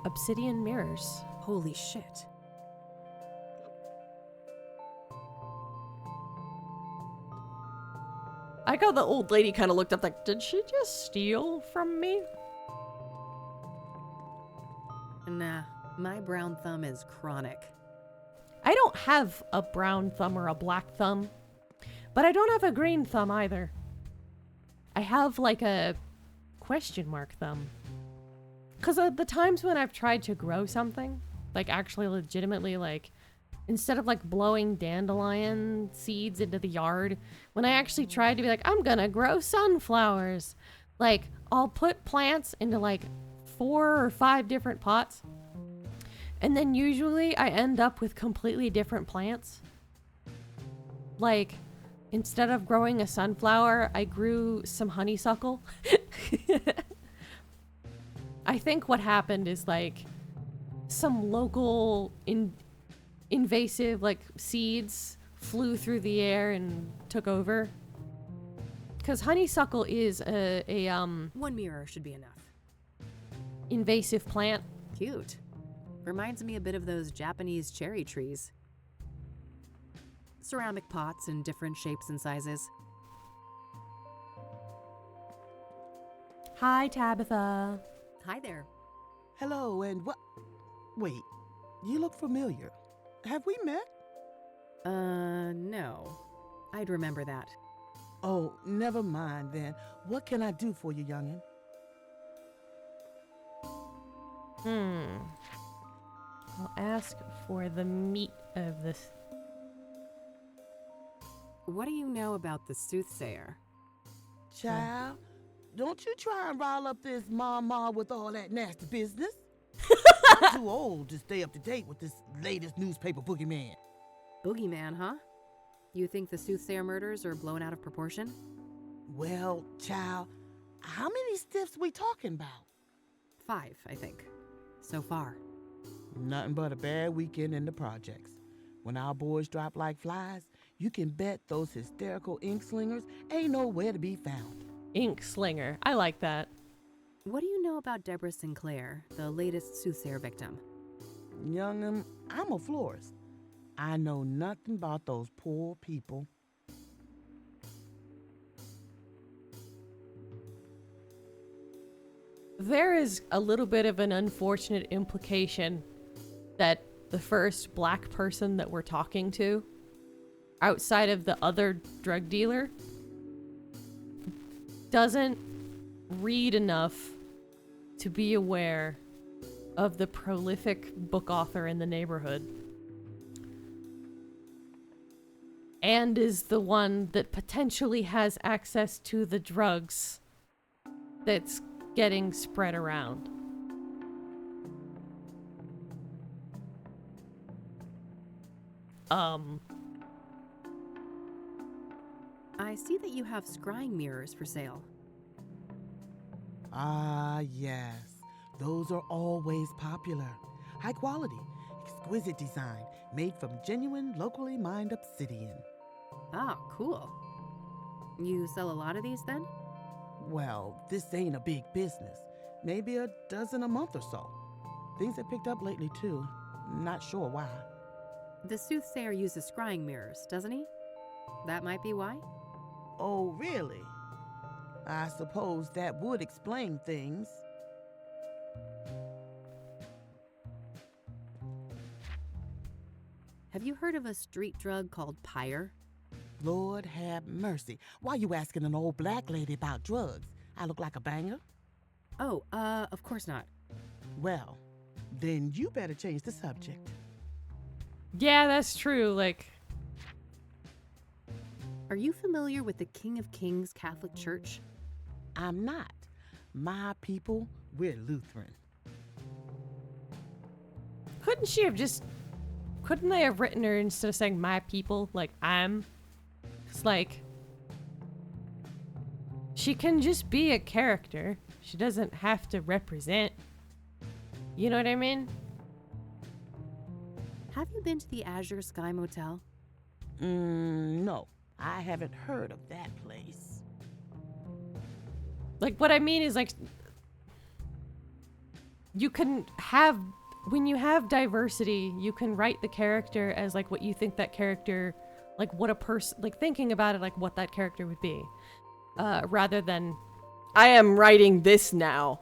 [SPEAKER 6] Obsidian mirrors.
[SPEAKER 2] Holy shit.
[SPEAKER 1] I got the old lady kind of looked up like, did she just steal from me?
[SPEAKER 2] Nah, my brown thumb is chronic.
[SPEAKER 6] I don't have a brown thumb or a black thumb, but I don't have a green thumb either. I have like a question mark thumb. Because of the times when I've tried to grow something, like actually legitimately, like instead of like blowing dandelion seeds into the yard, when I actually tried to be like, I'm gonna grow sunflowers, like I'll put plants into like 4 or 5 different pots. And then usually I end up with completely different plants. Like, instead of growing a sunflower, I grew some honeysuckle. I think what happened is like some local invasive like seeds flew through the air and took over. Because honeysuckle is a
[SPEAKER 2] one mirror should be enough.
[SPEAKER 6] Invasive plant.
[SPEAKER 2] Cute. Reminds me a bit of those Japanese cherry trees. Ceramic pots in different shapes and sizes.
[SPEAKER 6] Hi, Tabitha.
[SPEAKER 2] Hi there.
[SPEAKER 17] Hello, and what? Wait, you look familiar. Have we met?
[SPEAKER 2] No. I'd remember that.
[SPEAKER 17] Oh, never mind then. What can I do for you, youngin'?
[SPEAKER 6] I'll ask for the meat of this.
[SPEAKER 2] What do you know about the Soothsayer?
[SPEAKER 17] Child, don't you try and rile up this mama with all that nasty business. I'm too old to stay up to date with this latest newspaper boogeyman.
[SPEAKER 2] Boogeyman, huh? You think the Soothsayer murders are blown out of proportion?
[SPEAKER 17] Well, child, how many stiffs we talking about?
[SPEAKER 2] 5, I think. So far.
[SPEAKER 17] Nothing but a bad weekend in the projects. When our boys drop like flies, you can bet those hysterical ink slingers ain't nowhere to be found.
[SPEAKER 6] Ink slinger. I like that.
[SPEAKER 2] What do you know about Deborah Sinclair, the latest Soothsayer victim?
[SPEAKER 17] Young'un, I'm a florist. I know nothing about those poor people.
[SPEAKER 6] There is a little bit of an unfortunate implication that the first black person that we're talking to, outside of the other drug dealer, doesn't read enough to be aware of the prolific book author in the neighborhood. And is the one that potentially has access to the drugs that's getting spread around.
[SPEAKER 2] I see that you have scrying mirrors for sale.
[SPEAKER 17] Ah, yes. Those are always popular. High quality, exquisite design, made from genuine, locally mined obsidian.
[SPEAKER 2] Ah, cool. You sell a lot of these then?
[SPEAKER 17] Well, this ain't a big business. Maybe a dozen a month or so. Things have picked up lately, too. Not sure why.
[SPEAKER 2] The Soothsayer uses scrying mirrors, doesn't he? That might be why?
[SPEAKER 17] Oh, really? I suppose that would explain things.
[SPEAKER 2] Have you heard of a street drug called pyre?
[SPEAKER 17] Lord have mercy. Why you asking an old black lady about drugs? I look like a banger?
[SPEAKER 2] Oh, of course not.
[SPEAKER 17] Well, then you better change the subject.
[SPEAKER 6] Yeah, that's true. Like,
[SPEAKER 2] are you familiar with the King of Kings Catholic Church?
[SPEAKER 17] I'm not. My people, we're Lutheran.
[SPEAKER 6] Couldn't they have written her instead of saying my people, like I'm? It's like, she can just be a character. She doesn't have to represent. You know what I mean?
[SPEAKER 2] Have you been to the Azure Sky Motel?
[SPEAKER 17] No. I haven't heard of that place.
[SPEAKER 6] Like, what I mean is, like, you can have, when you have diversity, you can write the character as, like, what you think that character, like, what a person, like, thinking about it, like, what that character would be. Rather than, I am writing this now.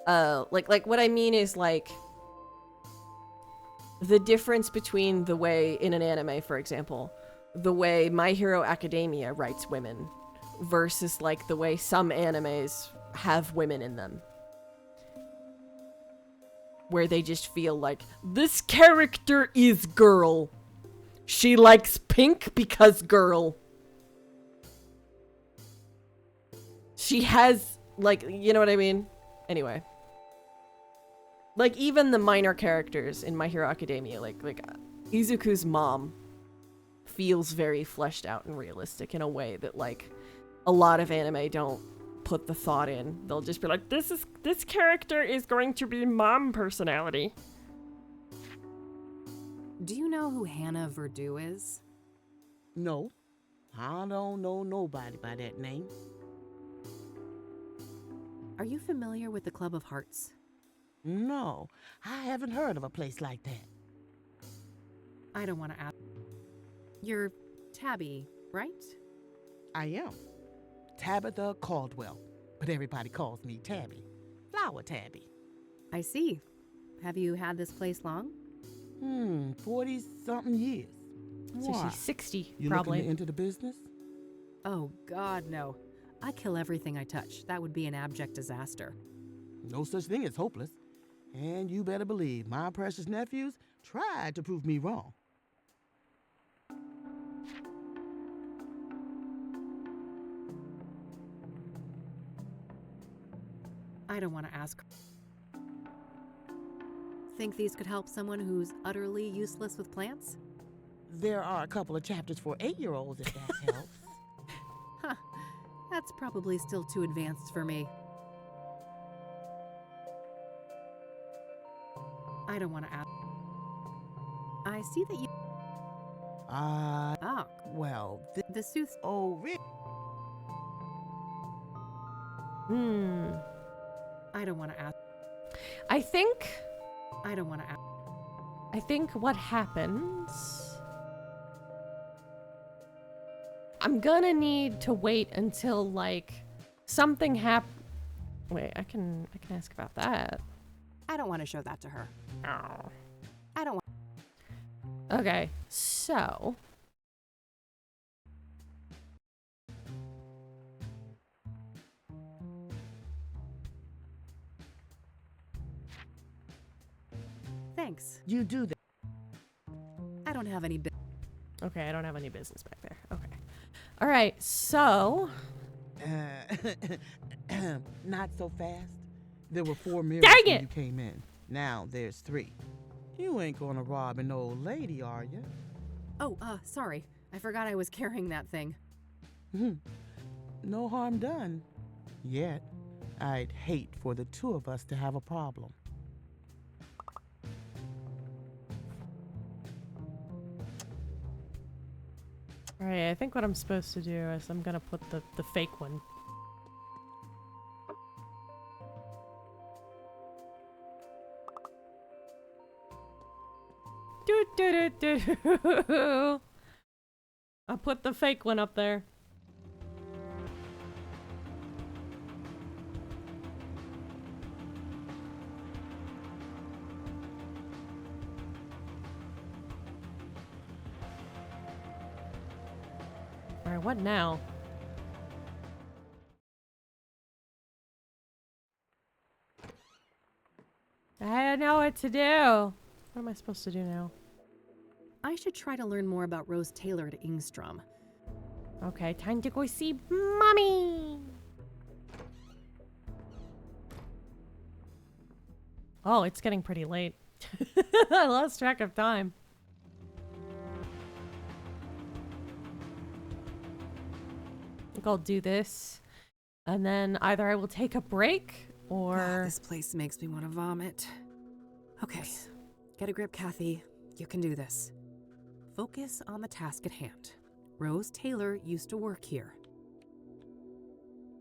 [SPEAKER 6] Like, what I mean is, like, the difference between the way, in an anime, for example, the way My Hero Academia writes women versus, like, the way some animes have women in them. Where they just feel like, this character is girl. She likes pink because girl. She has, like, you know what I mean? Anyway. Like, even the minor characters in My Hero Academia, like Izuku's mom feels very fleshed out and realistic in a way that, like, a lot of anime don't put the thought in. They'll just be like, this character is going to be mom personality.
[SPEAKER 2] Do you know who Hannah Verdue is?
[SPEAKER 17] No. I don't know nobody by that name.
[SPEAKER 2] Are you familiar with the Club of Hearts?
[SPEAKER 17] No. I haven't heard of a place like that.
[SPEAKER 2] I don't want to ask. You're Tabby, right?
[SPEAKER 17] I am. Tabitha Caldwell. But everybody calls me Tabby. Flower Tabby.
[SPEAKER 2] I see. Have you had this place long?
[SPEAKER 17] 40-something years.
[SPEAKER 6] So
[SPEAKER 17] Why?
[SPEAKER 6] she's 60,
[SPEAKER 17] you
[SPEAKER 6] probably.
[SPEAKER 17] looking into the business?
[SPEAKER 2] Oh, God, no. I kill everything I touch. That would be an abject disaster.
[SPEAKER 17] No such thing as hopeless. And you better believe my precious nephews tried to prove me wrong.
[SPEAKER 2] I don't want to ask. Think these could help someone who's utterly useless with plants?
[SPEAKER 17] There are a couple of chapters for 8-year-olds if that helps.
[SPEAKER 2] Huh. That's probably still too advanced for me. I don't want to ask. I see that you...
[SPEAKER 17] Well,
[SPEAKER 2] the Sooth...
[SPEAKER 17] Oh, really?
[SPEAKER 2] I don't want to ask.
[SPEAKER 6] I think what happens... I'm gonna need to wait until, like, something Wait, I can ask about that.
[SPEAKER 2] I don't want to show that to her.
[SPEAKER 6] Oh.
[SPEAKER 2] I don't want...
[SPEAKER 6] Okay, so...
[SPEAKER 2] Thanks.
[SPEAKER 17] You do that.
[SPEAKER 2] I don't have any...
[SPEAKER 6] Okay, I don't have any business back there. Okay. All right, so...
[SPEAKER 17] Not so fast. There were 4 mirrors
[SPEAKER 6] Dang
[SPEAKER 17] when
[SPEAKER 6] it!
[SPEAKER 17] you came in. Now there's 3. You ain't gonna rob an old lady, are you?
[SPEAKER 2] Oh, sorry. I forgot I was carrying that thing.
[SPEAKER 17] No harm done. Yet, I'd hate for the two of us to have a problem.
[SPEAKER 6] Alright, I think what I'm supposed to do is I'm gonna put the fake one. Do do do do. I'll put the fake one up there. Alright, what now? I don't know what to do. What am I supposed to do now?
[SPEAKER 2] I should try to learn more about Rose Taylor at Ingstrom.
[SPEAKER 6] Okay, time to go see Mommy! Oh, it's getting pretty late. I lost track of time. I think I'll do this. And then either I will take a break or...
[SPEAKER 2] This place makes me want to vomit. Okay, get a grip, Kathy. You can do this. Focus on the task at hand. Rose Taylor used to work here.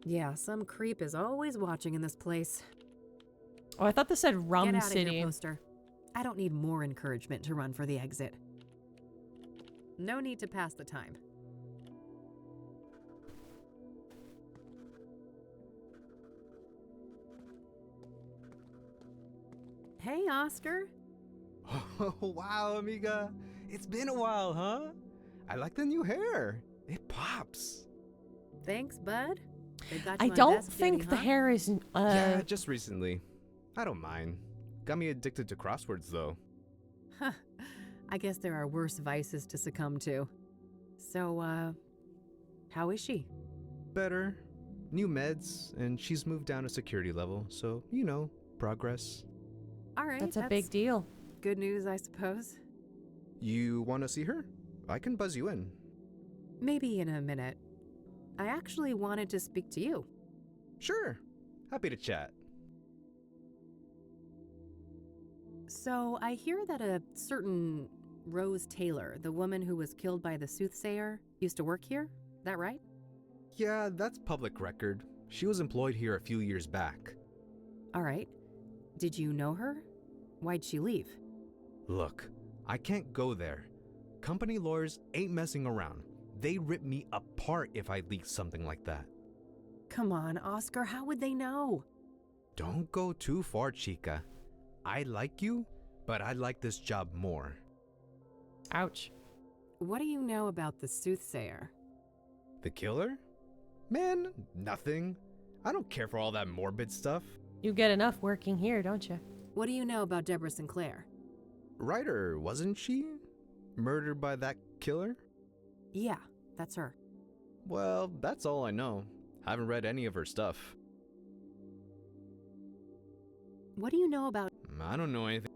[SPEAKER 2] Yeah, some creep is always watching in this place.
[SPEAKER 6] Oh, I thought this said Rum
[SPEAKER 2] Get out
[SPEAKER 6] City.
[SPEAKER 2] Of here, poster. I don't need more encouragement to run for the exit. No need to pass the time. Hey, Oscar.
[SPEAKER 18] Oh, wow, amiga. It's been a while, huh? I like the new hair. It pops.
[SPEAKER 2] Thanks, bud.
[SPEAKER 6] I don't think the hair is...
[SPEAKER 18] Yeah, just recently. I don't mind. Got me addicted to crosswords, though.
[SPEAKER 2] Huh. I guess there are worse vices to succumb to. So, how is she?
[SPEAKER 18] Better. New meds, and she's moved down a security level, so, you know, progress.
[SPEAKER 2] All right,
[SPEAKER 6] that's a big deal.
[SPEAKER 2] Good news, I suppose.
[SPEAKER 18] You want to see her? I can buzz you in.
[SPEAKER 2] Maybe in a minute. I actually wanted to speak to you.
[SPEAKER 18] Sure. Happy to chat.
[SPEAKER 2] So, I hear that a certain Rose Taylor, the woman who was killed by the Soothsayer, used to work here? That right?
[SPEAKER 18] Yeah, that's public record. She was employed here a few years back.
[SPEAKER 2] All right. Did you know her? Why'd she leave?
[SPEAKER 18] Look, I can't go there. Company lawyers ain't messing around. They rip me apart if I leak something like that.
[SPEAKER 2] Come on, Oscar, how would they know?
[SPEAKER 18] Don't go too far, chica. I like you, but I like this job more.
[SPEAKER 6] Ouch.
[SPEAKER 2] What do you know about the Soothsayer?
[SPEAKER 18] The killer? Man, nothing. I don't care for all that morbid stuff.
[SPEAKER 6] You get enough working here, don't you?
[SPEAKER 2] What do you know about Deborah Sinclair?
[SPEAKER 18] Writer, wasn't she? Murdered by that killer?
[SPEAKER 2] Yeah, that's her.
[SPEAKER 18] Well, that's all I know. Haven't read any of her stuff.
[SPEAKER 2] What do you know about...
[SPEAKER 18] I don't know anything.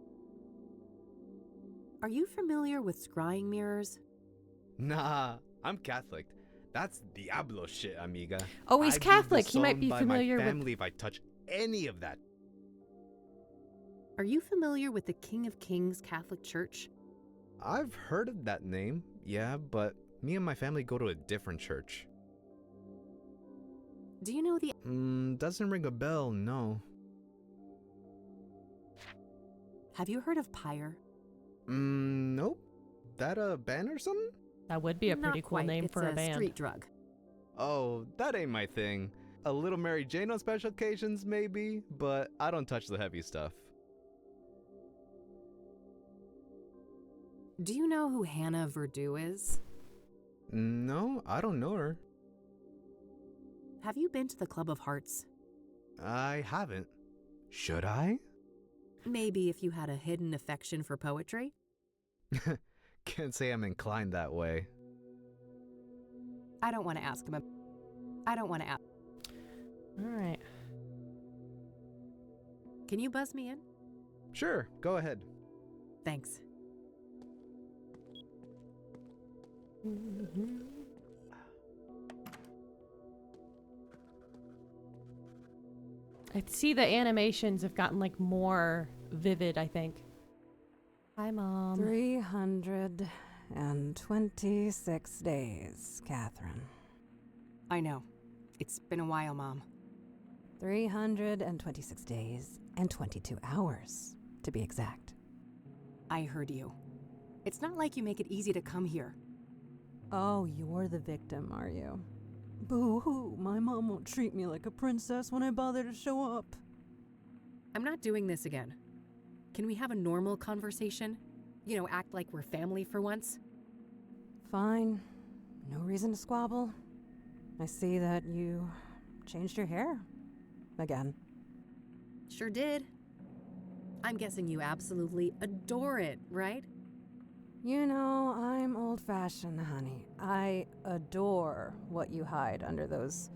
[SPEAKER 2] Are you familiar with scrying mirrors?
[SPEAKER 18] Nah, I'm Catholic. That's Diablo shit, amiga.
[SPEAKER 6] Oh, he's
[SPEAKER 18] I'd be
[SPEAKER 6] Catholic. He might be
[SPEAKER 18] disowned
[SPEAKER 6] familiar
[SPEAKER 18] by my
[SPEAKER 6] with...
[SPEAKER 18] family if I touch any of that.
[SPEAKER 2] Are you familiar with the King of Kings Catholic Church?
[SPEAKER 18] I've heard of that name, yeah, but me and my family go to a different church.
[SPEAKER 2] Do you know the...
[SPEAKER 18] Doesn't ring a bell, no.
[SPEAKER 2] Have you heard of Pyre?
[SPEAKER 18] Nope. That a band or something?
[SPEAKER 6] That would be a pretty
[SPEAKER 2] Not
[SPEAKER 6] cool
[SPEAKER 2] quite.
[SPEAKER 6] name
[SPEAKER 2] It's
[SPEAKER 6] for a band.
[SPEAKER 2] street drug.
[SPEAKER 18] Oh, that ain't my thing. A little Mary Jane on special occasions, maybe, but I don't touch the heavy stuff.
[SPEAKER 2] Do you know who Hannah Verdew is?
[SPEAKER 18] No, I don't know her.
[SPEAKER 2] Have you been to the Club of Hearts?
[SPEAKER 18] I haven't. Should I?
[SPEAKER 2] Maybe if you had a hidden affection for poetry?
[SPEAKER 18] Can't say I'm inclined that way.
[SPEAKER 2] I don't want to ask him. I don't want to ask.
[SPEAKER 6] All right.
[SPEAKER 2] Can you buzz me in?
[SPEAKER 18] Sure, go ahead.
[SPEAKER 2] Thanks.
[SPEAKER 6] I see the animations have gotten like more vivid, I think. Hi, Mom.
[SPEAKER 2] 326 days, Catherine.
[SPEAKER 19] I know. It's been a while, Mom.
[SPEAKER 2] 326 days and 22 hours, to be exact.
[SPEAKER 19] I heard you. It's not like you make it easy to come here.
[SPEAKER 2] Oh, you're the victim, are you? Boo-hoo, my mom won't treat me like a princess when I bother to show up.
[SPEAKER 19] I'm not doing this again. Can we have a normal conversation? You know, act like we're family for once?
[SPEAKER 2] Fine. No reason to squabble. I see that you changed your hair. Again.
[SPEAKER 19] Sure did. I'm guessing you absolutely adore it, right?
[SPEAKER 2] You know, I'm old-fashioned, honey. I adore what you hide under those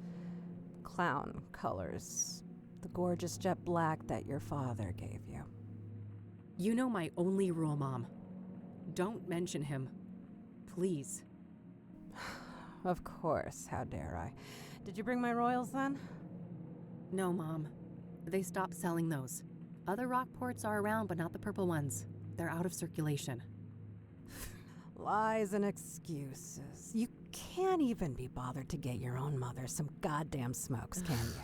[SPEAKER 2] clown colors. The gorgeous jet black that your father gave you.
[SPEAKER 19] You know my only rule, Mom. Don't mention him. Please.
[SPEAKER 2] Of course, how dare I. Did you bring my royals then?
[SPEAKER 19] No, Mom. They stopped selling those. Other Rockports are around, but not the purple ones. They're out of circulation.
[SPEAKER 2] Lies and excuses. You can't even be bothered to get your own mother some goddamn smokes, can you?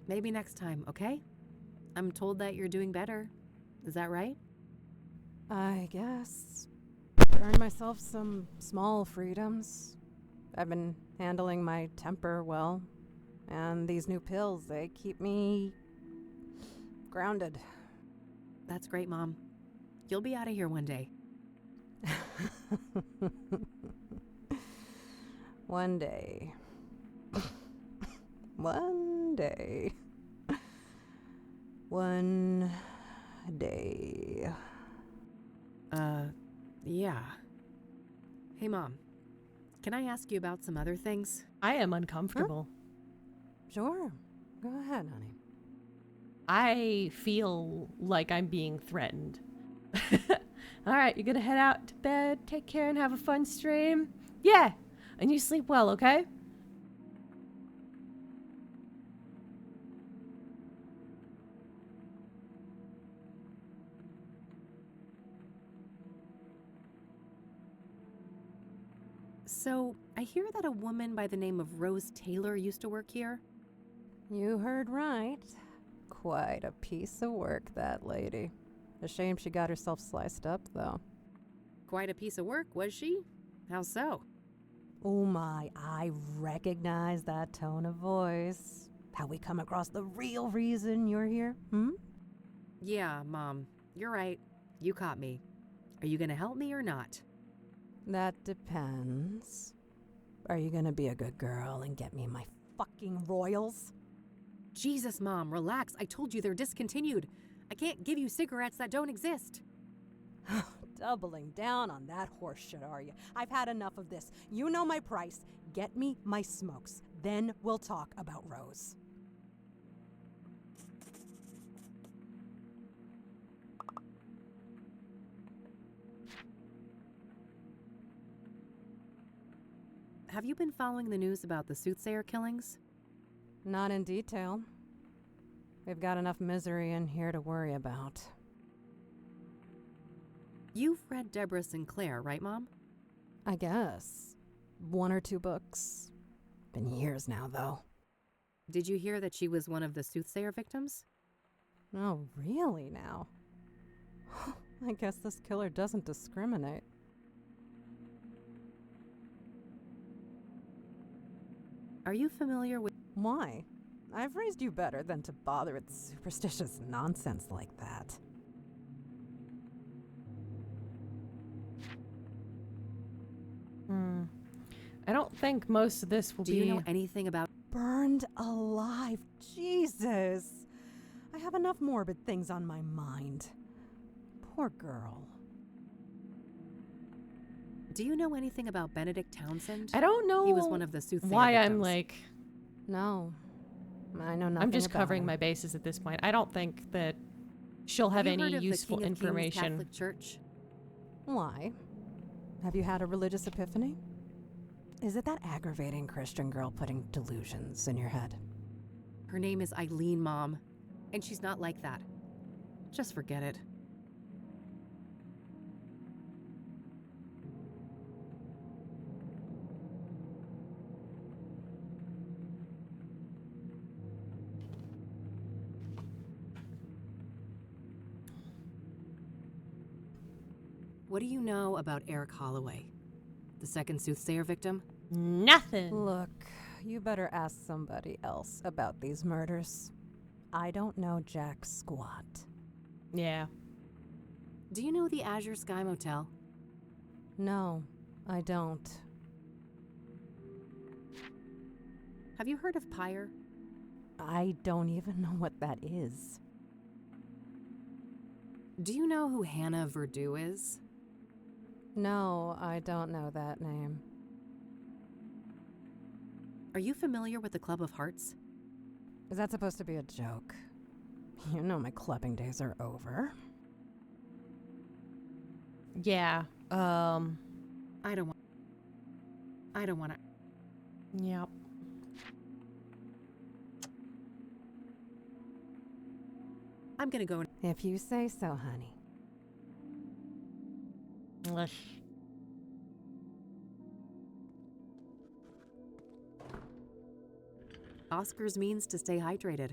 [SPEAKER 19] Maybe next time, okay? I'm told that you're doing better. Is that right?
[SPEAKER 2] I guess. Earned myself some small freedoms. I've been handling my temper well. And these new pills, they keep me grounded.
[SPEAKER 19] That's great, Mom. You'll be out of here one day.
[SPEAKER 2] One day. One day. One day.
[SPEAKER 19] Yeah. Hey, Mom. Can I ask you about some other things?
[SPEAKER 6] I am uncomfortable.
[SPEAKER 2] Huh? Sure. Go ahead, honey.
[SPEAKER 6] I feel like I'm being threatened. All right, you're gonna head out to bed, take care, and have a fun stream? Yeah, and you sleep well, okay?
[SPEAKER 19] So, I hear that a woman by the name of Rose Taylor used to work here.
[SPEAKER 2] You heard right. Quite a piece of work, that lady. A shame she got herself sliced up, though.
[SPEAKER 19] Quite a piece of work, was she? How so?
[SPEAKER 2] Oh my, I recognize that tone of voice. How we come across the real reason you're here,
[SPEAKER 19] Yeah, Mom. You're right. You caught me. Are you gonna help me or not?
[SPEAKER 2] That depends. Are you gonna be a good girl and get me my fucking royals?
[SPEAKER 19] Jesus, Mom, relax. I told you they're discontinued. I can't give you cigarettes that don't exist.
[SPEAKER 2] Doubling down on that horse shit, are you? I've had enough of this. You know my price. Get me my smokes. Then we'll talk about Rose.
[SPEAKER 19] Have you been following the news about the Soothsayer killings?
[SPEAKER 2] Not in detail. We've got enough misery in here to worry about.
[SPEAKER 19] You've read Deborah Sinclair, right, Mom?
[SPEAKER 2] I guess. 1 or 2 books. Been years now, though.
[SPEAKER 19] Did you hear that she was one of the Soothsayer victims?
[SPEAKER 2] Oh, really now? I guess this killer doesn't discriminate.
[SPEAKER 19] Are you familiar with...
[SPEAKER 2] Why? I've raised you better than to bother with superstitious nonsense like that.
[SPEAKER 6] I don't think most of this will be...
[SPEAKER 19] Do you know anything about...
[SPEAKER 2] Burned alive. Jesus. I have enough morbid things on my mind. Poor girl.
[SPEAKER 19] Do you know anything about Benedict Townsend?
[SPEAKER 6] I don't know.
[SPEAKER 19] He was one of the Soothsayer
[SPEAKER 6] why
[SPEAKER 19] victims.
[SPEAKER 6] I'm like...
[SPEAKER 2] No. I know nothing.
[SPEAKER 6] I'm just
[SPEAKER 2] about
[SPEAKER 6] covering
[SPEAKER 2] him.
[SPEAKER 6] my bases at this point. I don't think that she'll have
[SPEAKER 19] you
[SPEAKER 6] any
[SPEAKER 19] heard of
[SPEAKER 6] useful
[SPEAKER 19] the King of Kings
[SPEAKER 6] information.
[SPEAKER 19] Catholic Church?
[SPEAKER 2] Why? Have you had a religious epiphany? Is it that aggravating Christian girl putting delusions in your head?
[SPEAKER 19] Her name is Eileen, Mom. And she's not like that. Just forget it. What do you know about Eric Holloway? The second Soothsayer victim?
[SPEAKER 6] Nothing.
[SPEAKER 20] Look, you better ask somebody else about these murders. I don't know jack squat.
[SPEAKER 6] Yeah.
[SPEAKER 19] Do you know the Azure Sky Motel?
[SPEAKER 20] No, I don't.
[SPEAKER 19] Have you heard of Pyre?
[SPEAKER 20] I don't even know what that is.
[SPEAKER 19] Do you know who Hannah Verdue is?
[SPEAKER 20] No, I don't know that name.
[SPEAKER 19] Are you familiar with the Club of Hearts?
[SPEAKER 20] Is that supposed to be a joke? You know my clubbing days are over.
[SPEAKER 6] Yeah.
[SPEAKER 19] I don't want to.
[SPEAKER 6] Yep.
[SPEAKER 19] I'm gonna go.
[SPEAKER 20] If you say so, honey.
[SPEAKER 19] Oscars means to stay hydrated.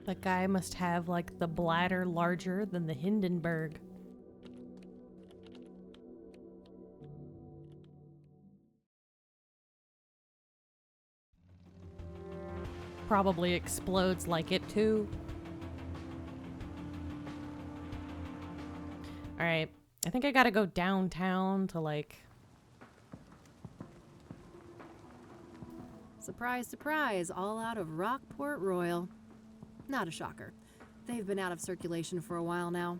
[SPEAKER 6] The guy must have, like, the bladder larger than the Hindenburg. Probably explodes like it, too. Alright. I think I gotta go downtown to, like...
[SPEAKER 19] Surprise, surprise, all out of Rockport Royal. Not a shocker. They've been out of circulation for a while now.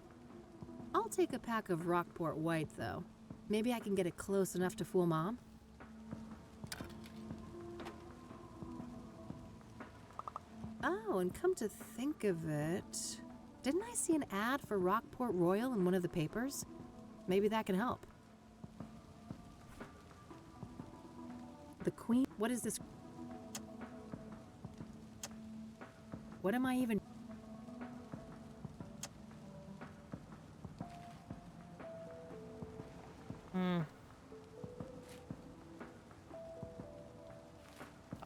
[SPEAKER 19] I'll take a pack of Rockport White, though. Maybe I can get it close enough to fool Mom? Oh, and come to think of it, didn't I see an ad for Rockport Royal in one of the papers? Maybe that can help. The Queen... What is this? What am I even...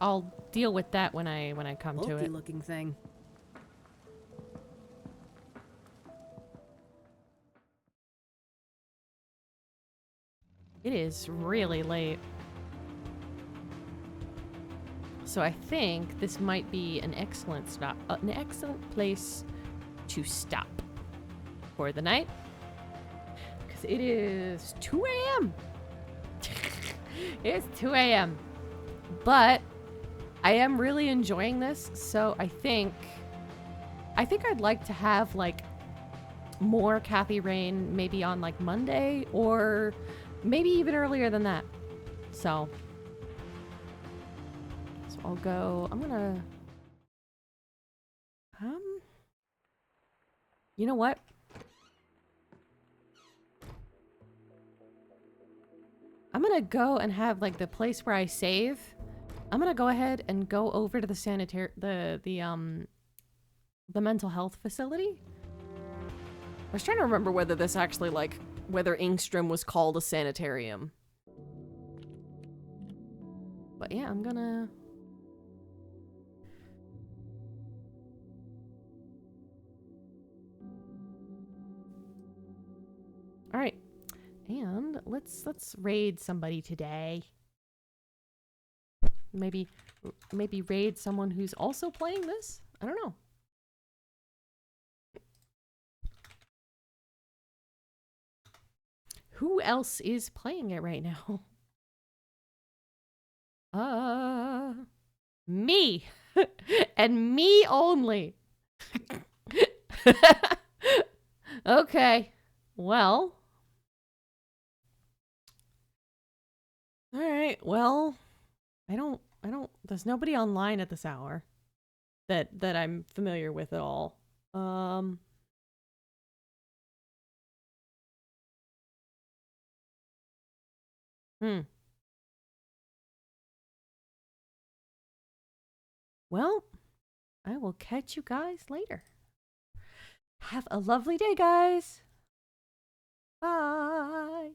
[SPEAKER 6] I'll deal with that when I come to it.
[SPEAKER 19] Looking thing.
[SPEAKER 6] It is really late. So I think this might be an excellent place to stop for the night. Because it is 2 a.m. It's 2 a.m. But I am really enjoying this, so I think I'd like to have, like, more Kathy Rain maybe on, like, Monday, or maybe even earlier than that. So I'll go, I'm gonna, you know what? I'm gonna go and have, like, the place where I save. I'm gonna go ahead and go over to the the mental health facility. I was trying to remember whether this actually, like, whether Ingstrom was called a sanitarium. But yeah, I'm gonna... All right, and let's raid somebody today. Maybe raid someone who's also playing this? I don't know. Who else is playing it right now? Me. And me only. Okay. Well. All right. Well, I don't, there's nobody online at this hour that I'm familiar with at all. Well, I will catch you guys later. Have a lovely day, guys. Bye.